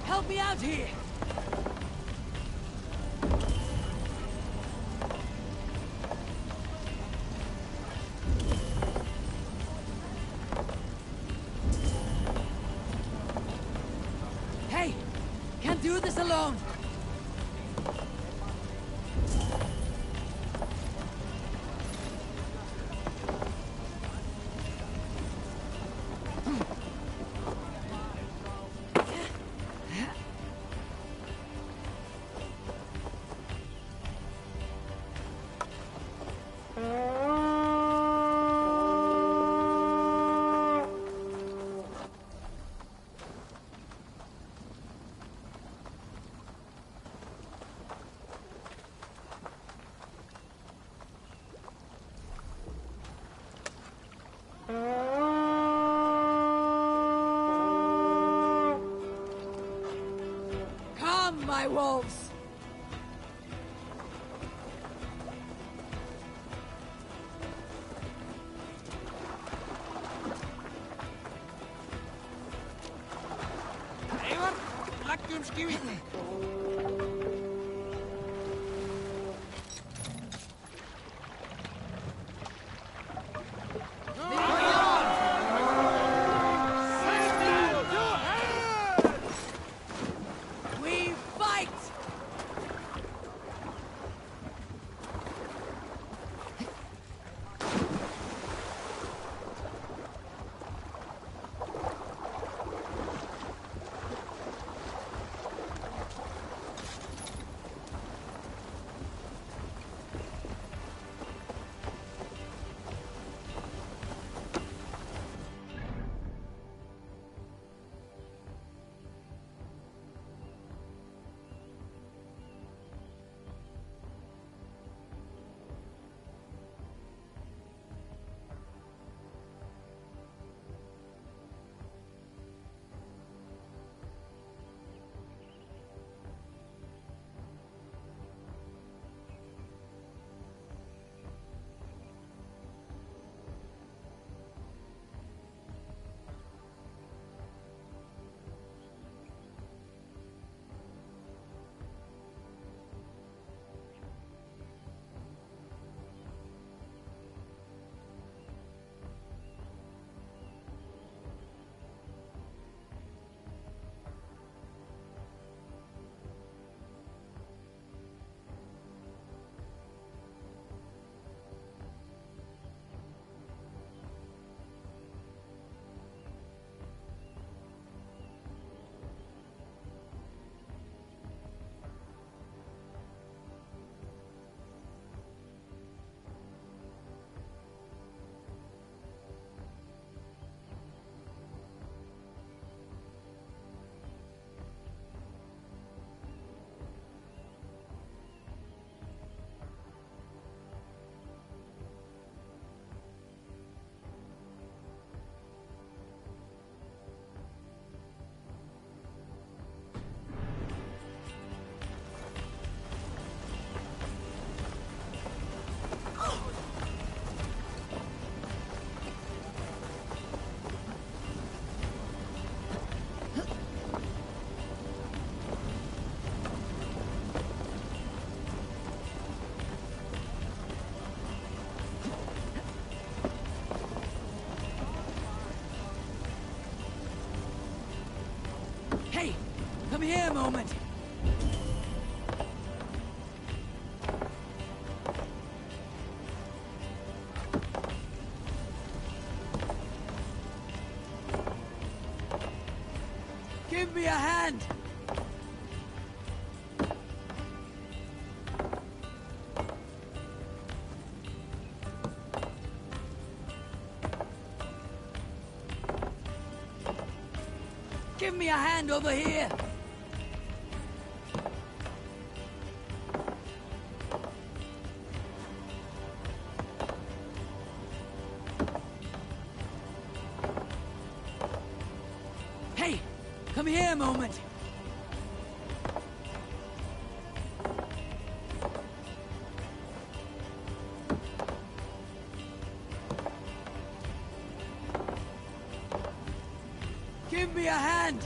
Help me out here! do this alone! Come, my wolves! Eivor, leggjum skífi! We fight! Hey! Come here a moment! Give me a hand! Give me a hand over here! Hey! Come here a moment! Give me a hand!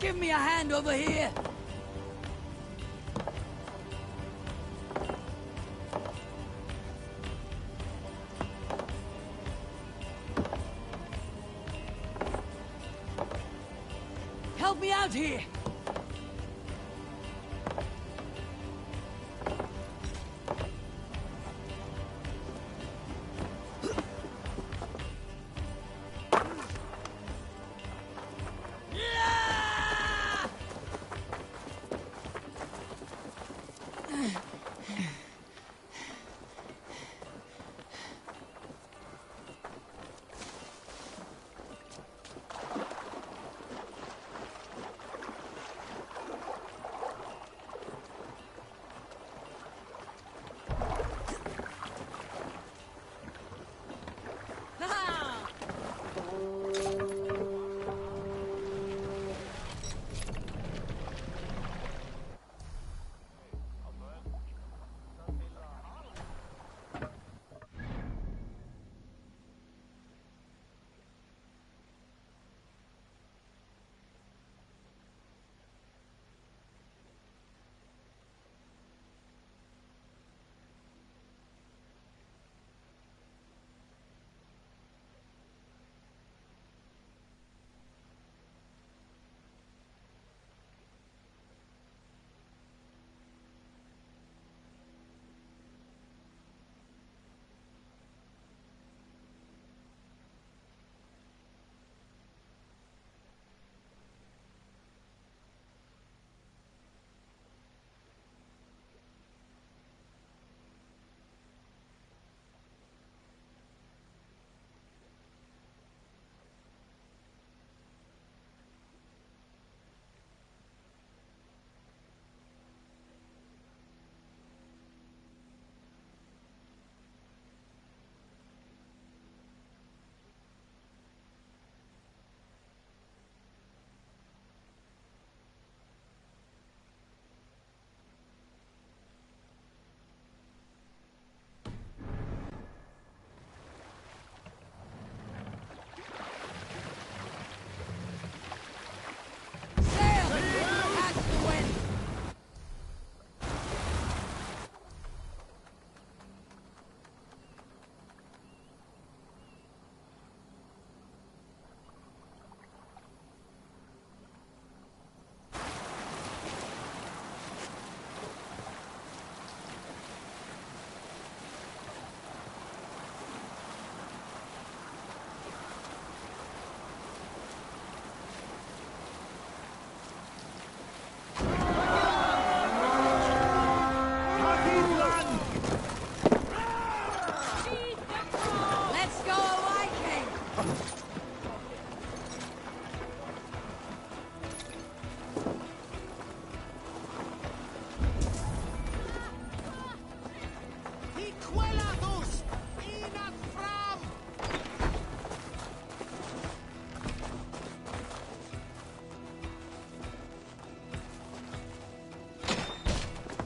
Give me a hand over here! Help me out here!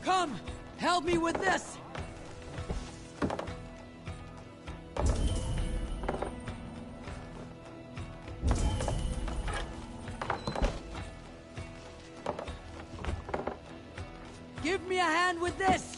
Come! Help me with this! Give me a hand with this!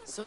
So...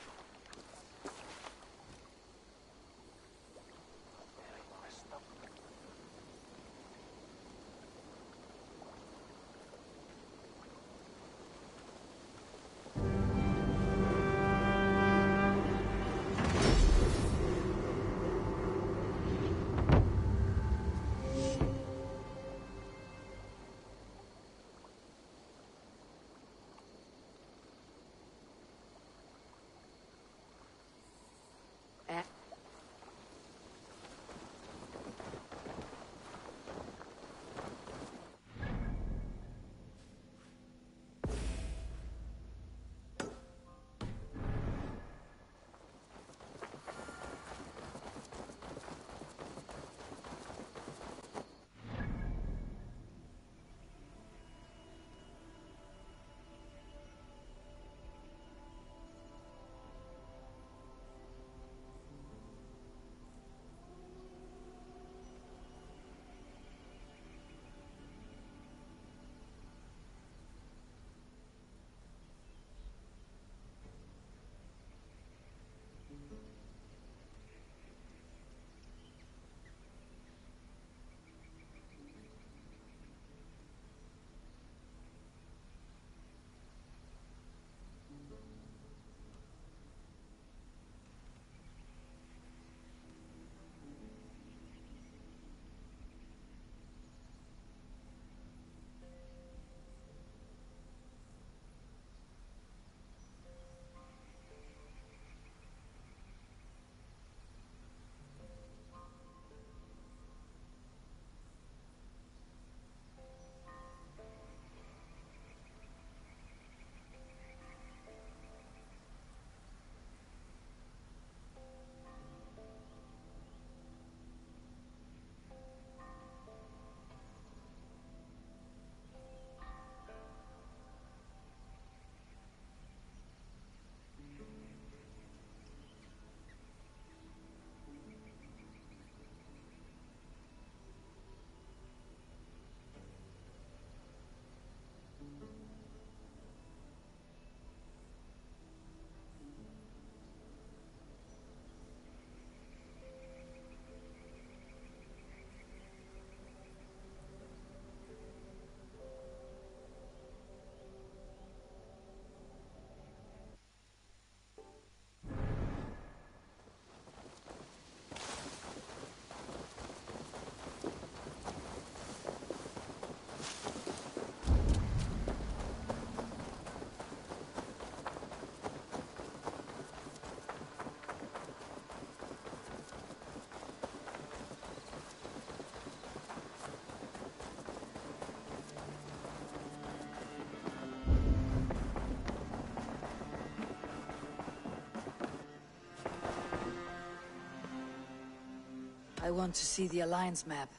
I want to see the Alliance map.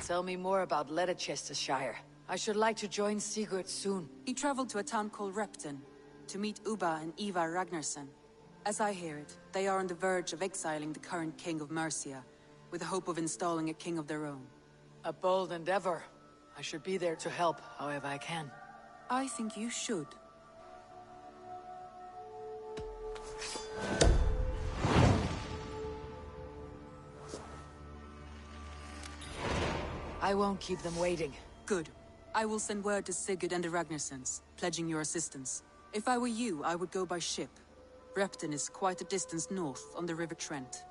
Tell me more about Leicestershire. I should like to join Sigurd soon. He traveled to a town called Repton to meet Ubba and Ivar Ragnarsson. As I hear it, they are on the verge of exiling the current king of Mercia, with the hope of installing a king of their own. A bold endeavor. I should be there to help, however I can. I think you should. I won't keep them waiting. Good. I will send word to Sigurd and the Ragnarssons, pledging your assistance. If I were you, I would go by ship. Repton is quite a distance north on the River Trent.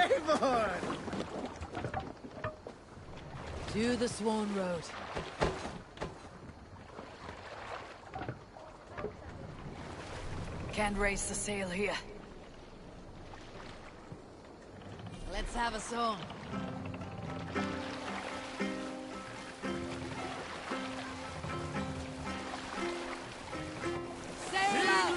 Eivor! To the Swan Road. Can't raise the sail here. Let's have a song. Sail out!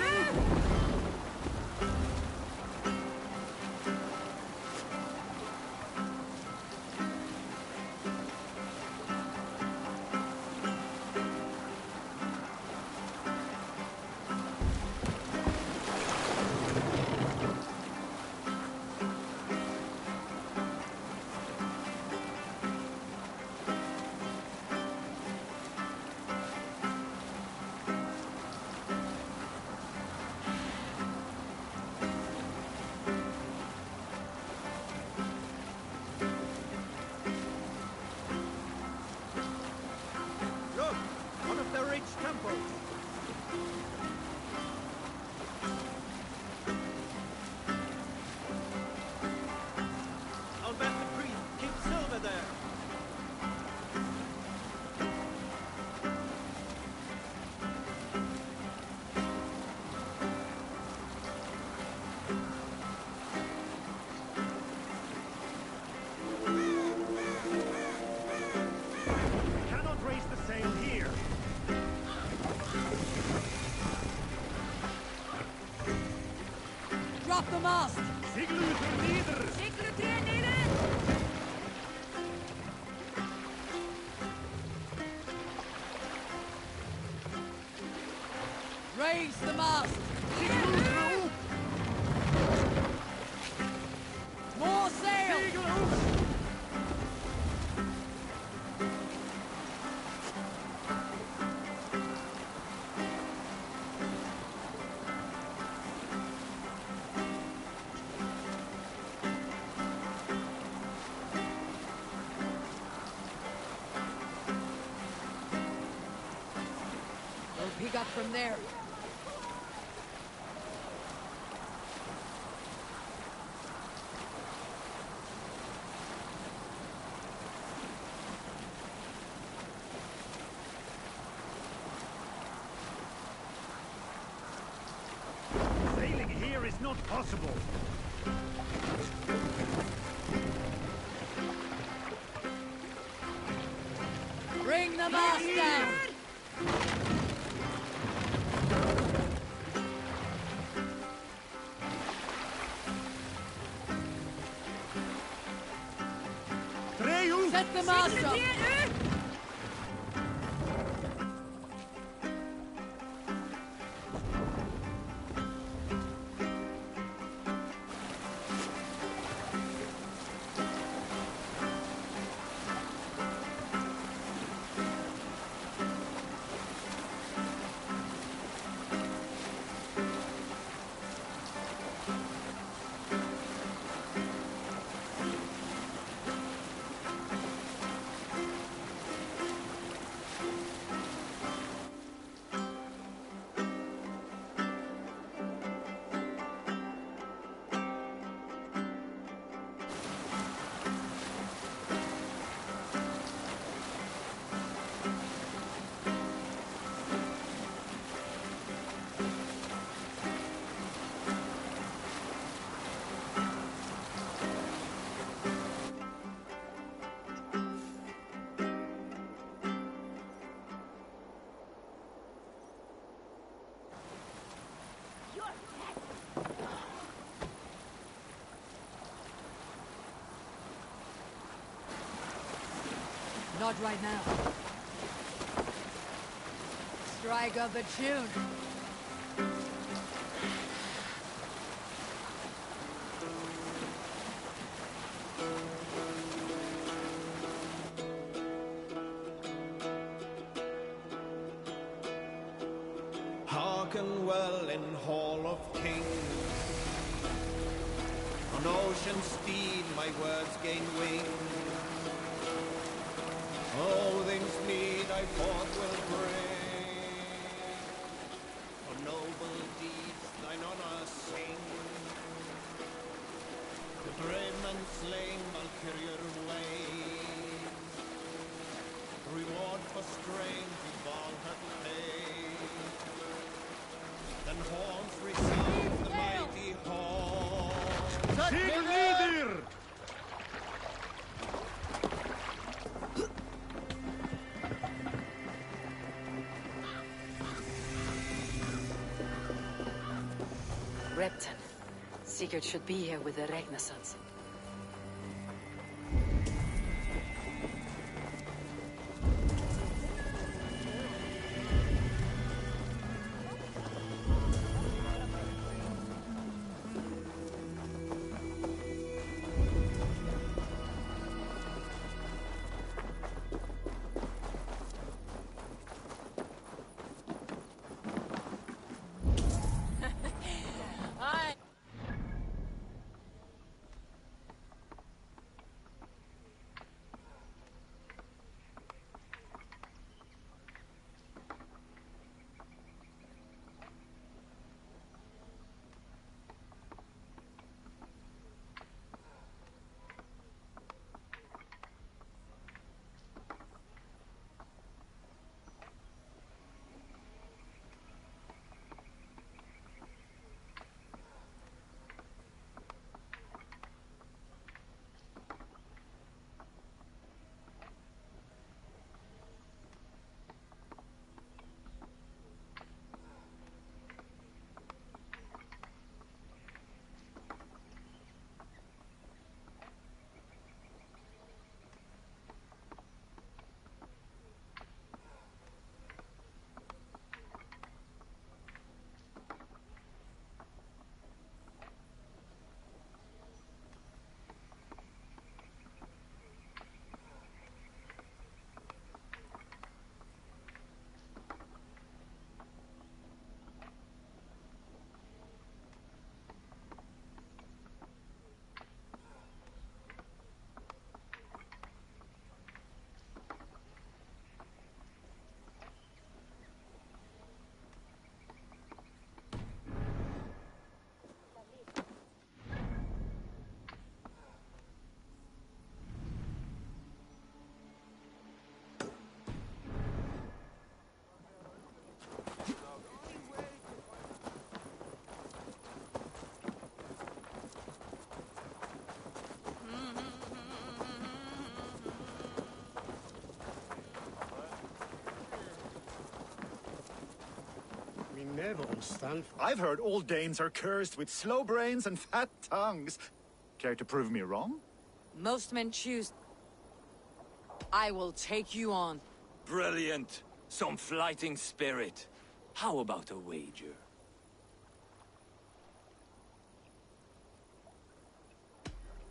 Look! One of the rich temples! I'll bet the priest keeps silver there! Cannot raise the sail here! Drop the mast! Siglu nieder! Raise the mast! More sail! We'll pick up from there. Sailing here is not possible! Bring the mast down! Set the mast up! Not right now. Strike up a tune. Hearken well in Hall of Kings. On ocean steed my words gain wing. All things need I forth will bring. For noble deeds thine honor sing. Brave men slain, Valkyrier wain. Reward for strain, to Valhalla pain. Then horns resound the mighty hall. Sig Leader! Repton. Sigurd should be here with the Ragnarsons. I've heard all Danes are cursed with slow brains and fat tongues. Care to prove me wrong? Most men choose... I will take you on. Brilliant. Some flighting spirit. How about a wager?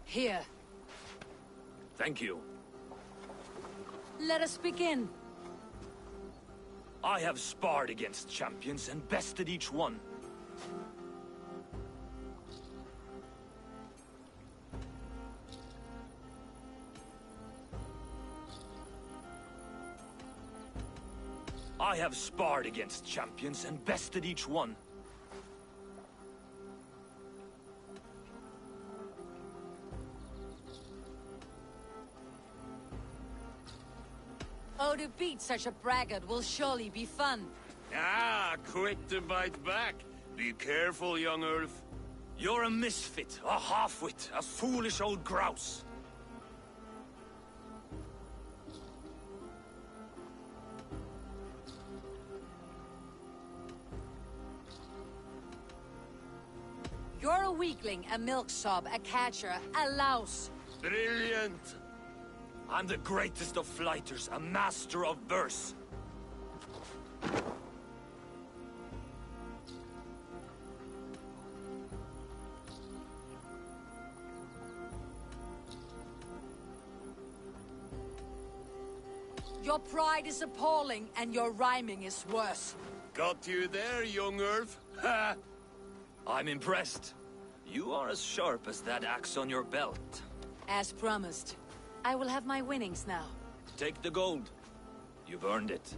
Here. Thank you. Let us begin. I have sparred against champions and bested each one. I have sparred against champions and bested each one. Oh, to beat such a braggart will surely be fun. Ah, quick to bite back. Be careful, young Earth. You're a misfit, a half-wit, a foolish old grouse. You're a weakling, a milksop, a catcher, a louse. Brilliant! I'm the greatest of flighters, a master of verse. Your pride is appalling, and your rhyming is worse. Got you there, young Earth. Ha! I'm impressed. You are as sharp as that axe on your belt. As promised. I will have my winnings now. Take the gold. You've earned it.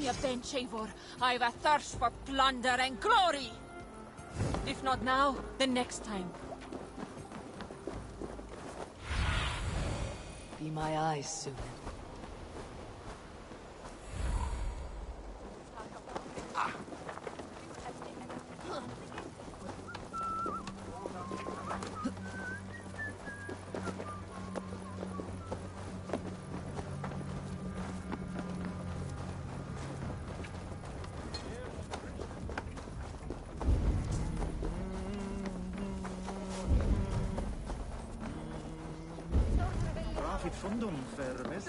me a bench, Eivor. I've a thirst for plunder and glory! If not now, then next time. Be my eyes soon. Profit fundum, vermis.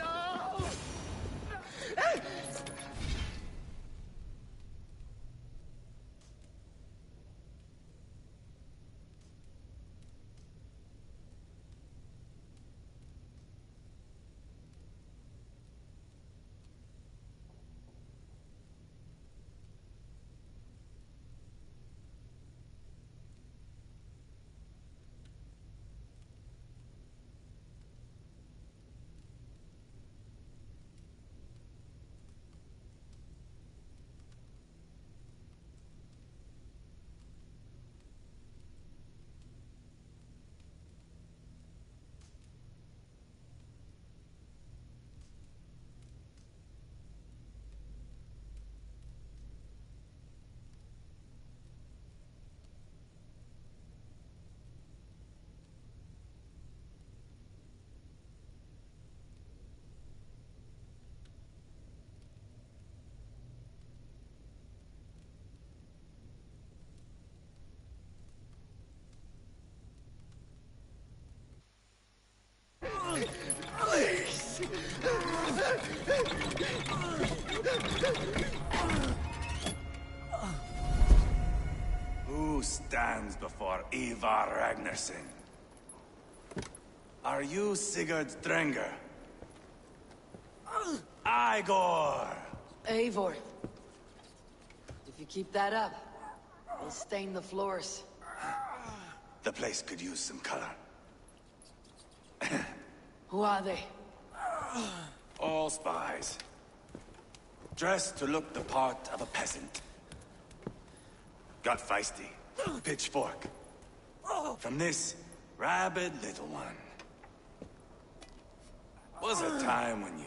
Who stands before Ivar Ragnarsson? Are you Sigurd Drenger? Igor! Eivor. If you keep that up, I'll stain the floors. The place could use some color. Who are they? All spies. Dressed to look the part of a peasant. Got feisty. Pitchfork. From this rabid little one. Was a time when you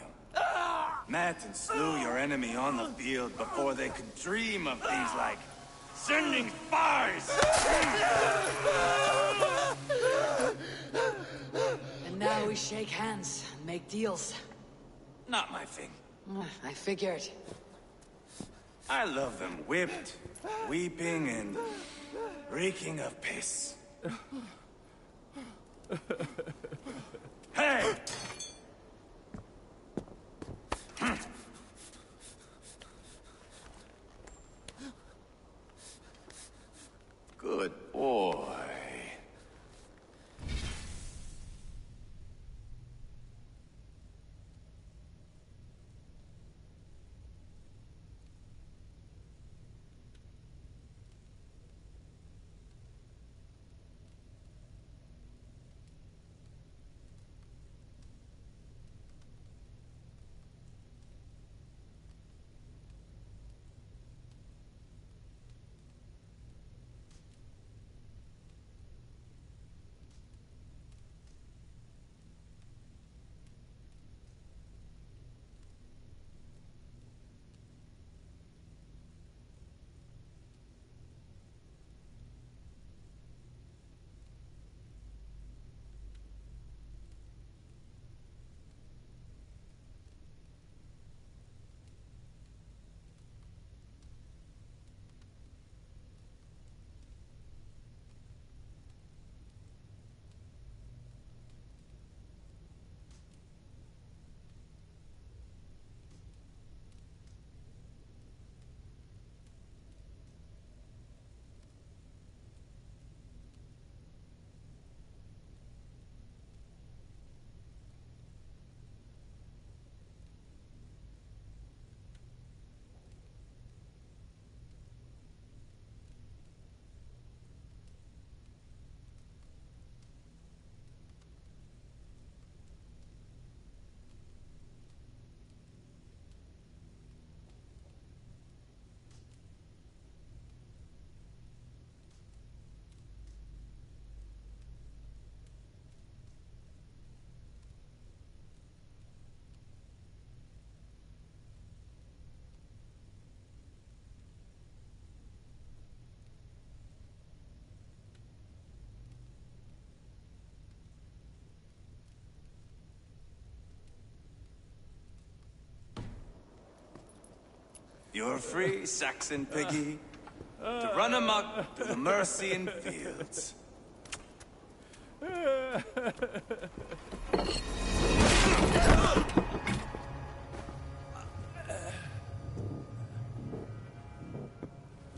met and slew your enemy on the field before they could dream of things like sending spies! And now we shake hands and make deals. Not my thing. I figured. I love them whipped, weeping, and reeking of piss. Hey! Good boy. You're free, Saxon piggy, to run amok through the Mercian fields.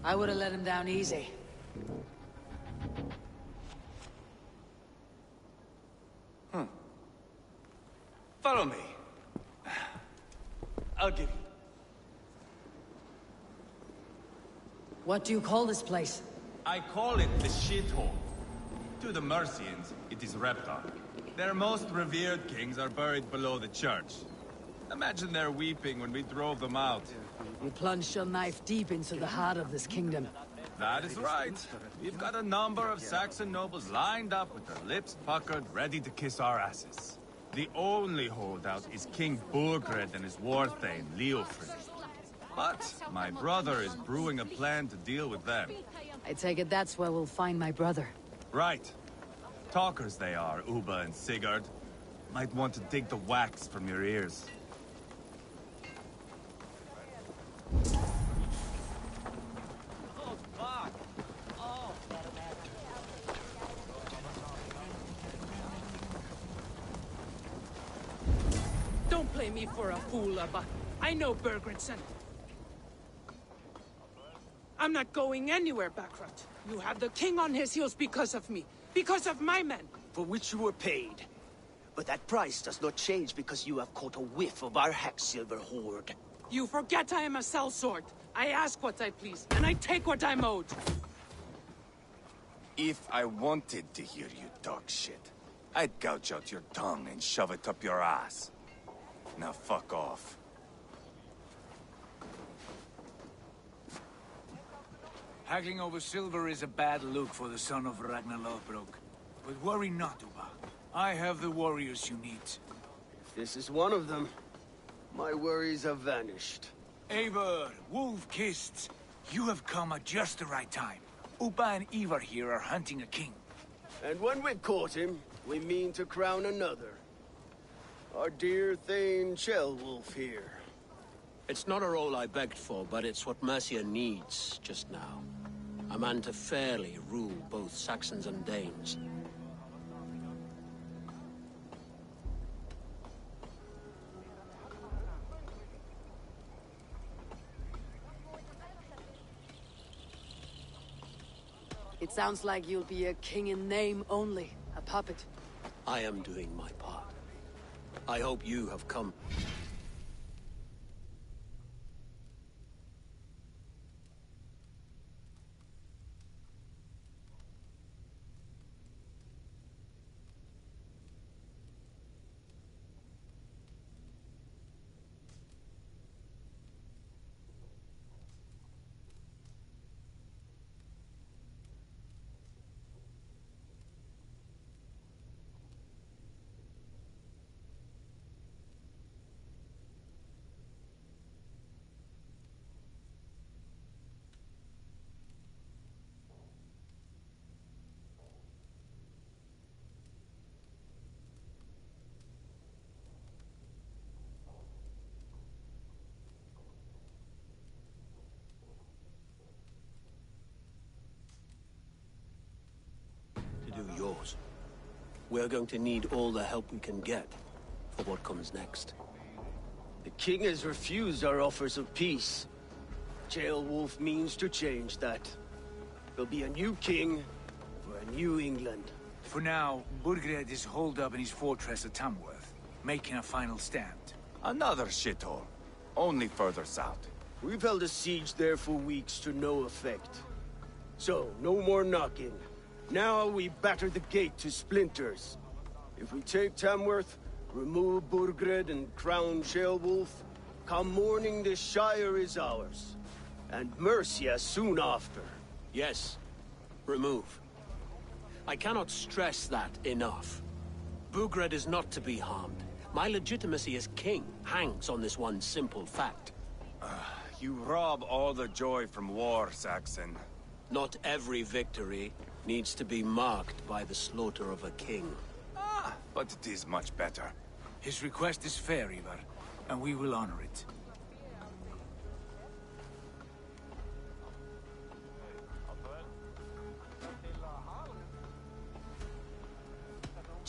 I would have let him down easy. Follow me. I'll give you. What do you call this place? I call it the shithole. To the Mercians, it is Reptar. Their most revered kings are buried below the church. Imagine their weeping when we drove them out. You plunged your knife deep into the heart of this kingdom. That is right. We've got a number of Saxon nobles lined up with their lips puckered, ready to kiss our asses. The only holdout is King Burgred and his warthane, Leofrid. But my brother is brewing a plan to deal with them. I take it that's where we'll find my brother. Right. Talkers they are, Uba and Sigurd. Might want to dig the wax from your ears. Don't play me for a fool, Abba. I know Bergredson. I'm not going anywhere, Backrot. You have the king on his heels because of me. Because of my men. For which you were paid. But that price does not change because you have caught a whiff of our Hacksilver hoard. You forget I am a sellsword. I ask what I please, and I take what I'm owed. If I wanted to hear you talk shit, I'd gouge out your tongue and shove it up your ass. Now fuck off. Haggling over silver is a bad look for the son of Ragnar Lothbrok. But worry not, Uba. I have the warriors you need. If this is one of them, my worries have vanished. Eivor, Wolf-Kissed, you have come at just the right time. Uba and Ivar here are hunting a king. And when we've caught him, we mean to crown another. Our dear Thane Ceolwulf here. It's not a role I begged for, but it's what Mercia needs just now. A man to fairly rule both Saxons and Danes. It sounds like you'll be a king in name only, a puppet. I am doing my part. I hope you have come. To do yours. We're going to need all the help we can get for what comes next. The king has refused our offers of peace. Ceolwulf means to change that. There'll be a new king for a new England. For now, Burgred is holed up in his fortress at Tamworth, making a final stand. Another shithole. Only further south. We've held a siege there for weeks to no effect. So, no more knocking. Now we batter the gate to splinters. If we take Tamworth, remove Burgred and crown Ceolwulf, come morning the Shire is ours. And Mercia soon after. Yes, remove. I cannot stress that enough. Burgred is not to be harmed. My legitimacy as king hangs on this one simple fact. You rob all the joy from war, Saxon. Not every victory needs to be marked by the slaughter of a king. But it is much better. His request is fair, Ivar, and we will honor it.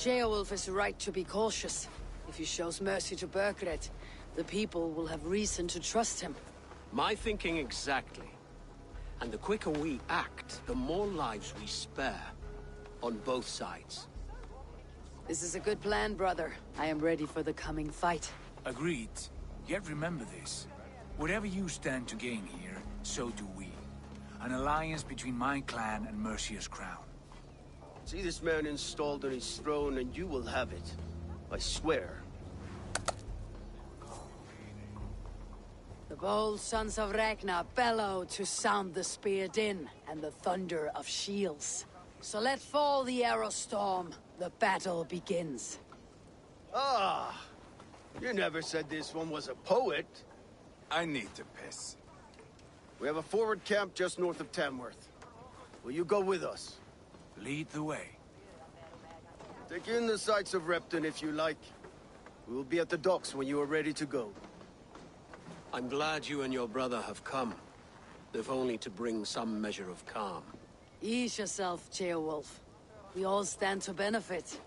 Ceolwulf is right to be cautious. If he shows mercy to Burgred, the people will have reason to trust him. My thinking exactly. And the quicker we act, the more lives we spare. On both sides. This is a good plan, brother. I am ready for the coming fight. Agreed. Yet remember this. Whatever you stand to gain here, so do we. An alliance between my clan and Mercia's crown. See this man installed on his throne and you will have it. I swear. The bold sons of Ragnar bellow to sound the spear din and the thunder of shields. So let fall the arrow storm. The battle begins. Ah! You never said this one was a poet. I need to piss. We have a forward camp just north of Tamworth. Will you go with us? Lead the way. Take in the sights of Repton if you like. We will be at the docks when you are ready to go. I'm glad you and your brother have come. If only to bring some measure of calm. Ease yourself, Ceolwulf. We all stand to benefit.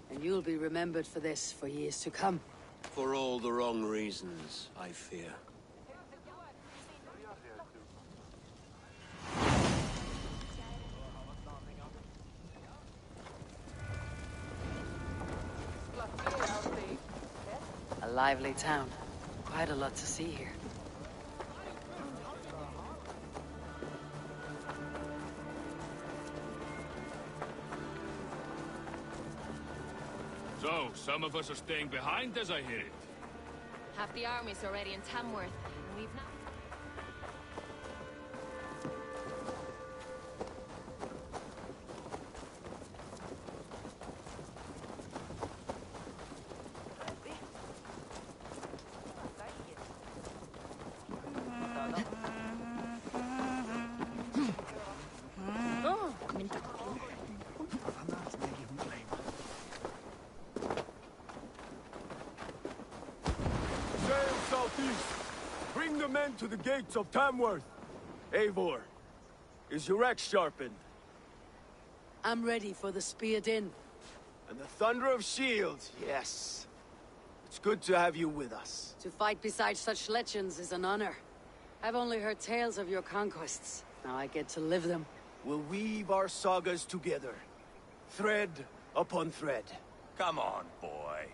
And you'll be remembered for this for years to come. For all the wrong reasons, I fear. A lively town. Quite a lot to see here. So, some of us are staying behind as I hear it. Half the army's already in Tamworth, and we've not... Bring the men to the gates of Tamworth. Eivor, is your axe sharpened? I'm ready for the spear din. And the thunder of shields, yes. It's good to have you with us. To fight beside such legends is an honor. I've only heard tales of your conquests. Now I get to live them. We'll weave our sagas together. Thread upon thread. Come on, boy.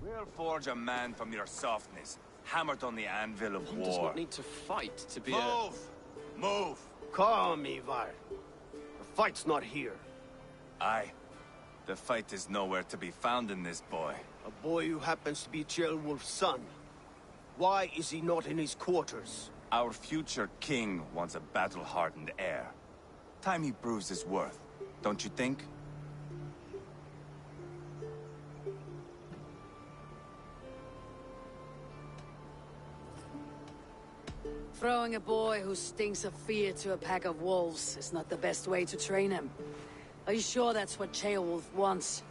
We'll forge a man from your softness, hammered on the anvil of One does war. not need to fight to be Move! Move! Calm, Ivar. The fight's not here. Aye. The fight is nowhere to be found in this boy. A boy who happens to be Ceolwulf's son. Why is he not in his quarters? Our future king wants a battle-hardened heir. Time he proves his worth, don't you think? Throwing a boy who stinks of fear to a pack of wolves is not the best way to train him. Are you sure that's what Beowulf wants?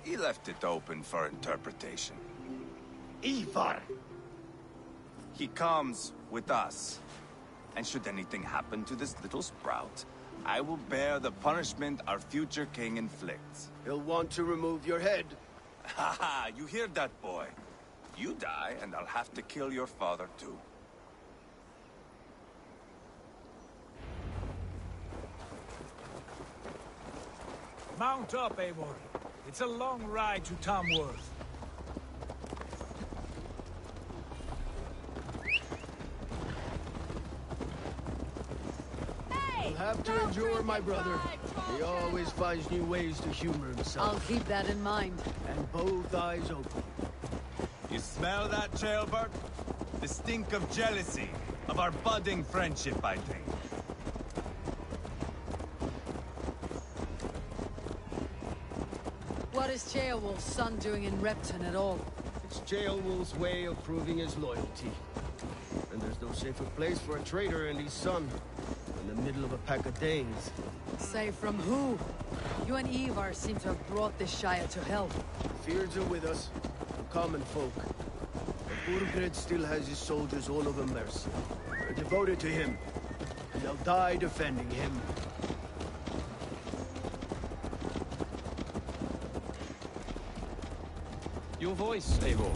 He left it open for interpretation. Ivar! He comes with us. And should anything happen to this little sprout, I will bear the punishment our future king inflicts. He'll want to remove your head. Ha ha! You hear that, boy? You die, and I'll have to kill your father, too. Mount up, Eivor. It's a long ride to Tamworth. You'll have to endure, my brother. He always finds new ways to humor himself. I'll keep that in mind. And both eyes open. You smell that, Jailbird? The stink of jealousy, of our budding friendship, I think. What is Beowulf's son doing in Repton at all? It's Beowulf's way of proving his loyalty. And there's no safer place for a traitor and his son in the middle of a pack of Danes. Say from who? You and Ivar seem to have brought this Shire to hell. Fears are with us, the common folk. But Burgred still has his soldiers all over mercy. They're devoted to him, and they'll die defending him. Your voice, Eivor.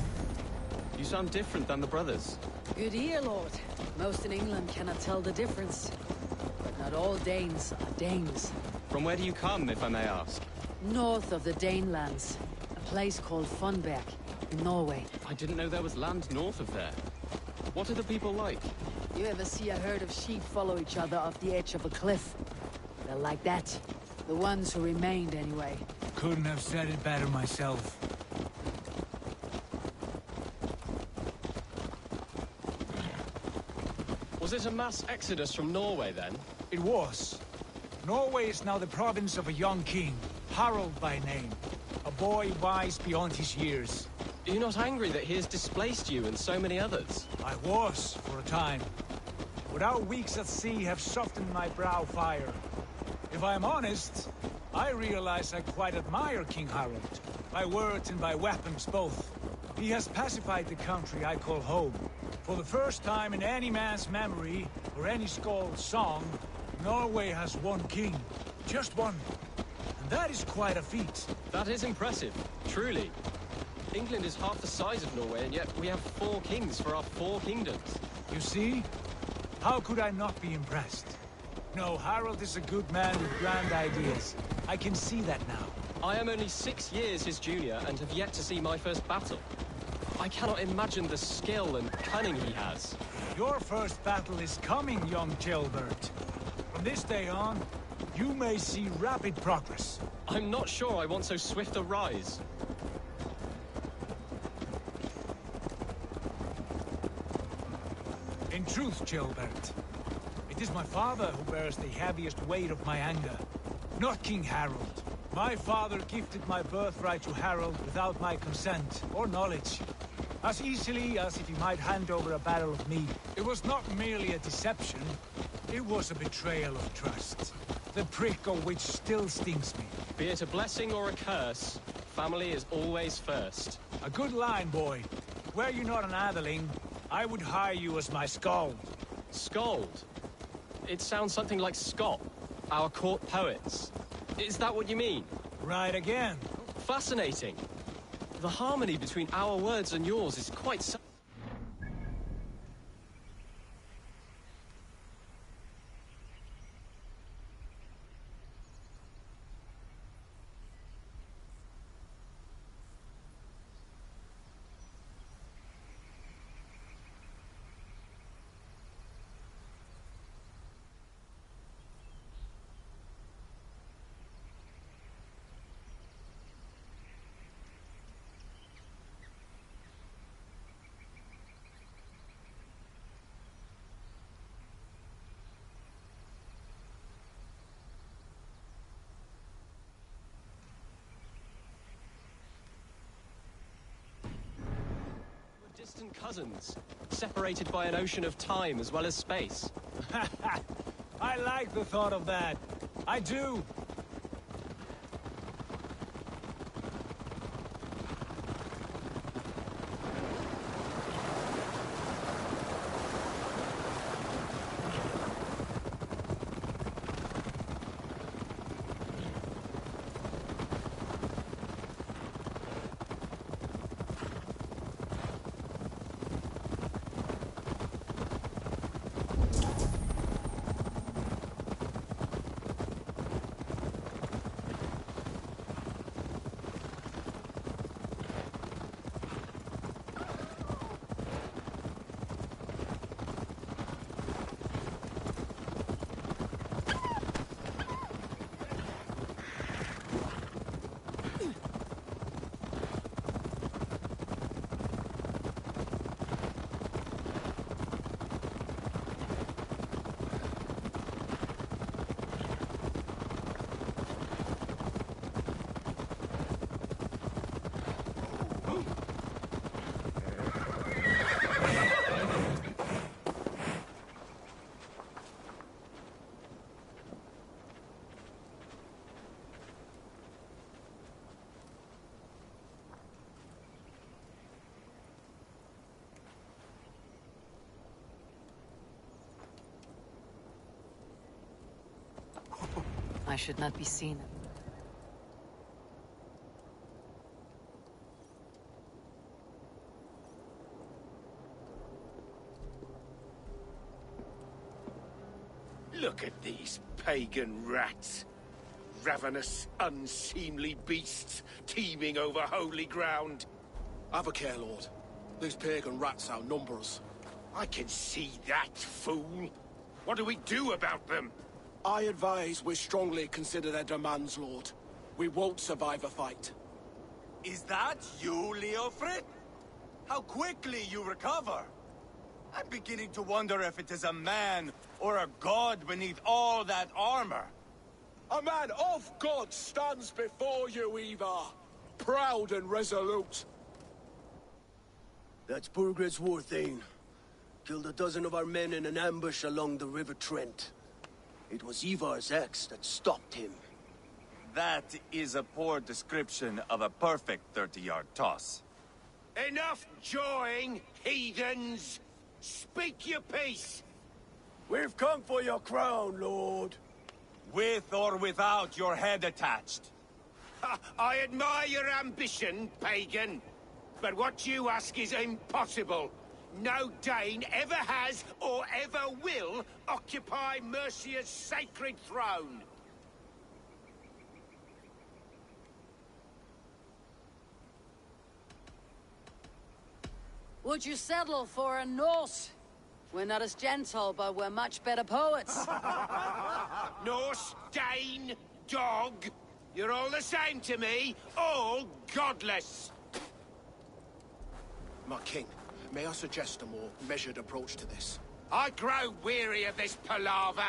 You sound different than the brothers. Good ear, Lord. Most in England cannot tell the difference. But not all Danes are Danes. From where do you come, if I may ask? North of the Danelands. A place called Funberg, in Norway. I didn't know there was land north of there. What are the people like? You ever see a herd of sheep follow each other off the edge of a cliff? They're like that. The ones who remained, anyway. Couldn't have said it better myself. Was it a mass exodus from Norway, then? It was. Norway is now the province of a young king, Harald by name. A boy wise beyond his years. Are you not angry that he has displaced you and so many others? I was, for a time. But our weeks at sea have softened my brow fire. If I am honest, I realize I quite admire King Harald. By words and by weapons both. He has pacified the country I call home. For the first time in any man's memory, or any skald's song, Norway has one king. Just one. And that is quite a feat. That is impressive, truly. England is half the size of Norway, and yet we have 4 kings for our 4 kingdoms. You see? How could I not be impressed? No, Harald is a good man with grand ideas. I can see that now. I am only 6 years his junior, and have yet to see my first battle. I cannot imagine the skill and cunning he has. Your first battle is coming, young Jailbird. From this day on, you may see rapid progress. I'm not sure I want so swift a rise. In truth, Jailbird, it is my father who bears the heaviest weight of my anger, not King Harald. My father gifted my birthright to Harald without my consent or knowledge. As easily as if he might hand over a barrel of meat. It was not merely a deception, it was a betrayal of trust. The prick of which still stings me. Be it a blessing or a curse, family is always first. A good line, boy. Were you not an atheling, I would hire you as my skald. Skald? It sounds something like Scott, our court poets. Is that what you mean? Right again. Fascinating. The harmony between our words and yours is quite distant cousins, separated by an ocean of time as well as space. I like the thought of that. I do. I should not be seen. Look at these pagan rats. Ravenous, unseemly beasts teeming over holy ground. Have a care, Lord. These pagan rats outnumber us. I can see that, fool. What do we do about them? I advise we strongly consider their demands, Lord. We won't survive a fight. Is that you, Leofrid? How quickly you recover! I'm beginning to wonder if it is a man or a god beneath all that armor. A man of God stands before you, Ivar. Proud and resolute. That's Burgred's Warthane. Killed a dozen of our men in an ambush along the River Trent. It was Ivar's axe that stopped him. That is a poor description of a perfect 30-yard toss. Enough jawing, heathens! Speak your piece! We've come for your crown, Lord. With or without your head attached. I admire your ambition, pagan. But what you ask is impossible. No Dane ever has or ever will occupy Mercia's sacred throne. Would you settle for a Norse? We're not as gentle, but we're much better poets. Norse, Dane, dog. You're all the same to me. All godless. My king, may I suggest a more measured approach to this? I grow weary of this palaver.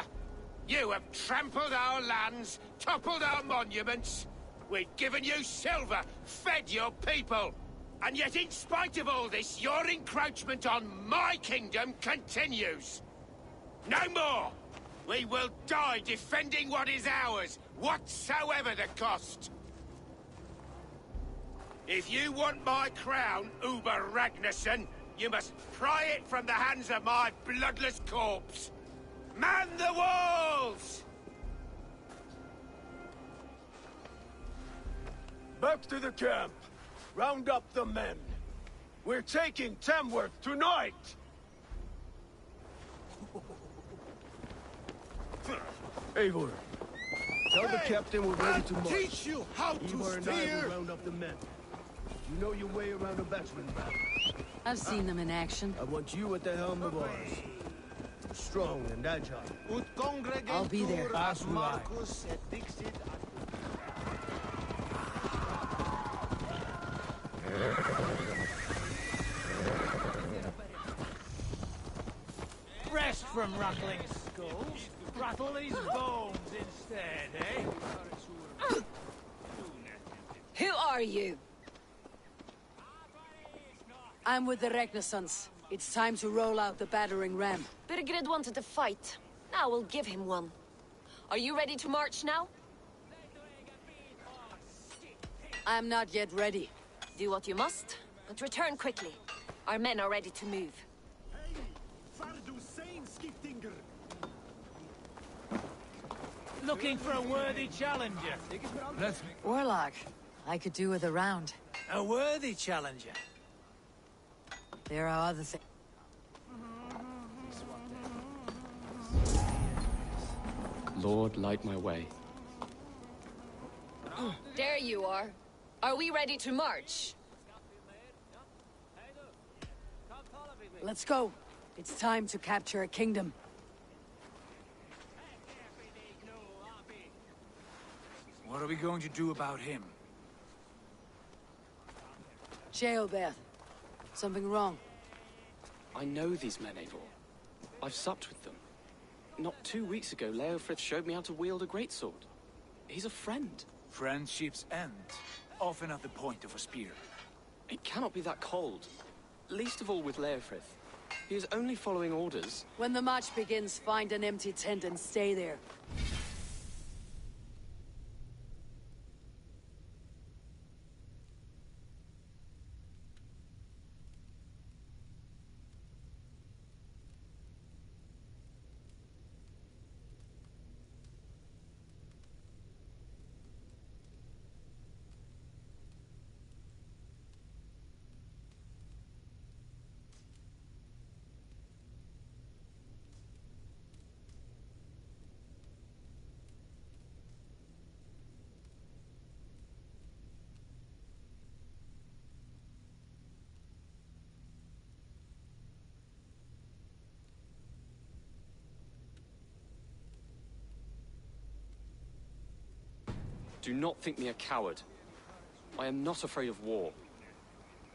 You have trampled our lands, toppled our monuments. We've given you silver, fed your people. And yet, in spite of all this, your encroachment on my kingdom continues. No more! We will die defending what is ours, whatsoever the cost. If you want my crown, Uber Ragnarsson, you must pry it from the hands of my bloodless corpse. Man the walls! Back to the camp. Round up the men. We're taking Tamworth tonight! Eivor, tell the captain we're ready to march. Teach you how to Eivor and I steer! will round up the men. You know your way around a battering ram. I've seen them in action. I want you at the helm of ours. Strong and agile. I'll be there. As will I. Rest from rattling skulls. Rattle these bones instead, eh? Who are you? I'm with the Renaissance. It's time to roll out the battering ram. Birgrid wanted to fight. Now we'll give him one. Are you ready to march now? I'm not yet ready. Do what you must, but return quickly. Our men are ready to move. Looking for a worthy challenger. Warlock, I could do with a round. A worthy challenger. There are other things. Lord, light my way. There you are. Are we ready to march? Let's go. It's time to capture a kingdom. What are we going to do about him? Jail Beth. Something wrong. I know these men, Eivor. I've supped with them. Not 2 weeks ago, Leofrith showed me how to wield a greatsword. He's a friend. Friendships end, often at the point of a spear. It cannot be that cold. Least of all with Leofrith. He is only following orders. When the march begins, find an empty tent and stay there. Do not think me a coward. I am not afraid of war.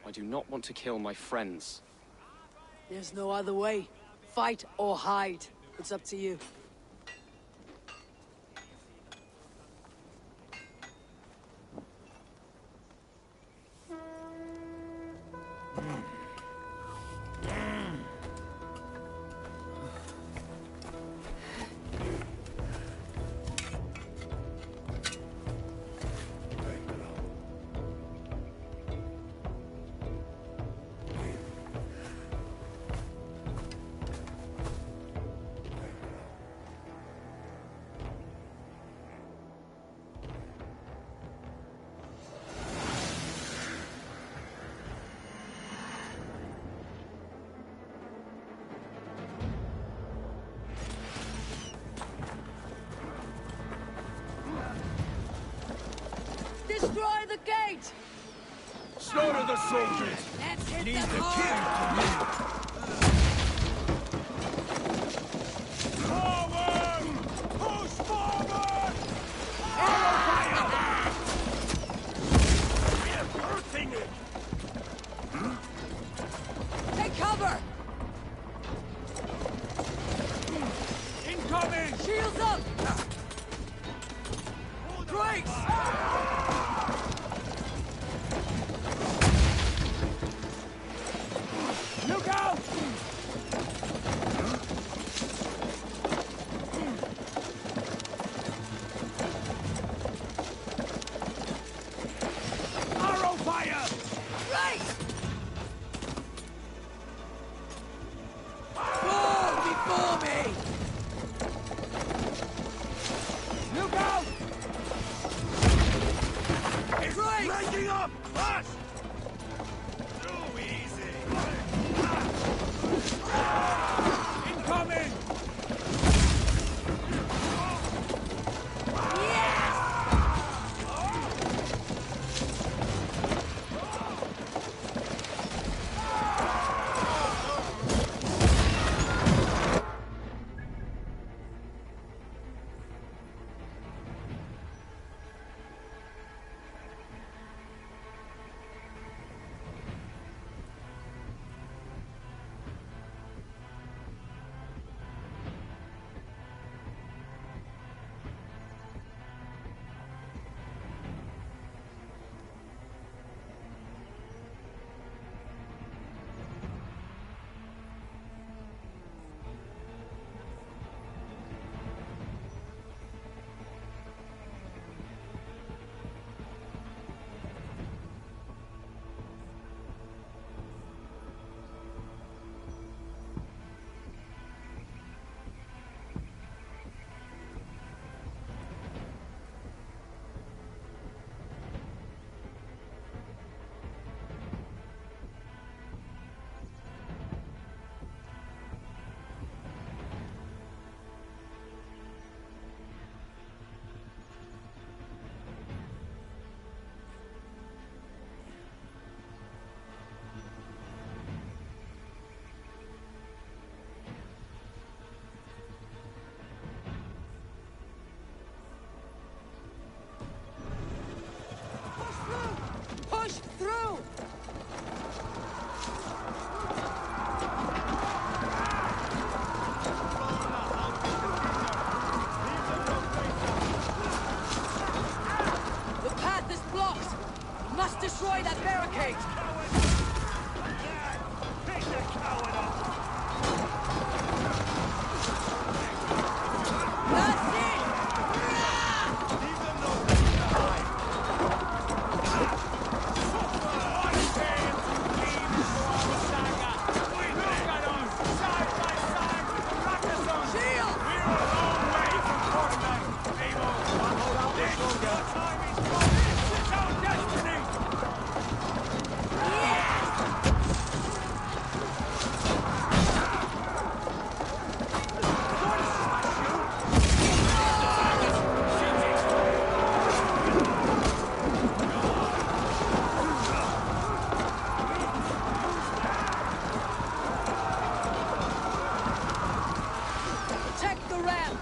I do not want to kill my friends. There's no other way. Fight or hide. It's up to you. Destroy the gate! Slaughter the soldiers! Let's hit Need them the hard! Forward! Push forward! We're hurting it! Take cover! Incoming! Shields up! Drakes! Look out! Arrow fire! Right! Fall before me! Look out! It's breaking up! Fast! Too easy! Incoming! must destroy that barricade! Take that coward up! That's it! Leave them no place to hide! Look at us, side by side with the Rakazons! Shield! We're a long way from Fortnite, Amo! Can't hold out much longer! Time is gone! This is our destiny! Protect the ramp!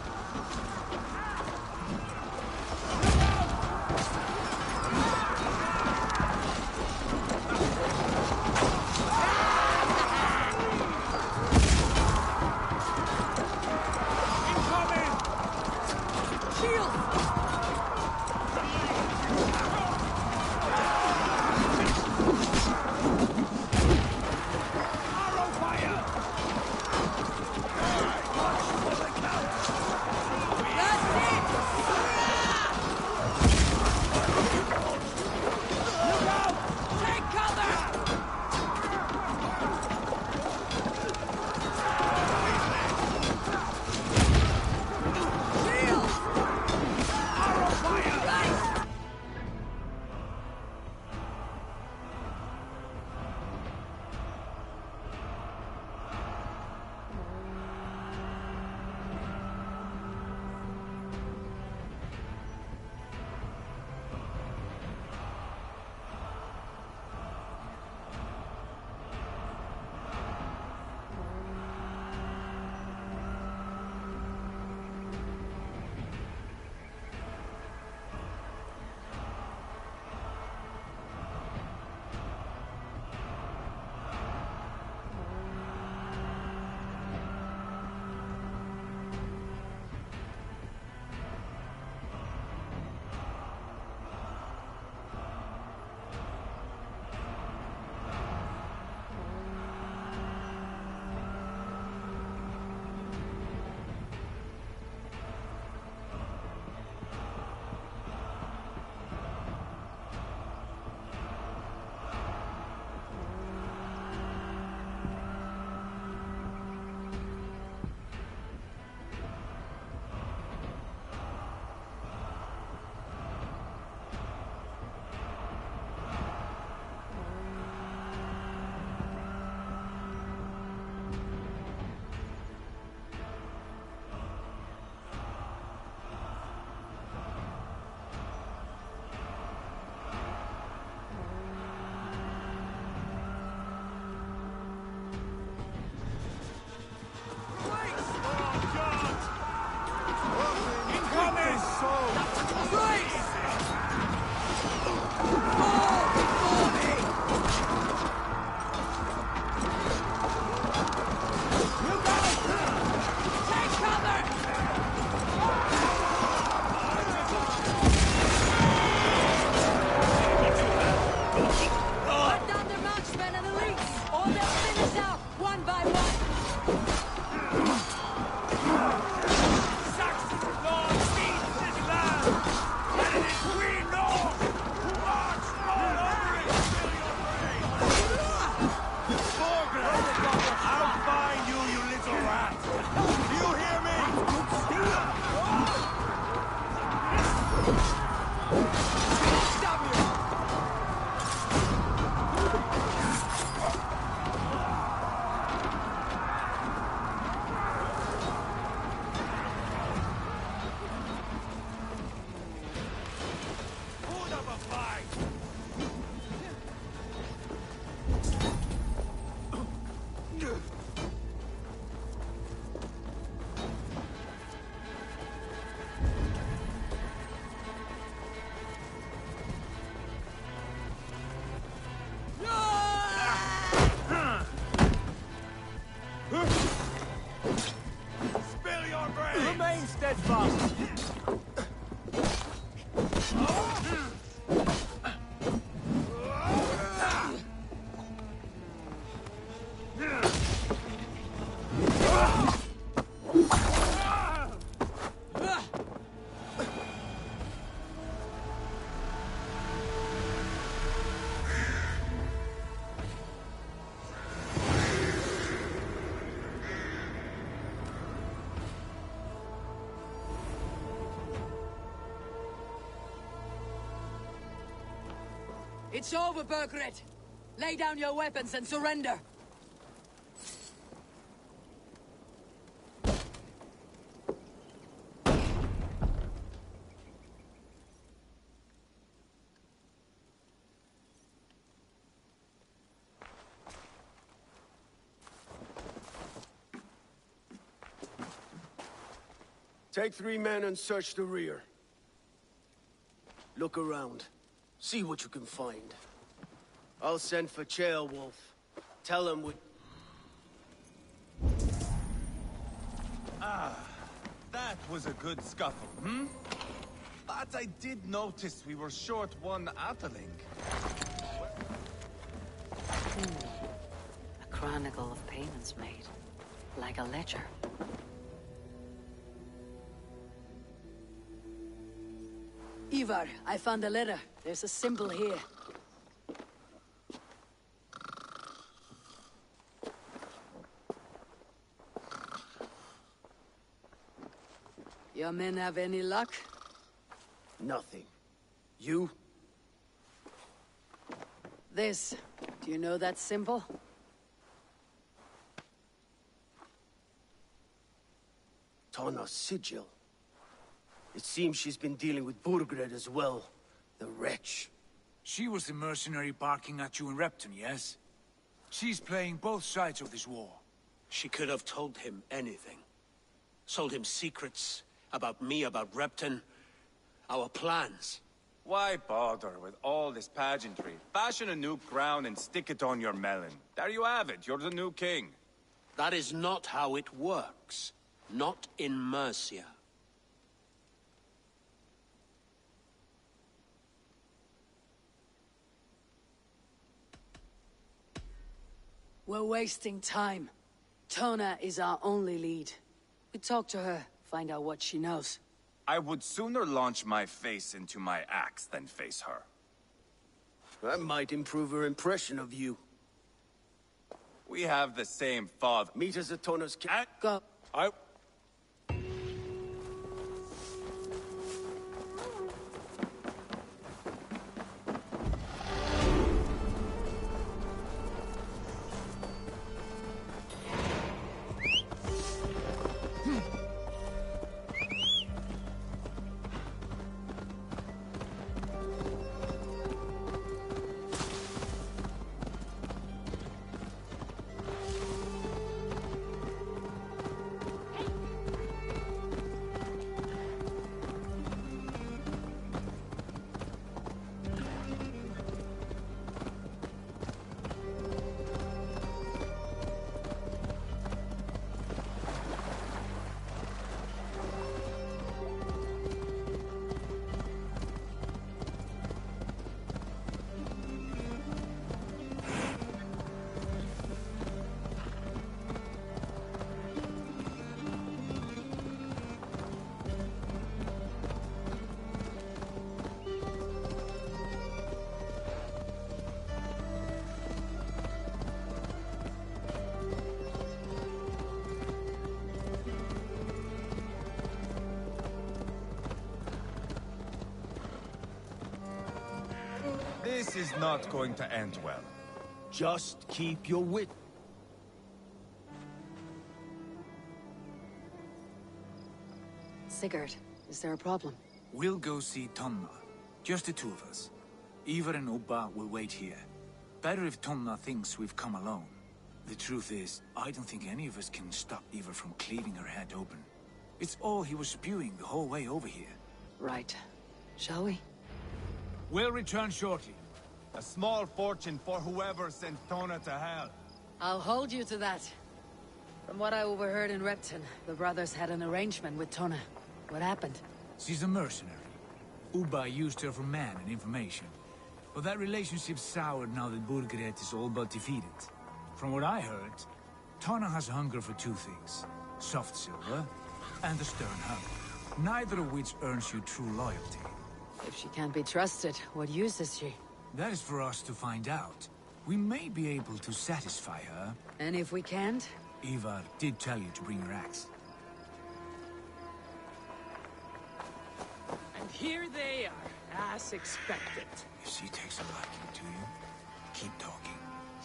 It's over, Burgred! Lay down your weapons and surrender! Take 3 men and search the rear. Look around. See what you can find. I'll send for Chaelwolf. Tell him we... Ah, that was a good scuffle, hmm? But I did notice we were short one Atheling. A chronicle of payments made. Like a ledger. Ivar, I found a letter. There's a symbol here. Your men have any luck? Nothing. You? This. Do you know that symbol? Tana's sigil. It seems she's been dealing with Burgred as well. The wretch. She was the mercenary barking at you in Repton, yes? She's playing both sides of this war. She could have told him anything. Sold him secrets about me, about Repton, our plans. Why bother with all this pageantry? Fashion a new crown and stick it on your melon. There you have it, you're the new king. That is not how it works. Not in Mercia. We're wasting time. Tona is our only lead. We talk to her, find out what she knows. I would sooner launch my face into my axe than face her. That might improve her impression of you. We have the same father. Meet us at Tona's cat. Go. This is not going to end well. Just keep your wit. Sigurd, is there a problem? We'll go see Tonna. Just the two of us. Ivar and Ubba will wait here. Better if Tonna thinks we've come alone. The truth is, I don't think any of us can stop Ivar from cleaving her head open. It's all he was spewing the whole way over here. Right. Shall we? We'll return shortly. A small fortune for whoever sent Tona to hell. I'll hold you to that. From what I overheard in Repton, the brothers had an arrangement with Tona. What happened? She's a mercenary. Ubba used her for man and information. But that relationship soured now that Burgred is all but defeated. From what I heard, Tona has hunger for two things. Soft silver and a stern hunger. Neither of which earns you true loyalty. If she can't be trusted, what use is she? That is for us to find out. We may be able to satisfy her. And if we can't? Ivar did tell you to bring your axe. And here they are, as expected. If she takes a liking to you, keep talking.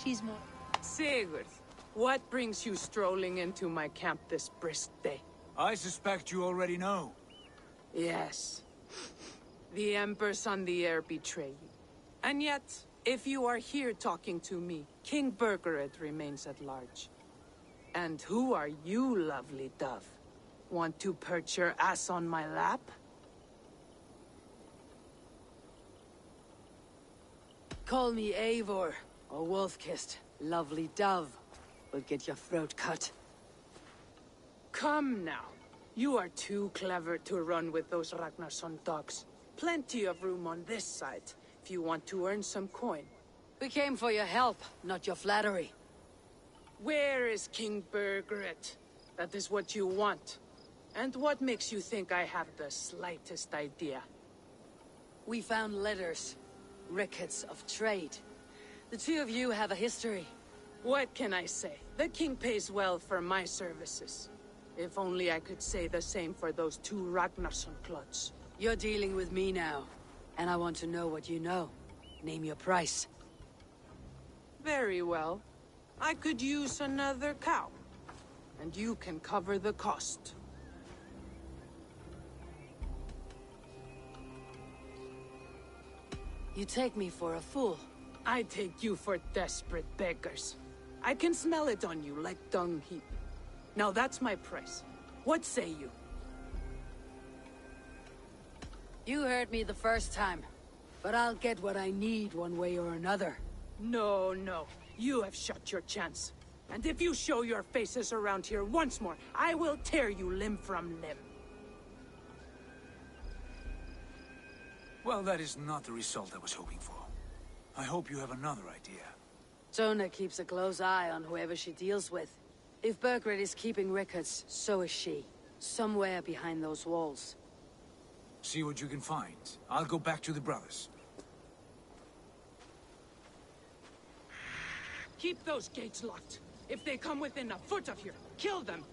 She's more... Sigurd, what brings you strolling into my camp this brisk day? I suspect you already know. Yes. The Emperor's on the air betray you. And yet, if you are here talking to me, King Burgered remains at large. And who are you, lovely dove? Want to perch your ass on my lap? Call me Eivor, or Wolf-Kissed. Lovely dove. Will get your throat cut. Come now. You are too clever to run with those Ragnarsson dogs. Plenty of room on this side, if you want to earn some coin. We came for your help, not your flattery. Where is King Burgered? That is what you want. And what makes you think I have the slightest idea? We found letters. Records of trade. The two of you have a history. What can I say? The king pays well for my services. If only I could say the same for those two Ragnarsson clods. You're dealing with me now, and I want to know what you know. Name your price. Very well. I could use another cow. And you can cover the cost. You take me for a fool. I take you for desperate beggars. I can smell it on you like dung heap. Now that's my price. What say you? You heard me the first time, but I'll get what I need one way or another. No, no. You have shot your chance. And if you show your faces around here once more, I will tear you limb from limb. Well, that is not the result I was hoping for. I hope you have another idea. Sona keeps a close eye on whoever she deals with. If Burgred is keeping records, so is she. Somewhere behind those walls. See what you can find. I'll go back to the brothers. Keep those gates locked. If they come within a foot of here, kill them.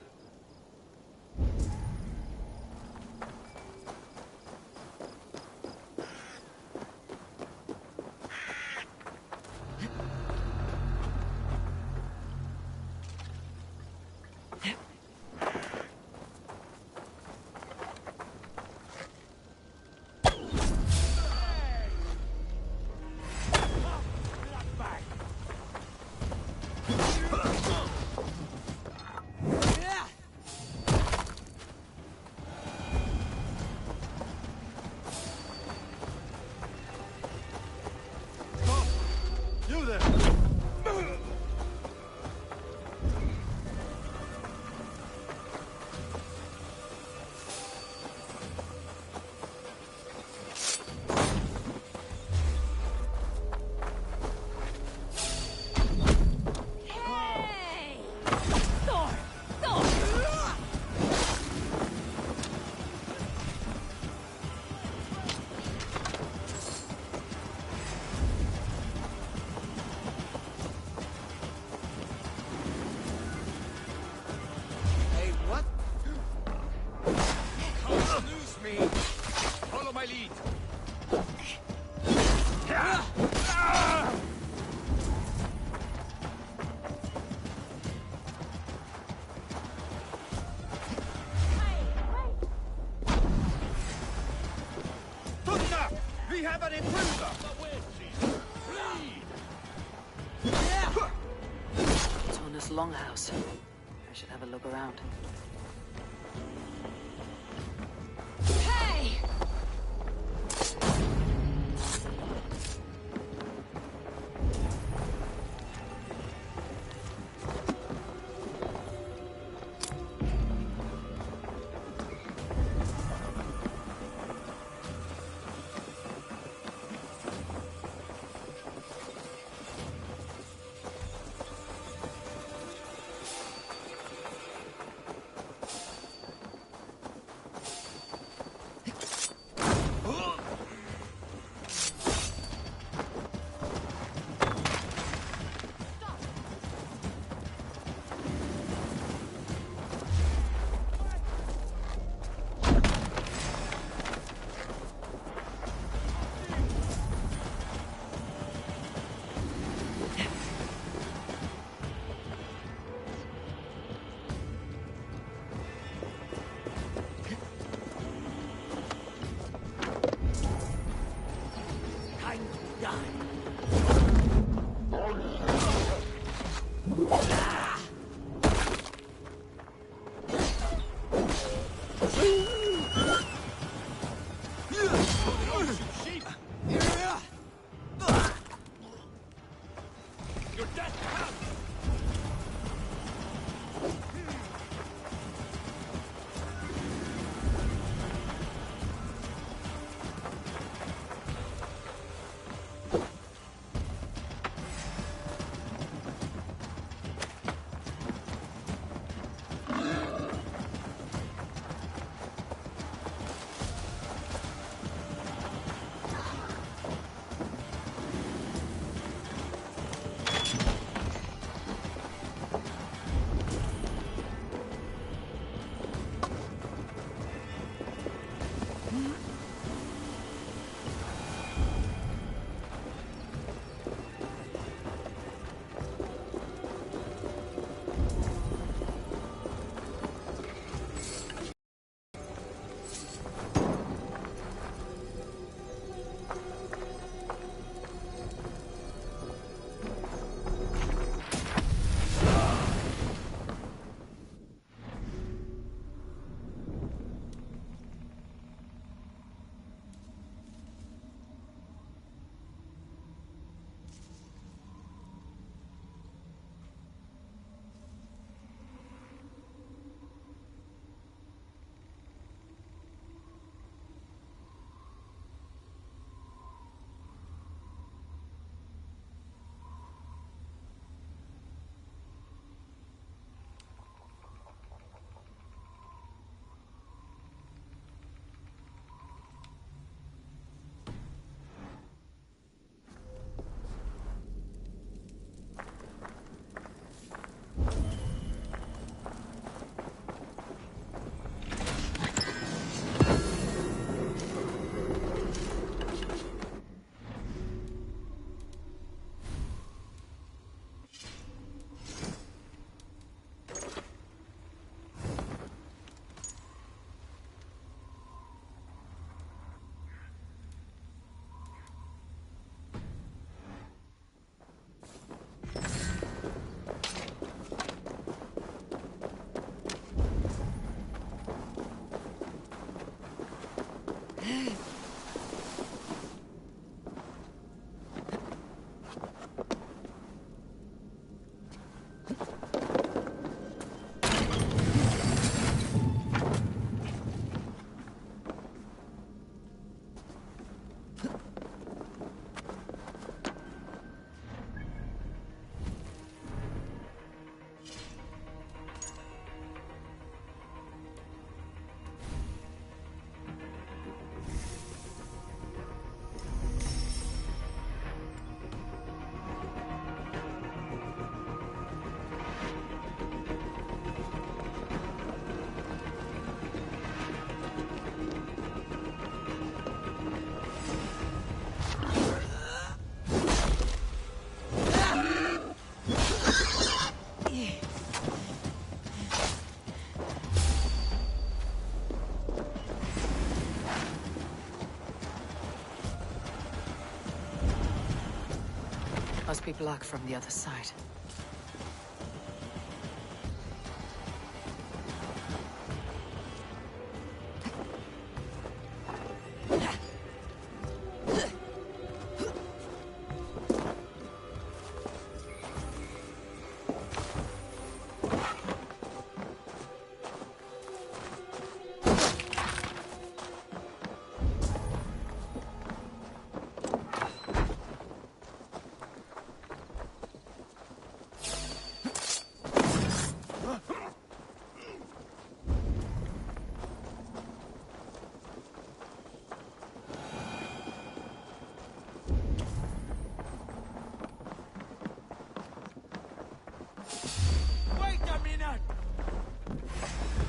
Follow my lead. Tutta! We have an intruder! Sona's longhouse. I should have a look around. Must be blocked from the other side.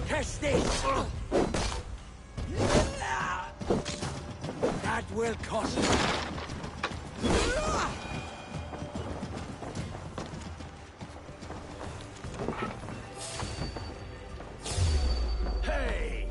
Test this! That will cost you. Hey!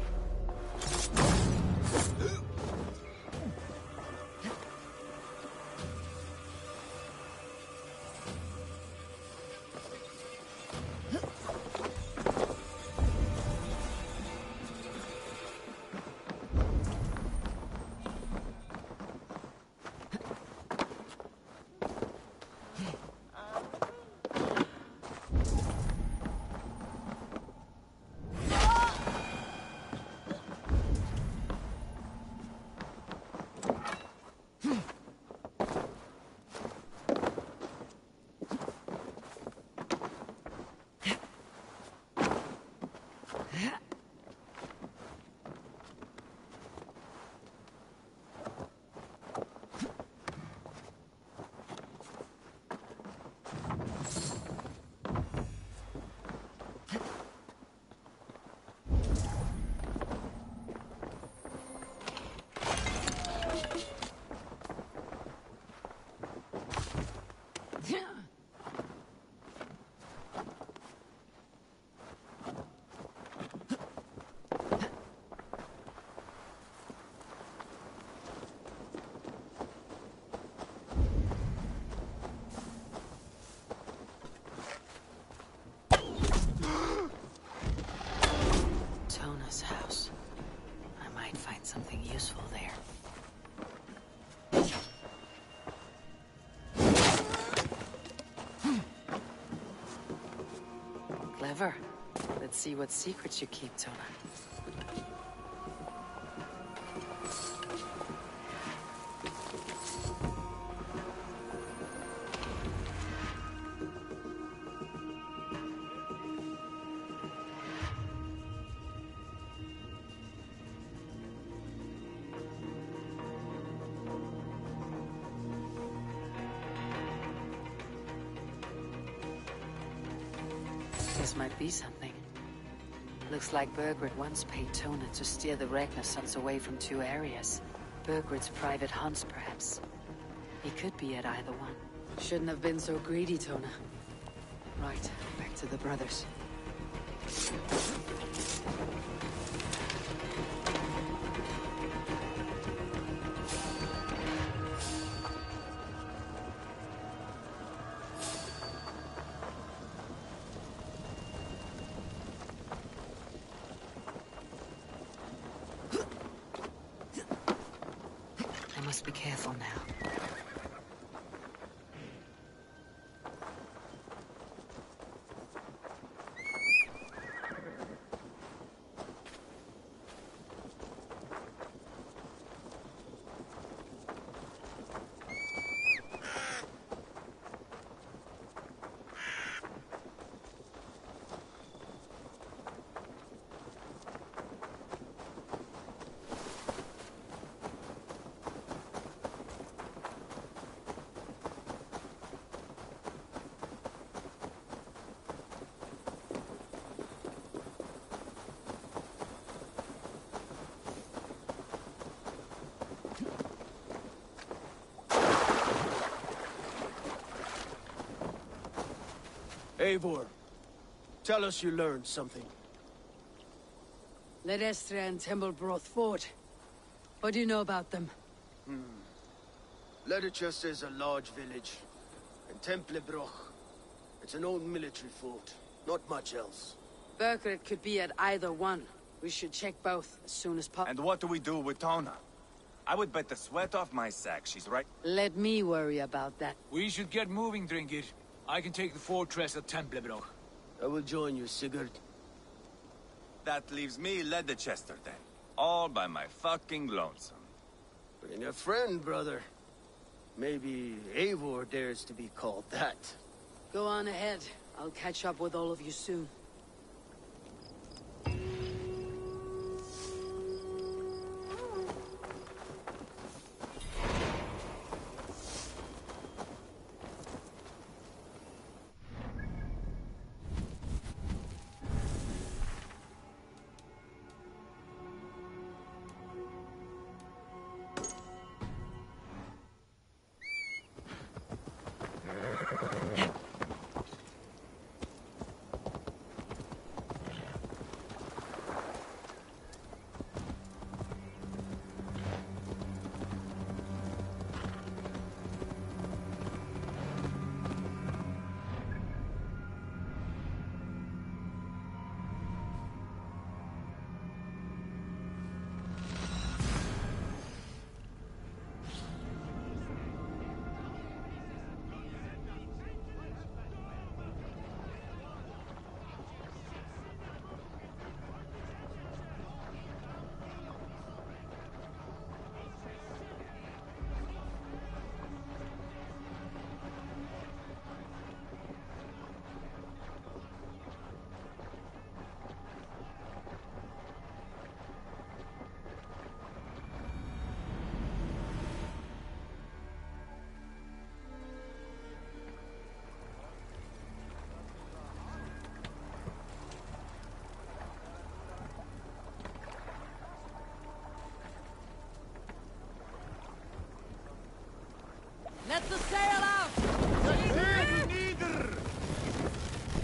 Clever. Let's see what secrets you keep, Tona. This might be something. Looks like Burgred once paid Tona to steer the Ragnarsons away from 2 areas. Burgred's private hunts, perhaps. He could be at either one. Shouldn't have been so greedy, Tona. Right, back to the brothers. Must be careful now. Eivor, tell us you learned something. Ledestra and Temblebroth fought. What do you know about them? Ledechester is a large village, and Templebroch. It's an old military fort. Not much else. Burgred could be at either one. We should check both as soon as possible. And what do we do with Tona? I would bet the sweat off my sack she's right. Let me worry about that. We should get moving, Dringir. I can take the fortress at Templebroch. I will join you, Sigurd. That leaves me Ledechester then. All by my fucking lonesome. Bring a friend, brother. Maybe Eivor dares to be called that. Go on ahead. I'll catch up with all of you soon. Let the sail out!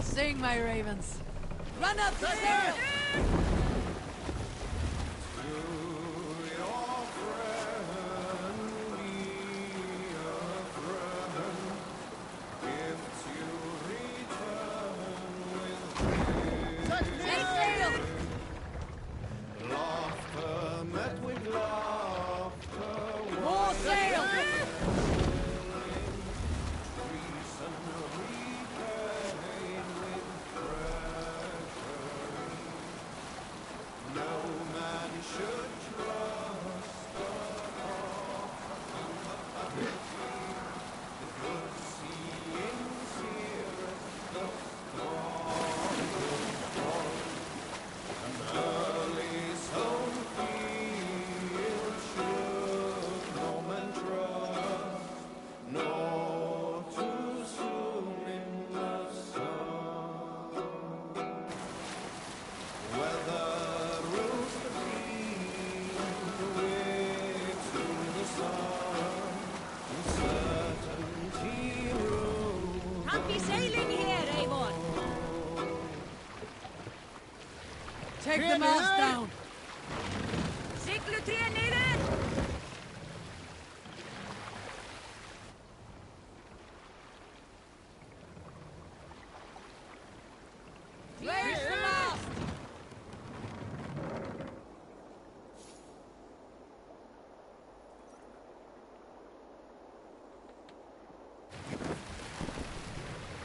Sing, my ravens. Run up the sail! Take the mast down! Raise the mast!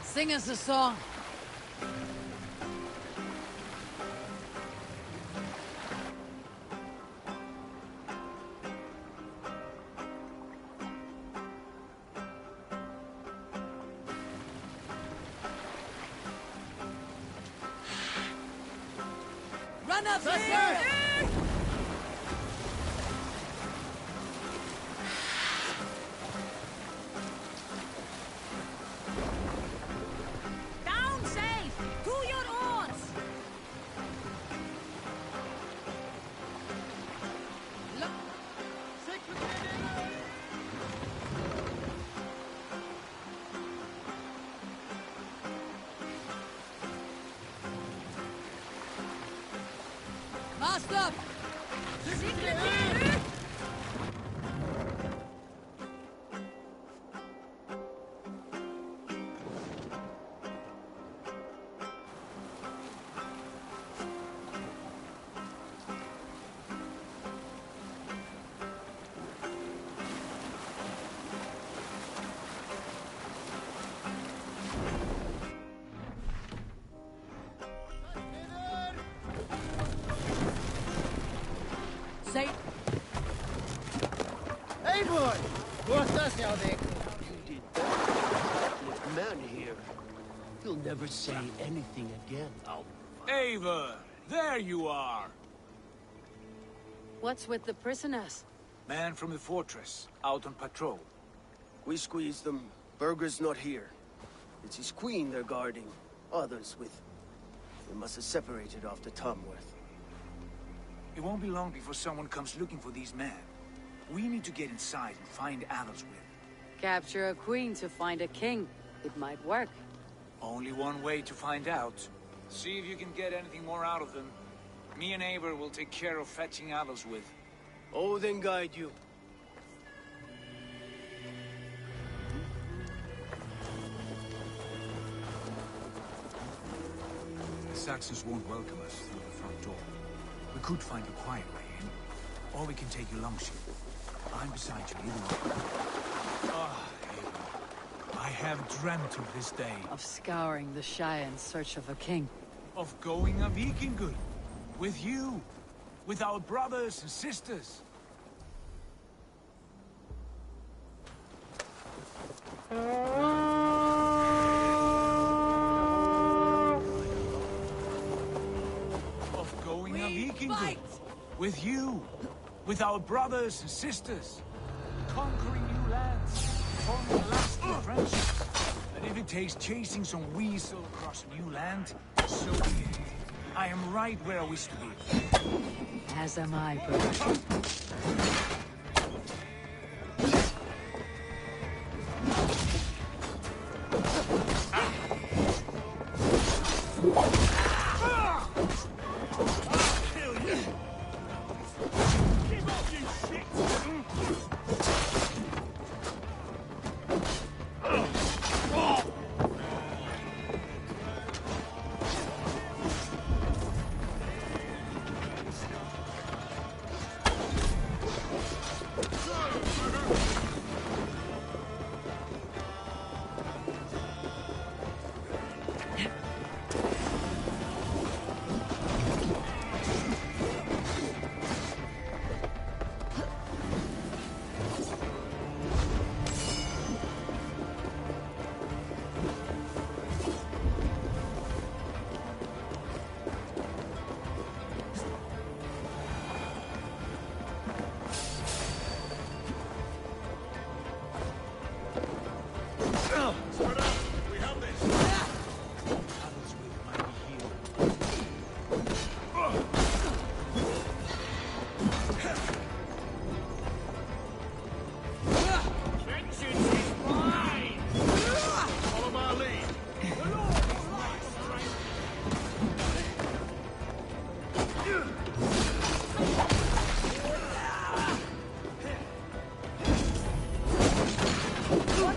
Sing us a song. Run up here! Down safe! To your oars! Mast up! Say, Hey, boy! What's that now, Dick? You did that. Look, man here. He'll never say anything again. Eivor, there you are. what's with the prisoners? Man from the fortress, out on patrol. We squeezed them. Berger's not here. It's his queen they're guarding. Others with... They must have separated after Tamworth. It won't be long before someone comes looking for these men. We need to get inside and find Adelswith. Capture a queen to find a king. It might work. Only one way to find out. See if you can get anything more out of them. Me and Eivor will take care of fetching Adelswith. Odin guide you. The Saxons won't welcome us through the front door. We could find a quiet way in, or we can take your longship. I'm beside you either way. Ah, Eivor. I have dreamt of this day. Of scouring the Shire in search of a king. Of going a Vikingur. With you. With our brothers and sisters. Of going a Vikingur. With you. With our brothers and sisters. Conquering new lands. Forming lasting friendships. And if it takes chasing some weasel across new land, so be it. I am right where I wish to be. As am I, brother.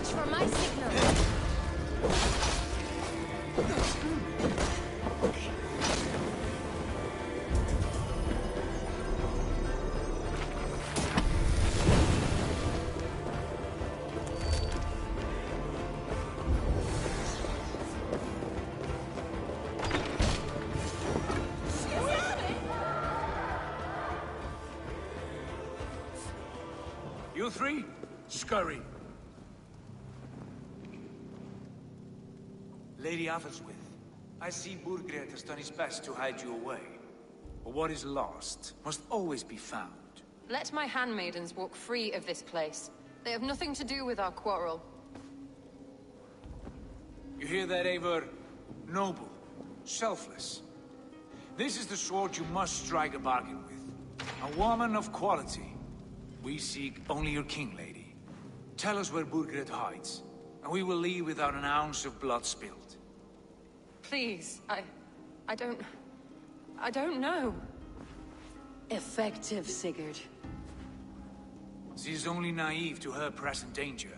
Watch for my signal. You three, scurry. Lady Athelstwith, I see Burgred has done his best to hide you away. But what is lost must always be found. Let my handmaidens walk free of this place. They have nothing to do with our quarrel. You hear that, Eivor? Noble, selfless. This is the sword you must strike a bargain with. A woman of quality. We seek only your king, lady. Tell us where Burgred hides, and we will leave without an ounce of blood spilled. Please, I don't know. Effective, Sigurd. She is only naive to her present danger,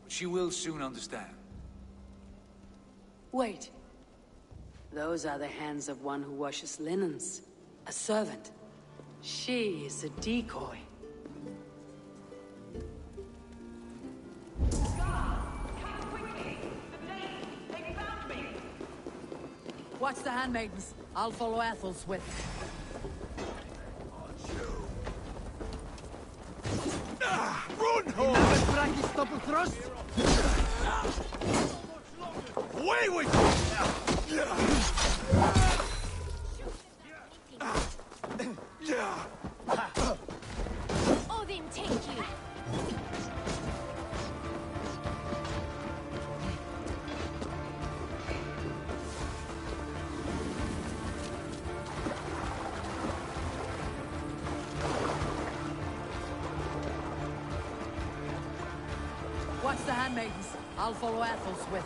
but she will soon understand. Wait. Those are the hands of one who washes linens. A servant. She is a decoy. Watch the handmaidens. I'll follow Athelstwith. Run home! Double thrust! Away with Odin, take you! Watch the handmaidens. I'll follow Athelstwith.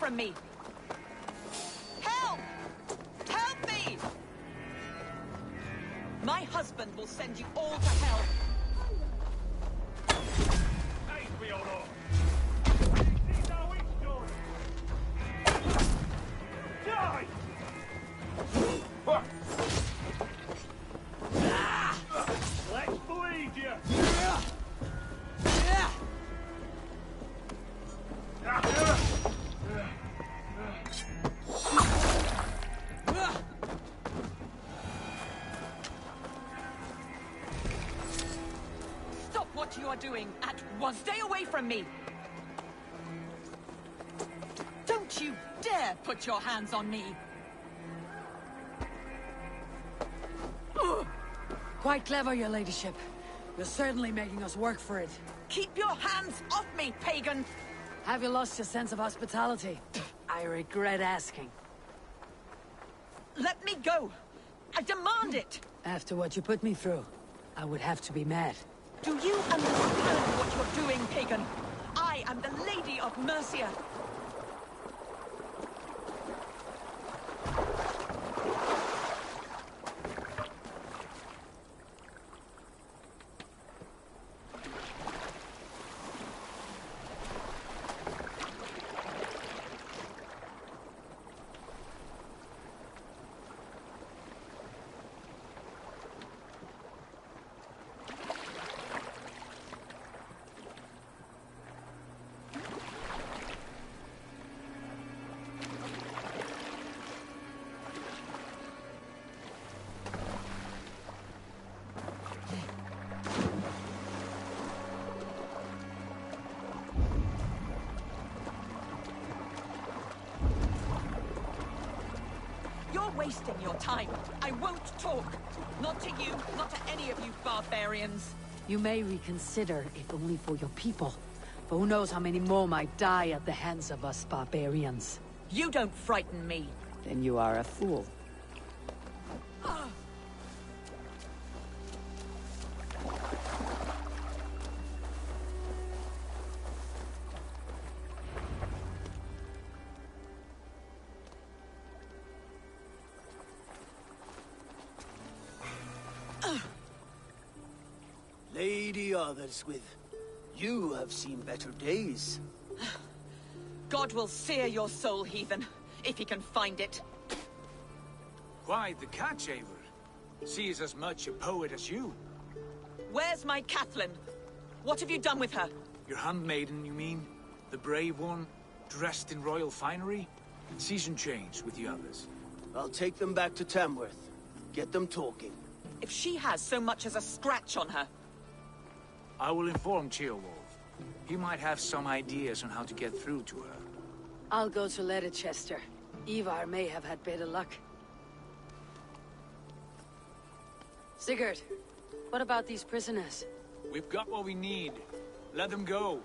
from me! Help! Help me! My husband will send you all to hell. Let's believe you! Stop what you are doing at once. Stay away from me! Don't you dare put your hands on me! Quite clever, your ladyship. You're certainly making us work for it. Keep your hands off me, pagan! Have you lost your sense of hospitality? I regret asking. Let me go! I demand it! After what you put me through, I would have to be mad. Do you understand what you're doing, pagan? I am the Lady of Mercia. You're wasting your time. I won't talk. Not to you, not to any of you barbarians. You may reconsider, if only for your people. But who knows how many more might die at the hands of us barbarians. You don't frighten me. Then you are a fool. Lady Otherswith, you have seen better days. God will sear your soul, heathen, if he can find it. Quite the catch, Eivor. She is as much a poet as you. Where's my Catherine? What have you done with her? Your handmaiden, you mean? The brave one, dressed in royal finery? Season change with the others. I'll take them back to Tamworth. Get them talking. If she has so much as a scratch on her... I will inform Ceolwulf. He might have some ideas on how to get through to her. I'll go to Leicester. Ivar may have had better luck. Sigurd, what about these prisoners? We've got what we need. Let them go.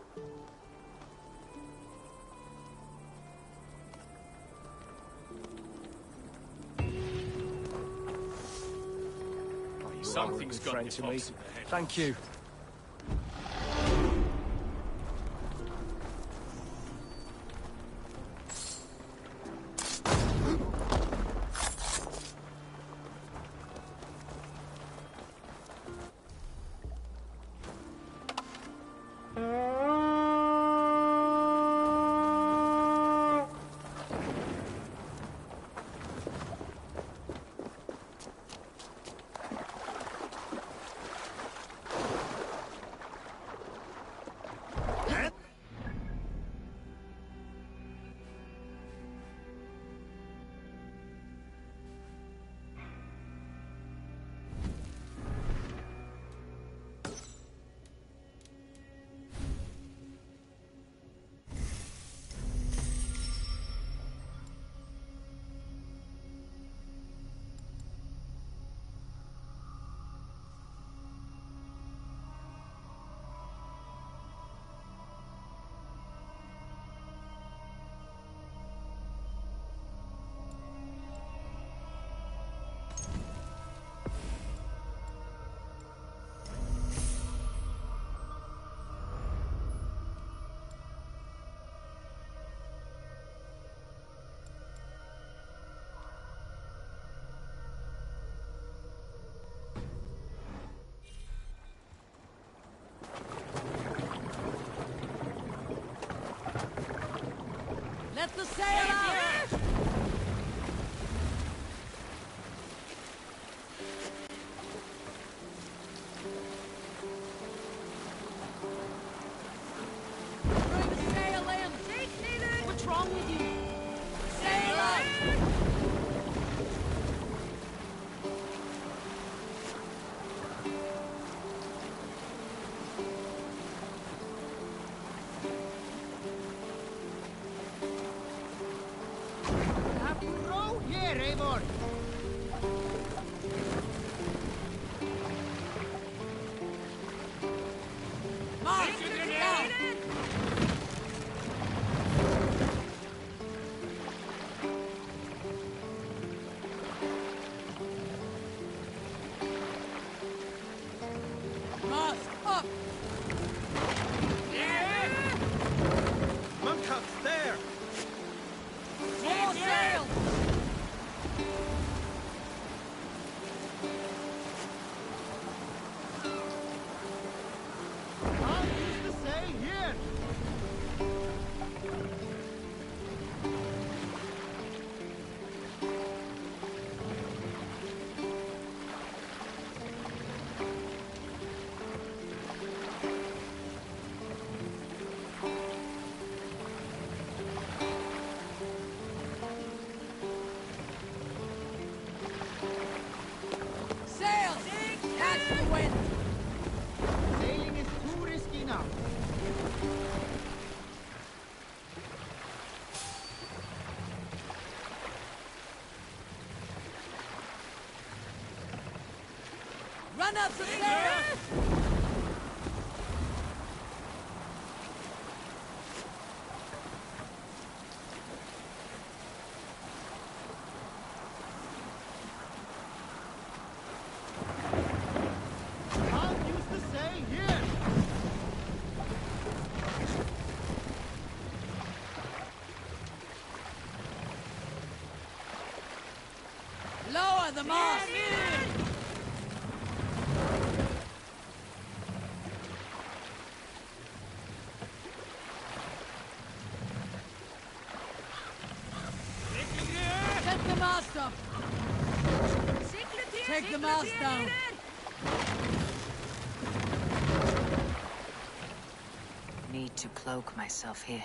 Something's got friend to me. Fox in the head. Thank you. Mark! Down! Mast up! Mumcut's there! More sail! I'll use the sail here. Sail! Catch the wind! Sailing is too risky now. Run up the stairs! I'll use the sail here. Lower the mast! Set the mast up! Take the mast down! Need to cloak myself here.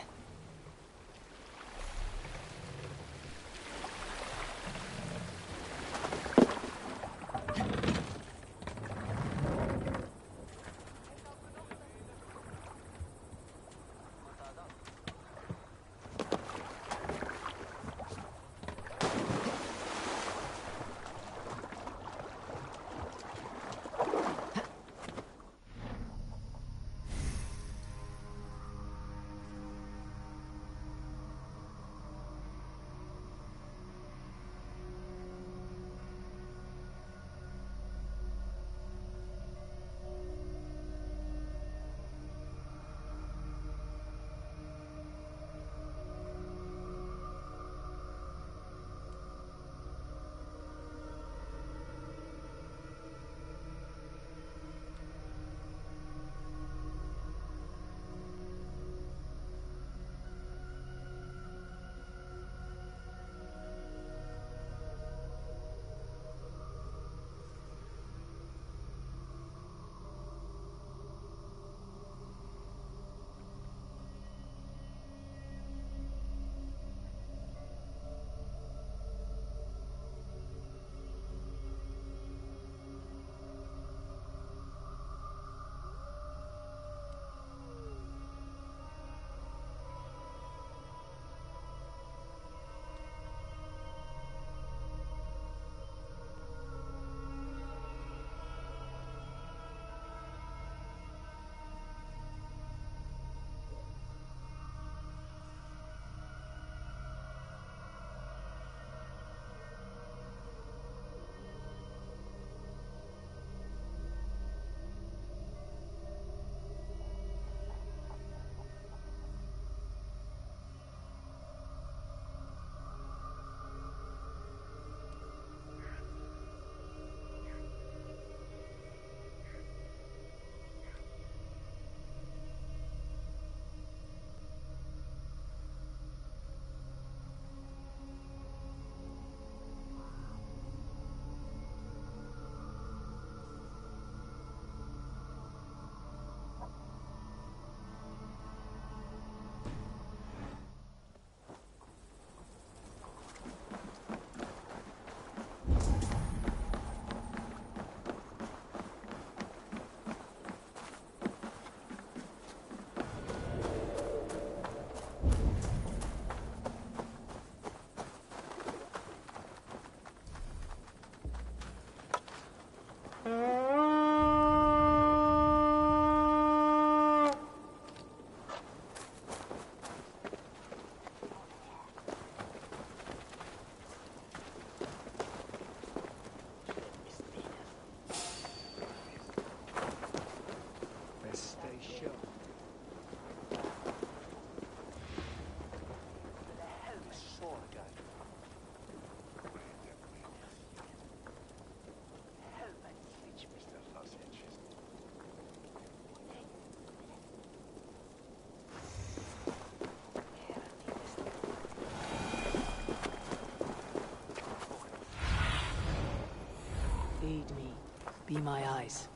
Be my eyes.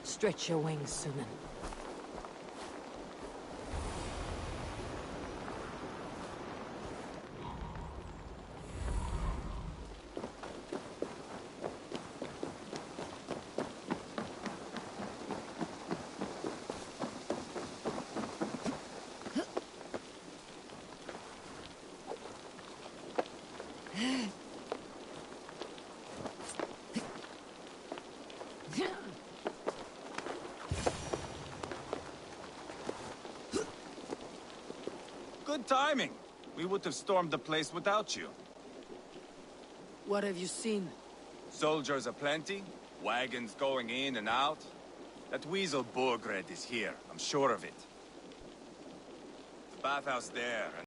Stretch your wings, Sunan. Good timing. We would have stormed the place without you. What have you seen? Soldiers aplenty, wagons going in and out. That weasel Borgred is here, I'm sure of it. The bathhouse there, and